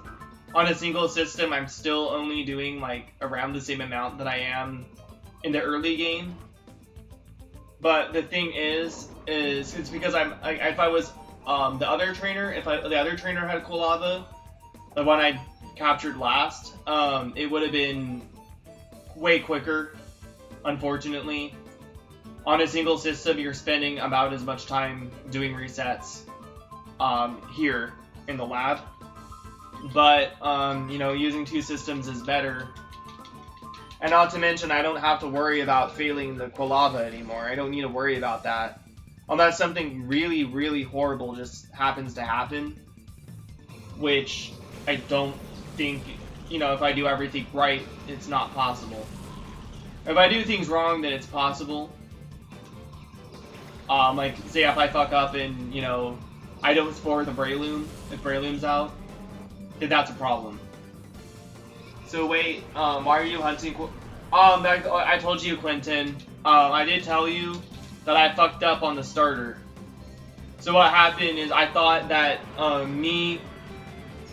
on a single system, I'm still only doing like around the same amount that I am in the early game. But the thing is it's because if I was the other trainer, the other trainer had Quilava, the one I captured last, it would have been way quicker. Unfortunately, on a single system, you're spending about as much time doing resets here in the lab. But, you know, using 2 systems is better. And not to mention, I don't have to worry about failing the Quilava anymore. I don't need to worry about that. Unless something really, really horrible just happens to happen. Which I don't think, you know, if I do everything right, it's not possible. If I do things wrong, then it's possible. Like, say if I fuck up and, you know, I don't spore the Breloom, if Breloom's out, then that's a problem. So wait, why are you hunting? I told you, Quentin. I did tell you that I fucked up on the starter. So what happened is I thought that me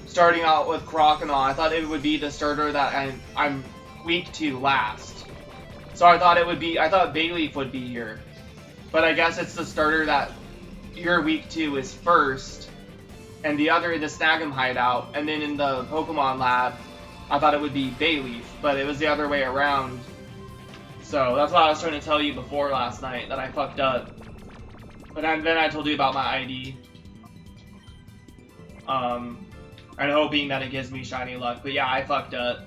starting out with Croconaw, I thought it would be the starter that I'm weak to last. So I thought Bayleaf would be here. But I guess it's the starter that you're weak to is first, and the other in the Snag'em hideout, and then in the Pokemon lab, I thought it would be Bayleaf, but it was the other way around. So that's what I was trying to tell you before last night, that I fucked up. But then I told you about my ID. And hoping that it gives me shiny luck, but yeah, I fucked up.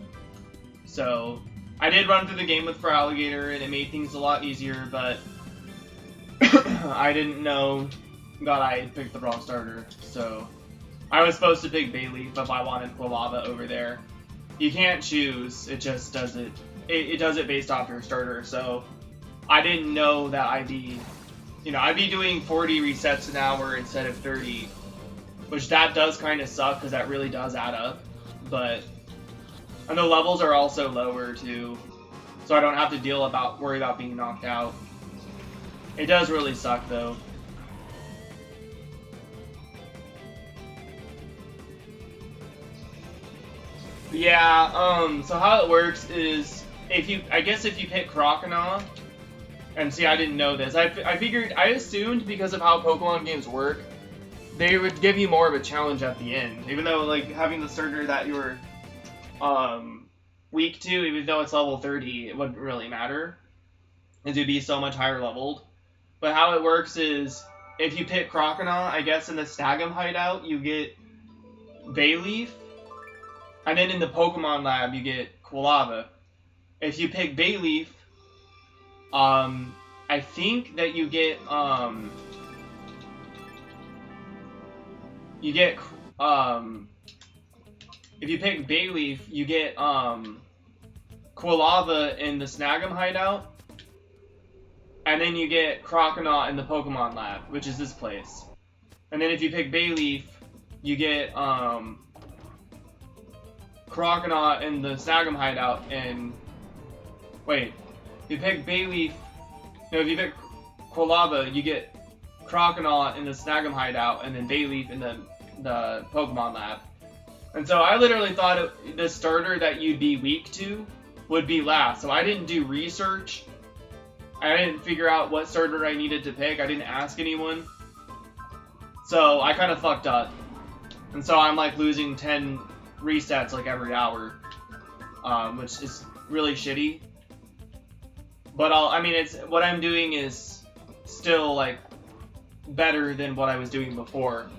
So, I did run through the game with Feraligatr, and it made things a lot easier, but I didn't know that I picked the wrong starter, so I was supposed to pick Bayleaf if I wanted Quilava over there. You can't choose, it just does it. It does it based off your starter, so I didn't know that I'd be doing 40 resets an hour instead of 30, which that does kind of suck because that really does add up, and the levels are also lower too, so I don't have to worry about being knocked out. It does really suck though. Yeah, so how it works is, I guess if you pick Croconaw, and see, I didn't know this. I assumed because of how Pokemon games work, they would give you more of a challenge at the end. Even though, like, having the starter that you were, weak to, even though it's level 30, it wouldn't really matter. It would be so much higher leveled. But how it works is, if you pick Croconaw, I guess in the Snag'em hideout, you get Bayleaf. And then in the Pokemon Lab, you get Quilava. If you pick Bayleaf, I think that you get, if you pick Bayleaf, you get, Quilava in the Snag'em hideout. And then you get Croconaw in the Pokemon Lab, which is this place. And then if you pick Bayleaf, you get, Croconaw in the Snag'em hideout, and wait, if you pick Bayleaf, no, if you pick Quilava, you get Croconaw in the Snag'em hideout, and then Bayleaf in the Pokemon Lab. And so I literally thought the starter that you'd be weak to would be last, so I didn't do research. I didn't figure out what starter I needed to pick. I didn't ask anyone. So I kind of fucked up. And so I'm like losing 10 resets like every hour, which is really shitty. But it's what I'm doing is still like better than what I was doing before.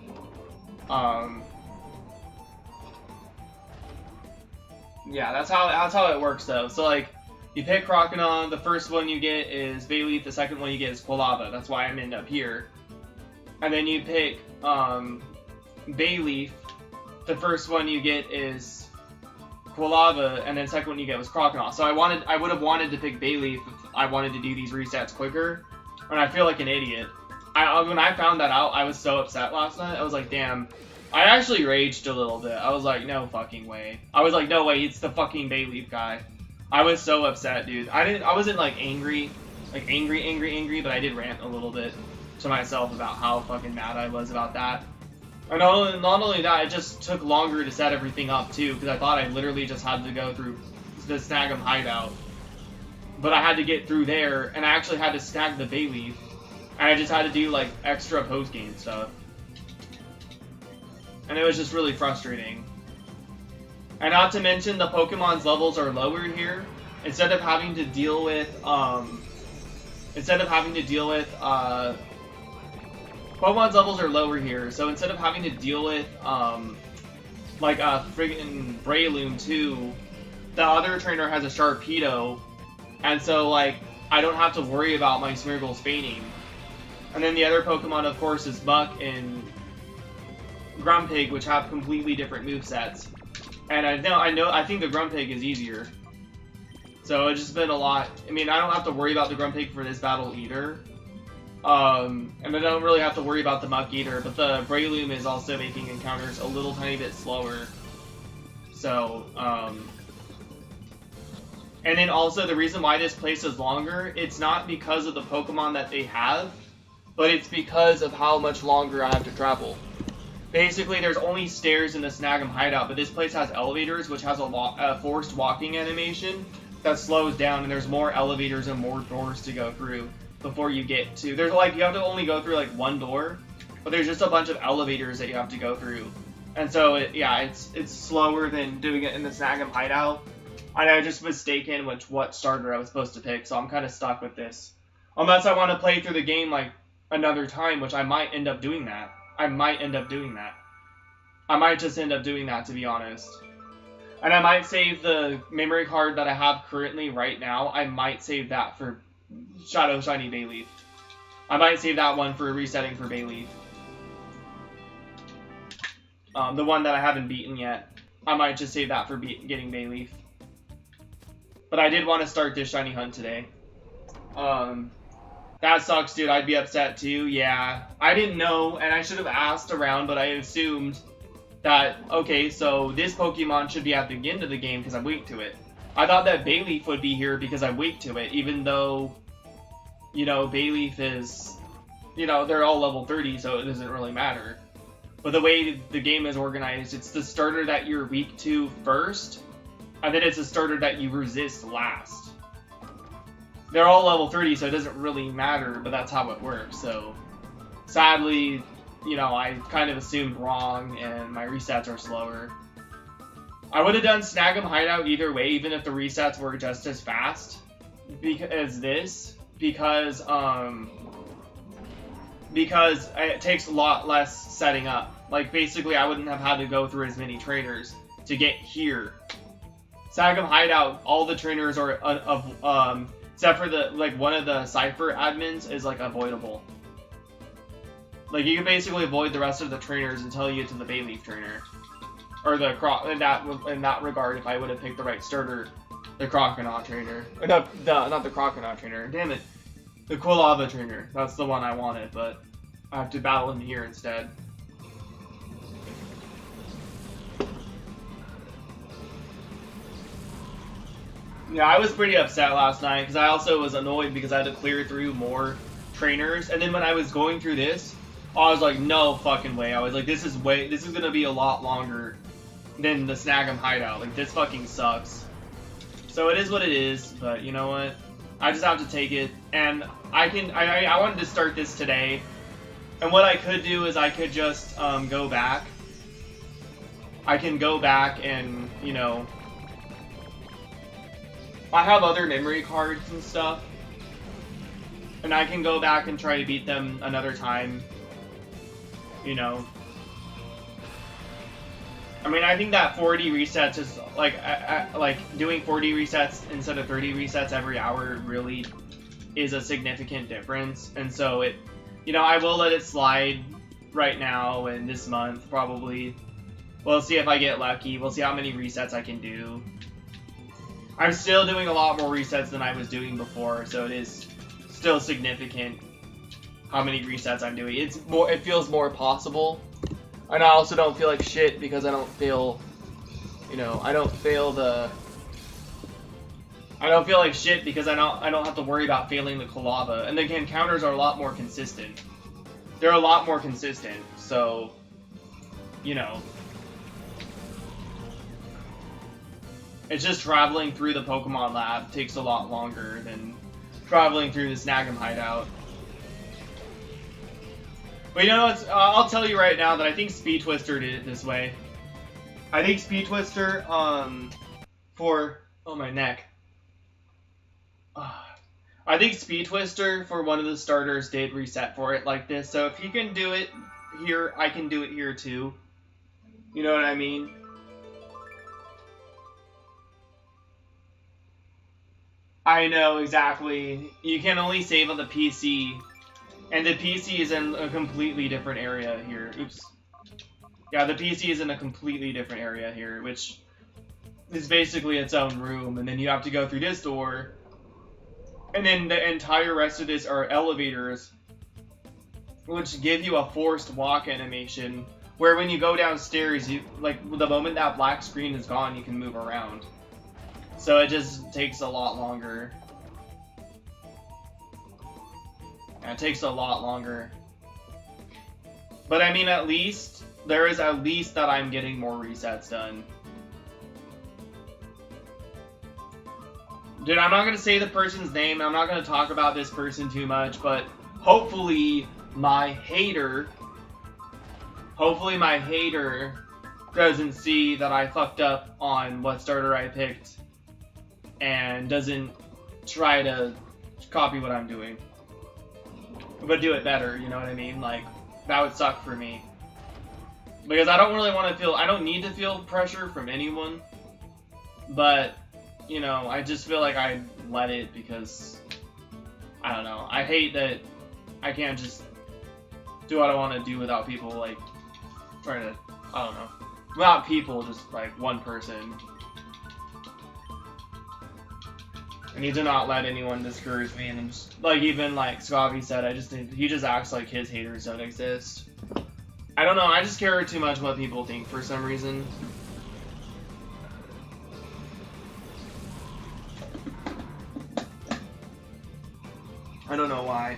Yeah, that's how it works though. So like, you pick Croconaw, the first one you get is Bayleaf, the second one you get is Quilava. That's why I'm end up here. And then you pick Bayleaf, the first one you get is Quilava, and then the second one you get was Croconaw. So I would have wanted to pick Bayleaf if I wanted to do these resets quicker, and I feel like an idiot. When I found that out, I was so upset last night. I was like, damn. I actually raged a little bit. I was like, no fucking way. I was like, no way, it's the fucking Bayleaf guy. I was so upset, dude. I wasn't like angry, but I did rant a little bit to myself about how fucking mad I was about that. And not only that, it just took longer to set everything up too, because I thought I literally just had to go through the Snag'em hideout. But I had to get through there, and I actually had to snag the Bayleaf, and I just had to do like extra post-game stuff. And it was just really frustrating. And not to mention, the Pokemon's levels are lower here. Instead of having to deal with, Pokemon's levels are lower here, so instead of having to deal with, like a friggin' Breloom 2, the other trainer has a Sharpedo, and so, like, I don't have to worry about my Smeargle's fainting. And then the other Pokemon, of course, is Muck and Grumpig, which have completely different movesets. And I think the Grumpig is easier. So it's just been a lot. I mean, I don't have to worry about the Grumpig for this battle either. And I don't really have to worry about the Muck either, but the Breloom is also making encounters a little tiny bit slower. So, and then also the reason why this place is longer, it's not because of the Pokemon that they have, but it's because of how much longer I have to travel. Basically, there's only stairs in the Snag'em hideout, but this place has elevators, which has a forced walking animation that slows down, and there's more elevators and more doors to go through before you get to. There's like, you have to only go through like one door, but there's just a bunch of elevators that you have to go through. And so, it's slower than doing it in the Snag'em hideout. And I just mistaken what starter I was supposed to pick, so I'm kind of stuck with this. Unless I want to play through the game like another time, which I might end up doing that. I might just end up doing that, to be honest. And I might save the memory card that I have currently right now. I might save that for Shadow Shiny Bayleaf. I might save that one for resetting for Bayleaf. The one that I haven't beaten yet. I might just save that for getting Bayleaf. But I did want to start this shiny hunt today. That sucks, dude. I'd be upset too. Yeah. I didn't know, and I should have asked around, but I assumed that, okay, so this Pokemon should be at the end of the game because I'm weak to it. I thought that Bayleaf would be here because I'm weak to it, even though, you know, Bayleaf is, you know, they're all level 30, so it doesn't really matter. But the way the game is organized, it's the starter that you're weak to first, And then it's a starter that you resist last. They're all level 30, so it doesn't really matter, but that's how it works. So, sadly, you know, I kind of assumed wrong, and my resets are slower. I would have done Snag 'em Hideout either way, even if the resets were just as fast as this, because it takes a lot less setting up. Like, basically, I wouldn't have had to go through as many trainers to get here. Snag 'em Hideout, all the trainers are except for the one of the Cypher admins is like avoidable. Like, you can basically avoid the rest of the trainers until you get to the Bayleaf trainer. Or the in that regard, if I would have picked the right starter, the Croconaut trainer. Or not the Croconaut trainer. Damn it. The Quilava trainer. That's the one I wanted, but I have to battle him here instead. Yeah, I was pretty upset last night, because I also was annoyed because I had to clear through more trainers. And then when I was going through this, I was like, no fucking way. I was like, this is gonna be a lot longer than the Snag 'em Hideout. Like, this fucking sucks. So it is what it is, but you know what? I just have to take it, and I wanted to start this today, and what I could do is I could just go back. I can go back and, you know, I have other memory cards and stuff, and I can go back and try to beat them another time, you know. I mean, I think that 40 resets is, like doing 40 resets instead of 30 resets every hour really is a significant difference. And so it, you know, I will let it slide right now and this month, probably. We'll see if I get lucky. We'll see how many resets I can do. I'm still doing a lot more resets than I was doing before, so it is still significant how many resets I'm doing. It feels more possible. And I also don't feel like shit because I don't feel, you know, I don't feel like shit because I don't have to worry about failing the Quilava. And the encounters are a lot more consistent. They're a lot more consistent, so, you know. It's just traveling through the Pokemon Lab takes a lot longer than traveling through the Snag 'em Hideout. But you know what? I'll tell you right now that I think Speed Twister did it this way. I think Speed Twister, oh, my neck. I think Speed Twister for one of the starters did reset for it like this. So if he can do it here, I can do it here too. You know what I mean? I know, exactly. You can only save on the PC. And the PC is in a completely different area here. Oops. Yeah, the PC is in a completely different area here, which is basically its own room. And then you have to go through this door. And then the entire rest of this are elevators, which give you a forced walk animation, where when you go downstairs, you, like, the moment that black screen is gone, you can move around. So it just takes a lot longer. It takes a lot longer. But I mean, at least, there is at least that I'm getting more resets done. Dude, I'm not going to say the person's name. I'm not going to talk about this person too much, but hopefully my hater doesn't see that I fucked up on what starter I picked and doesn't try to copy what I'm doing. But do it better, you know what I mean? Like, that would suck for me. Because I don't really want to feel, I don't need to feel pressure from anyone. But, you know, I just feel like I let it because, I don't know. I hate that I can't just do what I want to do without people, like, trying to, I don't know. Without people, just, like, one person. I need to not let anyone discourage me, and just, like, even like Scobby said, he just acts like his haters don't exist. I don't know, I just care too much what people think for some reason. I don't know why.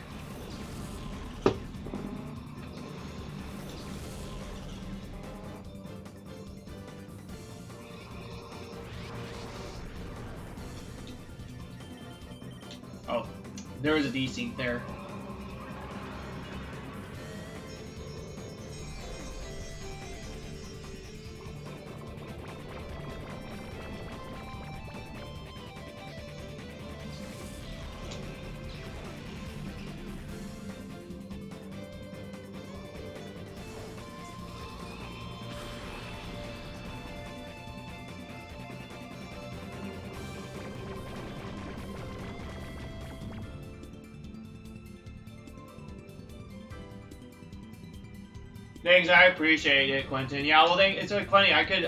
Oh, there was a desync there. Thanks, I appreciate it, Quentin. Yeah, well, it's like funny. I could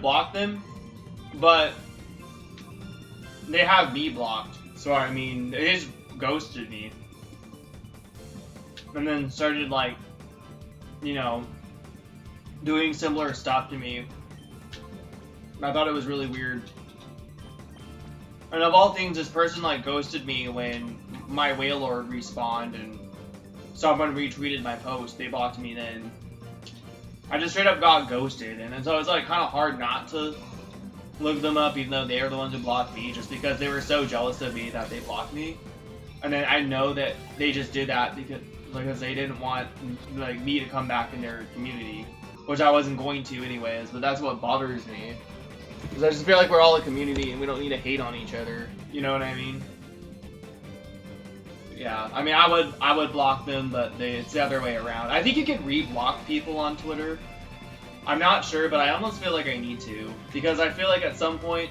block them, but they have me blocked. So I mean, they just ghosted me, and then started like, you know, doing similar stuff to me. I thought it was really weird. And of all things, this person like ghosted me when my Wailord respawned and someone retweeted my post. They blocked me then. I just straight up got ghosted, and so it's like kind of hard not to look them up, even though they are the ones who blocked me, just because they were so jealous of me that they blocked me. And then I know that they just did that because they didn't want like me to come back in their community, which I wasn't going to anyways. But that's what bothers me, because I just feel like we're all a community and we don't need to hate on each other. You know what I mean? Yeah, I mean, I would block them, but it's the other way around. I think you can re-block people on Twitter. I'm not sure, but I almost feel like I need to, because I feel like at some point,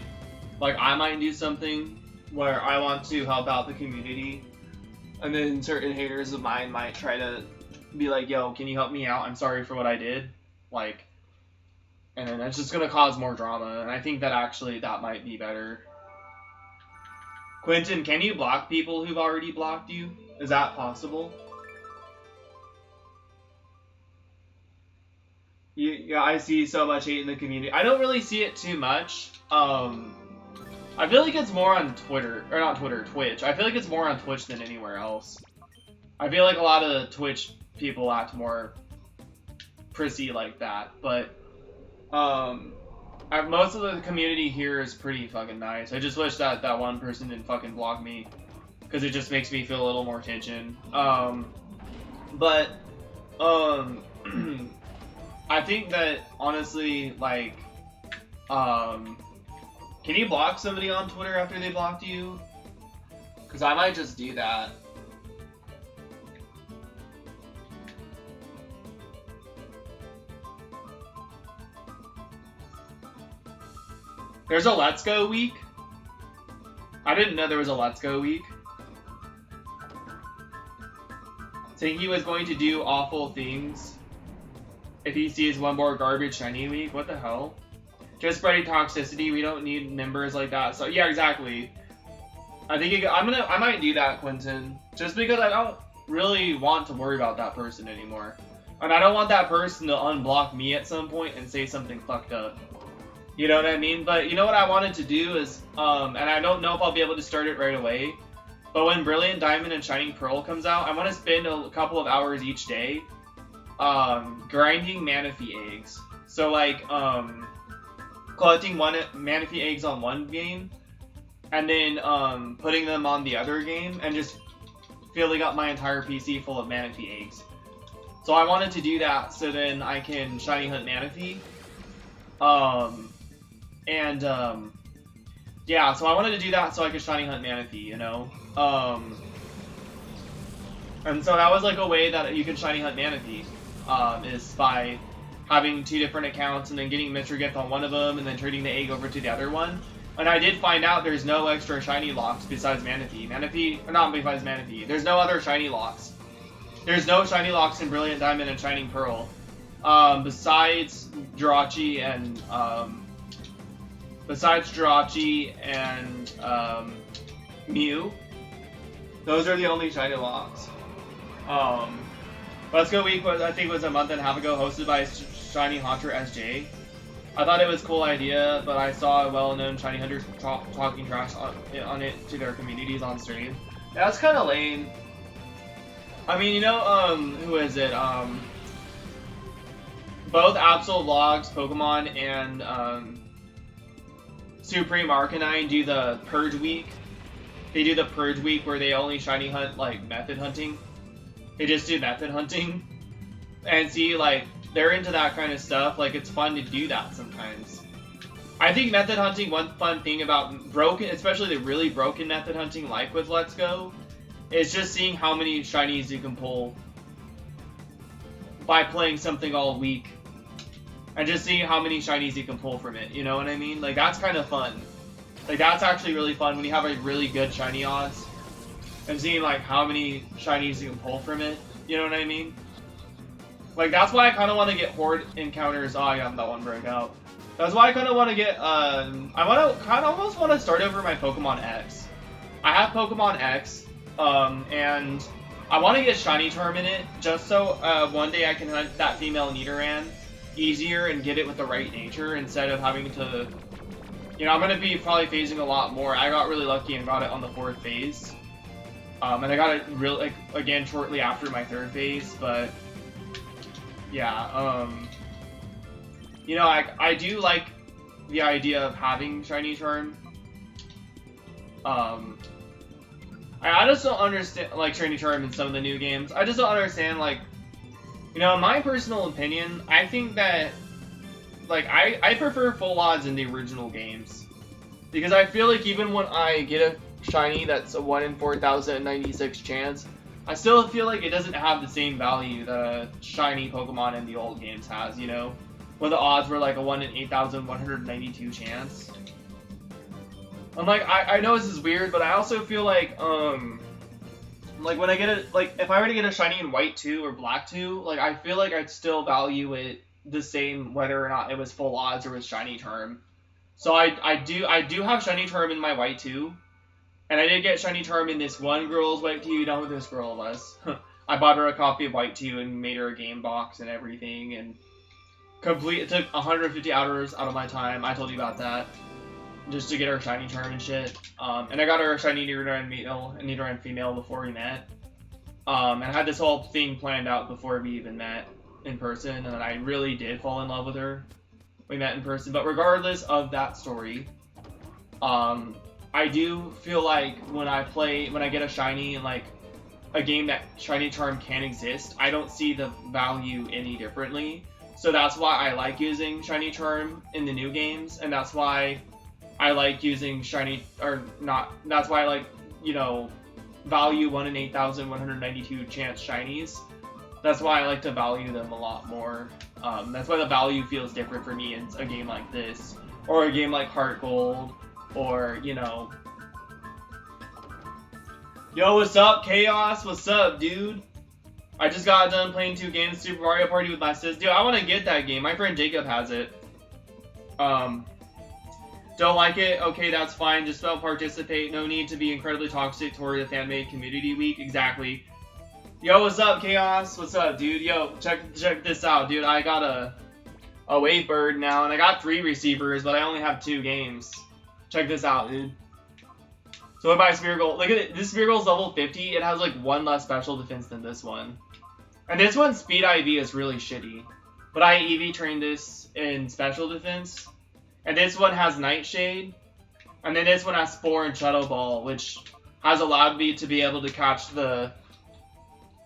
like, I might do something where I want to help out the community, and then certain haters of mine might try to be like, yo, can you help me out? I'm sorry for what I did. Like, and then it's just gonna cause more drama, and I think that actually that might be better. Quentin, can you block people who've already blocked you? Is that possible? Yeah, I see so much hate in the community. I don't really see it too much. I feel like it's more on Twitter, or not Twitter, Twitch. I feel like it's more on Twitch than anywhere else. I feel like a lot of Twitch people act more prissy like that, but most of the community here is pretty fucking nice. I just wish that that one person didn't fucking block me, because it just makes me feel a little more tension. But I think that honestly, like, can you block somebody on Twitter after they blocked you? Because I might just do that. There's a Let's Go week? I didn't know there was a Let's Go week. Saying he was going to do awful things if he sees one more garbage shiny week. What the hell? Just spreading toxicity. We don't need members like that. So yeah, exactly. I think I might do that, Quentin. Just because I don't really want to worry about that person anymore. And I don't want that person to unblock me at some point and say something fucked up. You know what I mean? But you know what I wanted to do is, and I don't know if I'll be able to start it right away, but when Brilliant Diamond and Shining Pearl comes out, I want to spend a couple of hours each day grinding Manaphy eggs. So like, collecting Manaphy eggs on one game, and then putting them on the other game, and just filling up my entire PC full of Manaphy eggs. So I wanted to do that so then I can shiny hunt Manaphy. Yeah, so I wanted to do that so I could shiny hunt Manaphy, you know? And so that was like a way that you can shiny hunt Manaphy, is by having two different accounts and then getting Mr. Gift on one of them and then turning the egg over to the other one. And I did find out there's no extra shiny locks besides Manaphy. Or not besides Manaphy. There's no other shiny locks. There's no shiny locks in Brilliant Diamond and Shining Pearl. Besides Jirachi and Mew. Those are the only shiny locks. Let's Go Week was, I think, was a month and a half ago, hosted by Shiny Haunter SJ. I thought it was a cool idea, but I saw a well-known Shiny Hunter talking trash on it to their communities on stream. Yeah, that's kind of lame. I mean, you know, who is it? Both Absol Vlogs, Pokemon, and Supreme Arcanine do the Purge Week. They do the Purge Week where they only shiny hunt, like, method hunting. They just do method hunting. And see, like, they're into that kind of stuff. Like, it's fun to do that sometimes. I think method hunting, one fun thing about broken, especially the really broken method hunting, like with Let's Go, is just seeing how many shinies you can pull by playing something all week. And just seeing how many shinies you can pull from it, you know what I mean? Like, that's kind of fun. Like, that's actually really fun when you have a really good shiny odds. And seeing, like, how many shinies you can pull from it, you know what I mean? Like, that's why I kind of want to get Horde encounters. Oh, I got that one break out. That's why I kind of want to get, I almost want to start over my Pokemon X. I have Pokemon X, and I want to get Shiny Charm in it, just so, one day I can hunt that female Nidoran easier and get it with the right nature, instead of having to, you know, I'm going to be probably phasing a lot more. I got really lucky and got it on the 4th phase. And I got it really, like, again, shortly after my 3rd phase, but, yeah, you know, I do like the idea of having Shiny Charm. I just don't understand, like, Shiny Charm in some of the new games. I just don't understand, like, you know, in my personal opinion, I think that, like, I prefer full odds in the original games. Because I feel like even when I get a shiny that's a 1 in 4,096 chance, I still feel like it doesn't have the same value that a shiny Pokemon in the old games has, you know? Where the odds were like a 1 in 8,192 chance. I'm like, I know this is weird, but I also feel like, like when I get a, like, if I were to get a shiny in white 2 or black 2, like, I feel like I'd still value it the same whether or not it was full odds or was Shiny Charm. So I do have Shiny Charm in my white 2. And I did get Shiny Charm in this one girl's white 2. You know who this girl was. I bought her a copy of white 2 and made her a game box and everything. And it took 150 hours out of my time. I told you about that. Just to get her Shiny Charm and shit. And I got her a Shiny Nidoran male and Nidoran female before we met. And I had this whole thing planned out before we even met in person. And I really did fall in love with her. We met in person. But regardless of that story, I do feel like when I get a shiny in like a game that Shiny Charm can exist, I don't see the value any differently. So that's why I like using Shiny Charm in the new games, and that's why I like using that's why I like, you know, value 1 in 8,192 chance shinies. That's why I like to value them a lot more. That's why the value feels different for me in a game like this, or a game like Heart Gold, or, you know. Yo, what's up, Chaos? What's up, dude? I just got done playing 2 games, Super Mario Party with my sis. Dude, I want to get that game. My friend Jacob has it. Don't like it? Okay, that's fine. Just don't participate. No need to be incredibly toxic toward the fan-made community week. Exactly. Yo, what's up, Chaos? What's up, dude? Yo, check this out, dude. I got a wave bird now, and I got 3 receivers, but I only have 2 games. Check this out, dude. So with my Speargold, look at it. This Speargold's level 50. It has like 1 less special defense than this one. And this one's Speed IV is really shitty. But I EV trained this in special defense. And this one has Nightshade. And then this one has Spore and Shadow Ball, which has allowed me to be able to catch the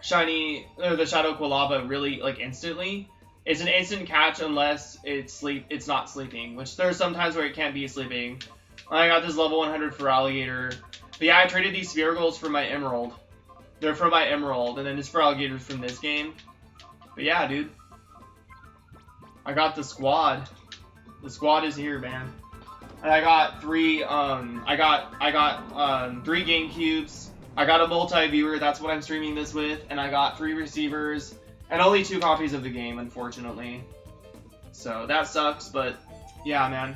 shiny, or the Shadow Quilava really like instantly. It's an instant catch unless it's not sleeping, which there's some times where it can't be sleeping. I got this level 100 for Alligator. But yeah, I traded these Speargolds for my Emerald. They're for my Emerald, and then this for Alligators from this game. But yeah, dude. I got the squad. The squad is here, man. And I got 3, 3 GameCubes. I got a multi-viewer, that's what I'm streaming this with. And I got 3 receivers. And only 2 copies of the game, unfortunately. So, that sucks, but yeah, man.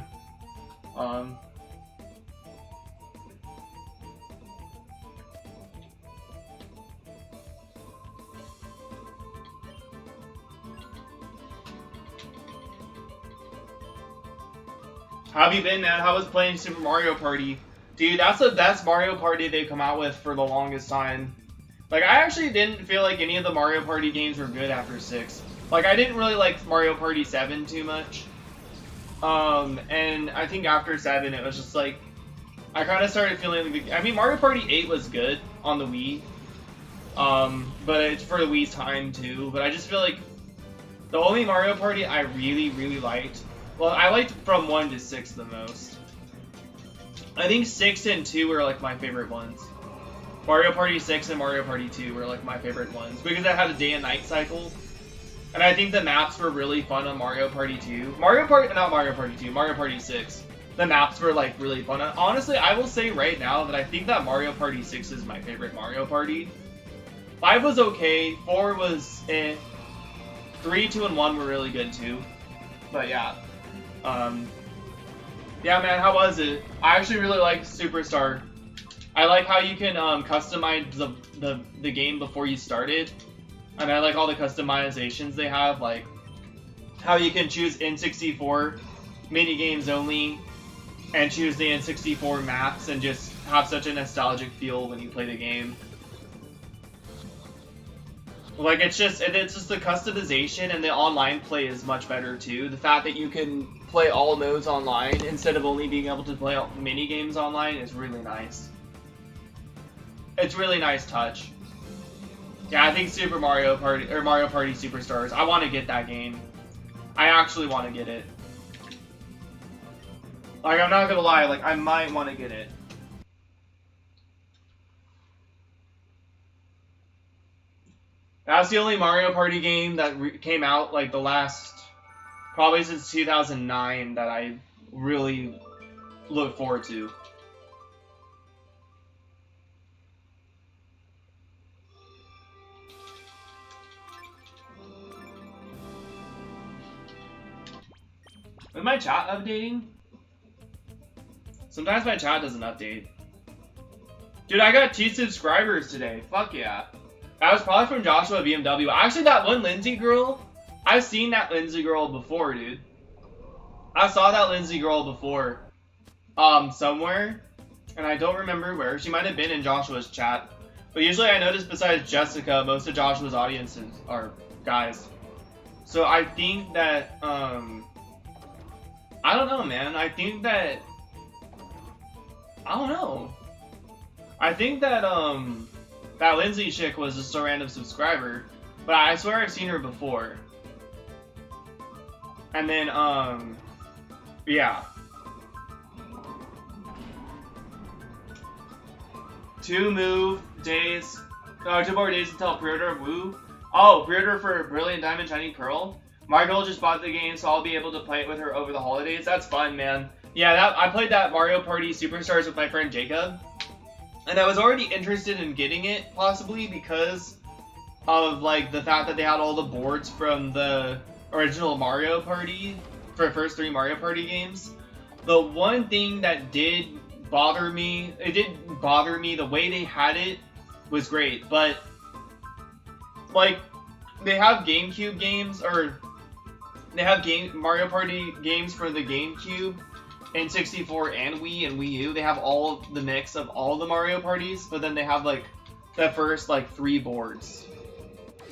How have you been, man? How was playing Super Mario Party? Dude, that's the best Mario Party they've come out with for the longest time. Like, I actually didn't feel like any of the Mario Party games were good after 6. Like, I didn't really like Mario Party 7 too much. And I think after 7, it was just like, I kind of started feeling like, I mean, Mario Party 8 was good on the Wii. But it's for the Wii's time too. But I just feel like the only Mario Party I really, really liked, well, I liked from 1 to 6 the most. I think 6 and 2 were like my favorite ones. Mario Party 6 and Mario Party 2 were like my favorite ones because it had a day and night cycle. And I think the maps were really fun on Mario Party 2. Mario Party 6. The maps were like really fun. And honestly, I will say right now that I think that Mario Party 6 is my favorite Mario Party. 5 was okay, 4 was eh. 3, 2, and 1 were really good too. But yeah. Yeah, man, how was it? I actually really like Superstar. I like how you can customize the game before you start it. And I like all the customizations they have, like how you can choose N64 mini games only and choose the N64 maps and just have such a nostalgic feel when you play the game. Like it's just the customization, and the online play is much better too. The fact that you can play all modes online instead of only being able to play mini games online is really nice. It's really nice touch. Yeah, I think Super Mario Party or Mario Party Superstars. I want to get that game. I actually want to get it. Like, I'm not gonna lie, like I might want to get it. That's the only Mario Party game that came out like the last, probably since 2009, that I really look forward to. Is my chat updating? Sometimes my chat doesn't update. Dude, I got 2 subscribers today. Fuck yeah. That was probably from Joshua BMW. Actually, that one Lindsay girl, I've seen that Lindsay girl before, dude. I saw that Lindsay girl before. Somewhere. And I don't remember where. She might have been in Joshua's chat. But usually I notice besides Jessica, most of Joshua's audiences are guys. So I think that, I don't know, man. I think that, I don't know. I think that, that Lindsay chick was just a random subscriber, but I swear I've seen her before. And then, yeah. 2 more days until pre-order of Woo. Oh, pre-order for Brilliant Diamond Shiny Pearl. My girl just bought the game, so I'll be able to play it with her over the holidays. That's fun, man. Yeah, I played that Mario Party Superstars with my friend Jacob. And I was already interested in getting it, possibly, because of, like, the fact that they had all the boards from the original Mario Party, for the first 3 Mario Party games. The one thing that did bother me, the way they had it was great, but, like, they have GameCube games, or they have Mario Party games for the GameCube, N64 and Wii and Wii U. They have all the mix of all the Mario Parties, but then they have like the first like 3 boards.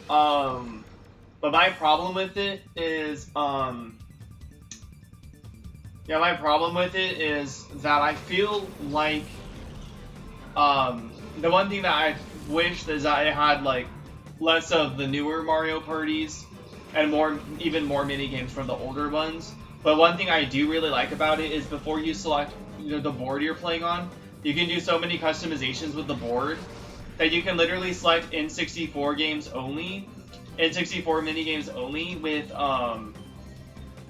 But my problem with it is that I feel like the one thing that I wish is that it had like less of the newer Mario Parties and even more mini games from the older ones. But one thing I do really like about it is before you select the board you're playing on, you can do so many customizations with the board that you can literally select N64 games only, N64 mini games only with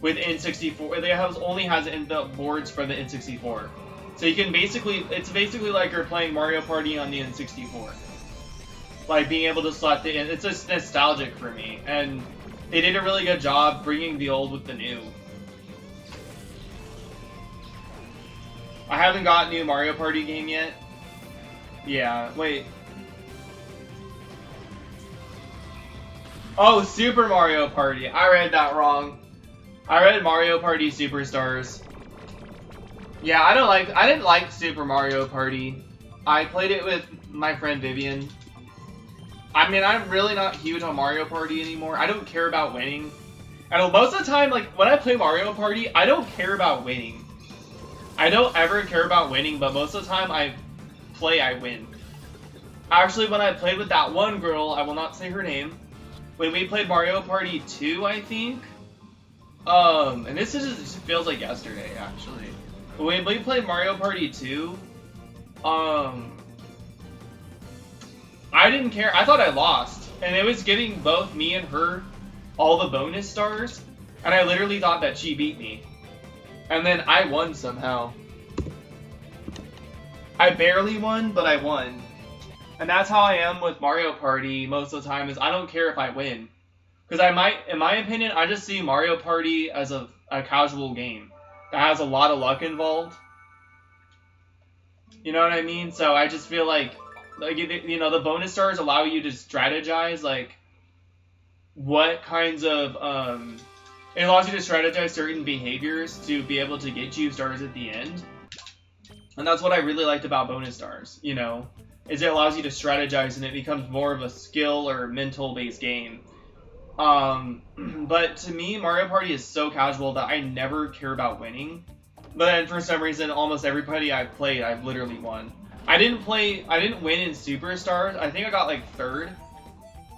N64. They only has the boards for the N64, so you can it's basically like you're playing Mario Party on the N64. Like being able to select it's just nostalgic for me, and they did a really good job bringing the old with the new. I haven't got a new Mario Party game yet. Yeah, wait. Oh, Super Mario Party. I read that wrong. I read Mario Party Superstars. Yeah, I didn't like Super Mario Party. I played it with my friend Vivian. I mean, I'm really not huge on Mario Party anymore. I don't care about winning. And most of the time, like, when I play Mario Party, I don't care about winning. I don't ever care about winning, but most of the time I win. Actually, when I played with that one girl, I will not say her name, when we played Mario Party 2, I think, and this just feels like yesterday, actually. When we played Mario Party 2, I didn't care. I thought I lost, and it was giving both me and her all the bonus stars, and I literally thought that she beat me. And then I won somehow. I barely won, but I won. And that's how I am with Mario Party most of the time, is I don't care if I win. Because in my opinion, I just see Mario Party as a casual game that has a lot of luck involved. You know what I mean? So I just feel like you know, the bonus stars allow you to strategize, like, what kinds of, it allows you to strategize certain behaviors to be able to get you stars at the end. And that's what I really liked about bonus stars, you know, is it allows you to strategize and it becomes more of a skill or mental-based game. But to me, Mario Party is so casual that I never care about winning. But then for some reason, almost everybody I've played, I've literally won. I didn't win in Superstars. I think I got like 3rd.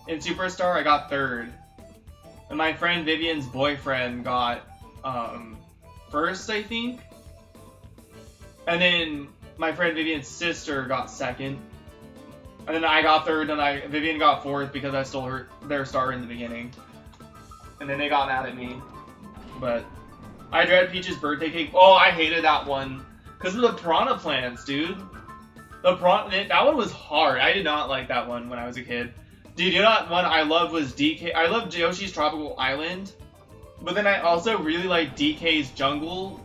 In Superstar, I got 3rd. And my friend Vivian's boyfriend got, 1st, I think. And then my friend Vivian's sister got 2nd. And then I got 3rd, and Vivian got 4th because I stole their star in the beginning. And then they got mad at me. But I dread Peach's birthday cake. Oh, I hated that one. Because of the piranha plants, dude. That one was hard. I did not like that one when I was a kid. Dude, you know what one I loved was DK. I loved Yoshi's Tropical Island. But then I also really liked DK's Jungle.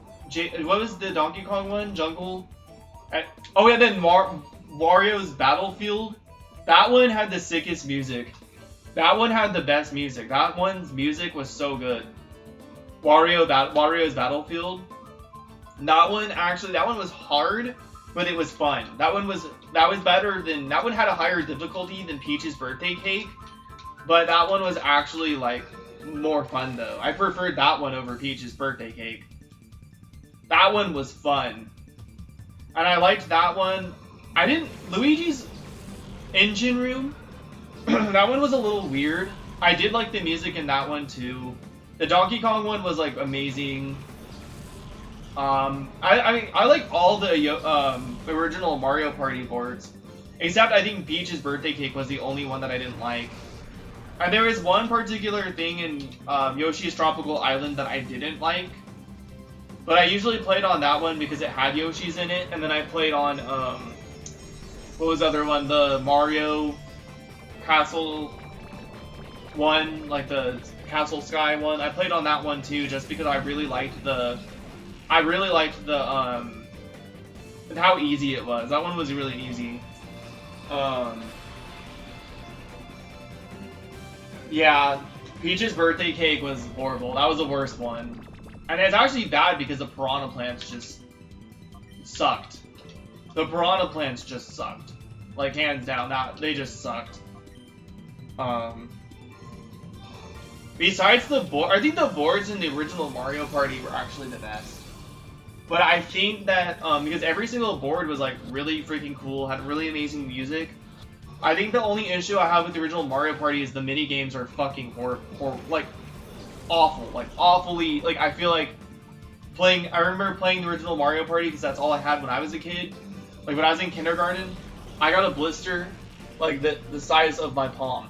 What was the Donkey Kong one? Jungle? Oh yeah, then Wario's Battlefield. That one had the sickest music. That one had the best music. That one's music was so good. Wario's Battlefield. That one was hard, but it was fun. That one had a higher difficulty than Peach's Birthday Cake, but that one was actually, like, more fun, though. I preferred that one over Peach's Birthday Cake. That one was fun. And I liked that one. Luigi's Engine Room, that one was a little weird. I did like the music in that one, too. The Donkey Kong one was, like, amazing. I like all the original Mario Party boards, except I think Peach's Birthday Cake was the only one that I didn't like. And there is one particular thing in Yoshi's Tropical Island that I didn't like, but I usually played on that one because it had Yoshis in it, and then I played on, what was the other one? The Mario Castle one, like the Castle Sky one. I played on that one too, just because I really liked how easy it was. That one was really easy. Yeah, Peach's Birthday Cake was horrible. That was the worst one. And it's actually bad because the piranha plants just sucked. The piranha plants just sucked. Like, hands down, they just sucked. Besides the board, I think the boards in the original Mario Party were actually the best. But I think that, because every single board was, like, really freaking cool, had really amazing music, I think the only issue I have with the original Mario Party is the mini-games are fucking like, awful. Like, awfully, like, I feel like I remember playing the original Mario Party because that's all I had when I was a kid. Like, when I was in kindergarten, I got a blister, like, the size of my palm.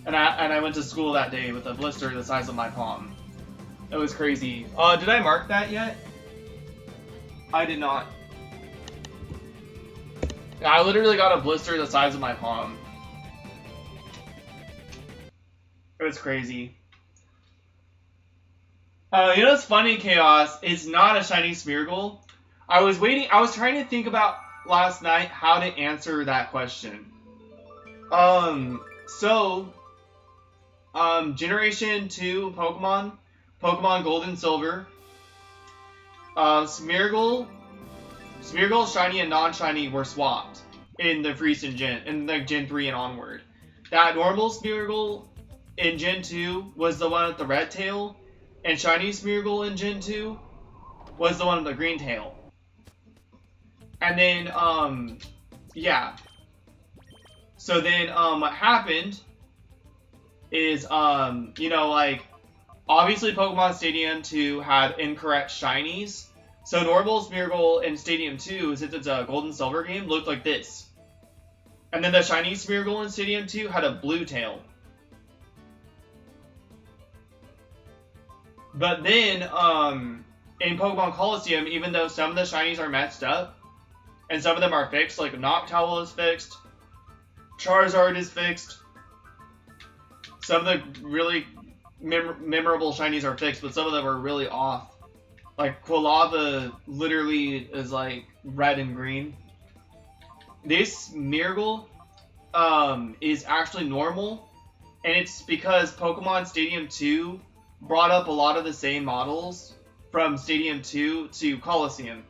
And I went to school that day with a blister the size of my palm. It was crazy. Did I mark that yet? I did not. I literally got a blister the size of my palm. It was crazy. You know what's funny, Chaos? It's not a shiny Smeargle. I was trying to think about last night how to answer that question. Generation 2 Pokemon Gold and Silver, Smeargle, shiny and non-shiny were swapped in the recent gen, in the Gen 3 and onward. That normal Smeargle in Gen 2 was the one with the red tail, and Shiny Smeargle in Gen 2 was the one with the green tail. And then, yeah. So then, what happened is, you know, like, obviously Pokemon Stadium 2 had incorrect shinies. So normal Smeargle in Stadium 2, since it's a gold and silver game, looked like this. And then the shiny Smeargle in Stadium 2 had a blue tail. But then, in Pokemon Colosseum, even though some of the shinies are messed up, and some of them are fixed, like Noctowl is fixed, Charizard is fixed, some of the really memorable shinies are fixed, but some of them are really off. Like, Quilava literally is like red and green. This Smeargle is actually normal, and it's because Pokemon Stadium 2 brought up a lot of the same models from Stadium 2 to Colosseum.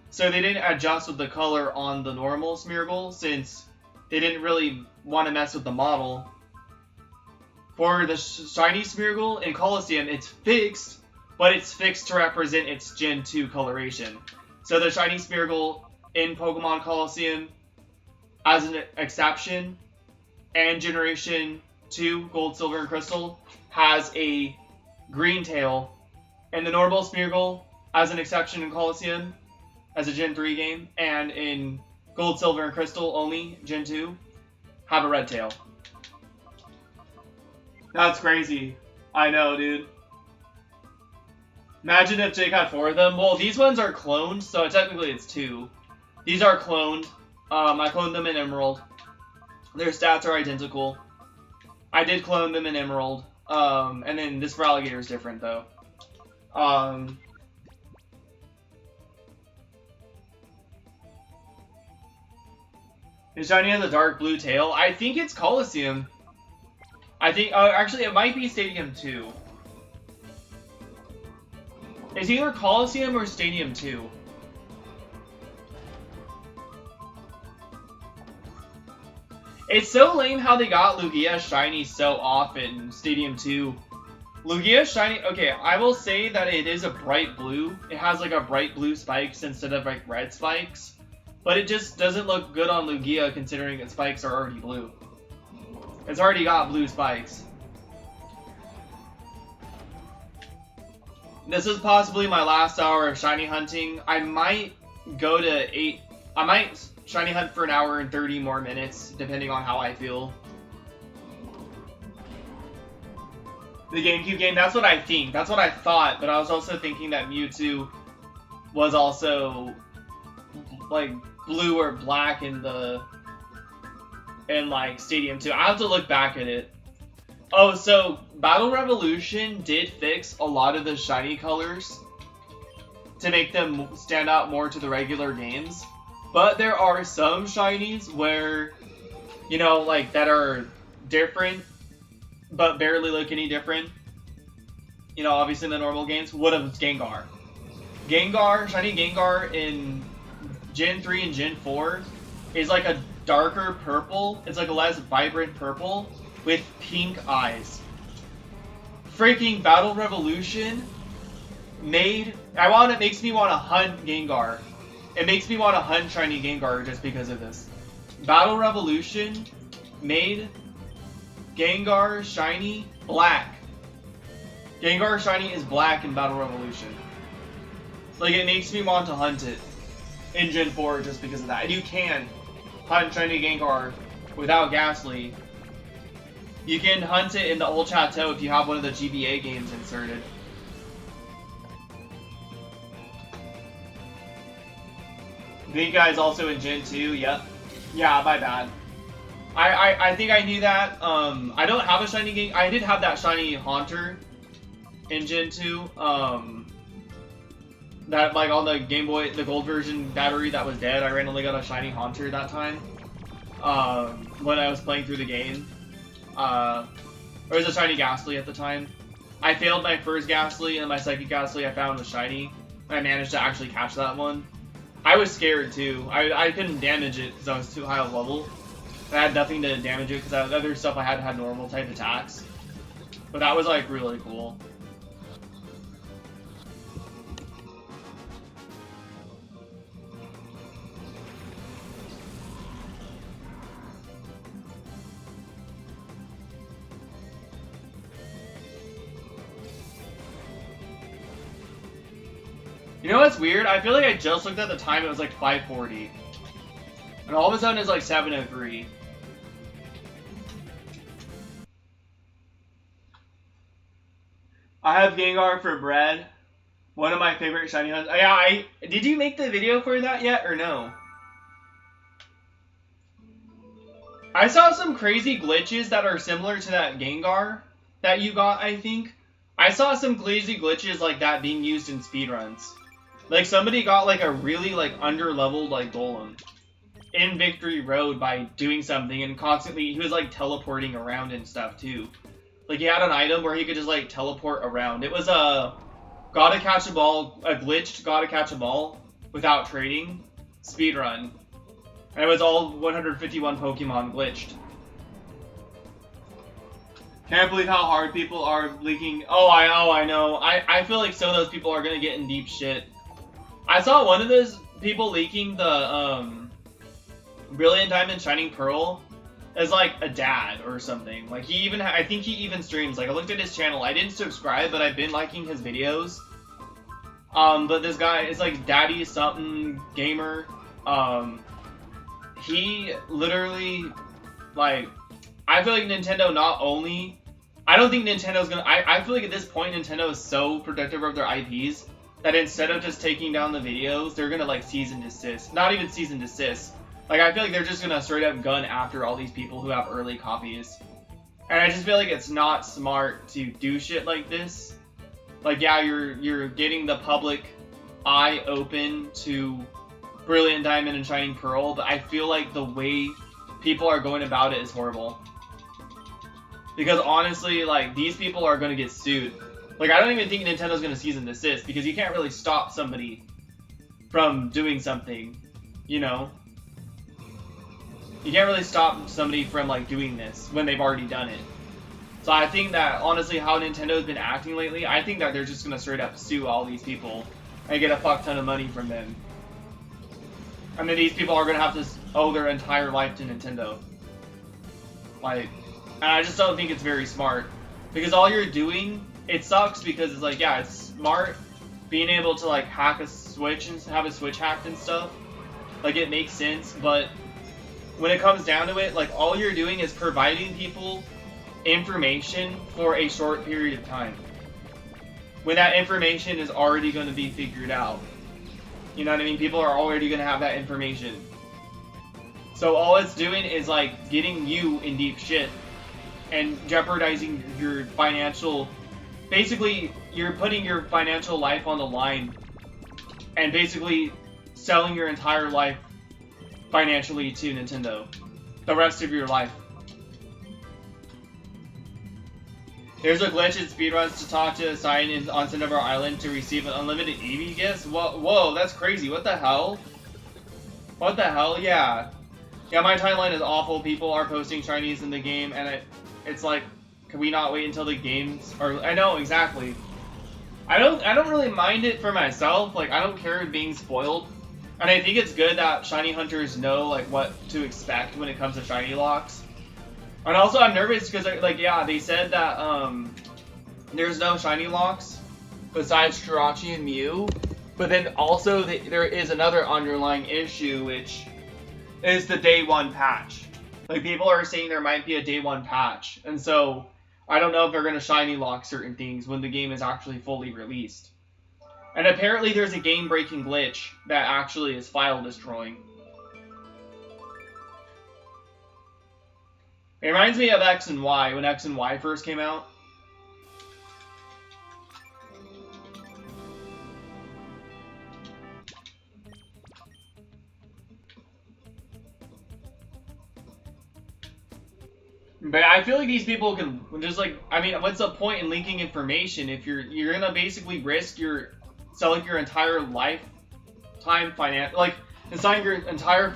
So they didn't adjust with the color on the normal Smeargle, since they didn't really want to mess with the model. For the shiny Smeargle in Colosseum, it's fixed, but it's fixed to represent its Gen 2 coloration. So the shiny Smeargle in Pokemon Colosseum, as an exception, and Generation 2 Gold, Silver, and Crystal, has a green tail, and the normal Smeargle, as an exception in Colosseum, as a Gen 3 game, and in Gold, Silver, and Crystal only, Gen 2, have a red tail. That's crazy. I know, dude. Imagine if Jake had 4 of them. Well, these ones are cloned, so technically it's 2. These are cloned. I cloned them in Emerald. Their stats are identical. I did clone them in Emerald. And then this for Alligator is different, though. Is Shiny has a dark blue tail? I think it's Colosseum. I think, actually, it might be Stadium 2. It's either Colosseum or Stadium 2. It's so lame how they got Lugia shiny so off in Stadium 2. Lugia shiny, okay, I will say that it is a bright blue. It has like a bright blue spikes instead of like red spikes. But it just doesn't look good on Lugia considering its spikes are already blue. It's already got blue spikes. This is possibly my last hour of shiny hunting. I might go to 8. I might shiny hunt for an hour and 30 more minutes, depending on how I feel. The GameCube game, that's what I think. That's what I thought, but I was also thinking that Mewtwo was also like blue or black in like Stadium 2. I have to look back at it. Oh, so Battle Revolution did fix a lot of the shiny colors to make them stand out more to the regular games. But there are some shinies where, you know, like that are different, but barely look any different. You know, obviously in the normal games. What of Gengar? Shiny Gengar in Gen 3 and Gen 4 is like a darker purple. It's like a less vibrant purple with pink eyes. Freaking Battle Revolution makes me want to hunt Gengar. It makes me want to hunt shiny Gengar just because of this. Battle Revolution made Gengar shiny black. Gengar shiny is black in Battle Revolution. Like, it makes me want to hunt it in Gen 4 just because of that. And you can hunt shiny Gengar without Ghastly. You can hunt it in the Old Chateau if you have one of the GBA games inserted. Big Guy's also in Gen 2, yep. Yeah, my bad. I think I knew that. I don't have a shiny game. I did have that shiny Haunter in Gen 2. That, like, on the Game Boy, the gold version battery that was dead, I randomly got a shiny Haunter that time. When I was playing through the game. There was a shiny Ghastly at the time. I failed my first Ghastly, and my second Ghastly I found was shiny. And I managed to actually catch that one. I was scared too. I couldn't damage it because I was too high of level. I had nothing to damage it because the other stuff I had normal type attacks. But that was like really cool. You know what's weird? I feel like I just looked at the time, it was like 5:40. And all of a sudden it's like 7:03. I have Gengar for bread. One of my favorite shiny hunts. Yeah, did you make the video for that yet or no? I saw some crazy glitches that are similar to that Gengar that you got, I think. I saw some crazy glitches like that being used in speedruns. Like somebody got like a really like under-leveled like golem in Victory Road by doing something, and constantly he was like teleporting around and stuff too. Like he had an item where he could just like teleport around. It was a gotta catch a ball, a glitched gotta catch a ball without trading speedrun. And it was all 151 Pokemon glitched. Can't believe how hard people are leaking. Oh, I know. I feel like some of those people are gonna get in deep shit. I saw one of those people leaking the Brilliant Diamond Shining Pearl as like a dad or something. Like he even, I think he even streams. Like I looked at his channel. I didn't subscribe, but I've been liking his videos. But this guy is like Daddy something gamer. He literally, like, I feel like Nintendo not only, I don't think Nintendo's gonna, I feel like at this point Nintendo is so protective of their IPs that instead of just taking down the videos, they're gonna like cease and desist. Not even cease and desist. Like I feel like they're just gonna straight up gun after all these people who have early copies. And I just feel like it's not smart to do shit like this. Like yeah, you're getting the public eye open to Brilliant Diamond and Shining Pearl, but I feel like the way people are going about it is horrible. Because honestly, like, these people are gonna get sued. Like, I don't even think Nintendo's gonna cease and desist, because you can't really stop somebody from doing something, you know? You can't really stop somebody from, like, doing this when they've already done it. So I think that, honestly, how Nintendo's been acting lately, I think that they're just gonna straight up sue all these people and get a fuck ton of money from them. I mean, these people are going to have to owe their entire life to Nintendo. Like, and I just don't think it's very smart. Because all you're doing, it sucks because it's like, yeah, it's smart being able to, like, hack a Switch and have a Switch hacked and stuff. Like, it makes sense, but when it comes down to it, like, all you're doing is providing people information for a short period of time. When that information is already going to be figured out. You know what I mean? People are already going to have that information. So all it's doing is like getting you in deep shit and jeopardizing your financial... Basically, you're putting your financial life on the line and basically selling your entire life financially to Nintendo. The rest of your life. There's a glitch in speedruns to talk to a sign on Cinnabar Island to receive an unlimited Eevee gifts. Whoa, that's crazy. What the hell? What the hell? Yeah. Yeah, my timeline is awful. People are posting shinies in the game, and it's like, can we not wait until the games are... I know, exactly. I don't really mind it for myself. Like, I don't care being spoiled. And I think it's good that shiny hunters know, like, what to expect when it comes to shiny locks. And also, I'm nervous because, like, yeah, they said that, there's no shiny locks besides Jirachi and Mew. But then also, there is another underlying issue, which is the day one patch. Like, people are saying there might be a day one patch. And so, I don't know if they're going to shiny lock certain things when the game is actually fully released. And apparently, there's a game-breaking glitch that actually is file-destroying. It reminds me of X and Y, when X and Y first came out. But I feel like these people can just like, I mean, what's the point in leaking information if you're gonna basically risk selling your entire lifetime like selling your entire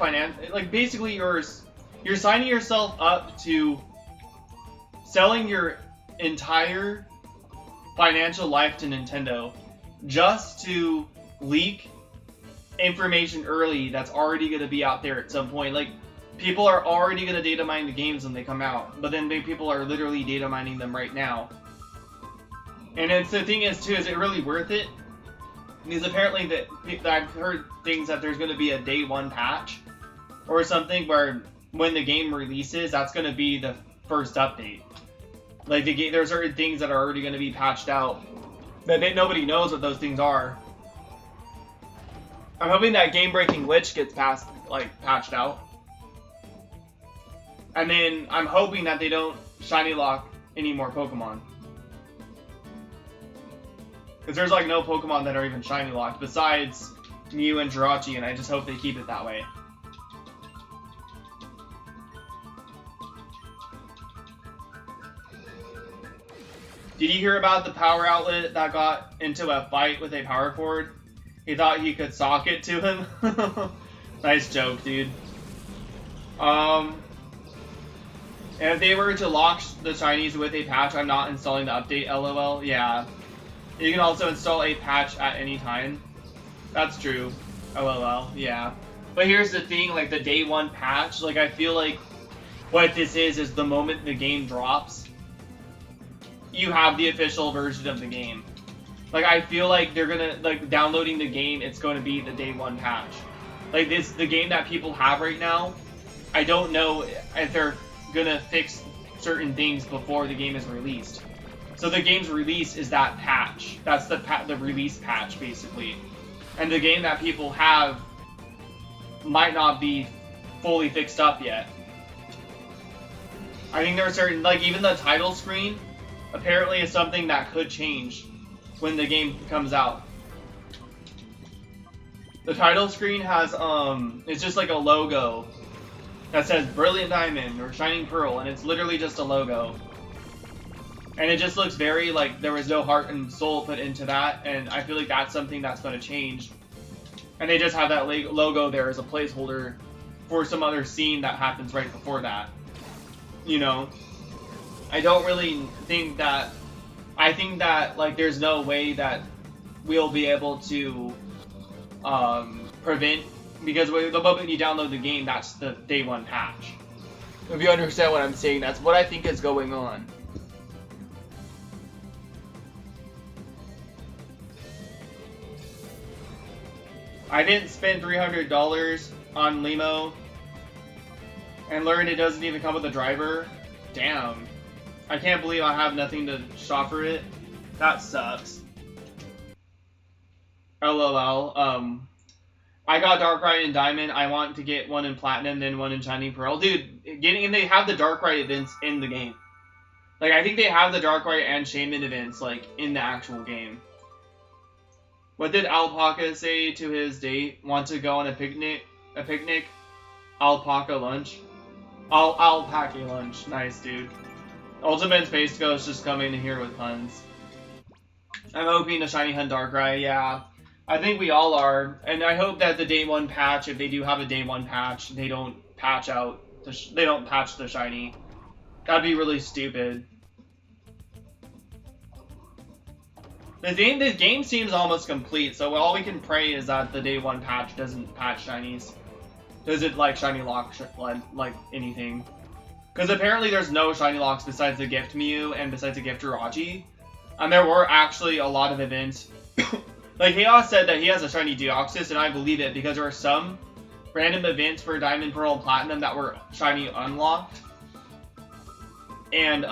like basically you're signing yourself up to selling your entire financial life to Nintendo just to leak information early that's already going to be out there at some point. Like, people are already going to data mine the games when they come out, but then people are literally data mining them right now. And it's the thing is, too, is it really worth it? Because apparently that I've heard things that there's going to be a day one patch or something where when the game releases, that's going to be the first update. Like, there's certain things that are already going to be patched out that nobody knows what those things are. I'm hoping that game-breaking glitch gets patched out. And then I'm hoping that they don't shiny lock any more Pokemon. Because there's like no Pokemon that are even shiny locked besides Mew and Jirachi, and I just hope they keep it that way. Did you hear about the power outlet that got into a fight with a power cord? He thought he could sock it to him. Nice joke, dude. And if they were to lock the shinies with a patch, I'm not installing the update, LOL. Yeah. You can also install a patch at any time. That's true. LOL. Yeah. But here's the thing, like the day one patch, like I feel like what this is the moment the game drops, you have the official version of the game. Like, I feel like they're gonna, like, downloading the game, it's going to be the day one patch. Like, the game that people have right now, I don't know if they're gonna fix certain things before the game is released. So the game's release is that patch. That's the release patch, basically. And the game that people have might not be fully fixed up yet. I think there are certain, like, even the title screen, apparently is something that could change when the game comes out. The title screen has, it's just like a logo that says Brilliant Diamond or Shining Pearl, and it's literally just a logo. And it just looks very, like, there was no heart and soul put into that, and I feel like that's something that's going to change. And they just have that logo there as a placeholder for some other scene that happens right before that. You know? I don't really think that... I think that, like, there's no way that we'll be able to prevent... Because the moment you download the game, that's the day one patch. If you understand what I'm saying, that's what I think is going on. I didn't spend $300 on Limo and learned it doesn't even come with a driver. Damn. I can't believe I have nothing to shop for it. That sucks. LOL. I got Darkrai and Diamond. I want to get one in Platinum, then one in Shining Pearl. Dude, they have the Darkrai events in the game. Like, I think they have the Darkrai and Shaman events, like, in the actual game. What did Alpaca say to his date? Want to go on a picnic? Alpaca lunch? Alpaca lunch. Nice, dude. Ultimate Space Ghost just coming in here with puns. I'm hoping to shiny hunt Darkrai, yeah. I think we all are. And I hope that the day one patch, if they do have a day one patch, they don't patch out, they don't patch the shiny. That'd be really stupid. The game seems almost complete, so all we can pray is that the day one patch doesn't patch shinies. Does it, like, shiny lock, like, anything? Because apparently there's no shiny locks besides the Gift Mew and besides the Gift Jirachi. And there were actually a lot of events. Like, Chaos said that he has a shiny Deoxys, and I believe it, because there were some random events for Diamond, Pearl, and Platinum that were shiny unlocked. And,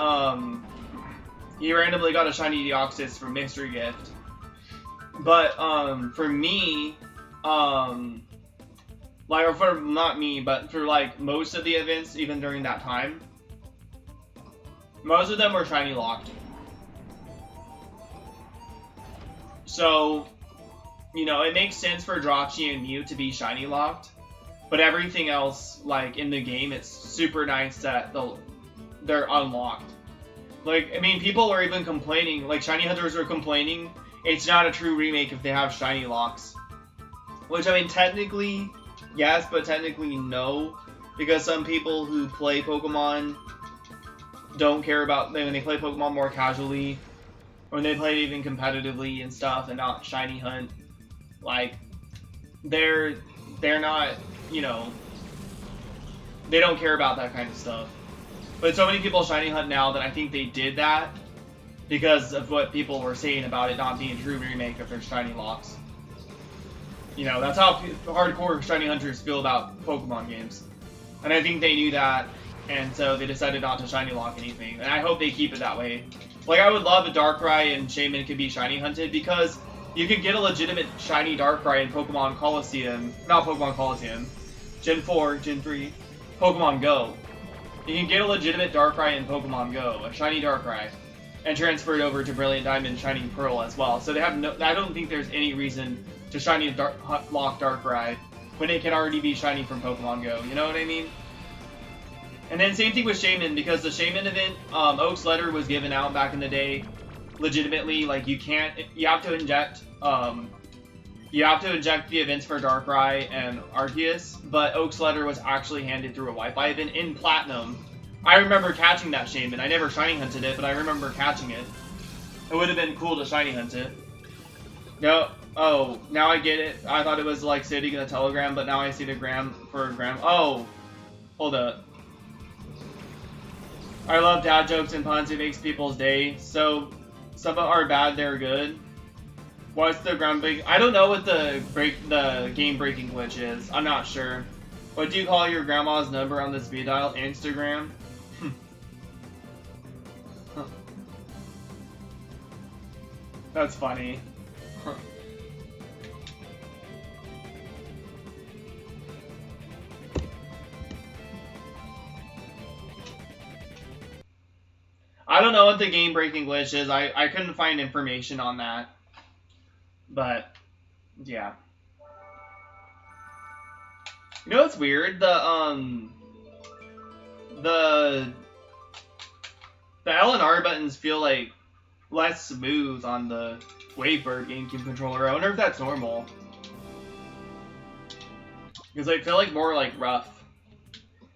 he randomly got a shiny Deoxys from Mystery Gift. But, for me, like, or for, not me, but for, like, most of the events, even during that time, most of them were shiny locked. So, you know, it makes sense for Jirachi and Mew to be shiny locked, but everything else, like, in the game, it's super nice that they're unlocked. Like, I mean, people are even complaining, like, shiny hunters are complaining, it's not a true remake if they have shiny locks. Which, I mean, technically, yes, but technically no, because some people who play Pokemon don't care about when they play Pokemon more casually, or when they play it even competitively and stuff, and not shiny hunt. Like, they're not, you know, they don't care about that kind of stuff. But so many people shiny hunt now that I think they did that because of what people were saying about it not being a true remake of their shiny locks. You know, that's how hardcore shiny hunters feel about Pokemon games. And I think they knew that, and so they decided not to shiny lock anything. And I hope they keep it that way. Like, I would love a Darkrai and Shaman could be shiny hunted, because you could get a legitimate shiny Darkrai in Pokemon Colosseum. Not Pokemon Colosseum. Gen 4, Gen 3. Pokemon Go. You can get a legitimate Darkrai in Pokemon Go, a shiny Darkrai, and transfer it over to Brilliant Diamond, Shining Pearl as well. So they have no. I don't think there's any reason to shiny lock Darkrai when it can already be shiny from Pokemon Go. You know what I mean? And then same thing with Shaman, because the Shaman event, Oak's letter was given out back in the day, legitimately. Like, you have to inject the events for Darkrai and Arceus, but Oak's letter was actually handed through a Wi-Fi event in Platinum. I remember catching that Shaman. I never shiny hunted it, but I remember catching it. It would have been cool to shiny hunt it. No, oh, now I get it. I thought it was like sitting in a telegram, but now I see the gram for a gram. Oh, hold up. I love dad jokes and puns. It makes people's day. So some are bad, they're good. What's the groundbreaking? I don't know what the game breaking glitch is. I'm not sure. What do you call your grandma's number on the speed dial? Instagram? Huh. That's funny. Huh. I don't know what the game breaking glitch is. I couldn't find information on that. But yeah. You know what's weird? The L and R buttons feel like less smooth on the Wavebird GameCube controller. I wonder if that's normal. Because they feel like more like rough.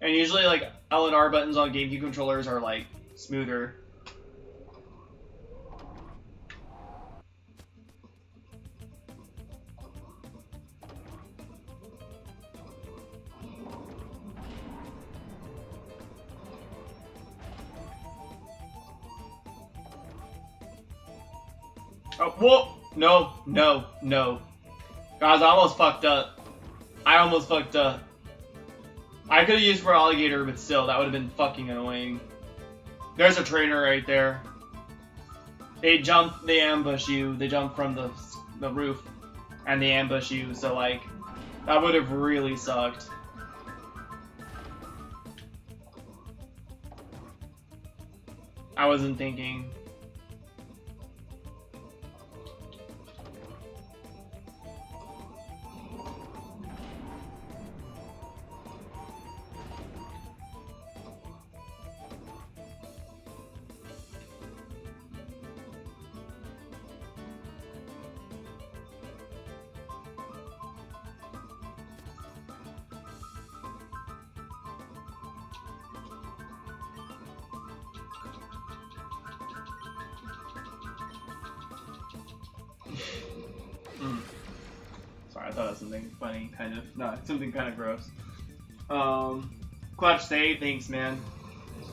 And usually like L and R buttons on GameCube controllers are like smoother. Oh, whoa! No, no, no. Guys, I almost fucked up. I almost fucked up. I could have used for alligator, but still, that would have been fucking annoying. There's a trainer right there. They jump, they ambush you, they jump from the roof, and they ambush you, so like, that would have really sucked. I wasn't thinking. Sorry, I thought it was something funny, kind of. No, something kind of gross. Clutch save, thanks, man.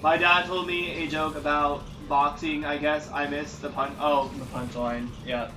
My dad told me a joke about boxing. I guess I missed the punch. Oh, the punchline. Yeah.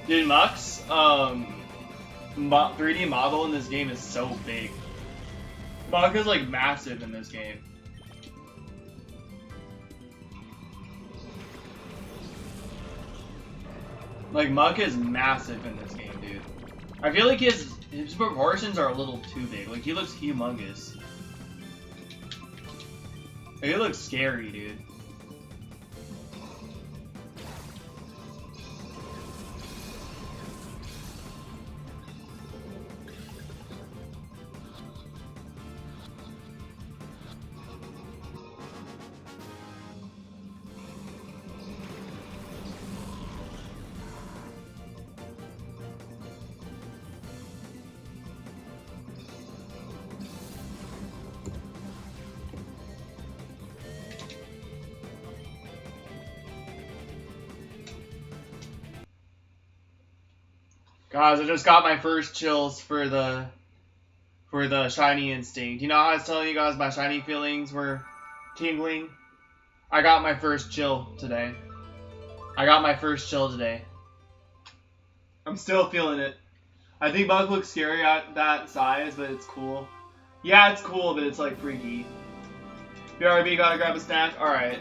Dude, Muck's 3D model in this game is so big. Muck is like massive in this game. Like, Muck is massive in this game, dude. I feel like his proportions are a little too big. Like, he looks humongous. Like, he looks scary, dude. Guys, I just got my first chills for the shiny instinct. You know how I was telling you guys my shiny feelings were tingling? I got my first chill today. I'm still feeling it. I think Bug looks scary at that size, but it's cool. Yeah, it's cool, but it's like freaky. BRB, gotta grab a snack? Alright.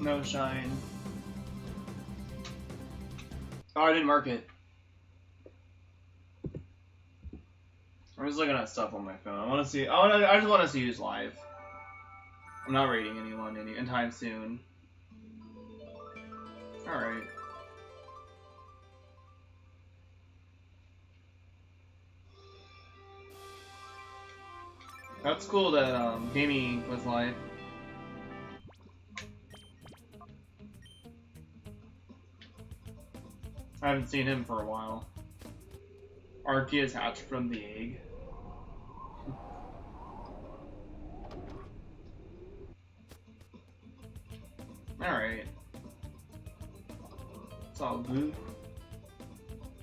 No shine. Oh, I didn't mark it. I'm just looking at stuff on my phone. I just want to see who's live. I'm not rating anyone anytime soon. Alright. That's cool that Gamey was live. I haven't seen him for a while. Arceus hatched from the egg. Alright. It's all good.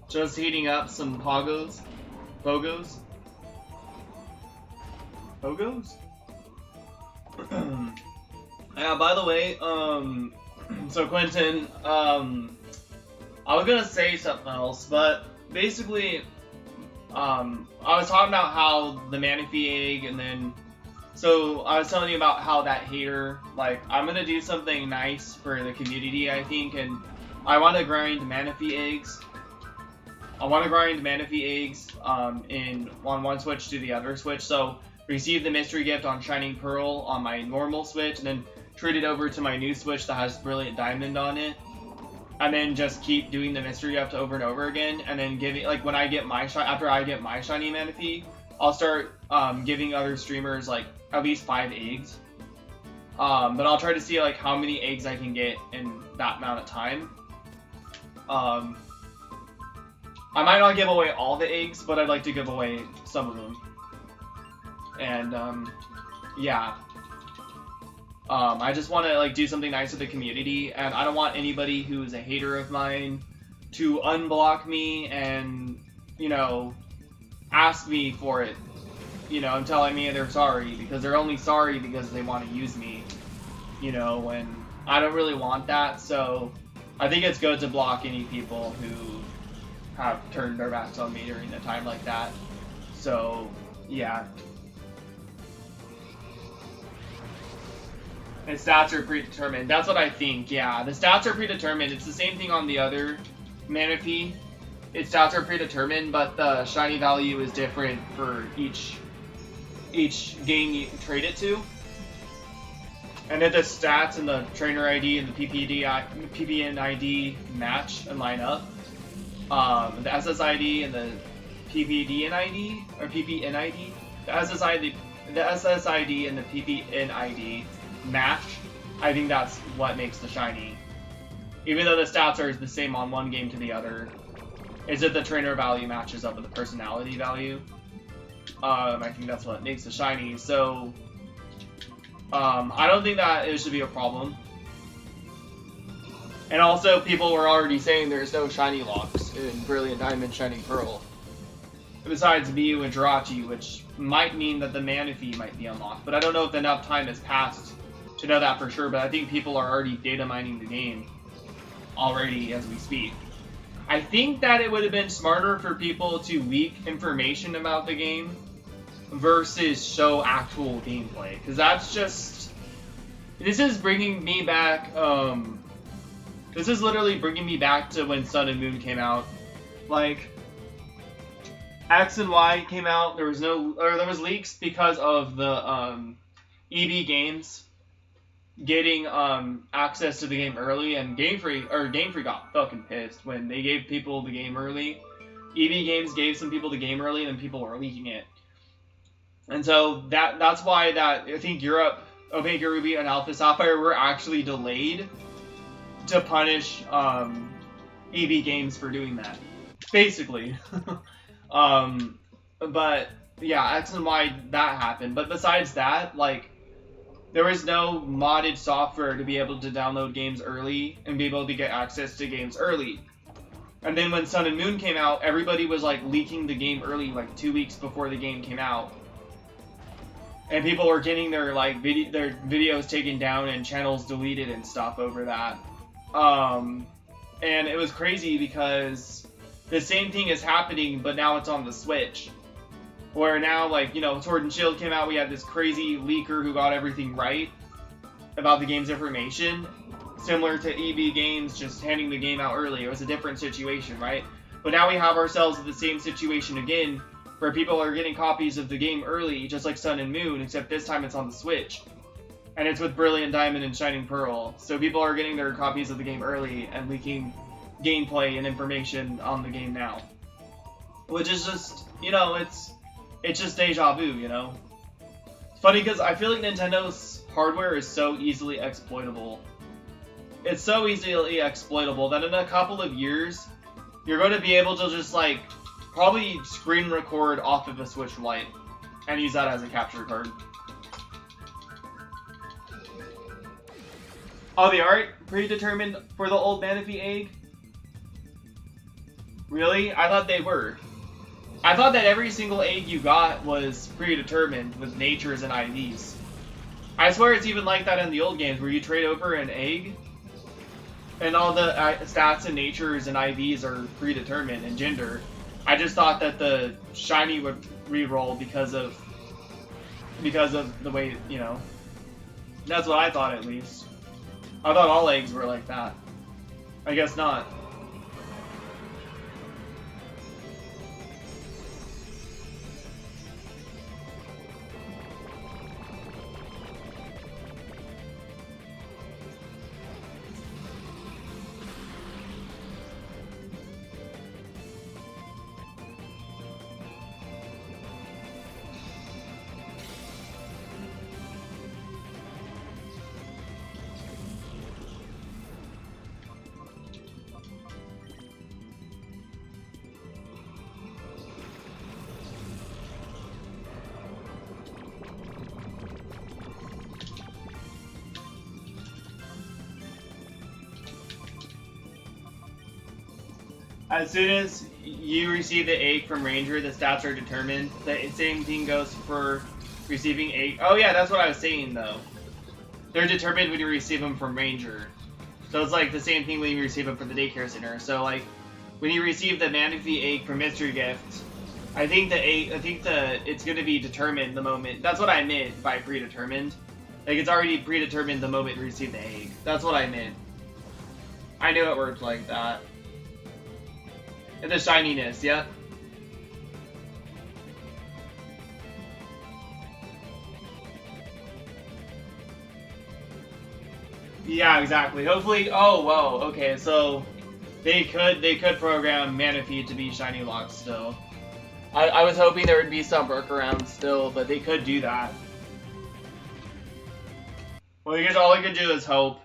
Just heating up some pogos. Pogos? Pogos? Yeah, by the way, so Quentin, I was gonna say something else, but basically, I was talking about how the Manaphy egg, and then, so I was telling you about how that hater, like, I'm gonna do something nice for the community, I think, and I want to grind Manaphy eggs. I want to grind Manaphy eggs, on one switch to the other switch, so receive the mystery gift on Shining Pearl on my normal switch, and then trade it over to my new switch that has Brilliant Diamond on it, and then just keep doing the mystery gift over and over again, and then giving, like, when I get my after I get my shiny Manaphy, I'll start giving other streamers like at least 5 eggs. But I'll try to see like how many eggs I can get in that amount of time. I might not give away all the eggs, but I'd like to give away some of them. And yeah. I just want to like do something nice with the community, and I don't want anybody who is a hater of mine to unblock me and, you know, ask me for it, you know, and telling me they're sorry, because they're only sorry because they want to use me, you know, and I don't really want that. So I think it's good to block any people who have turned their backs on me during a time like that. So yeah. And stats are predetermined. That's what I think, yeah. The stats are predetermined. It's the same thing on the other Manaphy. Its stats are predetermined, but the shiny value is different for each game you trade it to. And then the stats and the trainer ID and the PPN ID match and line up. The SSID and the PPDN ID, or PPN ID? The SSID and the PPN ID match. I think that's what makes the shiny. Even though the stats are the same on one game to the other, is that the trainer value matches up with the personality value. I think that's what makes the shiny. So I don't think that it should be a problem. And also, people were already saying there's no shiny locks in Brilliant Diamond, Shining Pearl. Besides Mew and Jirachi, which might mean that the Manaphy might be unlocked. But I don't know if enough time has passed to know that for sure, but I think people are already data mining the game already as we speak. I think that it would have been smarter for people to leak information about the game versus show actual gameplay, because that's just... This is bringing me back, this is literally bringing me back to when Sun and Moon came out. Like, X and Y came out, there was leaks because of the EB Games getting access to the game early, and Game Freak got fucking pissed when they gave people the game early. EB Games gave some people the game early, and then people were leaking it. And so that's why I think Europe, Omega Ruby, and Alpha Sapphire were actually delayed to punish EB Games for doing that, basically. But yeah, X and Y, that happened. But besides that, like, there was no modded software to be able to download games early and be able to get access to games early. And then when Sun and Moon came out, everybody was like leaking the game early, like 2 weeks before the game came out. And people were getting their like their videos taken down and channels deleted and stuff over that. And it was crazy because the same thing is happening, but now it's on the Switch. Where now, like, you know, Sword and Shield came out, we had this crazy leaker who got everything right about the game's information. Similar to EB Games just handing the game out early. It was a different situation, right? But now we have ourselves in the same situation again, where people are getting copies of the game early, just like Sun and Moon, except this time it's on the Switch. And it's with Brilliant Diamond and Shining Pearl. So people are getting their copies of the game early and leaking gameplay and information on the game now. Which is just, you know, it's just deja vu, you know? It's funny because I feel like Nintendo's hardware is so easily exploitable. It's so easily exploitable that in a couple of years, you're going to be able to just, like, probably screen record off of a Switch Lite and use that as a capture card. Oh, they aren't predetermined for the old Manaphy egg? Really? I thought they were. I thought that every single egg you got was predetermined with natures and IVs. I swear it's even like that in the old games where you trade over an egg and all the stats and natures and IVs are predetermined and gender. I just thought that the shiny would reroll because of the way, you know. That's what I thought, at least. I thought all eggs were like that. I guess not. As soon as you receive the egg from Ranger, the stats are determined. The same thing goes for receiving egg. Oh yeah, that's what I was saying though. They're determined when you receive them from Ranger. So it's like the same thing when you receive them from the daycare center. So like, when you receive the Manaphy egg from Mystery Gift, I think it's gonna be determined the moment. That's what I meant by predetermined. Like it's already predetermined the moment you receive the egg. That's what I meant. I knew it worked like that. And the shininess, yeah. Yeah, exactly. Hopefully, oh, whoa, okay, so they could program Manaphy to be shiny locked still. I was hoping there would be some workaround still, but they could do that. Well, I guess all we could do is hope.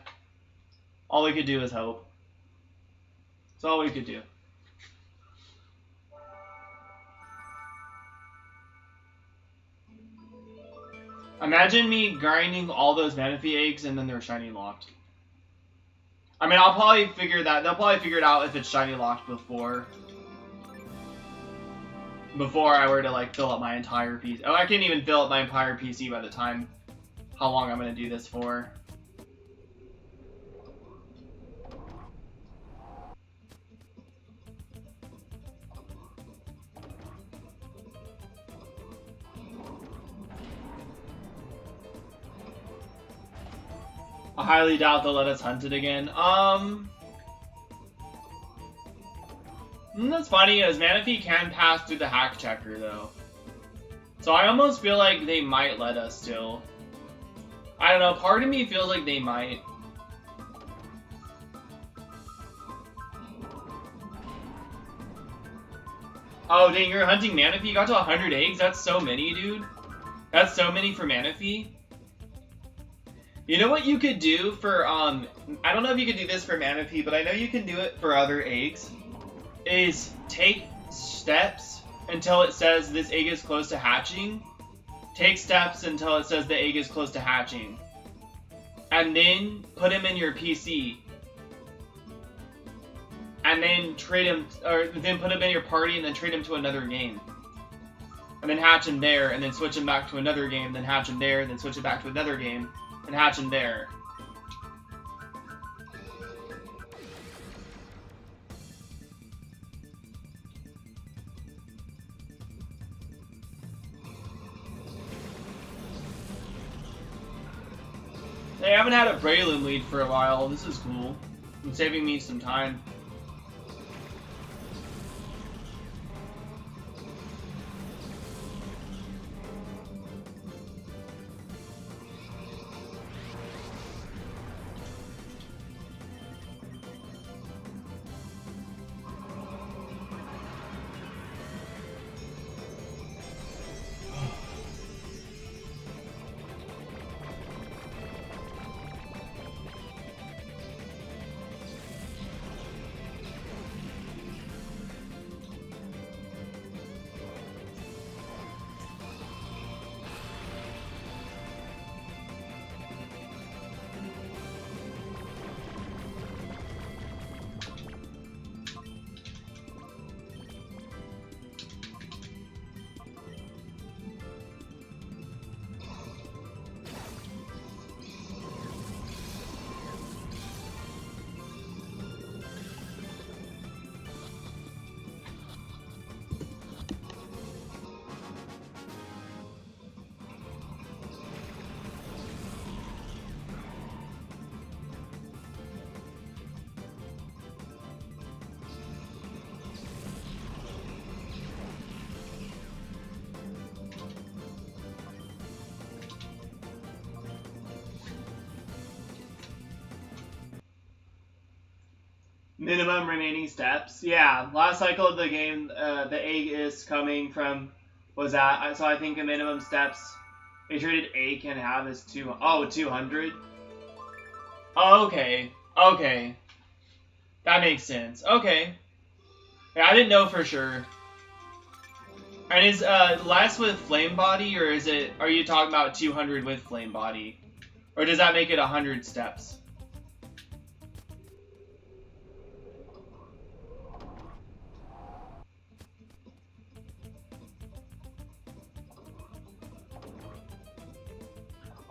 All we could do is hope. That's all we could do. Imagine me grinding all those Manaphy eggs and then they're shiny locked. I mean, I'll probably figure that. They'll probably figure it out if it's shiny locked before I were to like fill up my entire PC. Oh, I can't even fill up my entire PC by the time how long I'm gonna do this for. I highly doubt they'll let us hunt it again. That's funny, as Manaphy can pass through the hack checker, though. So I almost feel like they might let us still. I don't know, part of me feels like they might. Oh, dang, you're hunting Manaphy? You got to 100 eggs? That's so many, dude. That's so many for Manaphy. You know what you could do for, I don't know if you could do this for Manaphy, but I know you can do it for other eggs, is take steps until it says this egg is close to hatching. Take steps until it says the egg is close to hatching. And then put him in your PC. And then trade him, or then put him in your party and then trade him to another game. And then hatch him there, and then switch him back to another game, then hatch him there, then switch it back to another game. And hatch him there. Hey, I haven't had a Breloom lead for a while. This is cool. It's saving me some time. Minimum remaining steps. Yeah, last cycle of the game, the egg is coming from, was that, so I think the minimum steps a treated egg can have is 200. Oh, okay. Okay. That makes sense. Okay. Yeah, I didn't know for sure. And is less with flame body, or is it, are you talking about 200 with flame body? Or does that make it 100 steps?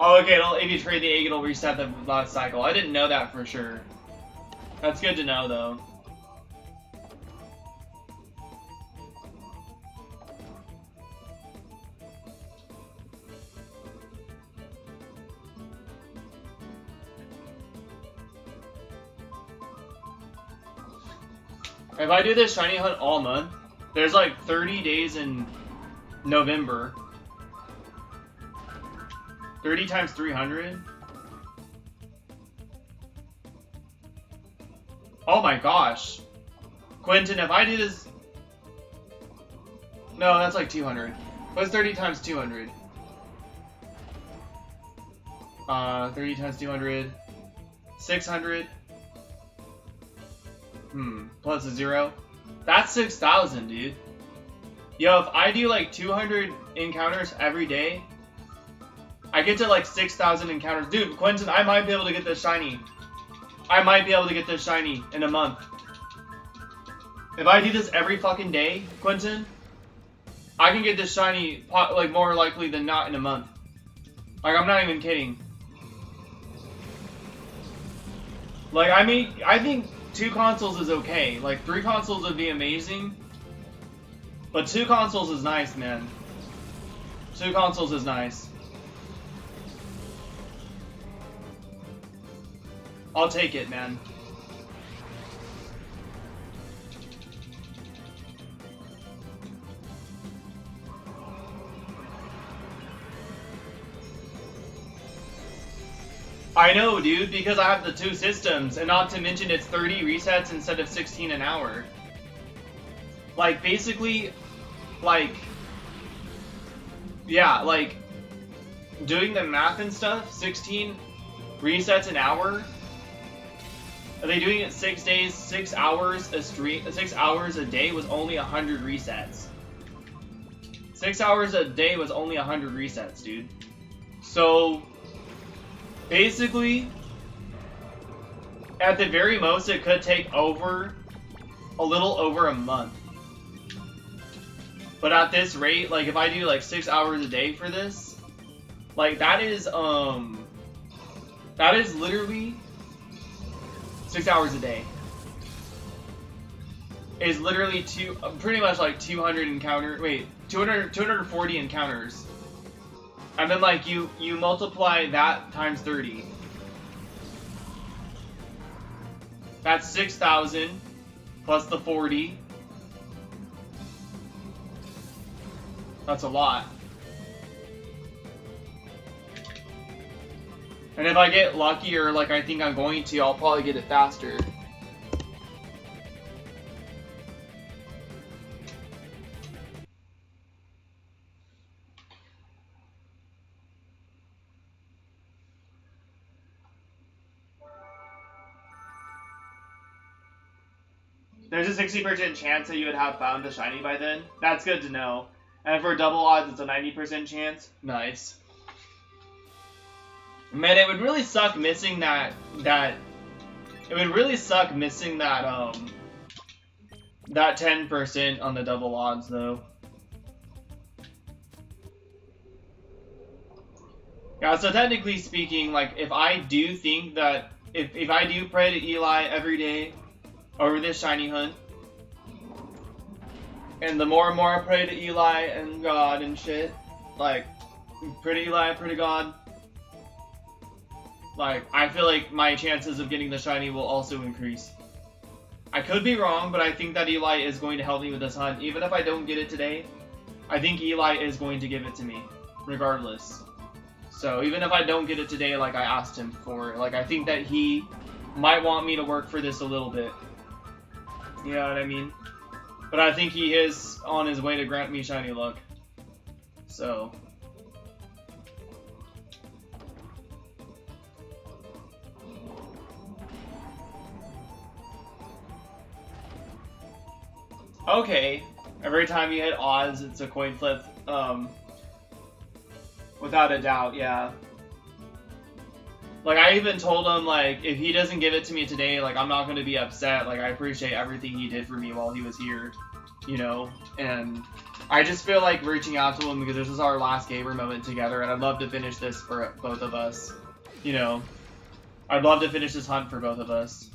Oh, okay, if you trade the egg, it'll reset the last cycle. I didn't know that for sure. That's good to know, though. If I do this shiny hunt all month, there's like 30 days in November. 30 times 300? Oh my gosh. Quentin, if I do this... No, that's like 200. What's 30 times 200? 30 times 200... 600? Plus a 0? That's 6,000, dude. Yo, if I do like 200 encounters every day, I get to like 6,000 encounters. Dude, Quentin, I might be able to get this shiny. I might be able to get this shiny in a month. If I do this every fucking day, Quentin, I can get this shiny like more likely than not in a month. Like, I'm not even kidding. Like, I mean, I think 2 consoles is okay. Like, 3 consoles would be amazing. But 2 consoles is nice, man. 2 consoles is nice. I'll take it, man. I know, dude, because I have the 2 systems, and not to mention it's 30 resets instead of 16 an hour. Like, basically, like, yeah, like, doing the math and stuff, 16 resets an hour. Are they doing it 6 days, 6 hours a stream? 6 hours a day was only 100 resets. 6 hours a day was only 100 resets, dude. So basically, at the very most, it could take a little over a month. But at this rate, like if I do like 6 hours a day for this, like that is literally 6 hours a day. Is literally pretty much like 240 encounters. And then like you multiply that times 30. That's 6,000 plus the 40. That's a lot. And if I get lucky, or like I think I'm going to, I'll probably get it faster. There's a 60% chance that you would have found a shiny by then. That's good to know. And for double odds, it's a 90% chance. Nice. Man, it would really suck missing that that 10% on the double odds, though. Yeah, so technically speaking, like, if I do think that, if I do pray to Eli every day over this shiny hunt, and the more and more I pray to Eli and God and shit, like, pray to Eli, pray to God, like, I feel like my chances of getting the shiny will also increase. I could be wrong, but I think that Eli is going to help me with this hunt. Even if I don't get it today, I think Eli is going to give it to me, regardless. So even if I don't get it today, like I asked him for, like I think that he might want me to work for this a little bit. You know what I mean? But I think he is on his way to grant me shiny luck. So. Okay. Every time you hit odds, it's a coin flip. Without a doubt, yeah. Like, I even told him, like, if he doesn't give it to me today, like, I'm not going to be upset. Like, I appreciate everything he did for me while he was here, you know? And I just feel like reaching out to him because this is our last gamer moment together, and I'd love to finish this for both of us, you know? I'd love to finish this hunt for both of us.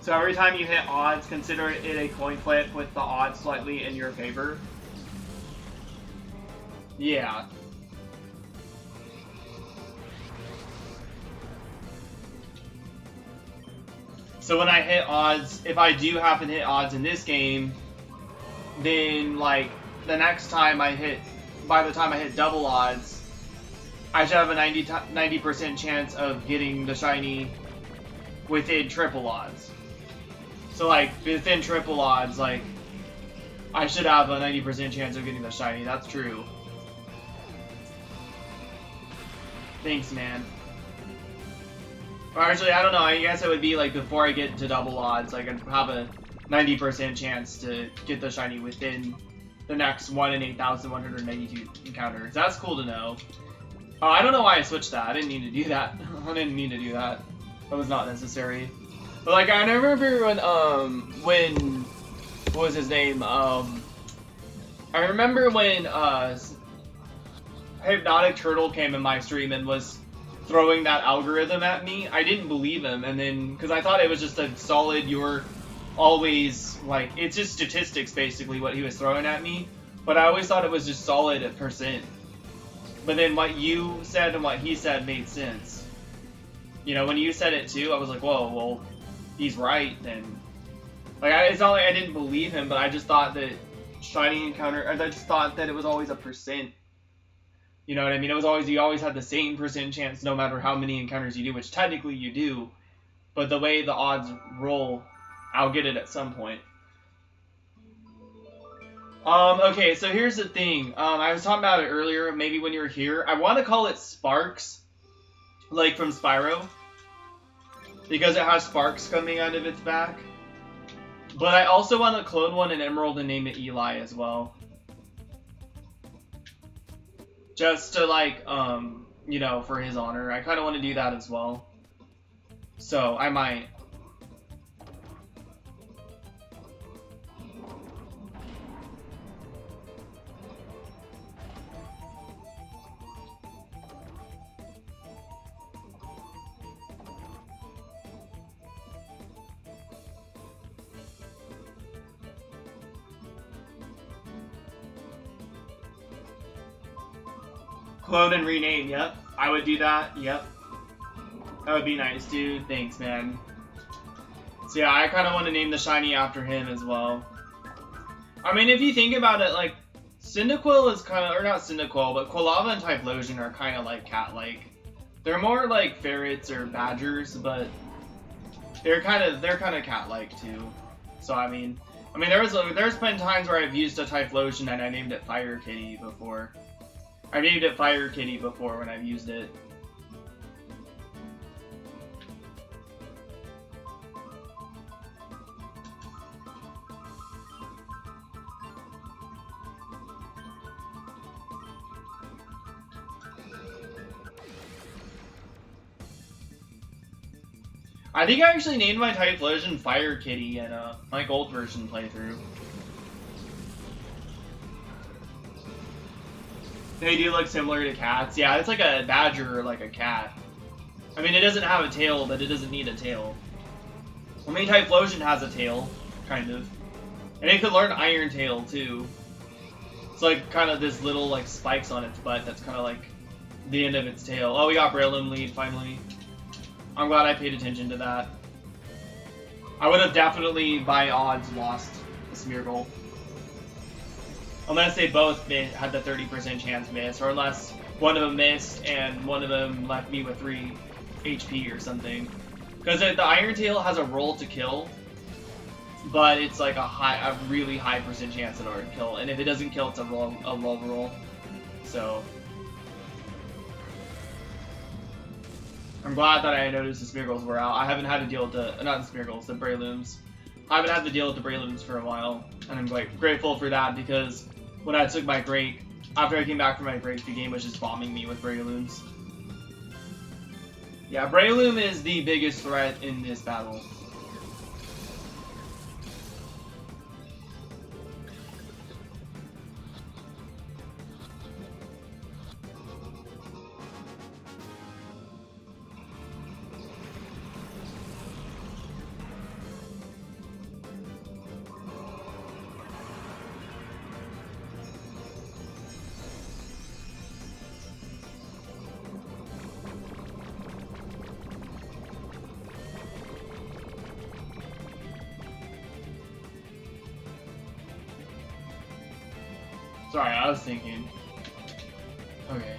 So every time you hit odds, consider it a coin flip with the odds slightly in your favor. Yeah. So when I hit odds, if I do happen to hit odds in this game, then like the next time I hit, by the time I hit double odds, I should have a 90% chance of getting the shiny within triple odds. So like within triple odds, like I should have a 90% chance of getting the shiny. That's true. Thanks, man. Or actually, I don't know. I guess it would be like before I get to double odds, like I'd have a 90% chance to get the shiny within the next 1 in 8,192 encounters. That's cool to know. Oh, I don't know why I switched that. I didn't need to do that. I didn't need to do that. That was not necessary. But like I remember when what was his name? I remember when Hypnotic Turtle came in my stream and was throwing that algorithm at me. I didn't believe him, and then because I thought it was just a solid, you're always like, it's just statistics basically what he was throwing at me. But I always thought it was just solid at %. But then what you said and what he said made sense. You know, when you said it too, I was like, whoa, well, he's right then. Like, it's not like I didn't believe him, but I just thought that shiny encounter, I just thought that it was always a %. You know what I mean? It was always, you always had the same % chance no matter how many encounters you do, which technically you do. But the way the odds roll, I'll get it at some point. Okay, so here's the thing. I was talking about it earlier, maybe when you were here. I want to call it Sparks, like from Spyro, because it has sparks coming out of its back. But I also want to clone one in Emerald and name it Eli as well. Just to like, you know, for his honor. I kind of want to do that as well. So, I might. Clone and rename, yep. I would do that, yep. That would be nice, dude. Thanks, man. So yeah, I kind of want to name the shiny after him as well. I mean, if you think about it, like, Cyndaquil is kind of, or not Cyndaquil, but Quilava and Typhlosion are kind of like cat-like. They're more like ferrets or badgers, but they're kind of cat-like too. So I mean, there's been times where I've used a Typhlosion and I named it Fire Kitty before. I named it Fire Kitty before when I've used it. I think I actually named my Typhlosion Fire Kitty in my gold version playthrough. They do look similar to cats. Yeah, it's like a badger or like a cat. I mean, it doesn't have a tail, but it doesn't need a tail. I mean, Typhlosion has a tail, kind of. And it could learn Iron Tail, too. It's like kind of this little like spikes on its butt that's kind of like the end of its tail. Oh, we got Breloom lead, finally. I'm glad I paid attention to that. I would have definitely, by odds, lost the Smeargle. Unless they both had the 30% chance miss, or unless one of them missed and one of them left me with 3 HP or something. Because the Iron Tail has a roll to kill, but it's like a really high percent chance that it would kill. And if it doesn't kill, it's a low roll. So I'm glad that I noticed the Smeargles were out. I haven't had to deal with the Breloons. I haven't had to deal with the Breloons for a while, and I'm quite grateful for that, because when I took my break, after I came back from my break, the game was just bombing me with Breloons. Yeah, Breloom is the biggest threat in this battle. Sorry, I was thinking. Okay.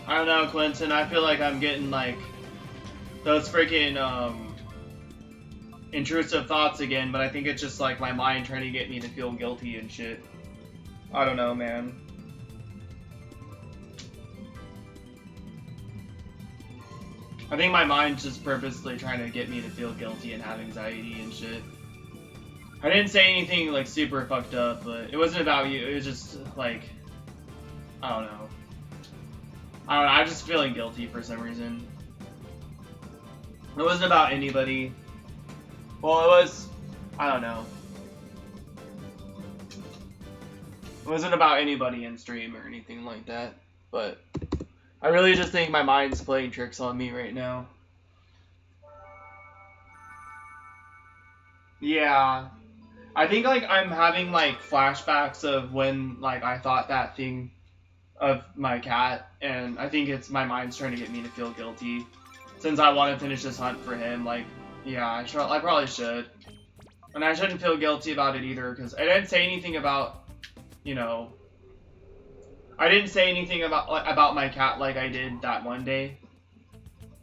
I don't know, Clinton. I feel like I'm getting like those freaking intrusive thoughts again, but I think it's just like my mind trying to get me to feel guilty and shit. I don't know, man. I think my mind's just purposely trying to get me to feel guilty and have anxiety and shit. I didn't say anything like super fucked up, but it wasn't about you. It was just like, I don't know. I'm just feeling guilty for some reason. It wasn't about anybody. Well, it was, I don't know. It wasn't about anybody in stream or anything like that, but I really just think my mind's playing tricks on me right now. Yeah. I think like I'm having like flashbacks of when like I thought that thing of my cat, and I think it's my mind's trying to get me to feel guilty. Since I want to finish this hunt for him, like, yeah, I probably should. And I shouldn't feel guilty about it either, because I didn't say anything about, you know, I didn't say anything about my cat like I did that one day,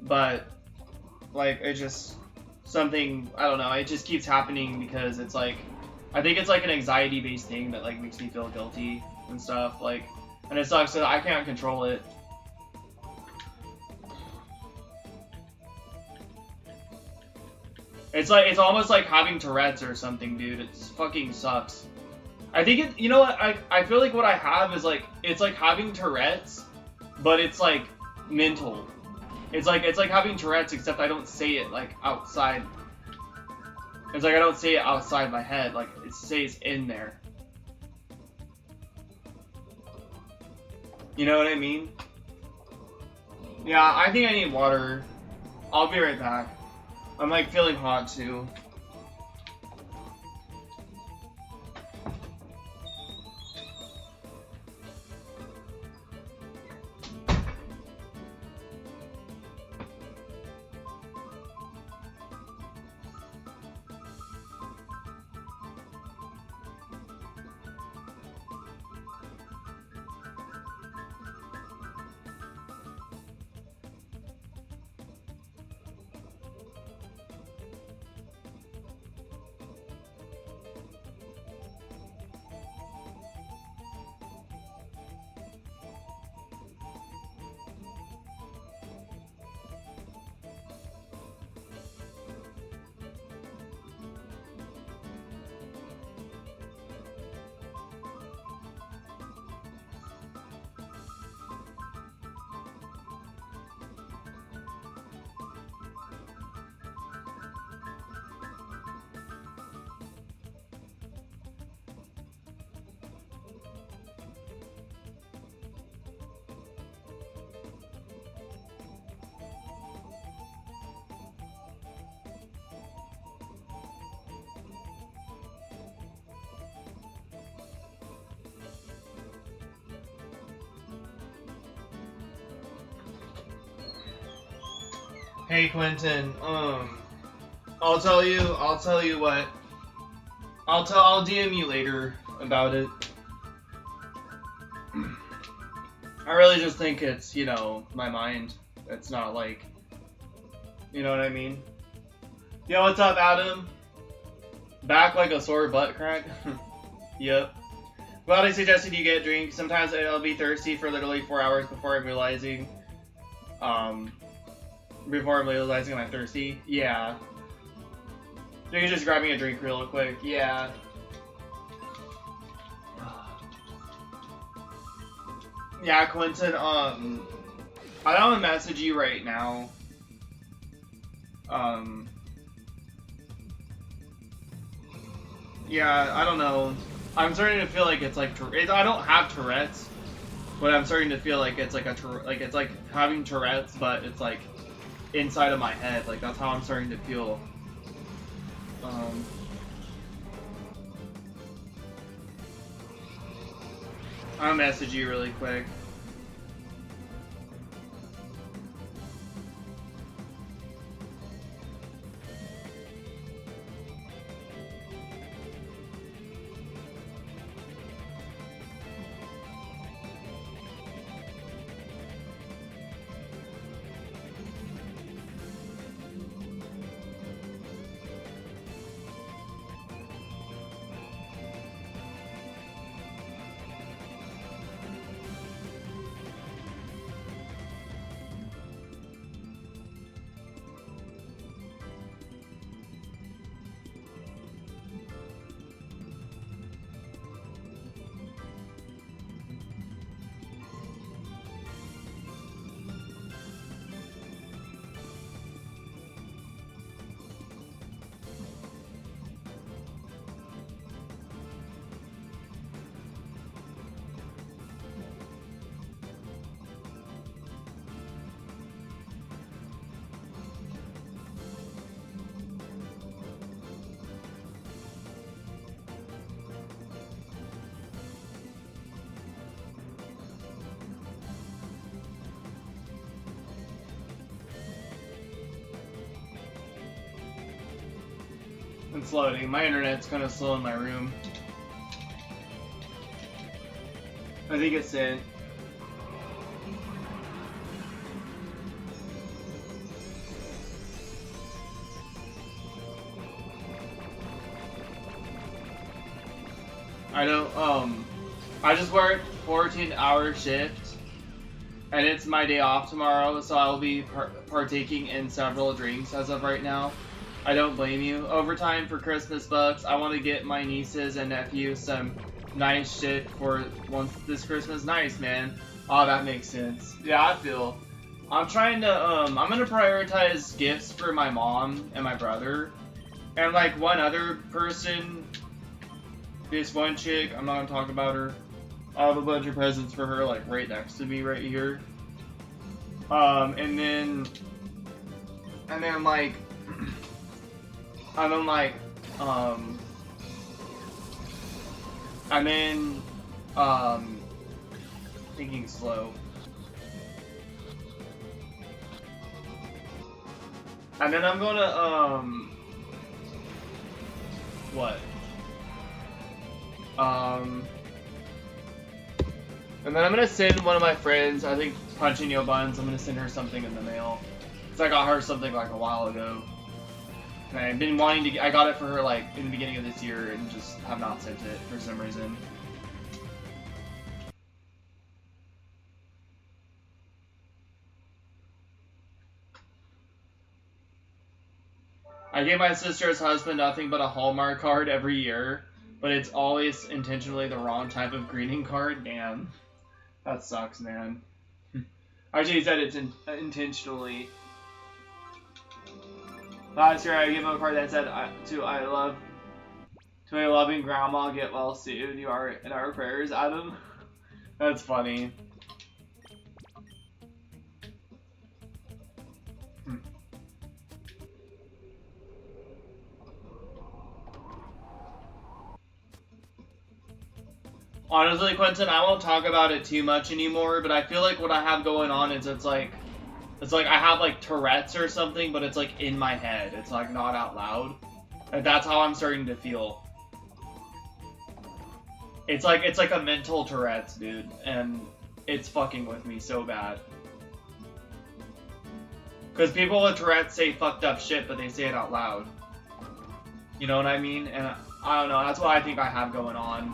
but like it just something, I don't know, it just keeps happening because it's like, I think it's like an anxiety based thing that like makes me feel guilty and stuff, like, and it sucks that I can't control it. It's like, it's almost like having Tourette's or something, dude. It fucking sucks. I think it, you know what, I feel like what I have is like, it's like having Tourette's, but it's like mental. It's like having Tourette's, except I don't say it like outside. It's like I don't say it outside my head, like it stays in there. You know what I mean? Yeah, I think I need water. I'll be right back. I'm like feeling hot too. Hey Quentin, I'll tell you what. I'll DM you later about it. I really just think it's, you know, my mind. It's not like, you know what I mean? Yo, what's up, Adam? Back like a sore butt crack? Yep. Well, I suggested you get a drink. Sometimes I'll be thirsty for literally 4 hours before I'm realizing, I'm thirsty. Yeah. You can just grab me a drink real quick. Yeah. Yeah, Quentin, I don't message you right now. Yeah, I don't know. I'm starting to feel like it's like, I don't have Tourette's, but I'm starting to feel like it's like it's like having Tourette's, but it's like inside of my head. Like, that's how I'm starting to feel. I'll message you really quick. It's loading. My internet's kind of slow in my room. I think it's in. I just worked 14-hour shift, and it's my day off tomorrow, so I'll be partaking in several drinks as of right now. I don't blame you. Overtime for Christmas bucks. I want to get my nieces and nephews some nice shit for once this Christmas. Nice, man. Oh, that makes sense. Yeah, I feel. I'm trying to, I'm gonna prioritize gifts for my mom and my brother. And, like, one other person. This one chick, I'm not gonna talk about her. I have a bunch of presents for her, like, right next to me right here. And then, like, thinking slow. And then I'm gonna, what? And then I'm gonna send one of my friends, I think Punchinio Buns, I'm gonna send her something in the mail. So I got her something like a while ago. And I've been wanting to, I got it for her like in the beginning of this year and just have not sent it for some reason. I gave my sister's husband nothing but a Hallmark card every year, but it's always intentionally the wrong type of greeting card. Damn. That sucks, man. Actually, he said it's intentionally. Last year, I gave him a card that said, to a loving grandma, get well soon. You are in our prayers, Adam. That's funny. Honestly, Quentin, I won't talk about it too much anymore, but I feel like what I have going on is it's like, It's like I have like Tourette's or something, but it's like in my head. It's like not out loud. And that's how I'm starting to feel. It's like a mental Tourette's, dude, and it's fucking with me so bad. Because people with Tourette's say fucked up shit, but they say it out loud. You know what I mean? And I don't know, that's what I think I have going on.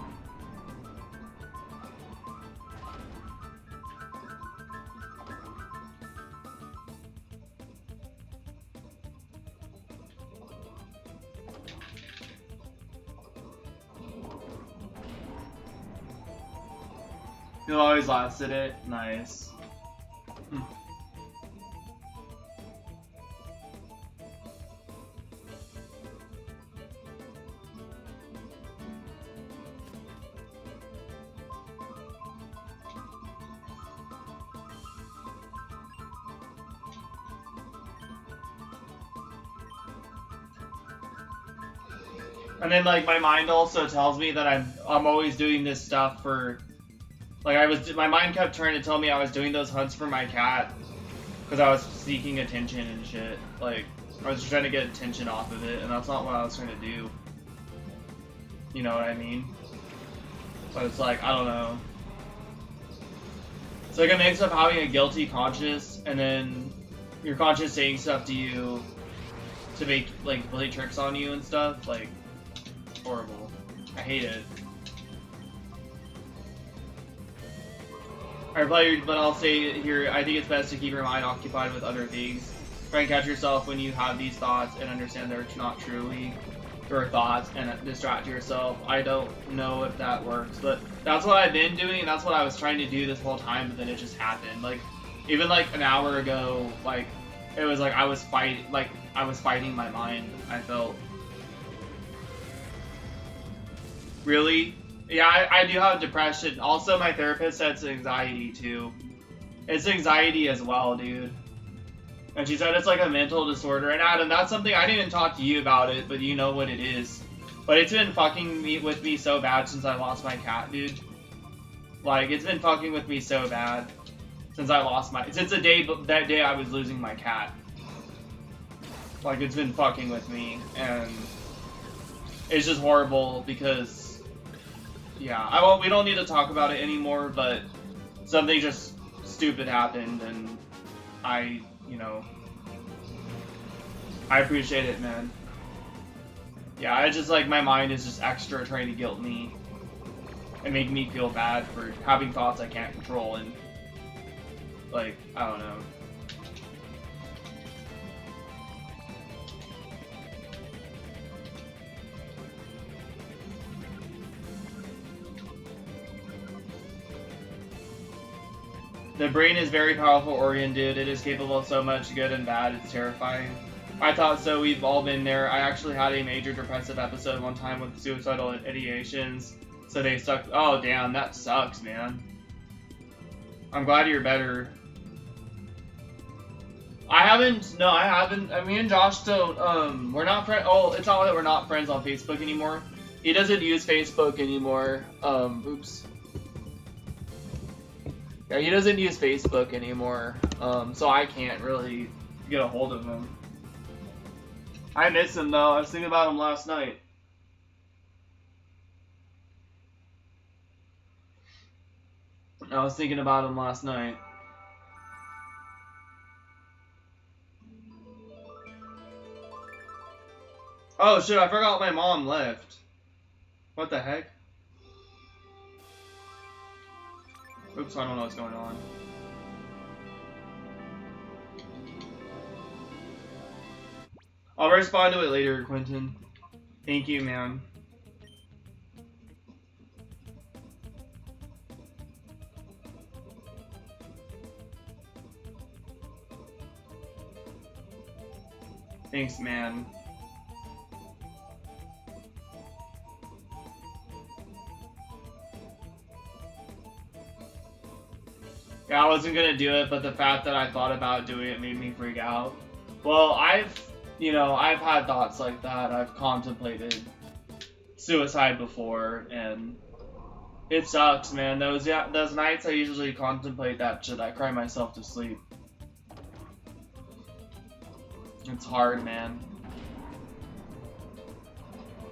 You always lasted it? Nice. And then like my mind also tells me that I'm always doing this stuff for, like my mind kept trying to tell me I was doing those hunts for my cat because I was seeking attention and shit. Like I was trying to get attention off of it, and that's not what I was trying to do. You know what I mean? So it's like, I don't know. It's like a mix of having a guilty conscience and then your conscience saying stuff to you to make like play tricks on you and stuff. Like, horrible. I hate it. Alright, but I'll say here, I think it's best to keep your mind occupied with other things. Try and catch yourself when you have these thoughts and understand they're not truly your thoughts and distract yourself. I don't know if that works, but that's what I've been doing, and that's what I was trying to do this whole time, but then it just happened. Like, even like an hour ago, like, it was like I was fighting my mind, I felt. Really? Yeah, I do have depression. Also, my therapist said it's anxiety, too. It's anxiety as well, dude. And she said it's like a mental disorder. And Adam, that's something, I didn't even talk to you about it, but you know what it is. But it's been fucking with me so bad since I lost my cat, dude. Like, it's been fucking with me so bad since I lost since that day I was losing my cat. Like, it's been fucking with me, and it's just horrible because, yeah, we don't need to talk about it anymore, but something just stupid happened, and you know, I appreciate it, man. Yeah, I just, like, my mind is just extra trying to guilt me and make me feel bad for having thoughts I can't control, and, like, I don't know. The brain is very powerful organ, dude. It is capable of so much good and bad. It's terrifying. I thought so. We've all been there. I actually had a major depressive episode one time with suicidal ideations. So they stuck. Oh, damn. That sucks, man. I'm glad you're better. I haven't. Me and Josh don't. We're not friends. Oh, it's not that we're not friends on Facebook anymore. He doesn't use Facebook anymore. Oops. Yeah, he doesn't use Facebook anymore, so I can't really get a hold of him. I miss him, though. I was thinking about him last night. Oh, shit, I forgot my mom left. What the heck? Oops, I don't know what's going on. I'll respond to it later, Quentin. Thank you, man. Thanks, man. Yeah, I wasn't gonna do it, but the fact that I thought about doing it made me freak out. Well, I've had thoughts like that. I've contemplated suicide before, and it sucks, man. Those nights I usually contemplate that shit, I cry myself to sleep. It's hard, man.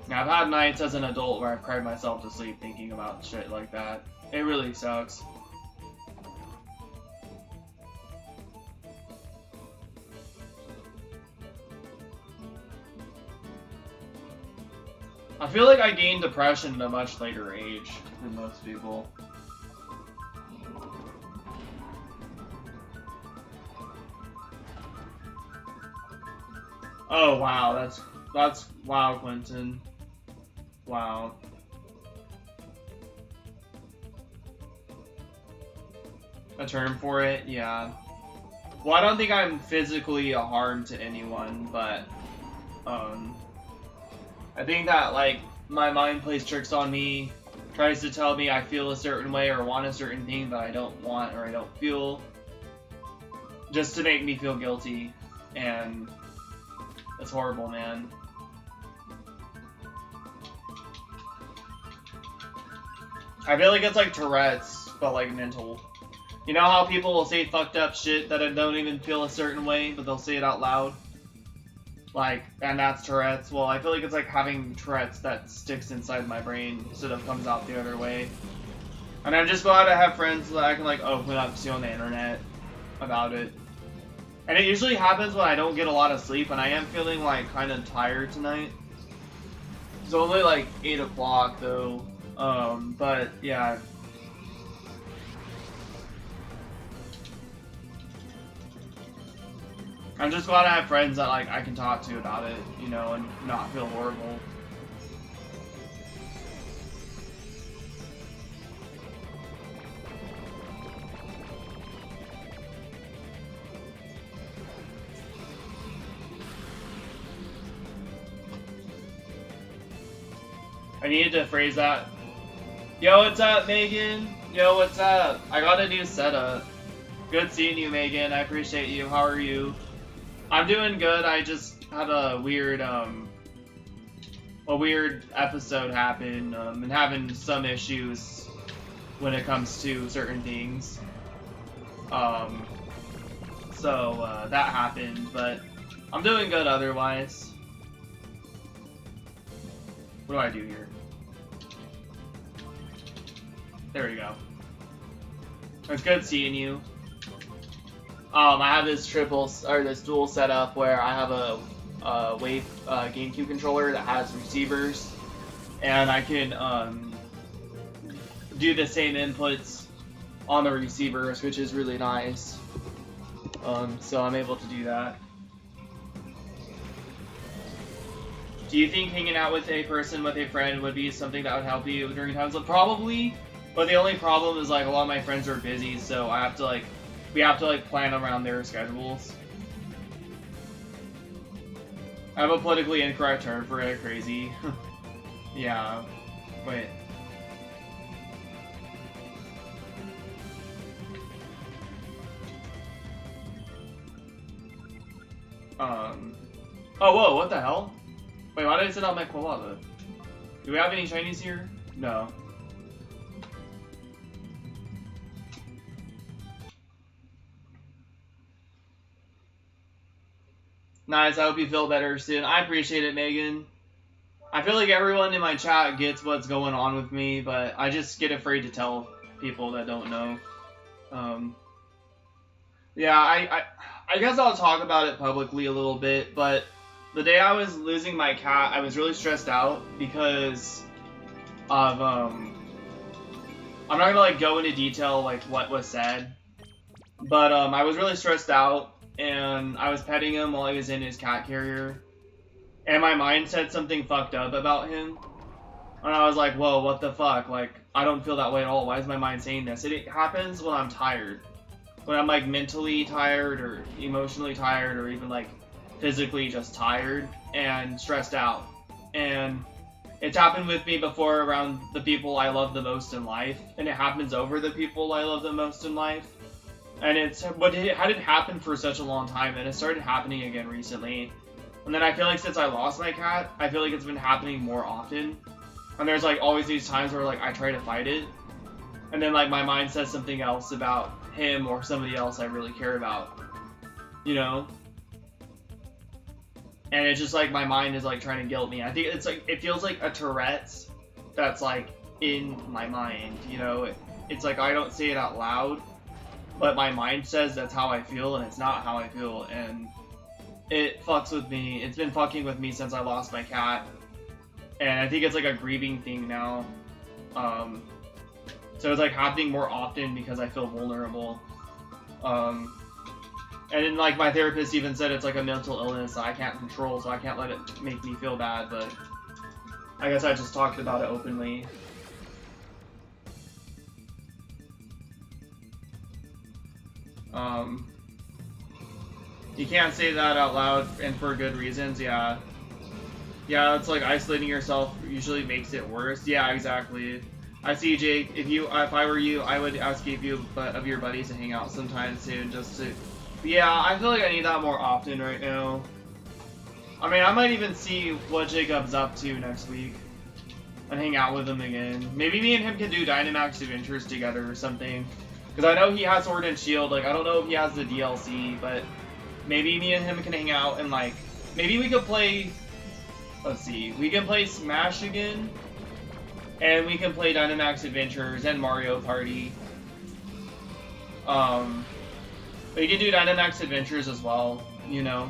Yeah, I've had nights as an adult where I've cried myself to sleep thinking about shit like that. It really sucks. I feel like I gained depression at a much later age than most people. Oh wow, that's wow, Quentin. Wow. A term for it? Yeah. Well, I don't think I'm physically a harm to anyone, but I think that like my mind plays tricks on me, tries to tell me I feel a certain way or want a certain thing that I don't want or I don't feel, just to make me feel guilty, and it's horrible, man. I feel like it's like Tourette's, but like mental. You know how people will say fucked up shit that don't even feel a certain way, but they'll say it out loud? Like, and that's Tourette's. Well, I feel like it's like having Tourette's that sticks inside my brain instead of comes out the other way. And I'm just glad to have friends that I can like open up to on the internet about it. And it usually happens when I don't get a lot of sleep, and I am feeling like kind of tired tonight. It's only like 8 o'clock though. But yeah. I'm just glad I have friends that like I can talk to about it, you know, and not feel horrible. I needed to phrase that. Yo, what's up, Megan? Yo, what's up? I got a new setup. Good seeing you, Megan. I appreciate you. How are you? I'm doing good. I just had a weird episode happen, and having some issues when it comes to certain things. So that happened, but I'm doing good otherwise. What do I do here? There we go. It's good seeing you. I have this dual setup where I have a Wave GameCube controller that has receivers, and I can do the same inputs on the receivers, which is really nice. So I'm able to do that. Do you think hanging out with a person, with a friend, would be something that would help you during times of probably? But the only problem is like a lot of my friends are busy, so I have to we have to plan around their schedules. I have a politically incorrect term for it, crazy. Yeah. Wait. Oh, whoa, what the hell? Wait, why did I send out my Quilava? Do we have any Chinese here? No. Nice, I hope you feel better soon. I appreciate it, Megan. I feel like everyone in my chat gets what's going on with me, but I just get afraid to tell people that don't know. Yeah, I guess I'll talk about it publicly a little bit, but the day I was losing my cat, I was really stressed out because of, I'm not gonna go into detail what was said, but I was really stressed out. And I was petting him while he was in his cat carrier, and my mind said something fucked up about him, and I was like, whoa, what the fuck, I don't feel that way at all. Why is my mind saying this? It happens when I'm tired, when I'm mentally tired or emotionally tired or even physically just tired and stressed out. And it's happened with me before around the people I love the most in life, and it happens over the people I love the most in life. And it hadn't happened for such a long time, and it started happening again recently. And then I feel like since I lost my cat, I feel like it's been happening more often. And there's always these times where I try to fight it, and then my mind says something else about him or somebody else I really care about. You know? and it's just like my mind is like trying to guilt me. I think it's like it feels like a Tourette's that's like in my mind, you know. It's like I don't say it out loud, but my mind says that's how I feel, and it's not how I feel, and it fucks with me. It's been fucking with me since I lost my cat, and I think it's like a grieving thing now. So it's like happening more often because I feel vulnerable. And then like my therapist even said it's like a mental illness that I can't control, so I can't let it make me feel bad, but I guess I just talked about it openly. You can't say that out loud and for good reasons, yeah. Yeah, it's like isolating yourself usually makes it worse. Yeah, exactly. I see, Jake. If I were you, I would ask a few of your buddies to hang out sometime soon, just to. Yeah, I feel like I need that more often right now. I mean, I might even see what Jacob's up to next week and hang out with him again. Maybe me and him can do Dynamax Adventures together or something. Because I know he has Sword and Shield. Like, I don't know if he has the DLC, but maybe me and him can hang out and like maybe we could play. Let's see, we can play Smash again, and we can play Dynamax Adventures and Mario Party. We can do Dynamax Adventures as well, you know.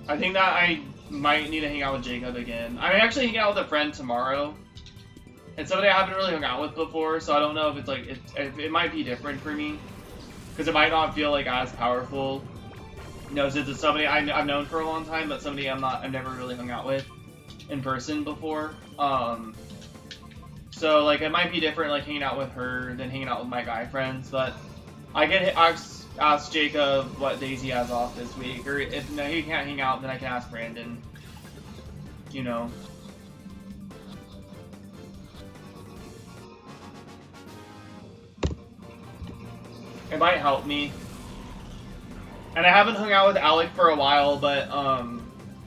I think that I might need to hang out with Jacob again. I'm actually hanging out with a friend tomorrow. It's somebody I haven't really hung out with before, so I don't know if it's like, it might be different for me. Because it might not feel like as powerful. You know, since it's somebody I've known for a long time, but somebody I've never really hung out with in person before. So like it might be different like hanging out with her than hanging out with my guy friends, but I can ask Jacob what days he has off this week, or if he can't hang out, then I can ask Brandon. You know. It might help me. And I haven't hung out with Alec for a while, but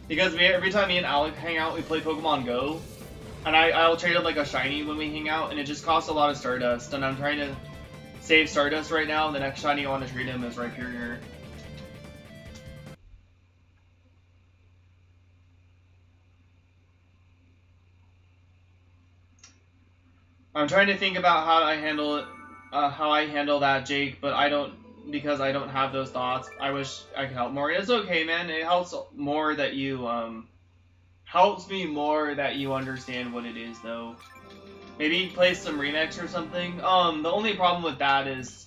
because every time me and Alec hang out, we play Pokemon Go. And I'll trade him like a shiny when we hang out, and it just costs a lot of Stardust. And I'm trying to save Stardust right now, and the next shiny I want to trade him is Rhyperior. I'm trying to think about how I handle it. How I handle that, Jake, but I don't, because I don't have those thoughts. I wish I could help more. It's okay, man. It helps more that you, helps me more that you understand what it is, though. Maybe play some Remix or something. The only problem with that is,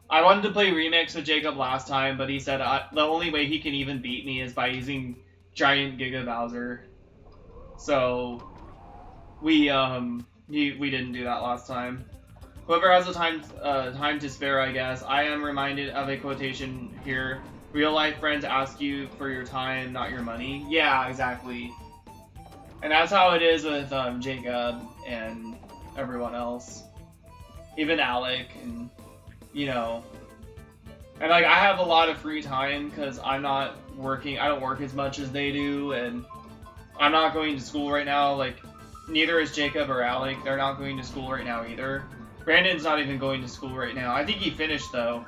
I wanted to play Remix with Jacob last time, but he said the only way he can even beat me is by using Giant Giga Bowser. So, we didn't do that last time. Whoever has the time to spare, I guess. I am reminded of a quotation here. Real life friends ask you for your time, not your money. Yeah, exactly. And that's how it is with Jacob and everyone else. Even Alec, and, you know. And, like, I have a lot of free time because I'm not working. I don't work as much as they do, and I'm not going to school right now. Like, neither is Jacob or Alec. They're not going to school right now either. Brandon's not even going to school right now. I think he finished, though.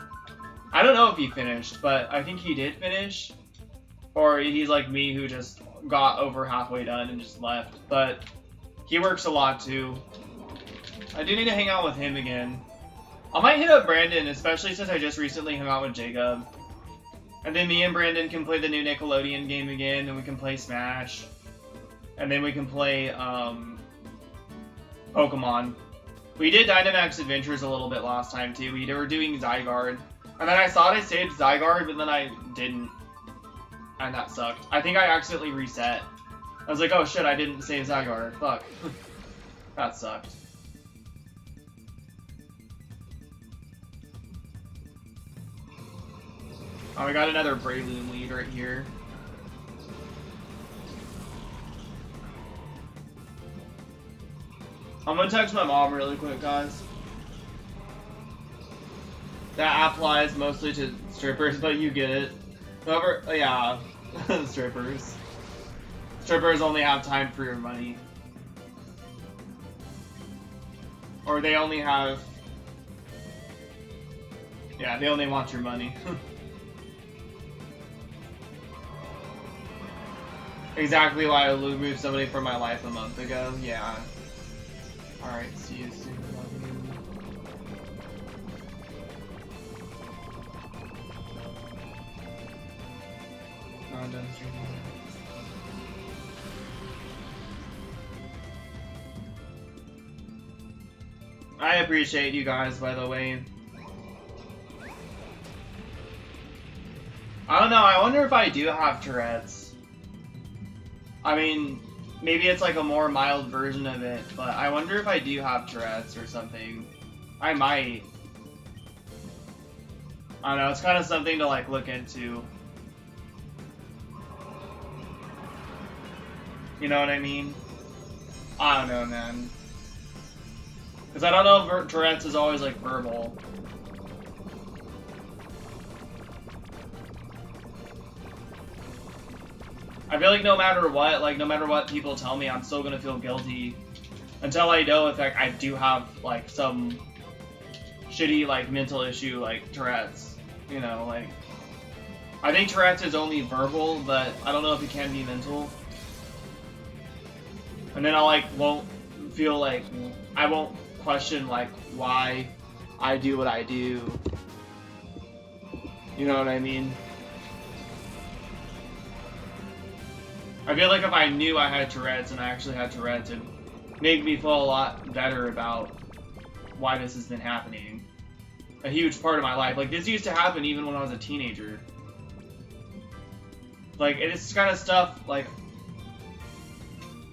I don't know if he finished, but I think he did finish. Or he's like me, who just got over halfway done and just left. But he works a lot, too. I do need to hang out with him again. I might hit up Brandon, especially since I just recently hung out with Jacob. And then me and Brandon can play the new Nickelodeon game again, and we can play Smash. And then we can play, Pokemon. We did Dynamax Adventures a little bit last time, too. We were doing Zygarde. And then I thought I saved Zygarde, but then I didn't. And that sucked. I think I accidentally reset. I was like, oh shit, I didn't save Zygarde. Fuck. That sucked. Oh, we got another Breloom lead right here. I'm gonna text my mom really quick, guys. That applies mostly to strippers, but you get it. Whoever, yeah, strippers. Strippers only have time for your money. Or they only have Yeah, they only want your money. Exactly why I removed somebody from my life a month ago. Yeah. Alright, see you soon. Love you. No, I'm done streaming. I appreciate you guys, by the way. I don't know, I wonder if I do have Tourette's. I mean, maybe it's like a more mild version of it, but I wonder if I do have Tourette's or something. I might. I don't know, it's kind of something to like look into. You know what I mean? I don't know, man. Because I don't know if Tourette's is always like verbal. I feel like no matter what people tell me, I'm still gonna feel guilty until I know if like, I do have like some shitty like mental issue like Tourette's. You know, like I think Tourette's is only verbal, but I don't know if it can be mental. And then I like won't feel like I won't question like why I do what I do. You know what I mean? I feel like if I knew I had Tourette's and I actually had Tourette's, it'd make me feel a lot better about why this has been happening. A huge part of my life. Like, this used to happen even when I was a teenager. Like, it's kind of stuff, like...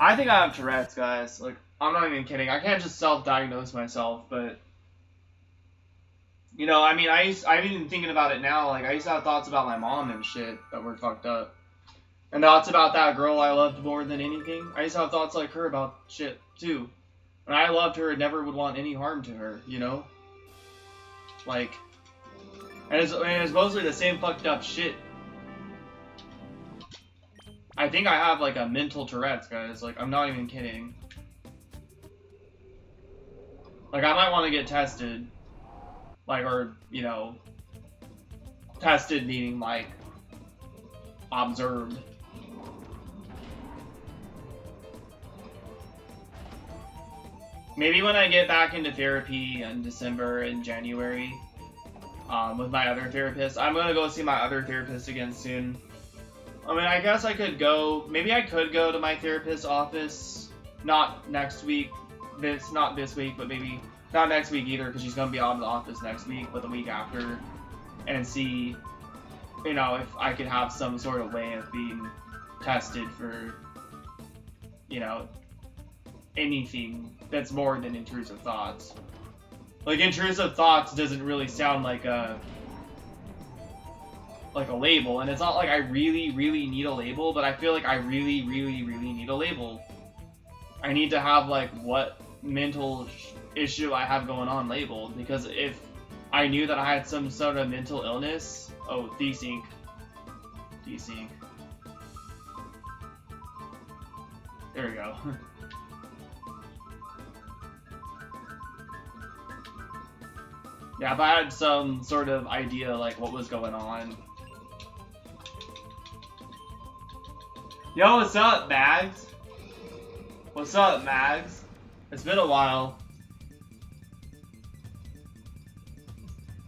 I think I have Tourette's, guys. Like, I'm not even kidding. I can't just self-diagnose myself, but... You know, I mean, I'm even thinking about it now. Like, I used to have thoughts about my mom and shit that were fucked up. And thoughts about that girl I loved more than anything. I used to have thoughts like her about shit, too. And I loved her and never would want any harm to her, you know? Like... And it's mostly the same fucked up shit. I think I have, like, a mental Tourette's, guys. Like, I'm not even kidding. Like, I might want to get tested. Like, or, you know... Tested meaning, like... Observed. Maybe when I get back into therapy in December and January, with my other therapist. I'm gonna go see my other therapist again soon. I mean, I guess I could go, maybe I could go to my therapist's office, not next week, not this week, but maybe not next week either, because she's gonna be out of the office next week, but the week after, and see, you know, if I could have some sort of way of being tested for, you know, anything that's more than intrusive thoughts. Like, intrusive thoughts doesn't really sound like a label, and it's not like I really need a label, but I feel like I really need a label. I need to have, like, what mental issue I have going on labeled, because if I knew that I had some sort of mental illness... Oh, desync. Desync. There we go. Yeah, if I had some sort of idea, like, what was going on. Yo, what's up, Mags? What's up, Mags? It's been a while.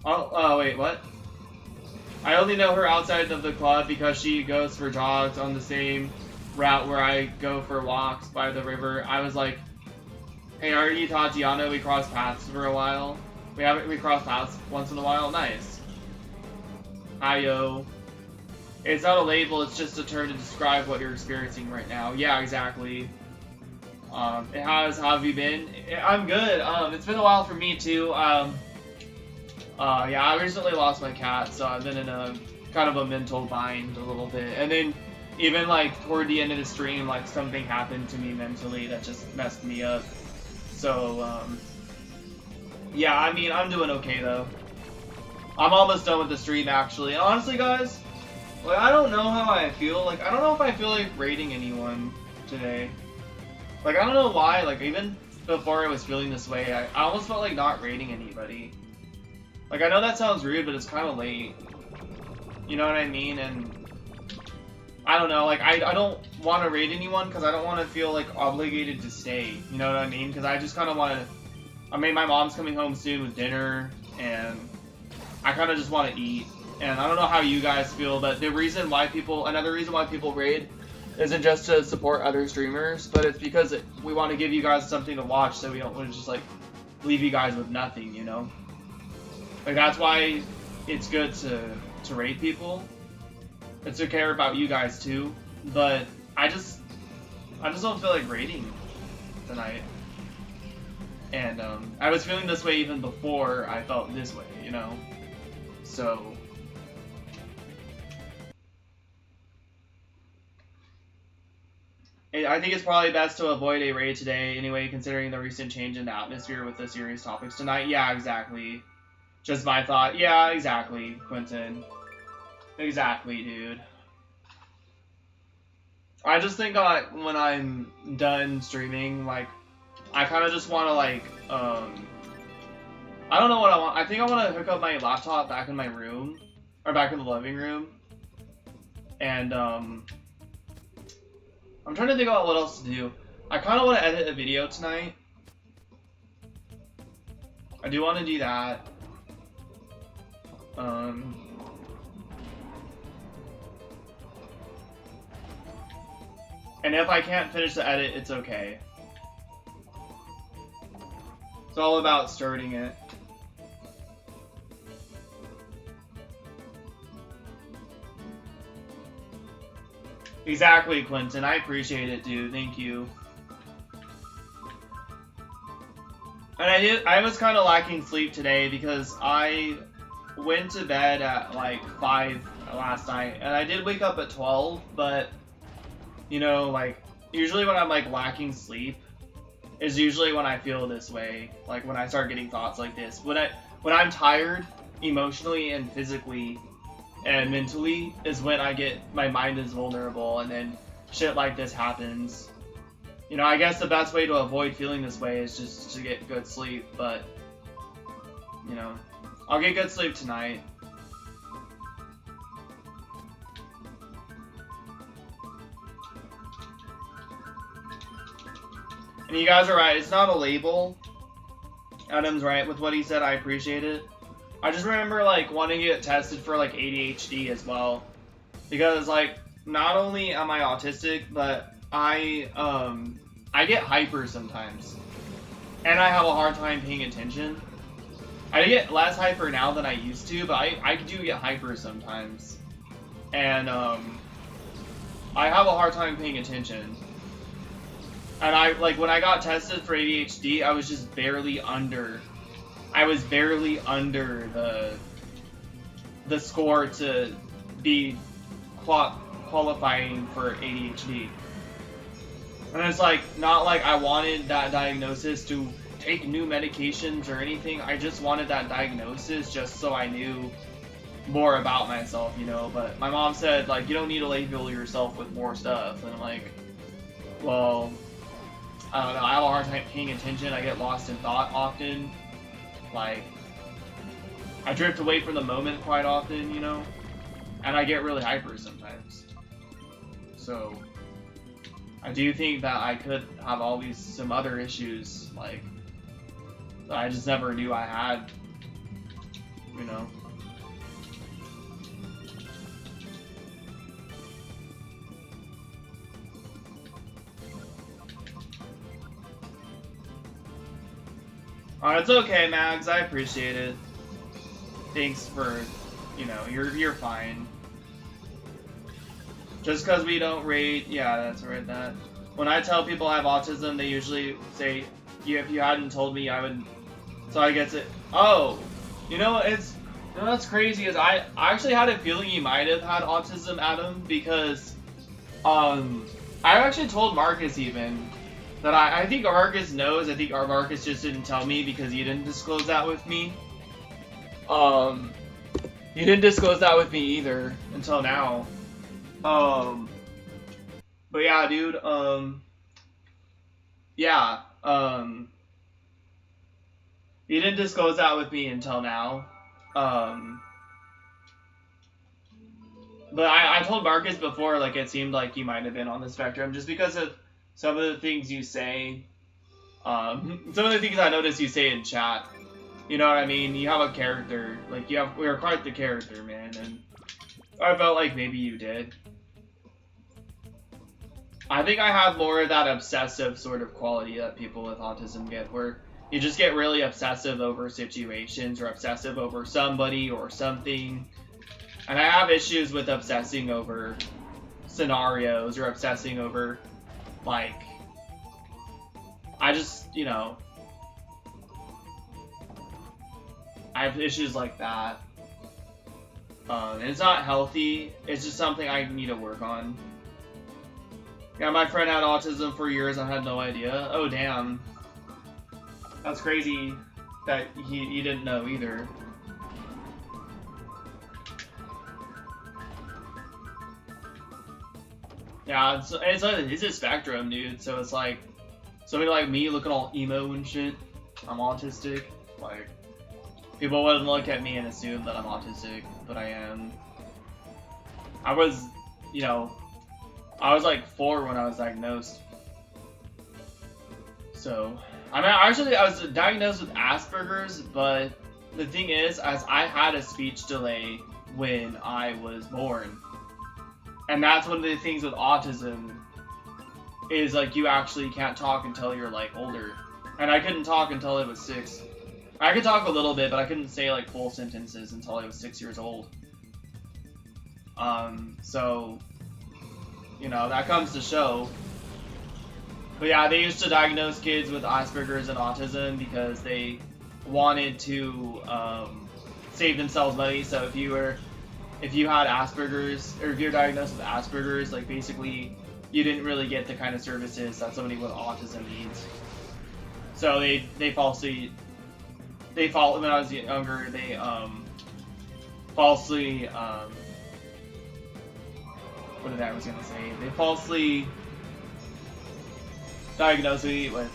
Oh, wait, what? I only know her outside of the club because she goes for jogs on the same route where I go for walks by the river. I was like, hey, are you Tatiana? We crossed paths for a while. We cross paths once in a while. Nice. Hi, yo. It's not a label, it's just a term to describe what you're experiencing right now. Yeah, exactly. How have you been? I'm good. It's been a while for me, too. Yeah, I recently lost my cat, so I've been in a kind of a mental bind a little bit. And then, even, like, toward the end of the stream, like, something happened to me mentally that just messed me up. So, yeah, I mean, I'm doing okay, though. I'm almost done with the stream, actually. Honestly, guys, like, I don't know how I feel. Like, I don't know if I feel like rating anyone today. Like, I don't know why. Like, even before I was feeling this way, I almost felt like not rating anybody. Like, I know that sounds rude, but it's kind of late. You know what I mean? And I don't know, like, I don't want to raid anyone because I don't want to feel, like, obligated to stay. You know what I mean? Because I just kind of want to... I mean, my mom's coming home soon with dinner, and I kind of just want to eat. And I don't know how you guys feel, but another reason why people raid isn't just to support other streamers, but it's because we want to give you guys something to watch, so we don't want to just, like, leave you guys with nothing, you know? Like, that's why it's good to raid people. It's to care about you guys, too. But I just don't feel like raiding tonight. And, I was feeling this way even before I felt this way, you know? So... I think it's probably best to avoid a raid today anyway, considering the recent change in the atmosphere with the serious topics tonight. Yeah, exactly. Just my thought. Yeah, exactly, Quentin. Exactly, dude. I just think when I'm done streaming, like, I kind of just want to, like, I don't know what I want. I think I want to hook up my laptop back in my room, or back in the living room, and, I'm trying to think about what else to do. I kind of want to edit a video tonight. I do want to do that. And if I can't finish the edit, it's okay. It's all about starting it. Exactly, Clinton. I appreciate it, dude. Thank you. And I was kind of lacking sleep today because I went to bed at like 5 last night, and I did wake up at 12, but, you know, like, usually when I'm, like, lacking sleep is usually when I feel this way, like, when I start getting thoughts like this. When I'm tired, emotionally and physically and mentally, is when my mind is vulnerable, and then shit like this happens. You know, I guess the best way to avoid feeling this way is just to get good sleep, but, you know, I'll get good sleep tonight. And you guys are right, it's not a label. Adam's right with what he said, I appreciate it. I just remember, like, wanting to get tested for, like, ADHD as well. Because, like, not only am I autistic, but I get hyper sometimes. And I have a hard time paying attention. I get less hyper now than I used to, but I do get hyper sometimes. And, I have a hard time paying attention. And when I got tested for ADHD, I was just barely under... I was barely under the score to be qualifying for ADHD. And it's like, not like I wanted that diagnosis to take new medications or anything. I just wanted that diagnosis just so I knew more about myself, you know. But my mom said, like, you don't need to label yourself with more stuff. And I'm like, well, I don't know. I have a hard time paying attention. I get lost in thought often. Like, I drift away from the moment quite often, you know, and I get really hyper sometimes. So, I do think that I could have some other issues, like, that I just never knew I had, you know. It's okay, Mags. I appreciate it. Thanks for, you know, you're fine. Just because we don't rate, yeah, that's right. That when I tell people I have autism, they usually say, "If you hadn't told me, I would." So I guess it. Oh, you know, what's crazy is I actually had a feeling you might have had autism, Adam, because I actually told Marcus even. That I think Marcus knows. I think Marcus just didn't tell me because he didn't disclose that with me. He didn't disclose that with me either until now. But yeah, dude. Yeah. He didn't disclose that with me until now. But I told Marcus before, like, it seemed like you might have been on the spectrum just because of some of the things you say. Some of the things I noticed you say in chat. You know what I mean? You have a character. Like, we're quite the character, man. And I felt like maybe you did. I think I have more of that obsessive sort of quality that people with autism get, where you just get really obsessive over situations or obsessive over somebody or something. And I have issues with obsessing over scenarios or obsessing over, like, I just, you know, I have issues like that. And it's not healthy. It's just something I need to work on. Yeah, my friend had autism for years. I had no idea. Oh, damn. That's crazy that you didn't know either. Yeah, it's a spectrum, dude. So it's like, somebody like me looking all emo and shit. I'm autistic. Like, people wouldn't look at me and assume that I'm autistic, but I am. I was, you know, I was like 4 when I was diagnosed. So, I mean, actually, I was diagnosed with Asperger's, but the thing is, as I had a speech delay when I was born. And that's one of the things with autism, is like you actually can't talk until you're like older. And I couldn't talk until I was 6. I could talk a little bit, but I couldn't say like full sentences until I was 6 years old. So, you know, that comes to show. But yeah, they used to diagnose kids with Asperger's and autism because they wanted to save themselves money. So if you had Asperger's, or if you're diagnosed with Asperger's, like basically you didn't really get the kind of services that somebody with autism needs. So when I was younger, they falsely they falsely diagnosed me with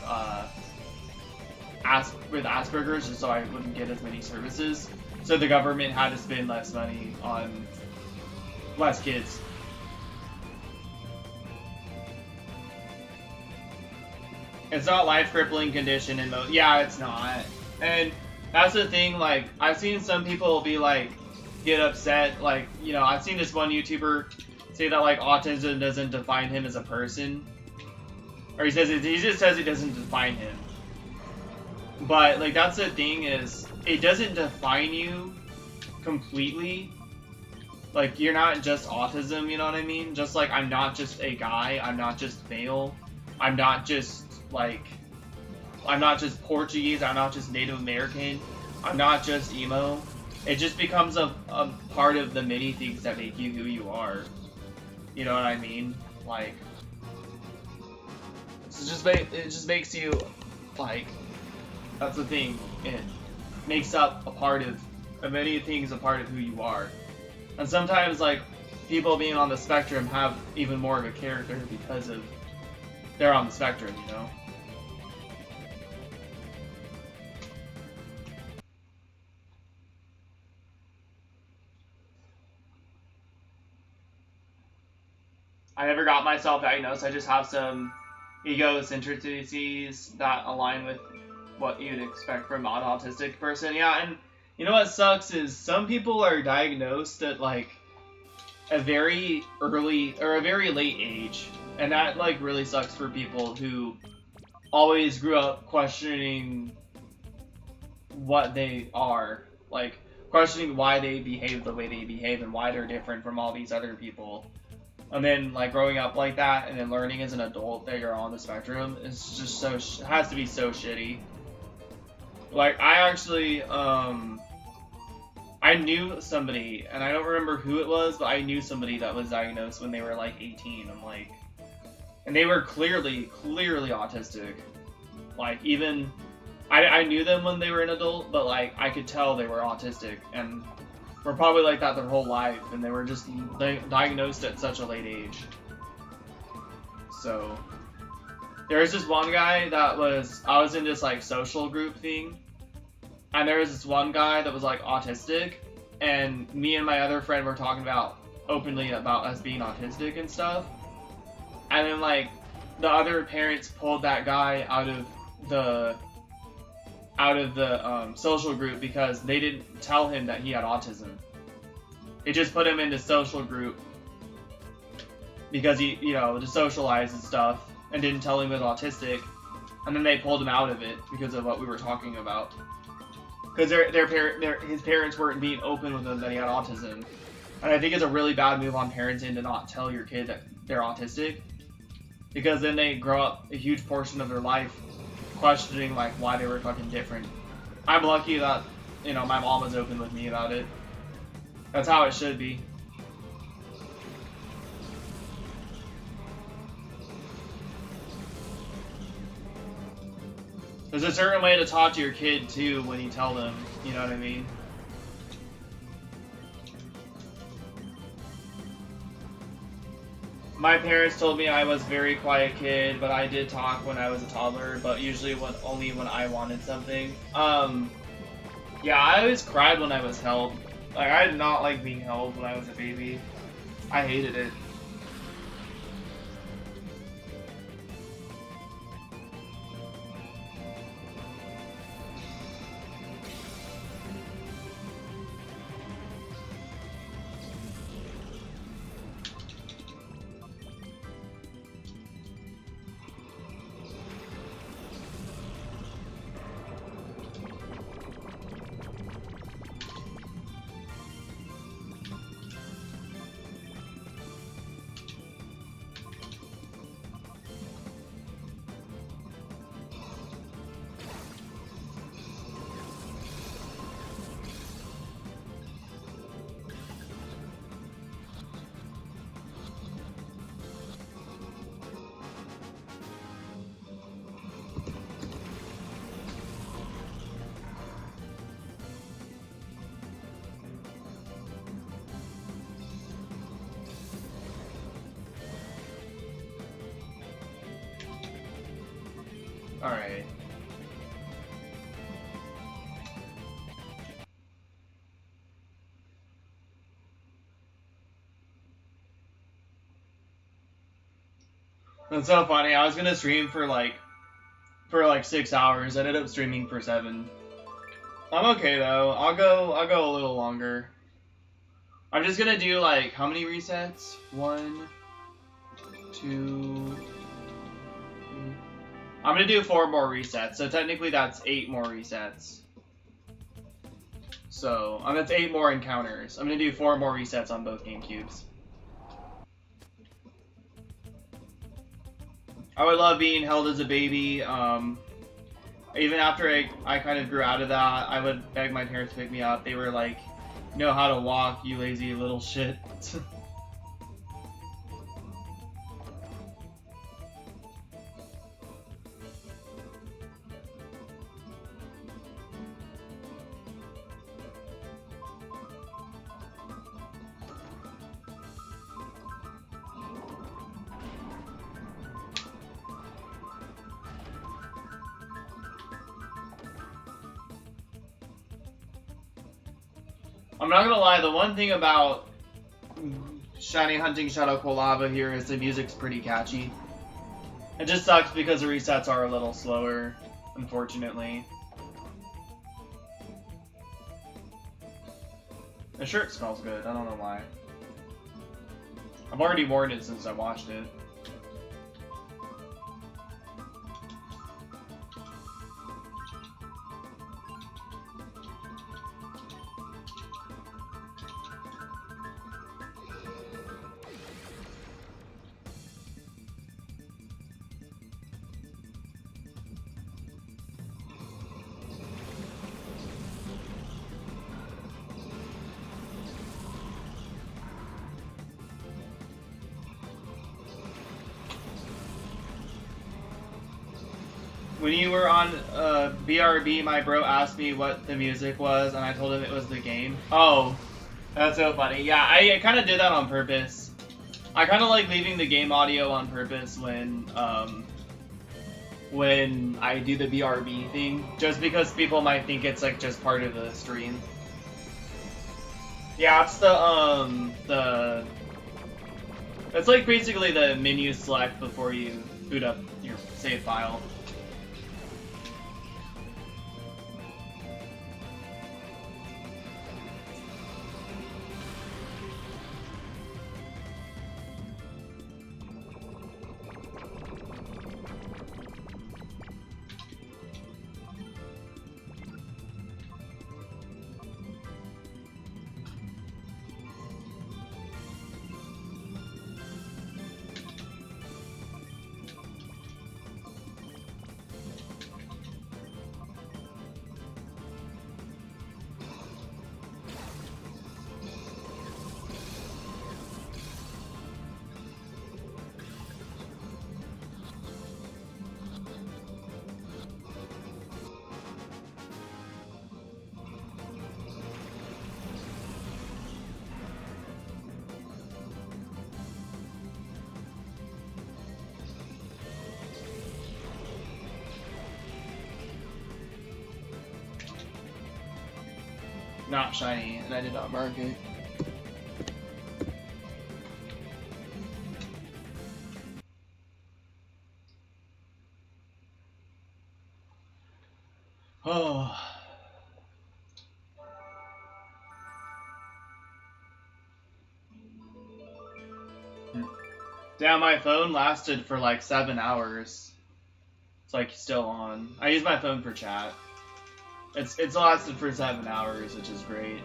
Asperger's just so I wouldn't get as many services. So the government had to spend less money on less kids. It's not a life-crippling condition in most. Yeah, it's not. And that's the thing, like, I've seen some people be like, get upset, like, you know, I've seen this one YouTuber say that, like, autism doesn't define him as a person. Or he just says it doesn't define him. But, like, that's the thing is, it doesn't define you completely. Like, you're not just autism, you know what I mean? Just like, I'm not just a guy, I'm not just male, I'm not just, like, I'm not just Portuguese, I'm not just Native American, I'm not just emo. It just becomes a part of the many things that make you who you are. You know what I mean? Like, it just makes you, like, that's the thing. It makes up a part of many things, a part of who you are. And sometimes, like, people being on the spectrum have even more of a character because of they're on the spectrum, you know? I never got myself diagnosed. I just have some egocentricities that align with what you'd expect from an autistic person. Yeah, and you know what sucks is some people are diagnosed at like a very early or a very late age, and that like really sucks for people who always grew up questioning what they are, like questioning why they behave the way they behave and why they're different from all these other people. And then, like, growing up like that, and then learning as an adult that you're on the spectrum, is just so, has to be so shitty. Like, I actually, I knew somebody, and I don't remember who it was, but I knew somebody that was diagnosed when they were, like, 18, and they were clearly autistic. Like, even, I knew them when they were an adult, but, like, I could tell they were autistic, and were probably like that their whole life, and they were just diagnosed at such a late age. So, there was this one guy that I was in this like social group thing, and there was this one guy that was like autistic, and me and my other friend were talking about openly about us being autistic and stuff, and then like the other parents pulled that guy out of the social group because they didn't tell him that he had autism. They just put him into social group because he, you know, to socialize and stuff, and didn't tell him he was autistic, and then they pulled him out of it because of what we were talking about. Because his parents weren't being open with him that he had autism. And I think it's a really bad move on parenting to not tell your kid that they're autistic, because then they grow up a huge portion of their life questioning like why they were fucking different. I'm lucky that, you know, my mom was open with me about it. That's how it should be. There's a certain way to talk to your kid too when you tell them, you know what I mean? My parents told me I was a very quiet kid, but I did talk when I was a toddler, but usually only when I wanted something. Yeah, I always cried when I was held. Like, I did not like being held when I was a baby. I hated it. Alright. That's so funny. I was gonna stream for like 6 hours. I ended up streaming for 7. I'm okay though. I'll go a little longer. I'm just gonna do like how many resets? 1, 2. I'm gonna do 4 more resets, so technically that's 8 more resets. So, that's 8 more encounters. I'm gonna do 4 more resets on both GameCubes. I would love being held as a baby. Even after I kind of grew out of that, I would beg my parents to pick me up. They were like, "Know how to walk, you lazy little shit." I'm not gonna lie, the one thing about Shiny Hunting Shadow Quilava here is the music's pretty catchy. It just sucks because the resets are a little slower, unfortunately. The shirt smells good, I don't know why. I've already worn it since I washed it. When you were on BRB, my bro asked me what the music was, and I told him it was the game. Oh, that's so funny. Yeah, I kind of did that on purpose. I kind of like leaving the game audio on purpose when when I do the BRB thing, just because people might think it's like just part of the stream. Yeah, it's it's like basically the menu select before you boot up your save file. Not shiny, and I did not mark it. Oh. Damn, my phone lasted for like 7 hours. It's like still on. I use my phone for chat. It's lasted for 7 hours, which is great.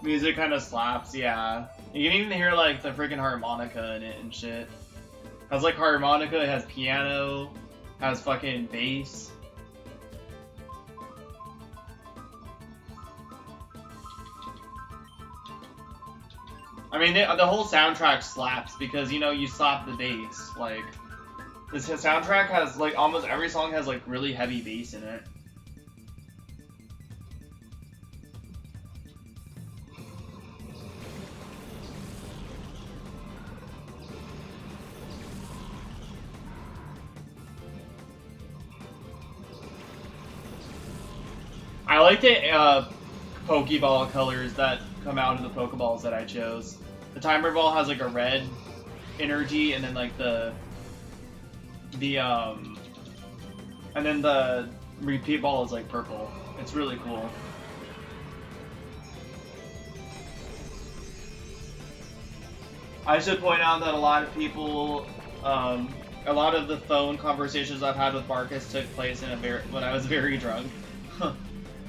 Music kind of slaps, yeah. You can even hear like the freaking harmonica in it and shit. It has like harmonica, it has piano, has fucking bass. I mean, the whole soundtrack slaps because, you know, you slap the bass. Like, this soundtrack has like almost every song has like really heavy bass in it. I like the Pokeball colors that come out of the Pokeballs that I chose. The timer ball has like a red energy, and then like and then the repeat ball is like purple. It's really cool. I should point out that a lot of people, a lot of the phone conversations I've had with Marcus took place when I was very drunk.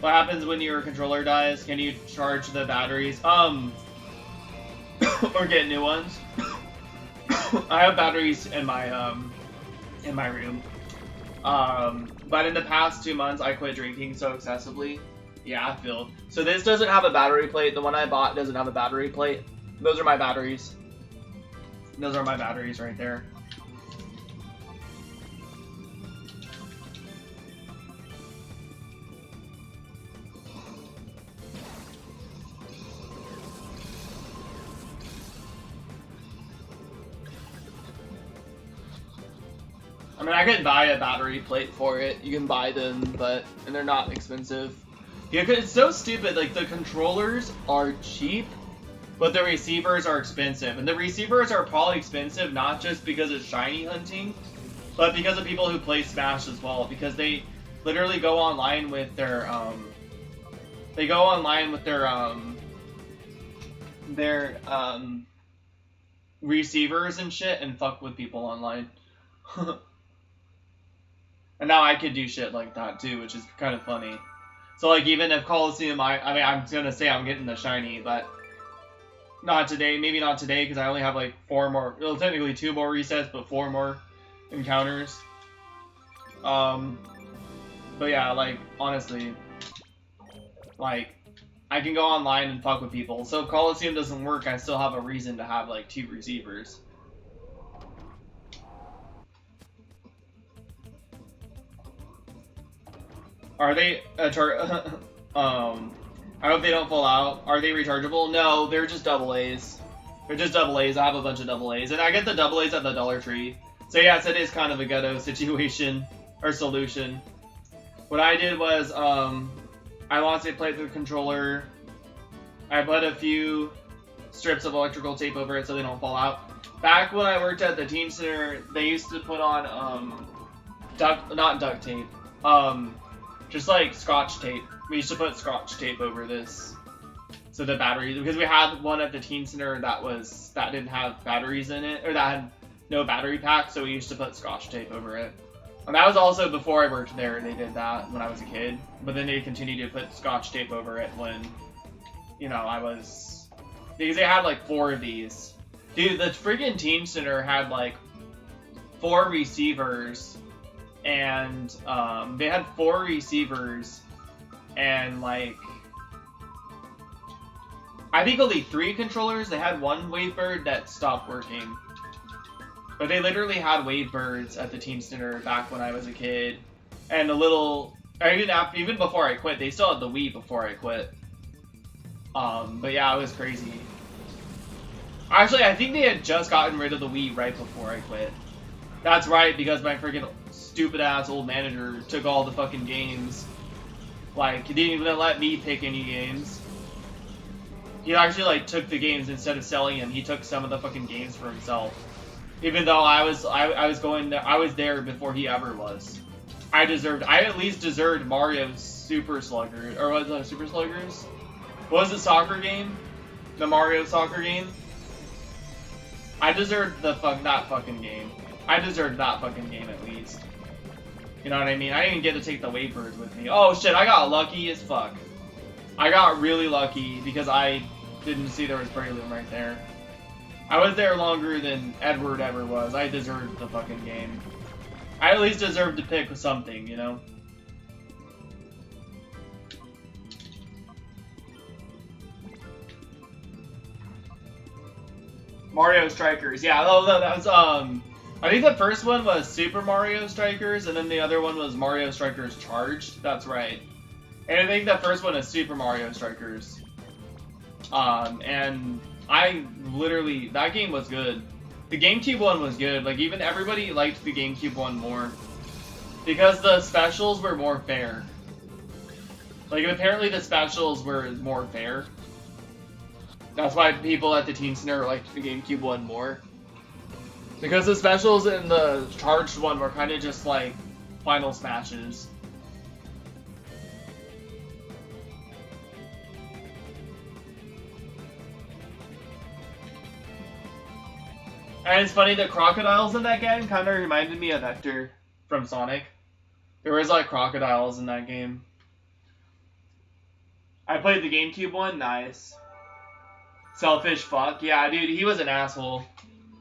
What happens when your controller dies? Can you charge the batteries? Or get new ones? I have batteries in my room. But in the past 2 months, I quit drinking so excessively. Yeah, I feel. So this doesn't have a battery plate. The one I bought doesn't have a battery plate. Those are my batteries. Those are my batteries right there. I mean, I can buy a battery plate for it. You can buy them, and they're not expensive. Yeah, 'cause it's so stupid. Like, the controllers are cheap, but the receivers are expensive. And the receivers are probably expensive not just because it's shiny hunting, but because of people who play Smash as well. Because they literally go online with their receivers and shit and fuck with people online. And now I could do shit like that too, which is kind of funny. So like even if Colosseum, I mean I'm gonna say I'm getting the shiny, but not today. Maybe not today because I only have like 4 more. Well, technically 2 more resets, but 4 more encounters. But yeah, like honestly, like I can go online and fuck with people. So if Colosseum doesn't work, I still have a reason to have like 2 receivers. Are they I hope they don't fall out. Are they rechargeable? No, they're just double A's. They're just double A's. I have a bunch of double A's, and I get the double A's at the Dollar Tree. So yes, it is kind of a ghetto situation or solution. What I did was I lost a plate through the controller. I put a few strips of electrical tape over it so they don't fall out. Back when I worked at the teen center, they used to put on not duct tape, just like Scotch tape. We used to put Scotch tape over this, so the batteries, because we had one at the teen center that didn't have batteries in it, or that had no battery pack, so we used to put Scotch tape over it. And that was also before I worked there. They did that when I was a kid, but then they continued to put Scotch tape over it when, you know, because they had like 4 of these. Dude, the freaking teen center had like 4 receivers, and they had 4 receivers, and like I think only 3 controllers. They had 1 Wavebird that stopped working, but they literally had Wavebirds at the teen center back when I was a kid, and even before I quit. They still had the Wii before I quit. But yeah, it was crazy. Actually, I think they had just gotten rid of the Wii right before I quit. That's right, because my freaking stupid ass old manager took all the fucking games. Like, he didn't even let me pick any games. He actually like took the games instead of selling them. He took some of the fucking games for himself. Even though I was going there, I was there before he ever was. I at least deserved Mario's Super Sluggers, or was it Super Sluggers? What was the soccer game? The Mario soccer game? I deserved that fucking game. I deserved that fucking game at least. You know what I mean? I didn't even get to take the Wavebirds with me. Oh shit, I got lucky as fuck. I got really lucky because I didn't see there was Breloom right there. I was there longer than Edward ever was. I deserved the fucking game. I at least deserved to pick something, you know? Mario Strikers. Yeah, oh, no, that was, I think the first one was Super Mario Strikers, and then the other one was Mario Strikers Charged. That's right. And I think the first one is Super Mario Strikers. And I literally, that game was good. The GameCube one was good. Like, even everybody liked the GameCube one more, because the specials were more fair. Like, apparently the specials were more fair. That's why people at the teen center liked the GameCube one more. Because the specials in the charged one were kind of just like final smashes. And it's funny, the crocodiles in that game kind of reminded me of Hector from Sonic. There was like crocodiles in that game. I played the GameCube one, nice. Selfish fuck. Yeah, dude, he was an asshole.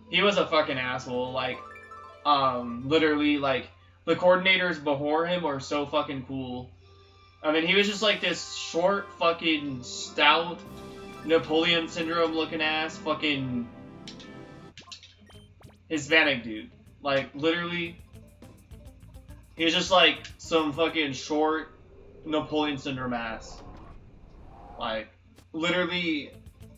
He was a fucking asshole. Like, literally, like, the coordinators before him were so fucking cool. I mean, he was just like this short, fucking, stout, Napoleon Syndrome looking ass, fucking Hispanic dude. Like, literally, he was just like some fucking short Napoleon Syndrome ass. Like, literally,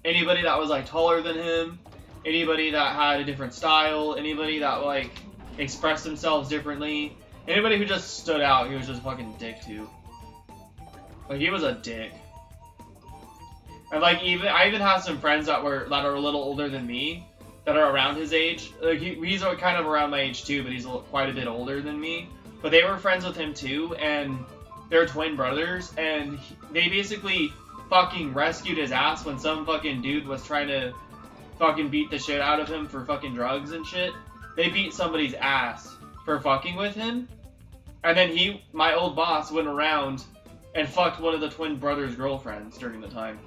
anybody that was like taller than him, anybody that had a different style, anybody that like expressed themselves differently, anybody who just stood out, he was just a fucking dick to. Like, he was a dick. And like I even have some friends that are a little older than me, that are around his age. Like he's kind of around my age too, but he's quite a bit older than me. But they were friends with him too, and they're twin brothers, and they basically fucking rescued his ass when some fucking dude was trying to fucking beat the shit out of him for fucking drugs and shit. They beat somebody's ass for fucking with him, and then my old boss, went around and fucked one of the twin brothers' girlfriends during the time.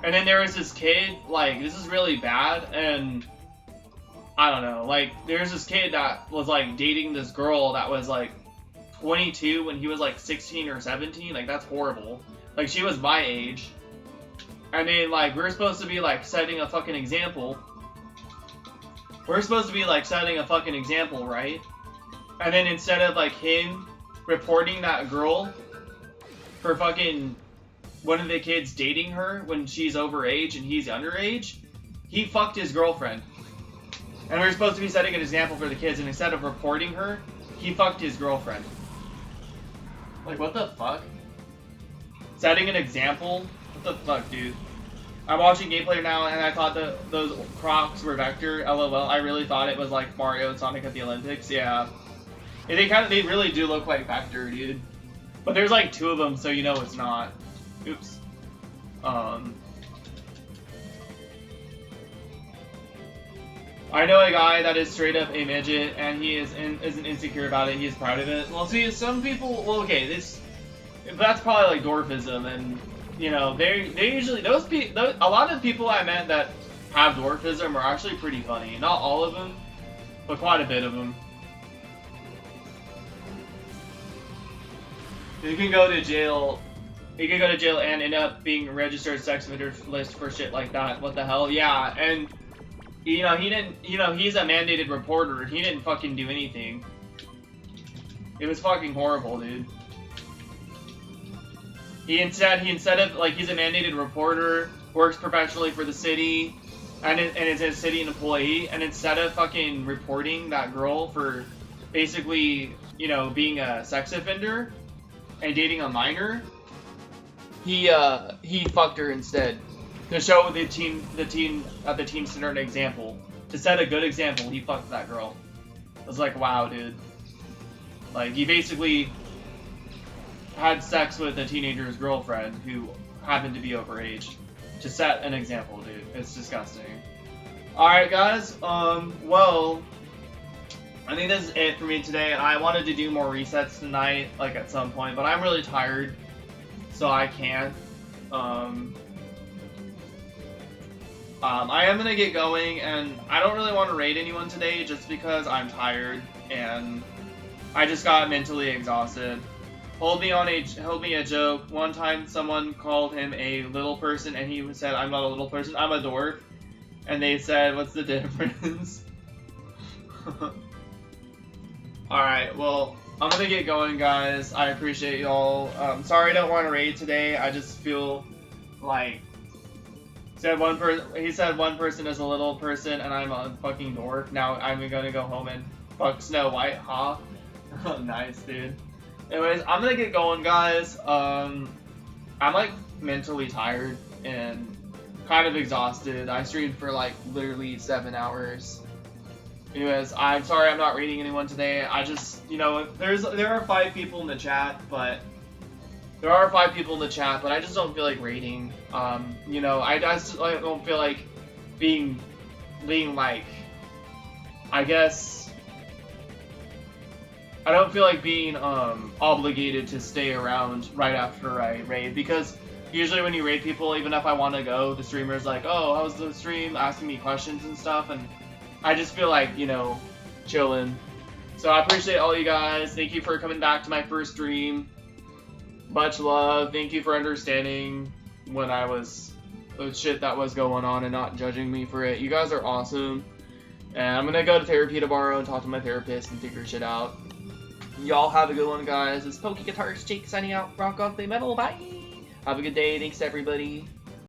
And then there was this kid, like, this is really bad, and I don't know, like, there's this kid that was, like, dating this girl that was, like, 22 when he was, like, 16 or 17, like, that's horrible. Like, she was my age, and then, like, we're supposed to be, like, setting a fucking example. We're supposed to be, like, setting a fucking example, right? And then instead of, like, him reporting that girl for fucking one of the kids dating her when she's overage and he's underage, he fucked his girlfriend. And we're supposed to be setting an example for the kids, and instead of reporting her, he fucked his girlfriend. Like, what the fuck? Setting an example? What the fuck, dude? I'm watching gameplay now, and I thought that those Crocs were Vector. LOL. I really thought it was like Mario and Sonic at the Olympics. Yeah. They really do look like Vector, dude. But there's like 2 of them, so you know it's not. Oops. I know a guy that is straight up a midget, and he isn't insecure about it. He is proud of it. Well, see, some people. Well, okay, that's probably like dwarfism, and you know, they usually a lot of people I met that have dwarfism are actually pretty funny. Not all of them, but quite a bit of them. You can go to jail. You can go to jail and end up being registered sex offender list for shit like that. What the hell? Yeah, and you know, he didn't. You know, he's a mandated reporter. He didn't fucking do anything. It was fucking horrible, dude. He instead of like, he's a mandated reporter, works professionally for the city, and is a city employee. And instead of fucking reporting that girl for basically, you know, being a sex offender and dating a minor, he fucked her instead. To show the team center an example. To set a good example, he fucked that girl. I was like, wow, dude. Like, he basically had sex with a teenager's girlfriend who happened to be overage. To set an example, dude. It's disgusting. Alright, guys. Well, I think this is it for me today. I wanted to do more resets tonight, like, at some point, but I'm really tired, so I can't. I am gonna get going, and I don't really want to raid anyone today just because I'm tired and I just got mentally exhausted. Hold me a joke. One time someone called him a little person, and he said, "I'm not a little person, I'm a dwarf." And they said, "What's the difference?" Alright, well, I'm gonna get going, guys. I appreciate y'all. Sorry I don't want to raid today. I just feel like he said one person is a little person, and I'm a fucking dwarf. Now I'm gonna go home and fuck Snow White, huh? Nice, dude. Anyways, I'm gonna get going, guys. I'm like mentally tired and kind of exhausted. I streamed for like literally 7 hours. Anyways, I'm sorry I'm not reading anyone today. I just, you know, there are 5 people in the chat, but I just don't feel like raiding. You know, I don't feel like being like, I guess, I don't feel like being obligated to stay around right after I raid, because usually when you raid people, even if I want to go, the streamer's like, "Oh, how's the stream?" asking me questions and stuff, and I just feel like, you know, chilling. So I appreciate all you guys. Thank you for coming back to my first stream. Much love. Thank you for understanding when I was the shit that was going on and not judging me for it. You guys are awesome. And I'm gonna go to therapy tomorrow and talk to my therapist and figure shit out. Y'all have a good one, guys. It's Pokey Guitars Jake signing out. Rock off the metal. Bye. Have a good day. Thanks, everybody.